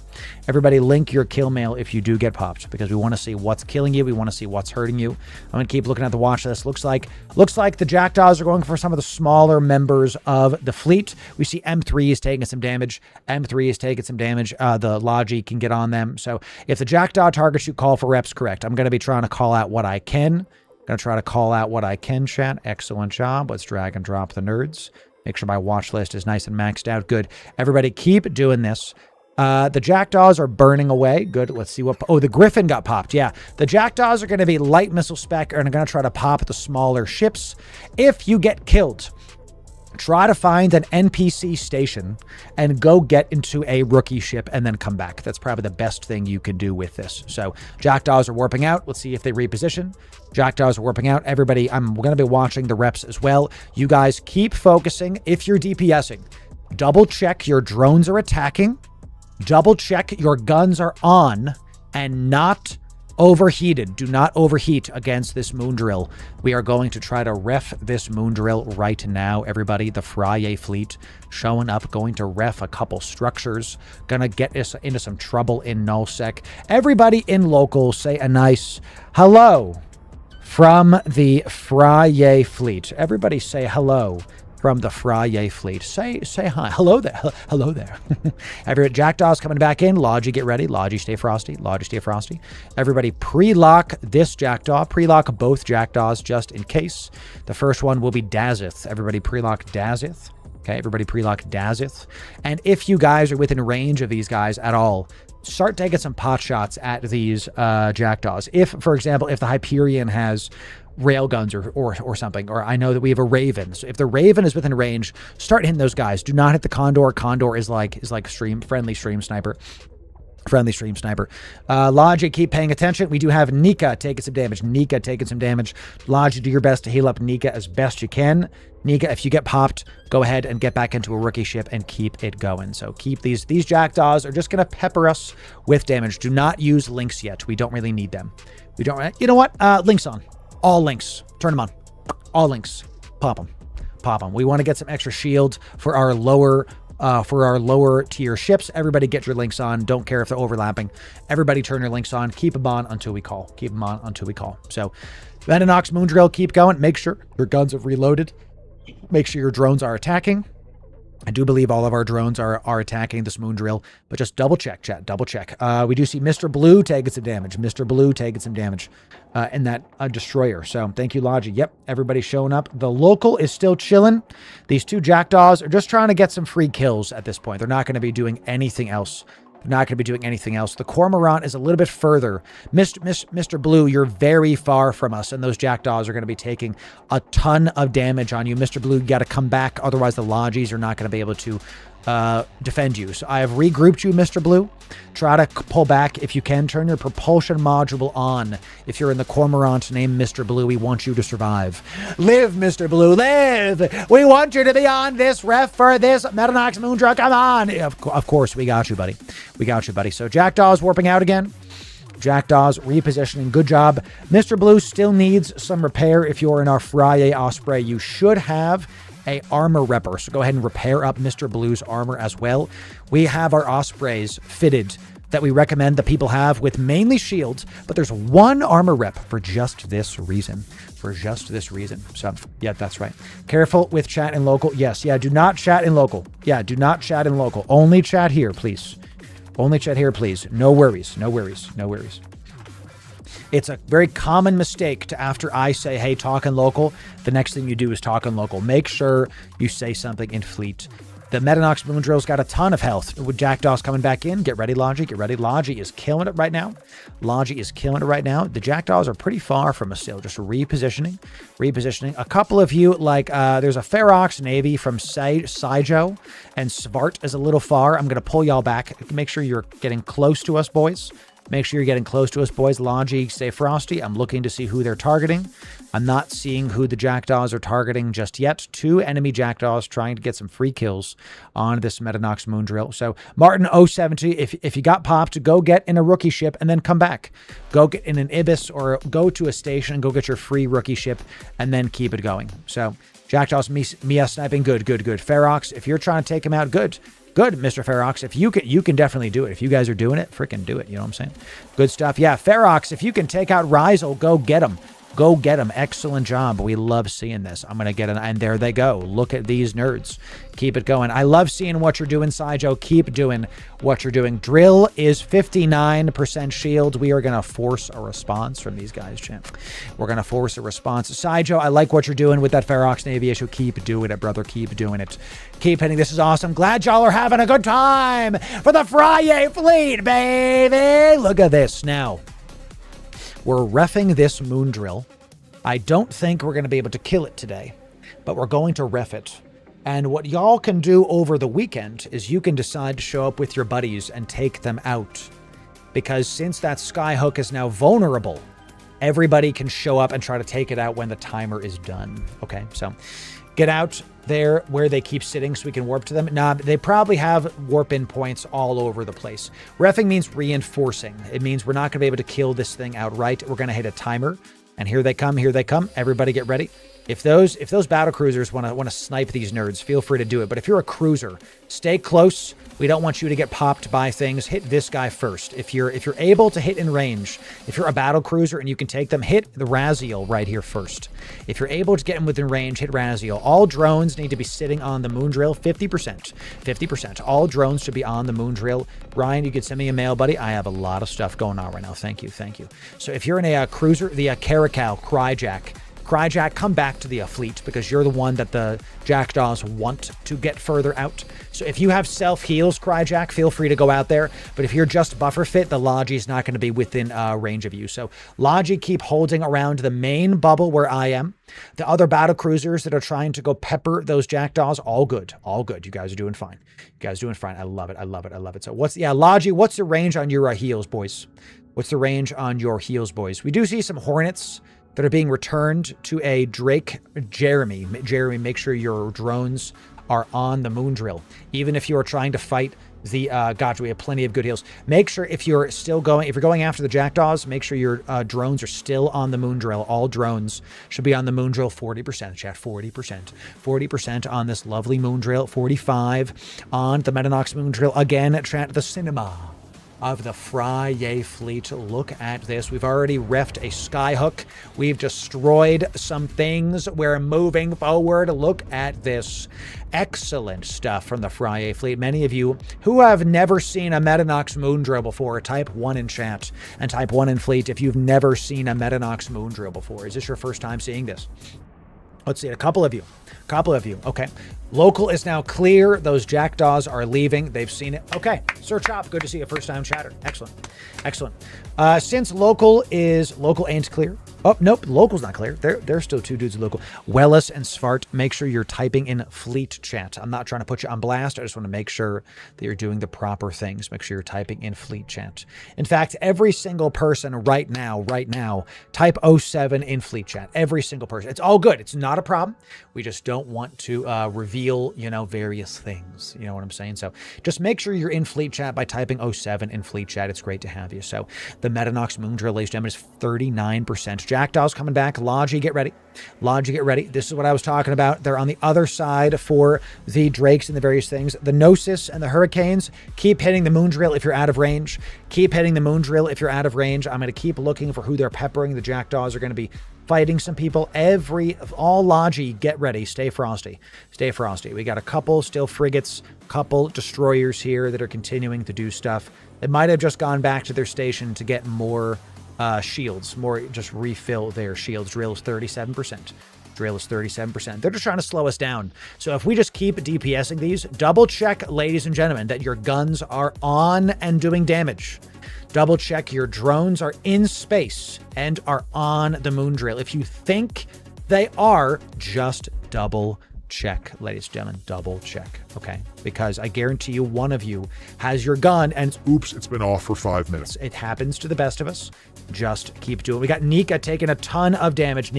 Everybody link your kill mail if you do get popped, because we want to see what's killing you. We want to see what's hurting you. I'm going to keep looking at the watch list. Looks like the jackdaws are going for some of the smaller members of the fleet. We see M3 is taking some damage. M3 is taking some damage. The Logi can get on them. So if the jackdaw targets you, call for reps, correct. I'm going to be trying to call out what I can. Chat. Excellent job. Let's drag and drop the nerds. Make sure my watch list is nice and maxed out. Good. Everybody keep doing this. The jackdaws are burning away. Good. Let's see what... Oh, the Griffin got popped. Yeah. The jackdaws are going to be light missile spec and are going to try to pop the smaller ships. If you get killed, try to find an NPC station and go get into a rookie ship and then come back. That's probably the best thing you can do with this. So jackdaws are warping out. Let's see if they reposition. Jackdaws are warping out. Everybody, we're going to be watching the reps as well. You guys keep focusing. If you're DPSing, double check your drones are attacking. Double check your guns are on and not overheated. Do not overheat against this moon drill. We are going to try to ref this moon drill right now, everybody. The Friyay fleet showing up, going to ref a couple structures, gonna get us into some trouble in nullsec. Everybody in local, say a nice hello from the Friyay fleet. Everybody say hello from the Friyay fleet. Say hi. Hello there. Hello there. Every jackdaw's coming back in. Logi, get ready. Logi, stay frosty. Logi, stay frosty. Everybody pre-lock this jackdaw. Pre-lock both jackdaws just in case. The first one will be Dazith. Everybody pre-lock Dazith. Okay, everybody pre-lock Dazith. And if you guys are within range of these guys at all, start taking some pot shots at these jackdaws. If, for example, if the Hyperion has railguns or something, or I know that we have a Raven. So if the Raven is within range, start hitting those guys. Do not hit the Condor. Condor is like friendly stream sniper. Logi, keep paying attention. We do have Nika taking some damage. Logi, do your best to heal up Nika as best you can. Nika, if you get popped, go ahead and get back into a rookie ship and keep it going. So keep these jackdaws are just going to pepper us with damage. Do not use links yet. We don't really need them. You know what? Links on. All links. Turn them on. All links. Pop them. pop them. We want to get some extra shield for our lower tier ships. Everybody get your links on. Don't care if they're overlapping. Everybody turn your links on. Keep them on until we call. Keep them on until we call. So Vendanox Moondrill, keep going. Make sure your guns have reloaded. Make sure your drones are attacking. I do believe all of our drones are attacking this Moondrill, but just double check, chat. Double check. We do see Mr. Blue taking some damage. Mr. Blue taking some damage in that destroyer. So thank you, Logi. Yep, everybody's showing up. The local is still chilling. These two Jackdaws are just trying to get some free kills at this point. They're not going to be doing anything else. They're not going to be doing anything else. The Cormorant is a little bit further. Mr. Blue, you're very far from us, and those Jackdaws are going to be taking a ton of damage on you. Mr. Blue, you got to come back, otherwise the Logis are not going to be able to defend you. So I have regrouped you, Mr. Blue. Try to pull back if you can. Turn your propulsion module on. If you're in the Cormorant named Mr. Blue, we want you to survive. Live, Mr. Blue, live! We want you to be on this ref for this Metanox Moondrill. Come on! Of course, we got you, buddy. We got you, buddy. So Jackdaw's warping out again. Jackdaws repositioning. Good job. Mr. Blue still needs some repair. If you're in our Friyay Osprey, you should have a armor repper. So go ahead and repair up Mr. Blue's armor as well. We have our Ospreys fitted that we recommend that people have with mainly shields, but there's one armor rep for just this reason. For just this reason. So, yeah, that's right. Careful with chat in local. Yes, yeah, do not chat in local. Yeah, do not chat in local. Only chat here, please. Only chat here, please. No worries. No worries. No worries. It's a very common mistake to, after I say, hey, talk in local, the next thing you do is talk in local. Make sure you say something in fleet. The Metanox Moondrill's got a ton of health. With Jackdaws coming back in, get ready, Logi, get ready. Logi is killing it right now. Logi is killing it right now. The Jackdaws are pretty far from us still, just repositioning. A couple of you, like, there's a Ferox Navy from Saijo, and Svart is a little far. I'm going to pull y'all back. Make sure you're getting close to us, boys. Make sure you're getting close to us, boys. Logi, stay frosty. I'm looking to see who they're targeting. I'm not seeing who the Jackdaws are targeting just yet. 2 enemy Jackdaws trying to get some free kills on this Metanox Moondrill. So, Martin 070, if you got popped, go get in a rookie ship and then come back. Go get in an Ibis or go to a station and go get your free rookie ship and then keep it going. So, Jackdaws, Mia sniping, good. Ferox, if you're trying to take him out, good. Good, Mr. Ferox. If you can definitely do it. If you guys are doing it, freaking do it. You know what I'm saying? Good stuff. Yeah, Ferox, if you can take out Rizel, go get him. Go get him. Excellent job. We love seeing this. I'm going to get an... And there they go. Look at these nerds. Keep it going. I love seeing what you're doing, Saijo. Keep doing what you're doing. Drill is 59% shield. We are going to force a response from these guys, champ. We're going to force a response. Saijo, I like what you're doing with that Ferox Navy issue. Keep doing it, brother. Keep doing it. Keep hitting. This is awesome. Glad y'all are having a good time for the Friyay fleet, baby. Look at this now. We're reffing this Moondrill. I don't think we're going to be able to kill it today, but we're going to ref it. And what y'all can do over the weekend is you can decide to show up with your buddies and take them out. Because since that skyhook is now vulnerable, everybody can show up and try to take it out when the timer is done. Okay, so get out there where they keep sitting so we can warp to them. Nah, they probably have warp-in points all over the place. Reffing means reinforcing. It means we're not going to be able to kill this thing outright. We're going to hit a timer. And here they come, here they come. Everybody get ready. If those battle cruisers want to snipe these nerds, feel free to do it. But if you're a cruiser, stay close. We don't want you to get popped by things. Hit this guy first. If you're able to hit in range, if you're a battle cruiser and you can take them, hit the Raziel right here first. If you're able to get them within range, hit Raziel. All drones need to be sitting on the Moondrill. 50%. 50%. All drones should be on the Moondrill. Ryan, you could send me a mail, buddy. I have a lot of stuff going on right now. Thank you. Thank you. So if you're in a cruiser, the Caracal, Cryjack, come back to the fleet because you're the one that the Jackdaws want to get further out. So if you have self-heals, Cryjack, feel free to go out there. But if you're just buffer fit, the Logi's not going to be within range of you. So Logi, keep holding around the main bubble where I am. The other battle cruisers that are trying to go pepper those Jackdaws, all good. All good. You guys are doing fine. You guys are doing fine. I love it. I love it. I love it. So Logi, what's the range on your heals, boys? What's the range on your heals, boys? We do see some Hornets that are being returned to a Drake. Jeremy, make sure your drones are on the moon drill. Even if you are trying to fight the gotcha, we have plenty of good heals. Make sure if you're going after the jackdaws, make sure your drones are still on the moon drill. All drones should be on the moon drill. 40%, chat. 40% on this lovely moon drill. 45 on the Metanox moon drill. Again, chat, the cinema of the Friyay fleet. Look at this. We've already refed a skyhook. We've destroyed some things. We're moving forward. Look at this. Excellent stuff from the Friyay fleet. Many of you who have never seen a Metanox moon drill before, type 1 in chat and type 1 in fleet if you've never seen a Metanox moon drill before. Is this your first time seeing this? Let's see, a couple of you. Okay. Local is now clear. Those jackdaws are leaving. They've seen it. Okay. Sir Chop, good to see you. First time chatter. Excellent. Since local ain't clear. Oh, nope. Local's not clear. There's still 2 dudes in local. Wellis and Svart, make sure you're typing in fleet chat. I'm not trying to put you on blast. I just want to make sure that you're doing the proper things. Make sure you're typing in fleet chat. In fact, every single person right now, type 07 in fleet chat. Every single person. It's all good. It's not a problem. We just don't want to reveal, various things. You know what I'm saying? So just make sure you're in fleet chat by typing 07 in fleet chat. It's great to have you. So the Metanox moon drill, ladies and gentlemen, is 39%. Jackdaws coming back. Logi, get ready. This is what I was talking about. They're on the other side for the drakes and the various things. The Gnosis and the Hurricanes, keep hitting the moon drill if you're out of range. I'm going to keep looking for who they're peppering. The jackdaws are going to be fighting some people. All Logi, get ready. Stay frosty. We got a couple still frigates, couple destroyers here that are continuing to do stuff. They might have just gone back to their station to get more shields, just refill their shields. Drill is 37%. They're just trying to slow us down. So if we just keep DPSing these, double check, ladies and gentlemen, that your guns are on and doing damage. Double check your drones are in space and are on the moon drill. If you think they are, just double check, ladies and gentlemen, double check. Okay. Because I guarantee you one of you has your gun and oops, it's been off for 5 minutes. It happens to the best of us. Just keep doing it. We got Nika taking a ton of damage.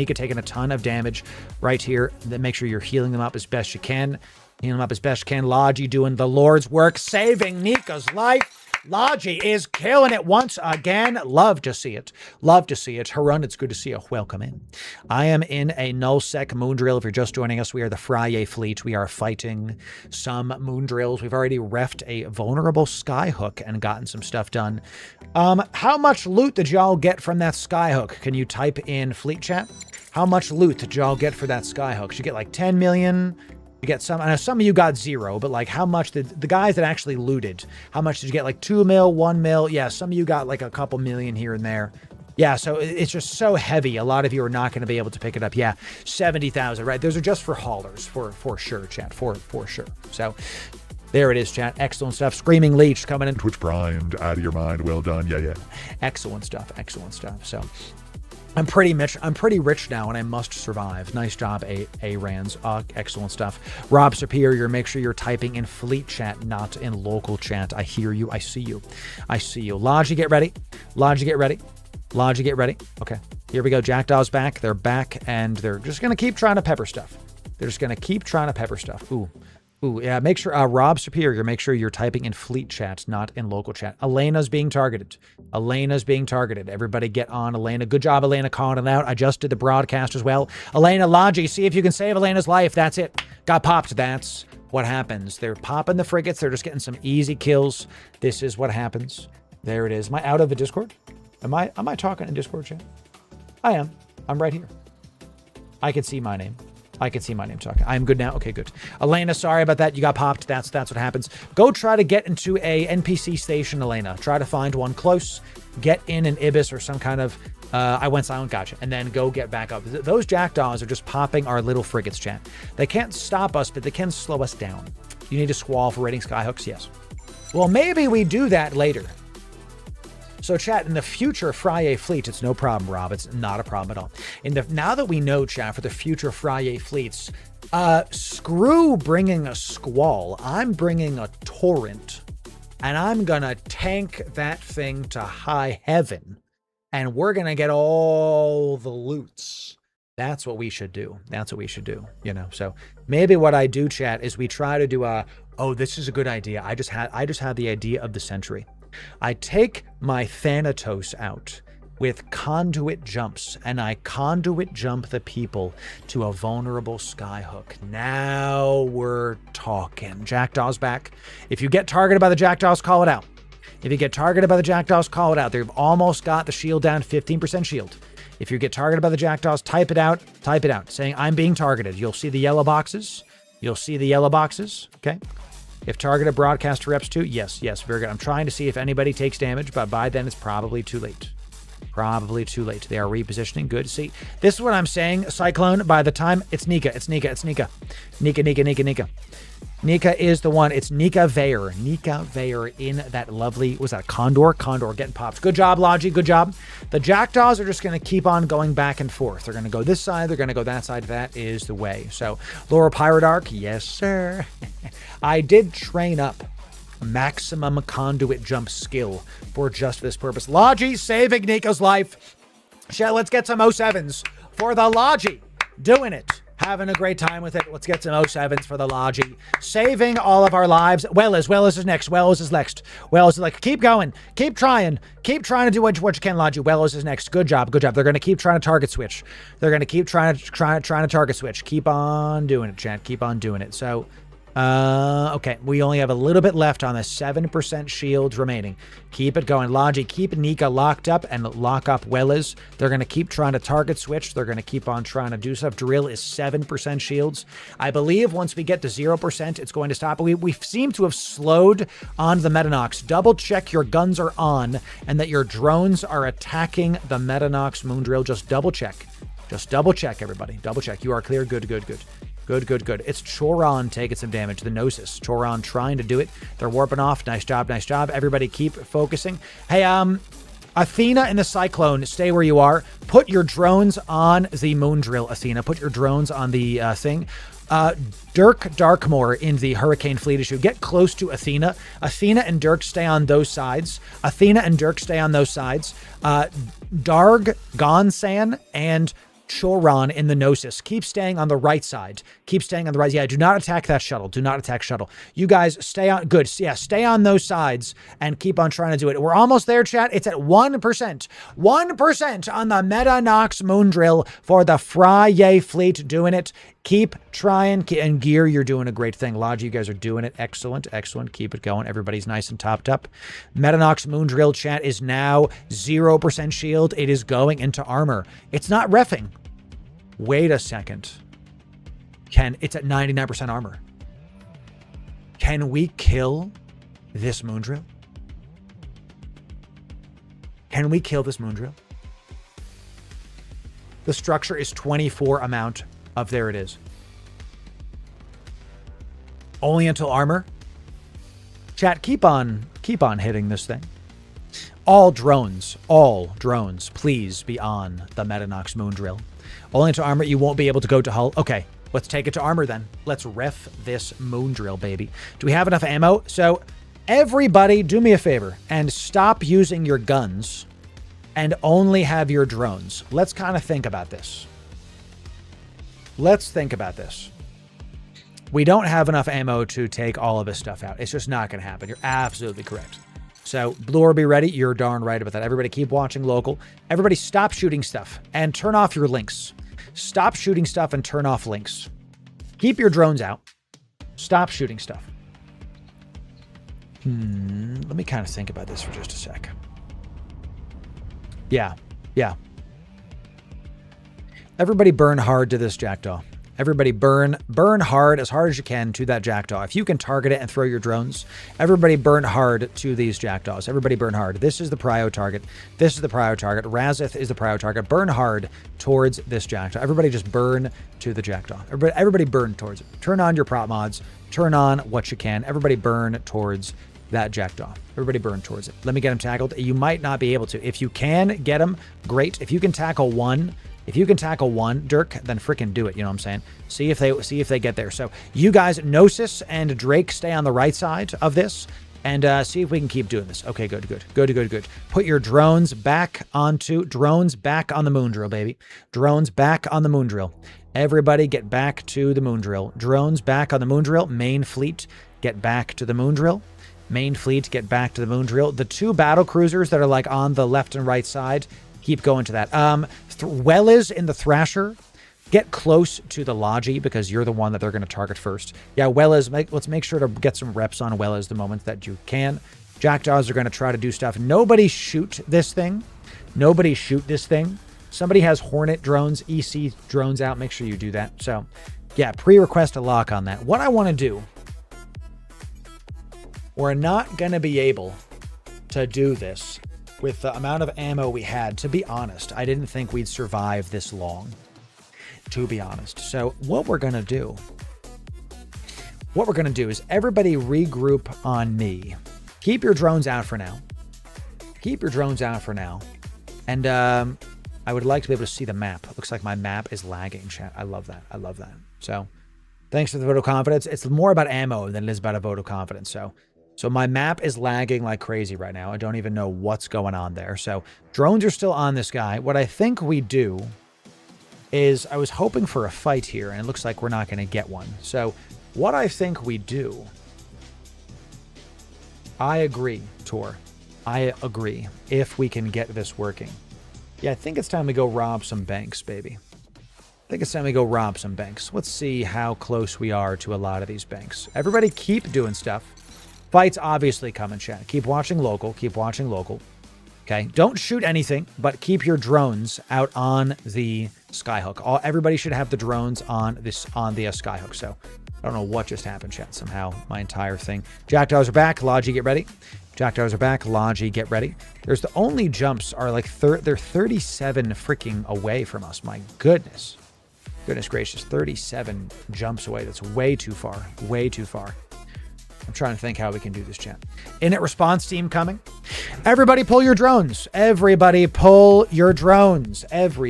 Right here. Then make sure you're healing them up as best you can. Logi doing the Lord's work, saving Nika's life. Logi is killing it once again. Love to see it. Harun, it's good to see you. Welcome in. I am in a nullsec moon drill. If you're just joining us, we are the Friyay fleet. We are fighting some moon drills. We've already refed a vulnerable skyhook and gotten some stuff done. How much loot did y'all get from that skyhook? Can you type in fleet chat? How much loot did y'all get for that skyhook? Did you get like 10 million? You get some, I know some of you got 0, but like how much did the guys that actually looted, how much did you get? Like 2 mil, 1 mil? Yeah, some of you got like a couple million here and there. Yeah, so it's just so heavy. A lot of you are not going to be able to pick it up. Yeah, 70,000, right? Those are just for haulers, for sure, chat, for sure. So there it is, chat. Excellent stuff. Screaming Leech coming in. Twitch primed, out of your mind. Well done. Yeah. Excellent stuff. So I'm pretty rich now, and I must survive. Nice job, A-Rans. Excellent stuff. Rob Superior, make sure you're typing in fleet chat, not in local chat. I hear you. I see you. Logi, get ready. Okay, here we go. Jackdaw's back. They're back, and they're just going to keep trying to pepper stuff. Ooh, yeah, make sure, Rob Superior, make sure you're typing in fleet chat, not in local chat. Elena's being targeted. Everybody get on Elena. Good job, Elena, calling it out. I just did the broadcast as well. Elena, Logi, see if you can save Elena's life. That's it. Got popped. That's what happens. They're popping the frigates. They're just getting some easy kills. This is what happens. There it is. Am I out of the Discord? Am I talking in Discord chat? I am. I'm right here. I can see my name talking. I'm good now. Okay, good. Elena, sorry about that. You got popped. That's what happens. Go try to get into a NPC station, Elena. Try to find one close. Get in an Ibis or some kind of, I went silent, gotcha. And then go get back up. Those jackdaws are just popping our little frigates, chat. They can't stop us, but they can slow us down. You need a squall for raiding skyhooks? Yes. Well, maybe we do that later. So chat, in the future Friyay fleet, it's no problem, Rob. It's not a problem at all. Now that we know, chat, for the future Friyay fleets, screw bringing a squall. I'm bringing a torrent, and I'm gonna tank that thing to high heaven, and we're gonna get all the loots That's what we should do. That's what we should do, you know. So maybe what I do, chat, is we try to do oh, this is a good idea. I just had the idea of the century. I take my Thanatos out with conduit jumps, and I conduit jump the people to a vulnerable skyhook. Now we're talking. Jackdaw's back. If you get targeted by the Jackdaws, call it out. If you get targeted by the Jackdaws, call it out. They've almost got the shield down, 15% shield. If you get targeted by the Jackdaws, type it out, saying, I'm being targeted. You'll see the yellow boxes. You'll see the yellow boxes, okay? If targeted broadcast to reps too, yes, very good. I'm trying to see if anybody takes damage, but by then it's probably too late. Probably too late. They are repositioning. Good. See, this is what I'm saying, Cyclone. By the time it's Nika. Nika is the one. It's Nika Veyer in that lovely, was that Condor getting popped. Good job, Logi. Good job. The Jackdaws are just going to keep on going back and forth. They're going to go this side. They're going to go that side. That is the way. So, Loru Pyrodark. Yes, sir. I did train up maximum conduit jump skill for just this purpose. Logi saving Nika's life. Let's get some 07s for the Logi. Doing it. Having a great time with it. Let's get some 07s for the Logi. Saving all of our lives. Wells is next. Wells is next. Keep going. Keep trying. Keep trying to do what you can, Logi. Wells is next. Good job. They're going to keep trying to target switch. They're going to keep trying to target switch. Keep on doing it, chat. Keep on doing it. So, okay, we only have a little bit left on the 7% shields remaining. Keep it going. Logi, keep Nika locked up and lock up Wells. They're going to keep trying to target switch. They're going to keep on trying to do stuff. Drill is 7% shields. I believe once we get to 0%, it's going to stop. We seem to have slowed on the Metanox. Double check your guns are on and that your drones are attacking the Metanox Moondrill. Just double check. Just double check, everybody. Double check. You are clear. Good. Good. It's Choron taking some damage. The Gnosis. Choron trying to do it. They're warping off. Nice job. Everybody keep focusing. Hey, Athena and the Cyclone, stay where you are. Put your drones on the Moondrill, Athena. Put your drones on the thing. Dirk Darkmoor in the Hurricane Fleet issue. Get close to Athena. Athena and Dirk stay on those sides. Darg, Gonsan, and Choron in the Gnosis. Keep staying on the right side. Yeah, do not attack that shuttle. You guys stay on. Good. Yeah, stay on those sides and keep on trying to do it. We're almost there, chat. It's at 1%. 1% on the Metanox Moondrill for the Friyay fleet doing it. Keep trying. And Gear, you're doing a great thing. Logi, you guys are doing it. Excellent. Keep it going. Everybody's nice and topped up. Metanox Moondrill chat is now 0% shield. It is going into armor. It's not reffing. Wait a second. It's at 99% armor. Can we kill this Moondrill? The structure is 24 amount of, there it is. Only until armor. Chat, keep on hitting this thing. All drones, please be on the Metanox Moondrill. Only to armor, you won't be able to go to hull. Okay, let's take it to armor then. Let's ref this Moondrill, baby. Do we have enough ammo? So, everybody, do me a favor and stop using your guns and only have your drones. Let's kind of think about this. We don't have enough ammo to take all of this stuff out. It's just not going to happen. You're absolutely correct. So, Blue, be ready. You're darn right about that. Everybody keep watching local. Everybody stop shooting stuff and turn off your links. Stop shooting stuff and turn off links. Keep your drones out. Stop shooting stuff. Let me kind of think about this for just a sec. Yeah. Everybody burn hard to this Jackdaw. Everybody burn hard as you can to that Jackdaw. If you can target it and throw your drones, everybody burn hard to these Jackdaws. Everybody burn hard. This is the prio target. Razith is the prio target. Burn hard towards this Jackdaw. Everybody just burn to the Jackdaw. Everybody burn towards it. Turn on your prop mods. Turn on what you can. Everybody burn towards that Jackdaw. Everybody burn towards it. Let me get him tackled. You might not be able to. If you can get him, great. If you can tackle one, Dirk, then frickin' do it. You know what I'm saying? See if they get there. So you guys, Gnosis and Drake, stay on the right side of this. And see if we can keep doing this. Okay, good. Put your drones back on the moon drill, baby. Drones back on the moon drill. Everybody get back to the moon drill. Drones back on the moon drill. Main fleet, get back to the moon drill. Main fleet, get back to the moon drill. The 2 battle cruisers that are like on the left and right side, keep going to that. Wellis in the Thrasher, get close to the Logi because you're the one that they're going to target first. Yeah, Wellis, let's make sure to get some reps on Wellis the moment that you can. Jackdaws are going to try to do stuff. Nobody shoot this thing. Nobody shoot this thing. Somebody has Hornet drones, EC drones out. Make sure you do that. So, yeah, pre-request a lock on that. What I want to do, we're not going to be able to do this with the amount of ammo we had. To be honest, I didn't think we'd survive this long. To be honest. So what we're going to do is everybody regroup on me. Keep your drones out for now. And I would like to be able to see the map. Looks like my map is lagging, chat. I love that. So thanks for the vote of confidence. It's more about ammo than it is about a vote of confidence. So my map is lagging like crazy right now. I don't even know what's going on there. So drones are still on this guy. What I think we do is I was hoping for a fight here, and it looks like we're not going to get one. So what I think we do, I agree, Tor. I agree, if we can get this working. Yeah, I think it's time we go rob some banks, baby. Let's see how close we are to a lot of these banks. Everybody keep doing stuff. Fights obviously come in chat. Keep watching local. Okay, don't shoot anything, but keep your drones out on the skyhook. Everybody should have the drones on the skyhook. So I don't know what just happened, chat. Somehow my entire thing. Jackdaws are back. Logi, get ready. There's the only jumps are like they're 37 freaking away from us. My goodness gracious, 37 jumps away. That's way too far. I'm trying to think how we can do this, chat. Init response team coming. Everybody pull your drones. Every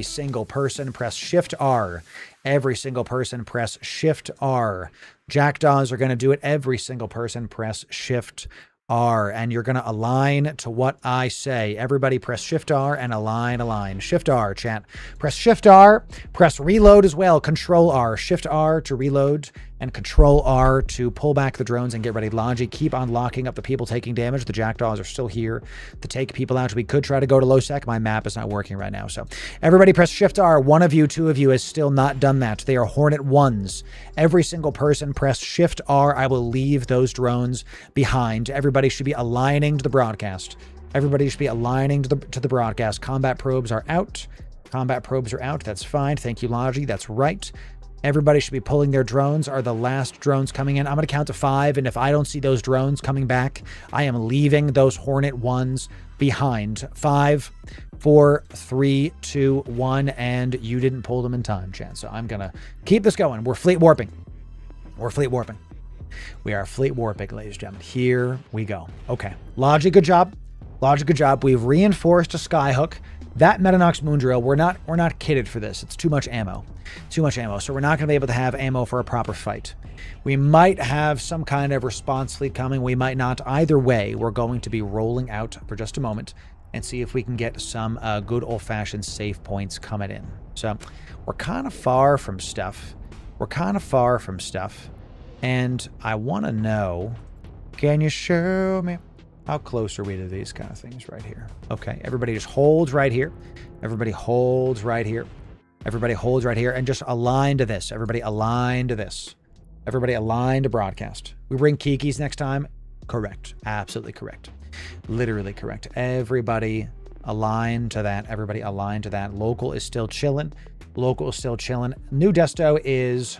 single person press Shift R. Jackdaws are going to do it. Every single person press Shift R. And you're going to align to what I say. Everybody press Shift R and align. Shift R, chat. Press Shift R. Press reload as well. Control R. Shift R to reload and Control R to pull back the drones and get ready. Logi, keep on locking up the people taking damage. The Jackdaws are still here to take people out. We could try to go to low sec. My map is not working right now. So everybody press Shift R. One of you, 2 of you has still not done that. They are Hornet 1s. Every single person press Shift R. I will leave those drones behind. Everybody should be aligning to the broadcast. Everybody should be aligning to the broadcast. Combat probes are out. That's fine. Thank you, Logi. That's right. Everybody should be pulling their drones. Are the last drones coming in? I'm going to count to 5, and if I don't see those drones coming back, I am leaving those Hornet 1s behind. 5, 4, 3, 2, 1, and you didn't pull them in time, chat. So I'm going to keep this going. We're fleet warping. We are fleet warping, ladies and gentlemen. Here we go. Okay. Logi, good job. We've reinforced a skyhook. That Metanox moon drill, we're not kitted for this. It's too much ammo. So we're not going to be able to have ammo for a proper fight. We might have some kind of response fleet coming. We might not. Either way, we're going to be rolling out for just a moment and see if we can get some good old-fashioned save points coming in. So we're kind of far from stuff. And I want to know, can you show me how close are we to these kind of things right here? Okay, everybody just holds right here. Everybody holds right here and just align to this. Everybody align to broadcast. We bring Kikis next time. Correct. Absolutely correct. Literally correct. Everybody align to that. Local is still chilling. New desto is,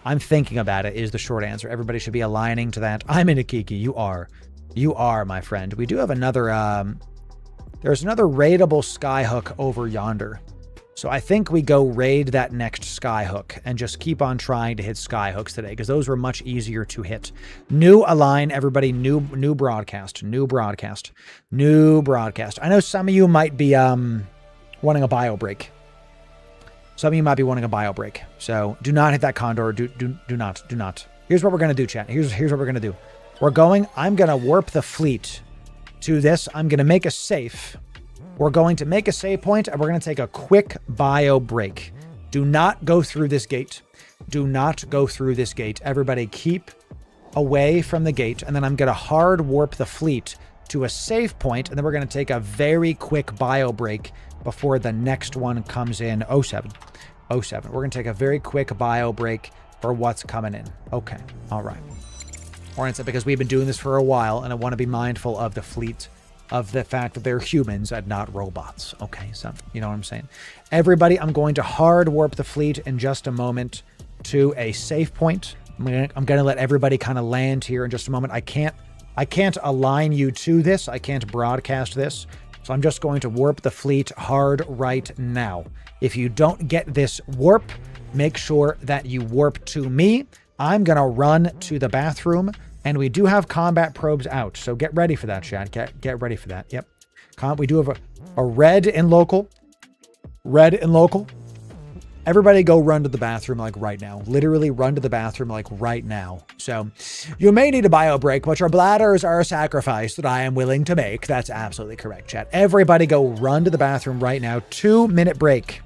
I'm thinking about it, is the short answer. Everybody should be aligning to that. I'm into Kiki. You are, my friend. We do have another, there's another raidable skyhook over yonder. So I think we go raid that next skyhook and just keep on trying to hit skyhooks today because those were much easier to hit. New align, everybody. New broadcast. I know some of you might be wanting a bio break. So do not hit that condor. Do not. Here's what we're gonna do, chat. Here's what we're gonna do. I'm going to warp the fleet to this. I'm going to make a safe. We're going to make a save point, and we're going to take a quick bio break. Do not go through this gate. Do not go through this gate. Everybody keep away from the gate, and then I'm going to hard warp the fleet to a save point, and then we're going to take a very quick bio break before the next one comes in. 07. We're going to take a very quick bio break for what's coming in. Okay. All right. Or because we've been doing this for a while, and I want to be mindful of the fleet, of the fact that they're humans and not robots. Okay, so you know what I'm saying. Everybody, I'm going to hard warp the fleet in just a moment to a safe point. I'm going to let everybody kind of land here in just a moment. I can't align you to this. I can't broadcast this. So I'm just going to warp the fleet hard right now. If you don't get this warp, make sure that you warp to me. I'm going to run to the bathroom, and we do have combat probes out. So get ready for that, chat. Get ready for that. Yep. We do have a red and local. Red and local. Everybody go run to the bathroom like right now. Literally run to the bathroom like right now. So you may need a bio break, but your bladders are a sacrifice that I am willing to make. That's absolutely correct, chat. Everybody go run to the bathroom right now. 2-minute break.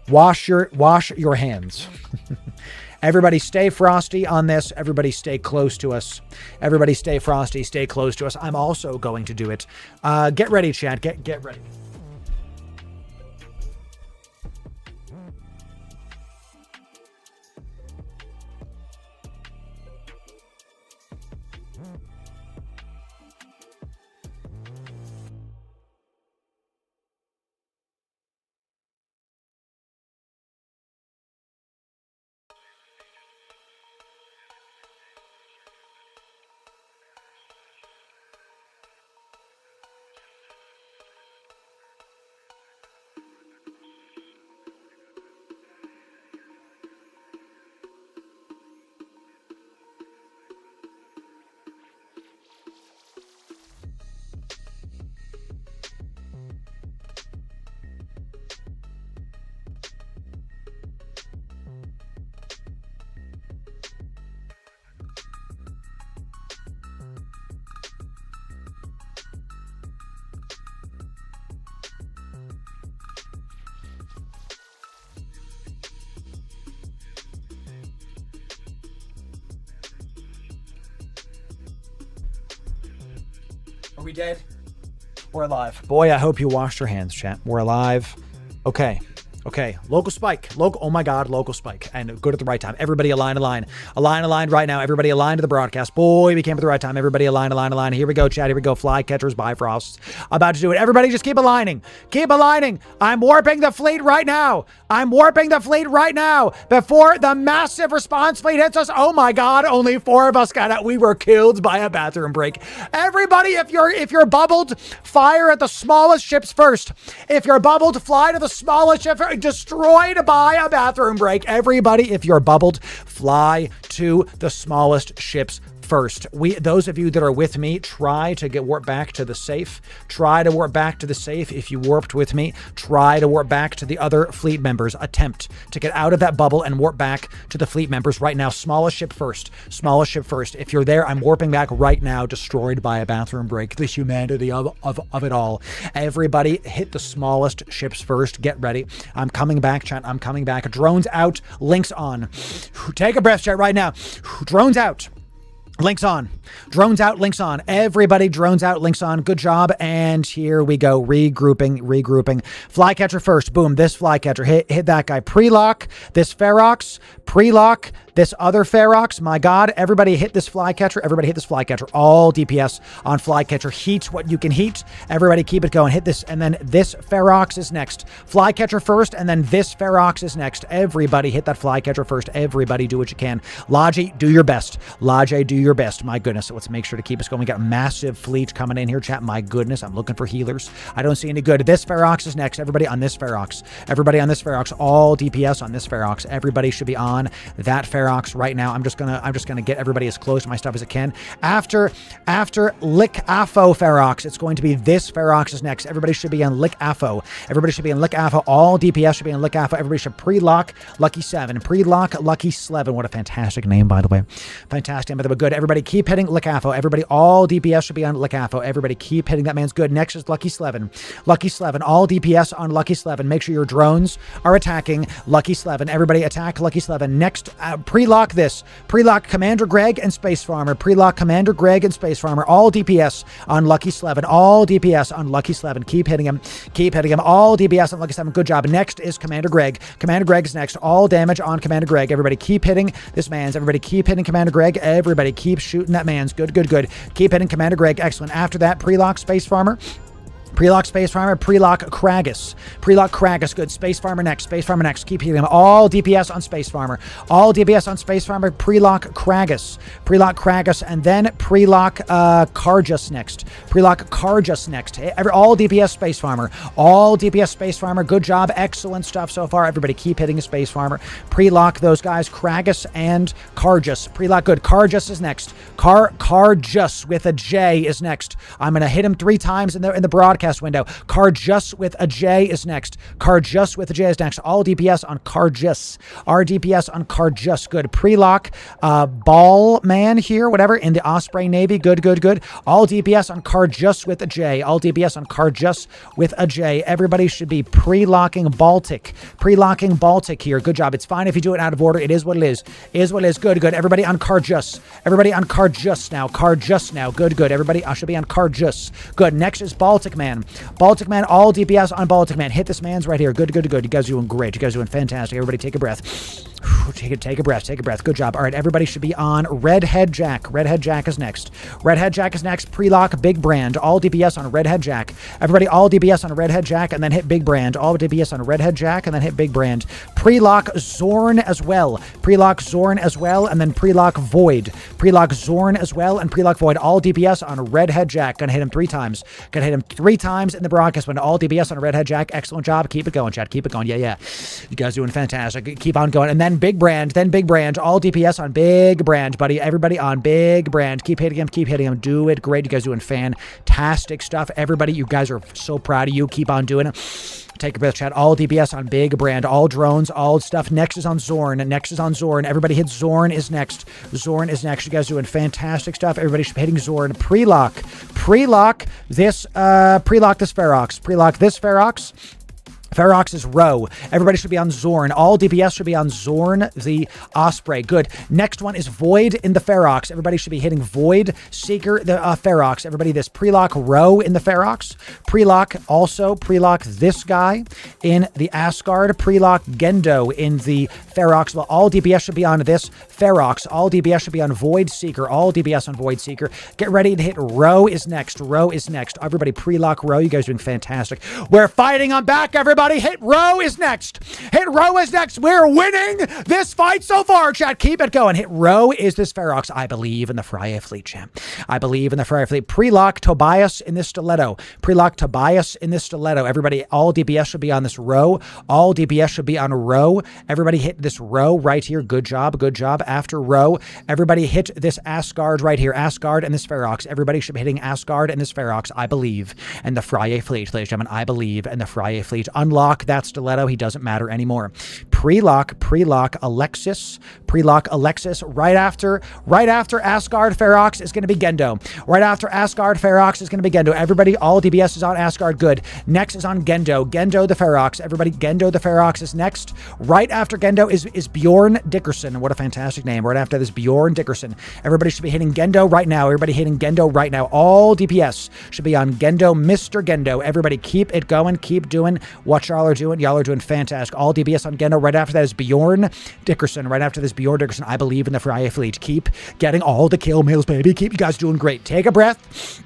Wash your hands. Everybody stay frosty on this. Everybody stay close to us. Everybody stay frosty, stay close to us. I'm also going to do it. Get ready, chat. Get ready. Are we dead? We're alive. Boy, I hope you washed your hands, chat. We're alive. Okay. Local spike. Oh my God, local spike. And good at the right time. Everybody align. Align right now. Everybody align to the broadcast. Boy, we came at the right time. Everybody align. Here we go, chat. Here we go. Fly catchers, Bifrosts. About to do it. Everybody just keep aligning. I'm warping the fleet right now. Before the massive response fleet hits us. Oh my God, only 4 of us got out. We were killed by a bathroom break. Everybody, if you're bubbled, fire at the smallest ships first. If you're bubbled, fly to the smallest ship. Destroyed by a bathroom break. Everybody, if you're bubbled, fly to the smallest ships first. Those of you that are with me, try to get warped back to the safe. If you warped with me, try to warp back to the other fleet members. Attempt to get out of that bubble and warp back to the fleet members right now. Smallest ship first. If you're there, I'm warping back right now. Destroyed by a bathroom break. The humanity of it all. Everybody hit the smallest ships first. Get ready. I'm coming back, chat. I'm coming back. Drones out. Links on. Take a breath, chat, right now. Drones out. Links on. Drones out, links on. Everybody, drones out, links on. Good job. And here we go. Regrouping. Flycatcher first. Boom. This flycatcher. Hit that guy. Pre-lock. This Ferox. Pre-lock. This other Ferox. My God. Everybody hit this flycatcher. All DPS on flycatcher. Heat what you can heat. Everybody keep it going. Hit this. And then this Ferox is next. Flycatcher first. And then this Ferox is next. Everybody hit that flycatcher first. Everybody do what you can. Logi, do your best. My goodness. So let's make sure to keep us going. We got a massive fleet coming in here, chat. My goodness. I'm looking for healers. I don't see any good. This Ferox is next. Everybody on this Ferox. All DPS on this Ferox. Everybody should be on that Ferox. Ferox right now. I'm just gonna get everybody as close to my stuff as I can. After Lick Afo Ferox, it's going to be this Ferox is next. Everybody should be on Lick Afo. Everybody should be on Lick Afo. All DPS should be on Lick Afo. Everybody should pre-lock Lucky 7. Pre-lock Lucky 11. What a fantastic name, by the way. Fantastic name, by the way. Good. Everybody keep hitting Lick Afo. Everybody, all DPS should be on Lick Afo. Everybody keep hitting that man's good. Next is Lucky 11. Lucky 11. All DPS on Lucky 11. Make sure your drones are attacking Lucky 11. Everybody attack Lucky 11. Next, pre-lock this. Pre-lock Commander Greg and Space Farmer. Pre-lock Commander Greg and Space Farmer. All DPS on Lucky 11. All DPS on Lucky 11. Keep hitting him. Keep hitting him. All DPS on Lucky 7. Good job. Next is Commander Greg. Commander Greg is next. All damage on Commander Greg. Everybody keep hitting this man's. Everybody keep hitting Commander Greg. Everybody keep shooting that man's. Good, good, good. Keep hitting Commander Greg. Excellent. After that, pre-lock Space Farmer. Pre-lock Space Farmer, pre-lock Kragus. Pre-lock Kragus, good. Space Farmer next, Space Farmer next. Keep hitting him. All DPS on Space Farmer. All DPS on Space Farmer, pre-lock Kragus. Pre-lock Kragus, and then pre-lock Carjus next. Pre-lock Carjus next. All DPS Space Farmer. All DPS Space Farmer, good job. Excellent stuff so far. Everybody keep hitting a Space Farmer. Pre-lock those guys, Kragus and Carjus. Pre-lock, good. Carjus is next. Carjus with a J is next. I'm going to hit him 3 times in the broadcast window. Carjus with a J is next. Carjus with a J is next. All DPS on Carjus. Our DPS on Carjus. Good. Pre-lock Ball Man here, whatever, in the Osprey Navy. Good, good, good. All DPS on Carjus with a J. All DPS on Carjus with a J. Everybody should be pre-locking Baltic. Pre-locking Baltic here. Good job. It's fine if you do it out of order. It is what it is. Is what it is. Good, good. Everybody on Carjus. Everybody on Carjus now. Carjus now. Good, good. Everybody should be on Carjus. Good. Next is Baltic Man. Baltic Man, all DPS on Baltic Man. Hit this man's right here. Good, good, good. You guys are doing great. You guys are doing fantastic. Everybody take a breath. Take a breath. Take a breath. Good job. All right, everybody should be on Redhead Jack. Redhead Jack is next. Redhead Jack is next. Pre-lock Big Brand. All DPS on Redhead Jack. Everybody, all DPS on Redhead Jack, and then hit Big Brand. All DPS on Redhead Jack, and then hit Big Brand. Pre-lock Zorn as well. Pre-lock Zorn as well, and then pre-lock Void. Pre-lock Zorn as well, and pre-lock Void. All DPS on Redhead Jack. Gonna hit him 3 times. Gonna hit him 3 times in the broadcast window. All DPS on Redhead Jack. Excellent job. Keep it going, chat. Keep it going. Yeah, yeah. You guys doing fantastic. Keep on going. And then Big Brand. Then Big Brand. All DPS on Big Brand, buddy. Everybody on Big Brand. Keep hitting him. Keep hitting him. Do it. Great. You guys doing fantastic stuff. Everybody, you guys are so proud of you. Keep on doing it. Take a breath, chat. All DPS on Big Brand. All drones. All stuff. Next is on Zorn. Next is on Zorn. Everybody hit Zorn is next. Zorn is next. You guys doing fantastic stuff. Everybody should be hitting Zorn. Pre-lock. Pre-lock this Ferox. Pre-lock this Ferox. Ferox is Row. Everybody should be on Zorn. All DPS should be on Zorn, the Osprey. Good. Next one is Void in the Ferox. Everybody should be hitting Void Seeker, the Ferox. Everybody, this pre-lock Row in the Ferox. Pre-lock also. Pre-lock this guy in the Asgard. Pre-lock Gendo in the Ferox. Well, all DPS should be on this Ferox. All DPS should be on Void Seeker. All DPS on Void Seeker. Get ready to hit Row is next. Row is next. Everybody pre-lock Row. You guys are doing fantastic. We're fighting. I'm back, everybody. Hit Row is next. Hit Row is next. We're winning this fight so far, chat. Keep it going. Hit Row is this Ferox. I believe in the Friyay fleet, chat. I believe in the Friyay fleet. Pre-lock Tobias in this Stiletto. Pre-lock Tobias in this Stiletto. Everybody, all DPS should be on this Row. All DPS should be on Row. Everybody hit this Row right here. Good job. Good job. After Row, everybody hit this Asgard right here. Asgard and this Ferox. Everybody should be hitting Asgard and this Ferox. I believe in the Friyay fleet, ladies and gentlemen. I believe in the Friyay fleet. Unlock that Stiletto. He doesn't matter anymore. Pre-lock Alexis. Pre-lock Alexis. Right after Asgard Ferox is going to be Gendo. Right after Asgard Ferox is going to be Gendo. Everybody, all DPS is on Asgard. Good. Next is on Gendo. Gendo the Ferox. Everybody, Gendo the Ferox is next. Right after Gendo is Bjorn Dickerson. What a fantastic name. Right after this, Bjorn Dickerson. Everybody should be hitting Gendo right now. Everybody hitting Gendo right now. All DPS should be on Gendo, Mr. Gendo. Everybody keep it going. Keep doing what y'all are doing. Y'all are doing fantastic. All DPS on Gendo. Right after that is Bjorn Dickerson. Right after this, Bjorn Dickerson. I believe in the Friyay fleet. Keep getting all the kill mills, baby. Keep you guys doing great. Take a breath.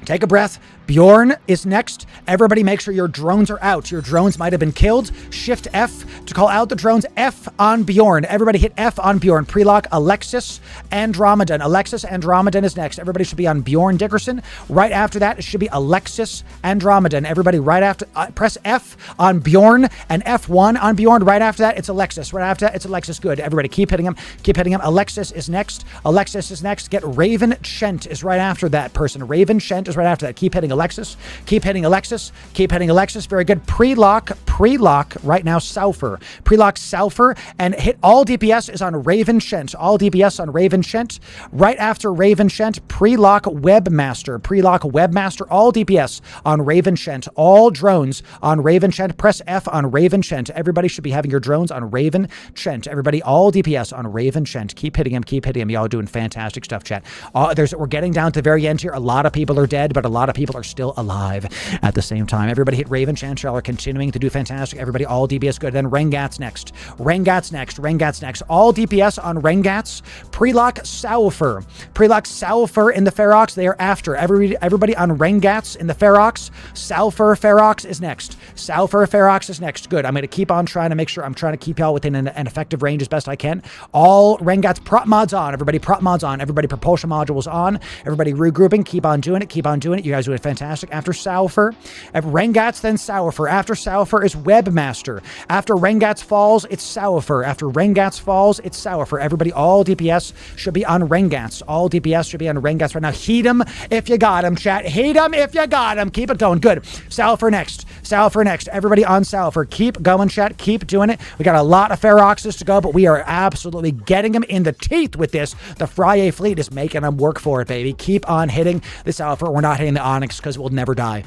Take a breath. Bjorn is next. Everybody make sure your drones are out. Your drones might have been killed. Shift F to call out the drones. F on Bjorn. Everybody hit F on Bjorn. Prelock Alexis Andromedan. Alexis Andromedan is next. Everybody should be on Bjorn Dickerson. Right after that, it should be Alexis Andromedan. Everybody right after, press F on Bjorn and F1 on Bjorn. Right after that, it's Alexis. Right after that, it's Alexis. Good. Everybody keep hitting him. Keep hitting him. Alexis is next. Alexis is next. Get Raven Shent is right after that person. Raven Shent is right after that. Keep hitting Alexis. Keep hitting Alexis. Keep hitting Alexis. Very good. Prelock right now, Salfer. Prelock Salfer and hit all DPS is on Raven Shent. All DPS on Raven Shent. Right after Raven Shent, prelock Webmaster. Prelock Webmaster. All DPS on Raven Shent. All drones on Raven Shent. Press F on Raven Shent. Everybody should be having your drones on Raven Shent. Everybody, all DPS on Raven Shent. Keep hitting him. Keep hitting him. Y'all are doing fantastic stuff, chat. We're getting down to the very end here. A lot of people are dead, but a lot of people are still alive at the same time. Everybody hit Raven Shent. Y'all are continuing to do fantastic. Everybody, all DPS good. Then Rengat's next. Rengat's next. Rengat's next. All DPS on Rengat's. Prelock Salfer. Prelock Salfer in the Ferox. They are after. Everybody on Rengat's in the Ferox. Salfer Ferox is next. Salfer Ferox is next. Good. I'm going to keep on trying to make sure I'm trying to keep y'all within an effective range as best I can. All Rengat's prop mods on. Everybody prop mods on. Everybody propulsion modules on. Everybody regrouping. Keep on doing it. Keep on doing it. You guys are doing fantastic. After Salfer, Rengat's, then Salfer. After Salfer is Webmaster. After Rengat's falls, it's Salfer. After Rengat's falls, it's Salfer. Everybody, all DPS should be on Rengat's. All DPS should be on Rengat's right now. Heat him if you got him, chat. Heat him if you got him. Keep it going. Good. Salfer next. Salfer next. Everybody on Salfer. Keep going, chat. Keep doing it. We got a lot of Feroxes to go, but we are absolutely getting them in the teeth with this. The Friyay fleet is making them work for it, baby. Keep on hitting the Salfer. We're not hitting the Onyx because we'll never die.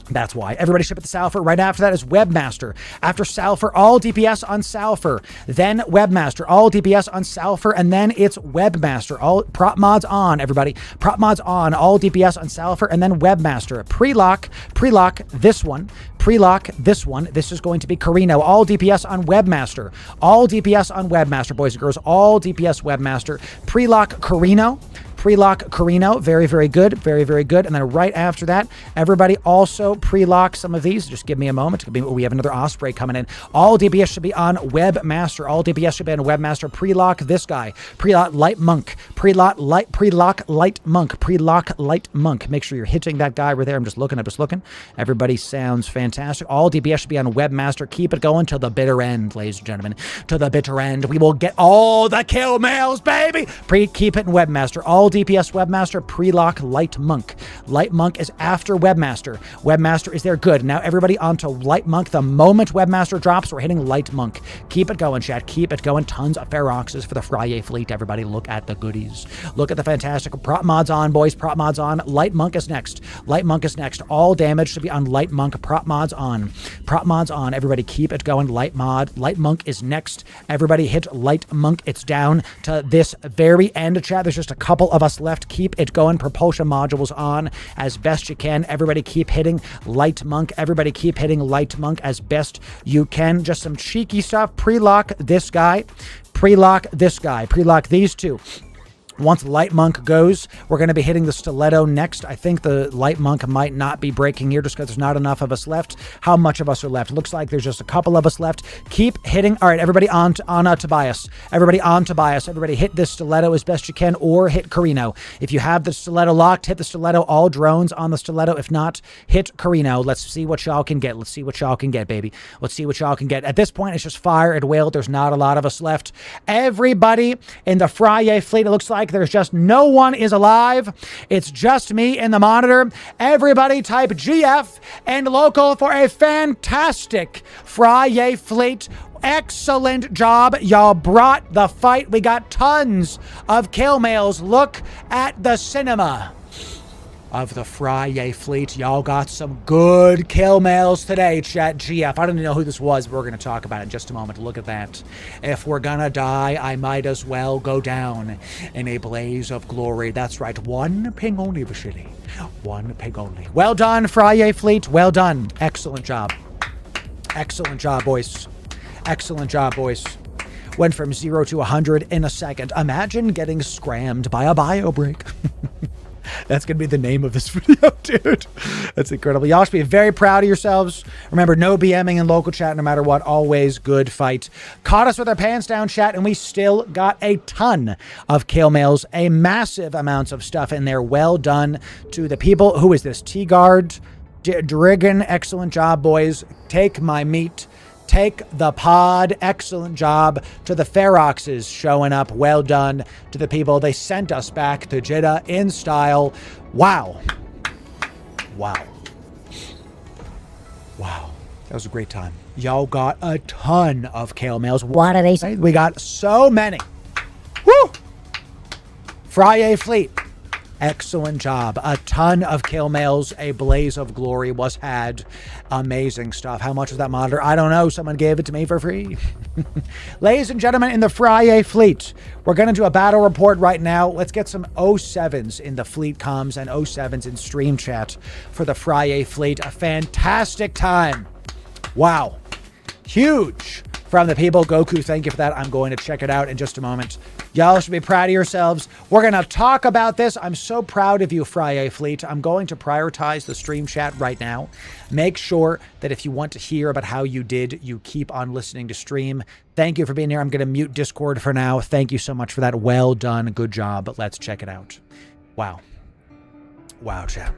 That's why. Everybody ship at the Salfer. Right after that is Webmaster. After Salfer, all DPS on Salfer. Then Webmaster. All DPS on Salfer. And then it's Webmaster. All prop mods on, everybody. Prop mods on. All DPS on Salfer. And then Webmaster. Prelock this one. Prelock this one. This is going to be Carino. All DPS on Webmaster. All DPS on Webmaster, boys and girls. All DPS Webmaster. Prelock Carino. Prelock Carino. Very, very good. Very, very good. And then right after that, everybody also prelock some of these. Just give me a moment. We have another Osprey coming in. All DPS should be on Webmaster. All DPS should be on Webmaster. Prelock this guy. Prelock Light Monk. Prelock Light Monk. Prelock Light Monk. Make sure you're hitting that guy right there. I'm just looking. Everybody sounds fantastic. All DPS should be on Webmaster. Keep it going till the bitter end, ladies and gentlemen. To the bitter end. We will get all the kill mails, baby. Keep it in Webmaster. All DPS Webmaster, prelock Light Monk. Light Monk is after Webmaster. Webmaster is there. Good. Now everybody onto Light Monk. The moment Webmaster drops, we're hitting Light Monk. Keep it going, chat. Keep it going. Tons of Feroxes for the Friyay fleet. Everybody look at the goodies. Look at the fantastic prop mods on, boys. Prop mods on. Light Monk is next. Light Monk is next. All damage should be on Light Monk. Prop mods on. Prop mods on. Everybody keep it going. Light Monk is next. Everybody hit Light Monk. It's down to this very end, chat. There's just a couple of us left. Keep it going. Propulsion modules on as best you can. Everybody keep hitting Light Monk. Everybody keep hitting Light Monk as best you can. Just some cheeky stuff. Prelock this guy. Prelock this guy. Prelock these two. Once Light Monk goes, we're going to be hitting the Stiletto next. I think the Light Monk might not be breaking here just because there's not enough of us left. How much of us are left? Looks like there's just a couple of us left. Keep hitting. All right, everybody on Tobias. Everybody on Tobias. Everybody hit this Stiletto as best you can or hit Carino. If you have the Stiletto locked, hit the Stiletto. All drones on the Stiletto. If not, hit Carino. Let's see what y'all can get. Let's see what y'all can get, baby. Let's see what y'all can get. At this point, it's just fire and whale. There's not a lot of us left. Everybody in the Friyay fleet, it looks like there's just no one is alive. It's just me in the monitor. Everybody type GF and local for a fantastic Friyay fleet. Excellent job. Y'all brought the fight. We got tons of kill mails. Look at the cinema of the Friyay fleet. Y'all got some good kill mails today, chat. GF. I don't even know who this was, but we're going to talk about it in just a moment. Look at that. If we're going to die, I might as well go down in a blaze of glory. That's right. One ping only, Vasily. One ping only. Well done, Friyay fleet. Well done. Excellent job. Excellent job, boys. Excellent job, boys. Went from 0 to 100 in a second. Imagine getting scrammed by a bio break. That's going to be the name of this video, dude. That's incredible. Y'all should be very proud of yourselves. Remember, no BMing in local chat no matter what. Always good fight. Caught us with our pants down chat, and we still got a ton of kill mails. A massive amounts of stuff in there. Well done to the people. Who is this? T-Guard, Drigan. Excellent job, boys. Take my meat. Take the pod. Excellent job to the Feroxes showing up. Well done to the people. They sent us back to Jeddah in style. Wow. Wow. Wow. That was a great time. Y'all got a ton of kale mails. What are they say? We got so many. Woo! Friyay fleet. Excellent job. A ton of kill mails. A blaze of glory was had. Amazing stuff. How much was that monitor? I don't know. Someone gave it to me for free. Ladies and gentlemen, in the Friyay fleet, we're going to do a battle report right now. Let's get some 07s in the fleet comms and 07s in stream chat for the Friyay fleet. A fantastic time. Wow. Huge from the people. Goku, thank you for that. I'm going to check it out in just a moment. Y'all should be proud of yourselves. We're going to talk about this. I'm so proud of you, Friyay fleet. I'm going to prioritize the stream chat right now. Make sure that if you want to hear about how you did, you keep on listening to stream. Thank you for being here. I'm going to mute Discord for now. Thank you so much for that. Well done. Good job. But let's check it out. Wow. Wow, chat.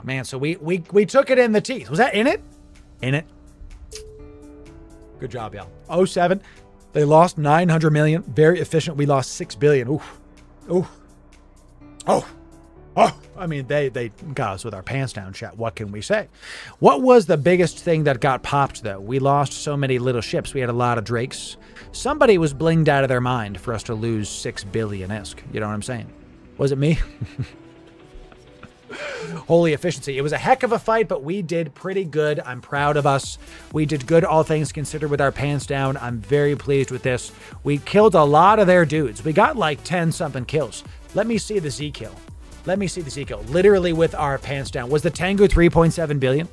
Man, so we took it in the teeth. Was that in it? In it. Good job, y'all. 07. They lost 900 million. Very efficient. We lost 6 billion. Ooh. Ooh. Oh. Oh. I mean, they got us with our pants down, chat. What can we say? What was the biggest thing that got popped, though? We lost so many little ships. We had a lot of drakes. Somebody was blinged out of their mind for us to lose 6 billion-esque. You know what I'm saying? Was it me? Holy efficiency. It was a heck of a fight, but we did pretty good. I'm proud of us. We did good, all things considered, with our pants down. I'm very pleased with this. We killed a lot of their dudes. We got like 10-something kills. Let me see the Z kill. Let me see the Z kill. Literally with our pants down. Was the Tengu 3.7 billion?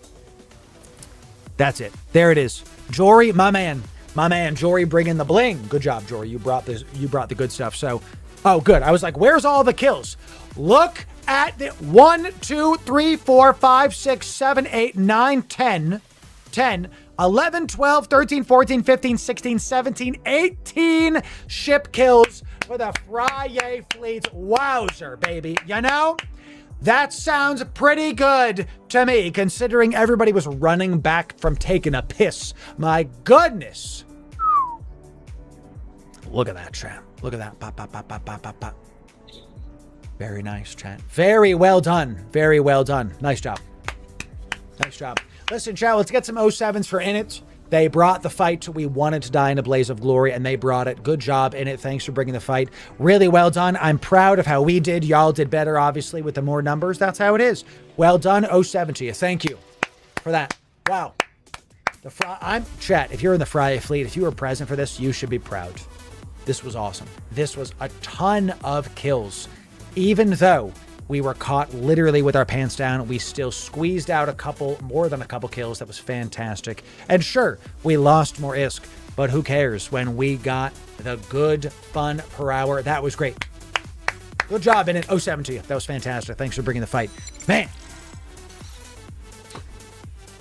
That's it. There it is. Jory, my man. My man, Jory bringing the bling. Good job, Jory. You brought the good stuff. So, oh, good. I was like, where's all the kills? Look at the 1, 2, 3, 4, 5, 6, 7, 8, 9, 10, 11, 12, 13, 14, 15, 16, 17, 18 ship kills for the Friyay fleet. Wowzer, baby. You know, that sounds pretty good to me, considering everybody was running back from taking a piss. My goodness. Look at that, chat. Look at that. Pop, pop, pop, pop, pop, pop, pop. Very nice, chat. Very well done. Very well done. Nice job. Nice job. Listen, chat, let's get some 07s for Init. They brought the fight. We wanted to die in a blaze of glory, and they brought it. Good job, Init. Thanks for bringing the fight. Really well done. I'm proud of how we did. Y'all did better, obviously, with the more numbers. That's how it is. Well done, 07 to you. Thank you for that. Wow. Chat, if you're in the Friyay fleet, if you were present for this, you should be proud. This was awesome. This was a ton of kills. Even though we were caught literally with our pants down, we still squeezed out more than a couple kills. That was fantastic. And sure, we lost more ISK, but who cares when we got the good fun per hour? That was great. Good job, in it. 07 to you. That was fantastic. Thanks for bringing the fight. Man.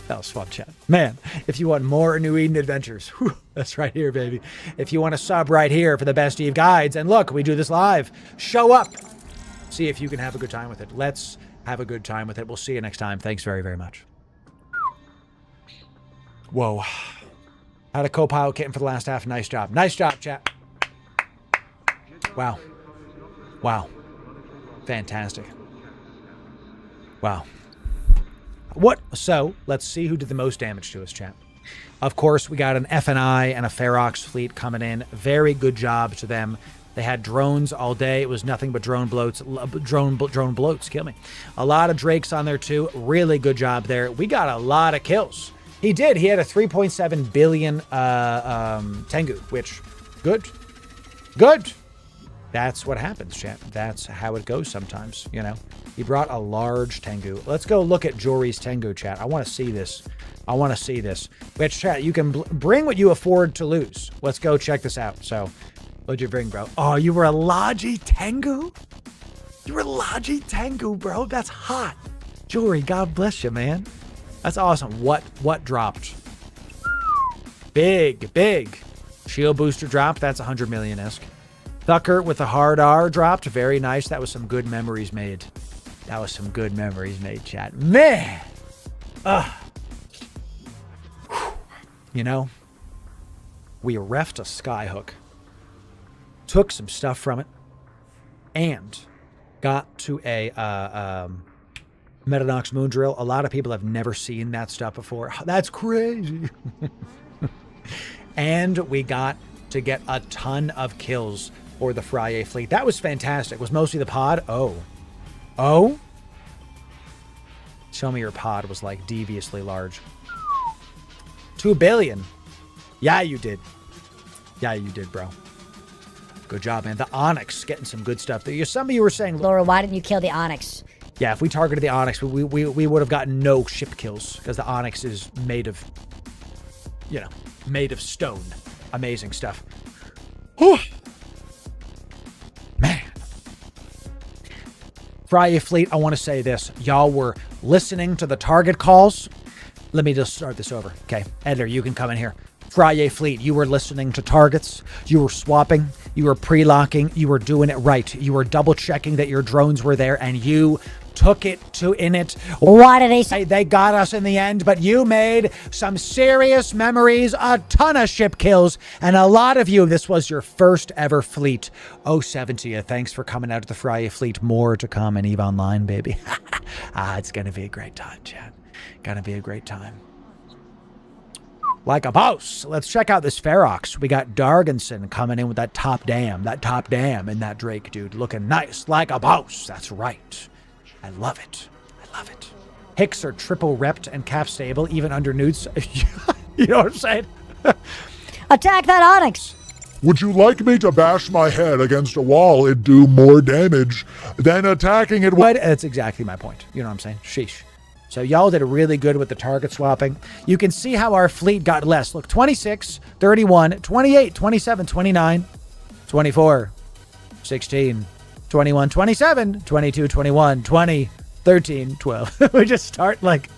That was fun, chat. Man, if you want more New Eden adventures, whew, that's right here, baby. If you want to sub right here for the best Eve guides, and look, we do this live. Show up. See if you can have a good time with it. Let's have a good time with it. We'll see you next time. Thanks very, very much. Whoa. Had a co-pilot kitten for the last half. Nice job. Nice job, chat. Wow. Wow. Fantastic. Wow. What? So, let's see who did the most damage to us, chat. Of course, we got an FNI and a Ferox fleet coming in. Very good job to them. They had drones all day. It was nothing but drone bloats. Drone bloats, kill me. A lot of drakes on there too. Really good job there. We got a lot of kills. He did. He had a 3.7 billion Tengu, which good. Good. That's what happens, chat. That's how it goes sometimes, you know. He brought a large Tengu. Let's go look at Jory's Tengu, chat. I want to see this. I want to see this. Which, chat, you can bring what you afford to lose. Let's go check this out. So, what'd you bring, bro? Oh, you were a Logi Tengu? You're Logi Tengu, bro. That's hot. Jewelry, God bless you, man. That's awesome. What dropped? Big. Shield booster dropped. That's 100 million-esque. Tucker with the hard R dropped. Very nice. That was some good memories made. Chat. Man. You know, we refed a skyhook, took some stuff from it, and got to a Metanox moon drill. A lot of people have never seen that stuff before. That's crazy. And we got to get a ton of kills for the Friyay fleet. That was fantastic. Was mostly the pod? Oh? Show me your pod was like deviously large. 2 billion. Yeah, you did. Bro. Good job, man. The Onyx getting some good stuff. Some of you were saying, Loru, why didn't you kill the Onyx? Yeah, if we targeted the Onyx, we would have gotten no ship kills because the Onyx is made of stone. Amazing stuff. Whew. Man. Friyay fleet, I want to say this. Y'all were listening to the target calls. Let me just start this over. Okay, editor, you can come in here. Friyay fleet, you were listening to targets. You were swapping. You were pre-locking. You were doing it right. You were double-checking that your drones were there, and you took it to init. What did they say? They got us in the end, but you made some serious memories, a ton of ship kills, and a lot of you, this was your first ever fleet. 07 to you. Thanks for coming out to the Friyay fleet. More to come in EVE Online, baby. It's going to be a great time, chat. Gonna be a great time. Like a boss. Let's check out this Ferox. We got Dargensen coming in with that top dam and that Drake, dude. Looking nice, like a boss. That's right. I love it. Hicks are triple repped and cap stable, even under newts. You know what I'm saying? Attack that Onyx. Would you like me to bash my head against a wall and do more damage than attacking it? That's exactly my point. You know what I'm saying? Sheesh. So y'all did really good with the target swapping. You can see how our fleet got less. Look, 26, 31, 28, 27, 29, 24, 16, 21, 27, 22, 21, 20, 13, 12. We just start like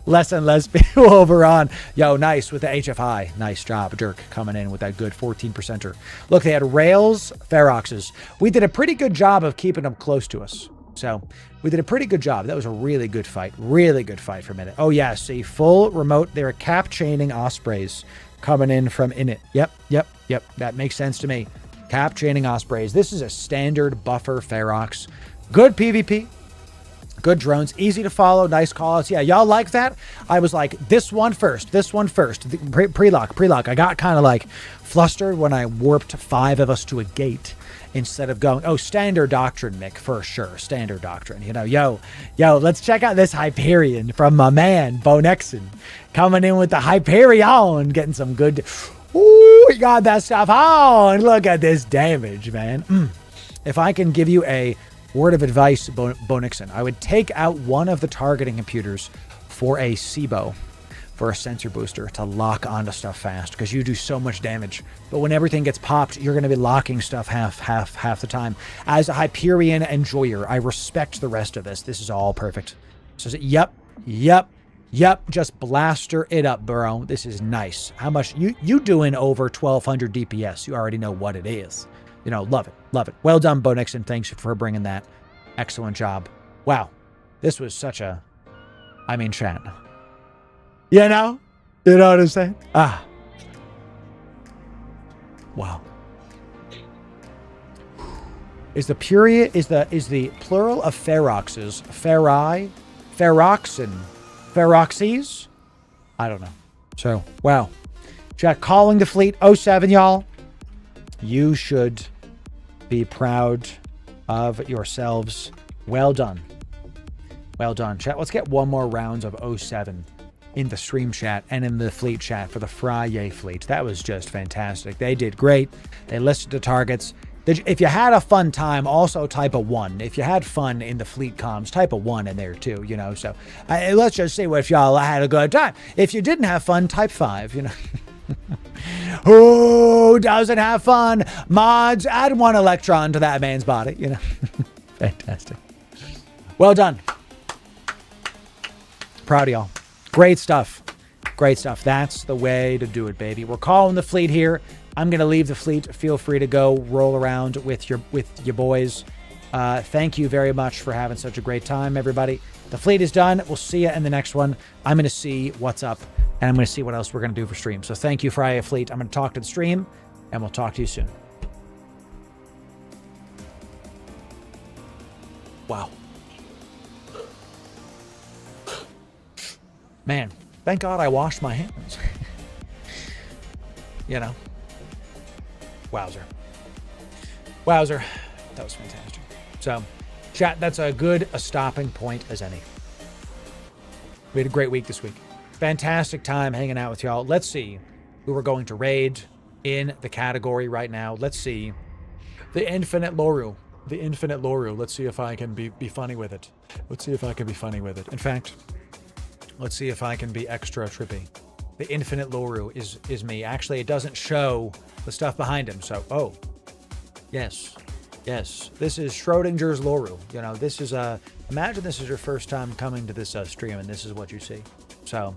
less and less people over on. Yo, nice with the HFI. Nice job, Dirk, coming in with that good 14%er. Look, they had rails, Feroxes. We did a pretty good job of keeping them close to us. So we did a pretty good job. That was a really good fight. Really good fight for a minute. Oh, yeah. See, full remote. They were cap chaining Ospreys coming in from init. Yep. That makes sense to me. Cap chaining Ospreys. This is a standard buffer Ferox. Good PvP. Good drones. Easy to follow. Nice callouts. Yeah, y'all like that? I was like, this one first. Pre-lock. I got kind of like flustered when I warped 5 of us to a gate. Instead of going, standard doctrine, Mick, for sure. Standard doctrine. You know, yo, let's check out this Hyperion from my man, Bonexon. Coming in with the Hyperion, getting some good. Ooh, we got that stuff on. Look at this damage, man. If I can give you a word of advice, Bonexon, I would take out one of the targeting computers for a SIBO. For a sensor booster to lock onto stuff fast because you do so much damage. But when everything gets popped, you're going to be locking stuff half the time. As a Hyperion enjoyer, I respect the rest of this. This is all perfect. So, yep. Just blaster it up, bro. This is nice. How much you doing over 1200 DPS? You already know what it is. You know, love it. Well done, Bonexon. Thanks for bringing that. Excellent job. Wow, this was such a. I mean, chat. You know what I'm saying? Wow. Is the plural of Feroxes Friyay, Feroxen, Feroxes? I don't know. So, wow. Chat, calling the fleet 07, y'all. You should be proud of yourselves. Well done. Chat, let's get one more rounds of 07. In the stream chat and in the fleet chat for the Friyay fleet. That was just fantastic. They did great. They listed the targets. If you had a fun time, also type a 1. If you had fun in the fleet comms, type a 1 in there too, you know. So let's just see if y'all had a good time. If you didn't have fun, type 5, you know. Who doesn't have fun? Mods, add 1 electron to that man's body, you know. Fantastic. Well done. Proud of y'all. Great stuff. Great stuff. That's the way to do it, baby. We're calling the fleet here. I'm going to leave the fleet. Feel free to go roll around with your boys. Thank you very much for having such a great time, everybody. The fleet is done. We'll see you in the next one. I'm going to see what's up, and I'm going to see what else we're going to do for stream. So thank you, Friyay Fleet. I'm going to talk to the stream, and we'll talk to you soon. Wow. Man, thank God I washed my hands. You know. Wowzer. Wowzer. That was fantastic. So, chat, that's a good stopping point as any. We had a great week this week. Fantastic time hanging out with y'all. Let's see who we're going to raid in the category right now. Let's see. The Infinite Loru. The Infinite Loru. Let's see if I can be funny with it. Let's see if I can be funny with it. In fact, let's see if I can be extra trippy. The Infinite Loru is me. Actually, it doesn't show the stuff behind him. So, oh, yes. Yes, this is Schrodinger's Loru. You know, this is imagine this is your first time coming to this stream and this is what you see. So,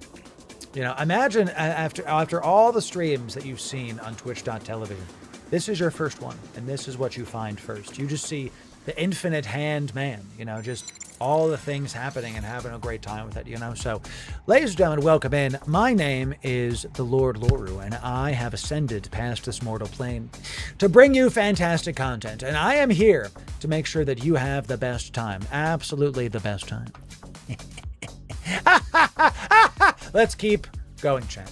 you know, imagine after all the streams that you've seen on twitch.television, this is your first one and this is what you find first. You just see the infinite hand man, you know, just all the things happening and having a great time with it, you know. So, ladies and gentlemen, welcome in. My name is the Lord Loru, and I have ascended past this mortal plane to bring you fantastic content. And I am here to make sure that you have the best time. Absolutely the best time. Let's keep going, chat.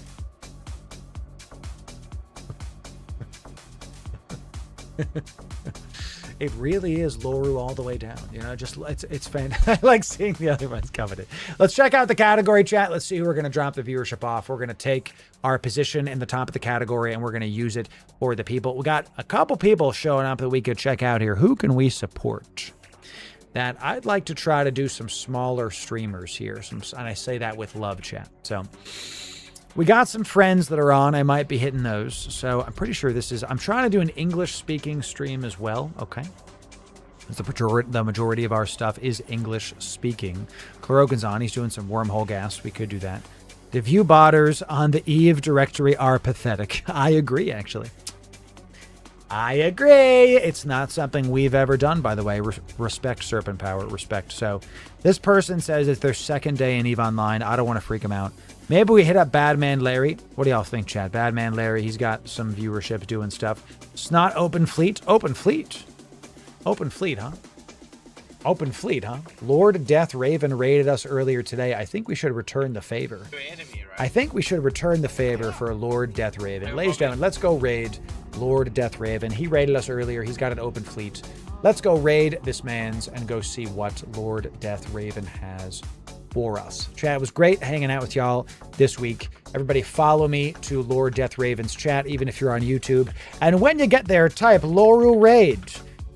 It really is Loru all the way down. You know, just it's fantastic. I like seeing the other ones covered it. Let's check out the category, chat. Let's see who we're going to drop the viewership off. We're going to take our position in the top of the category and we're going to use it for the people. We got a couple people showing up that we could check out here. Who can we support? That I'd like to try to do some smaller streamers here. And I say that with love, chat. So we got some friends that are on. I might be hitting those. So I'm pretty sure I'm trying to do an English-speaking stream as well. Okay. The majority of our stuff is English-speaking. Kurogan's on. He's doing some wormhole gas. We could do that. The view botters on the Eve directory are pathetic. I agree, actually. I agree. It's not something we've ever done, by the way. Respect Serpent Power. Respect. So this person says it's their second day in EVE Online. I don't want to freak them out. Maybe we hit up Badman Larry. What do y'all think, Chad? Badman Larry, he's got some viewership doing stuff. It's not Open Fleet. Open Fleet. Open Fleet, huh? Open Fleet, huh? Lord Death Raven raided us earlier today. I think we should return the favor. I think we should return the favor for Lord Death Raven. Ladies and gentlemen, let's go raid Lord Death Raven. He raided us earlier. He's got an Open Fleet. Let's go raid this man's and go see what Lord Death Raven has for us. Chat, it was great hanging out with y'all this week. Everybody follow me to Lord Death Raven's chat, even if you're on YouTube. And when you get there, type Loru Raid.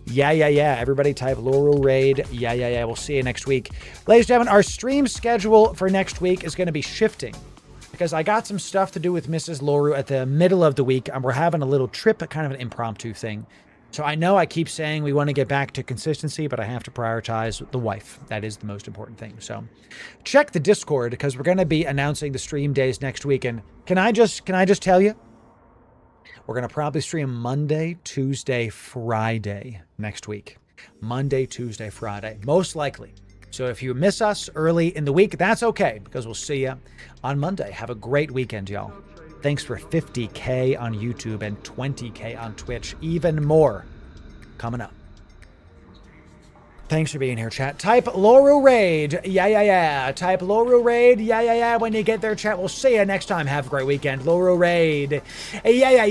Yeah. Everybody type Loru Raid. Yeah. We'll see you next week. Ladies and gentlemen, our stream schedule for next week is going to be shifting because I got some stuff to do with Mrs. Loru at the middle of the week, and we're having a little trip, kind of an impromptu thing. So I know I keep saying we want to get back to consistency, but I have to prioritize the wife. That is the most important thing. So check the Discord because we're going to be announcing the stream days next week. And can I just tell you, we're going to probably stream Monday, Tuesday, Friday next week. Monday, Tuesday, Friday, most likely. So if you miss us early in the week, that's okay because we'll see you on Monday. Have a great weekend, y'all. Thanks for 50K on YouTube and 20K on Twitch. Even more coming up. Thanks for being here, chat. Type Loru Raid. Yeah. Type Loru Raid. Yeah. When you get there, chat, we'll see you next time. Have a great weekend. Loru Raid. Yeah.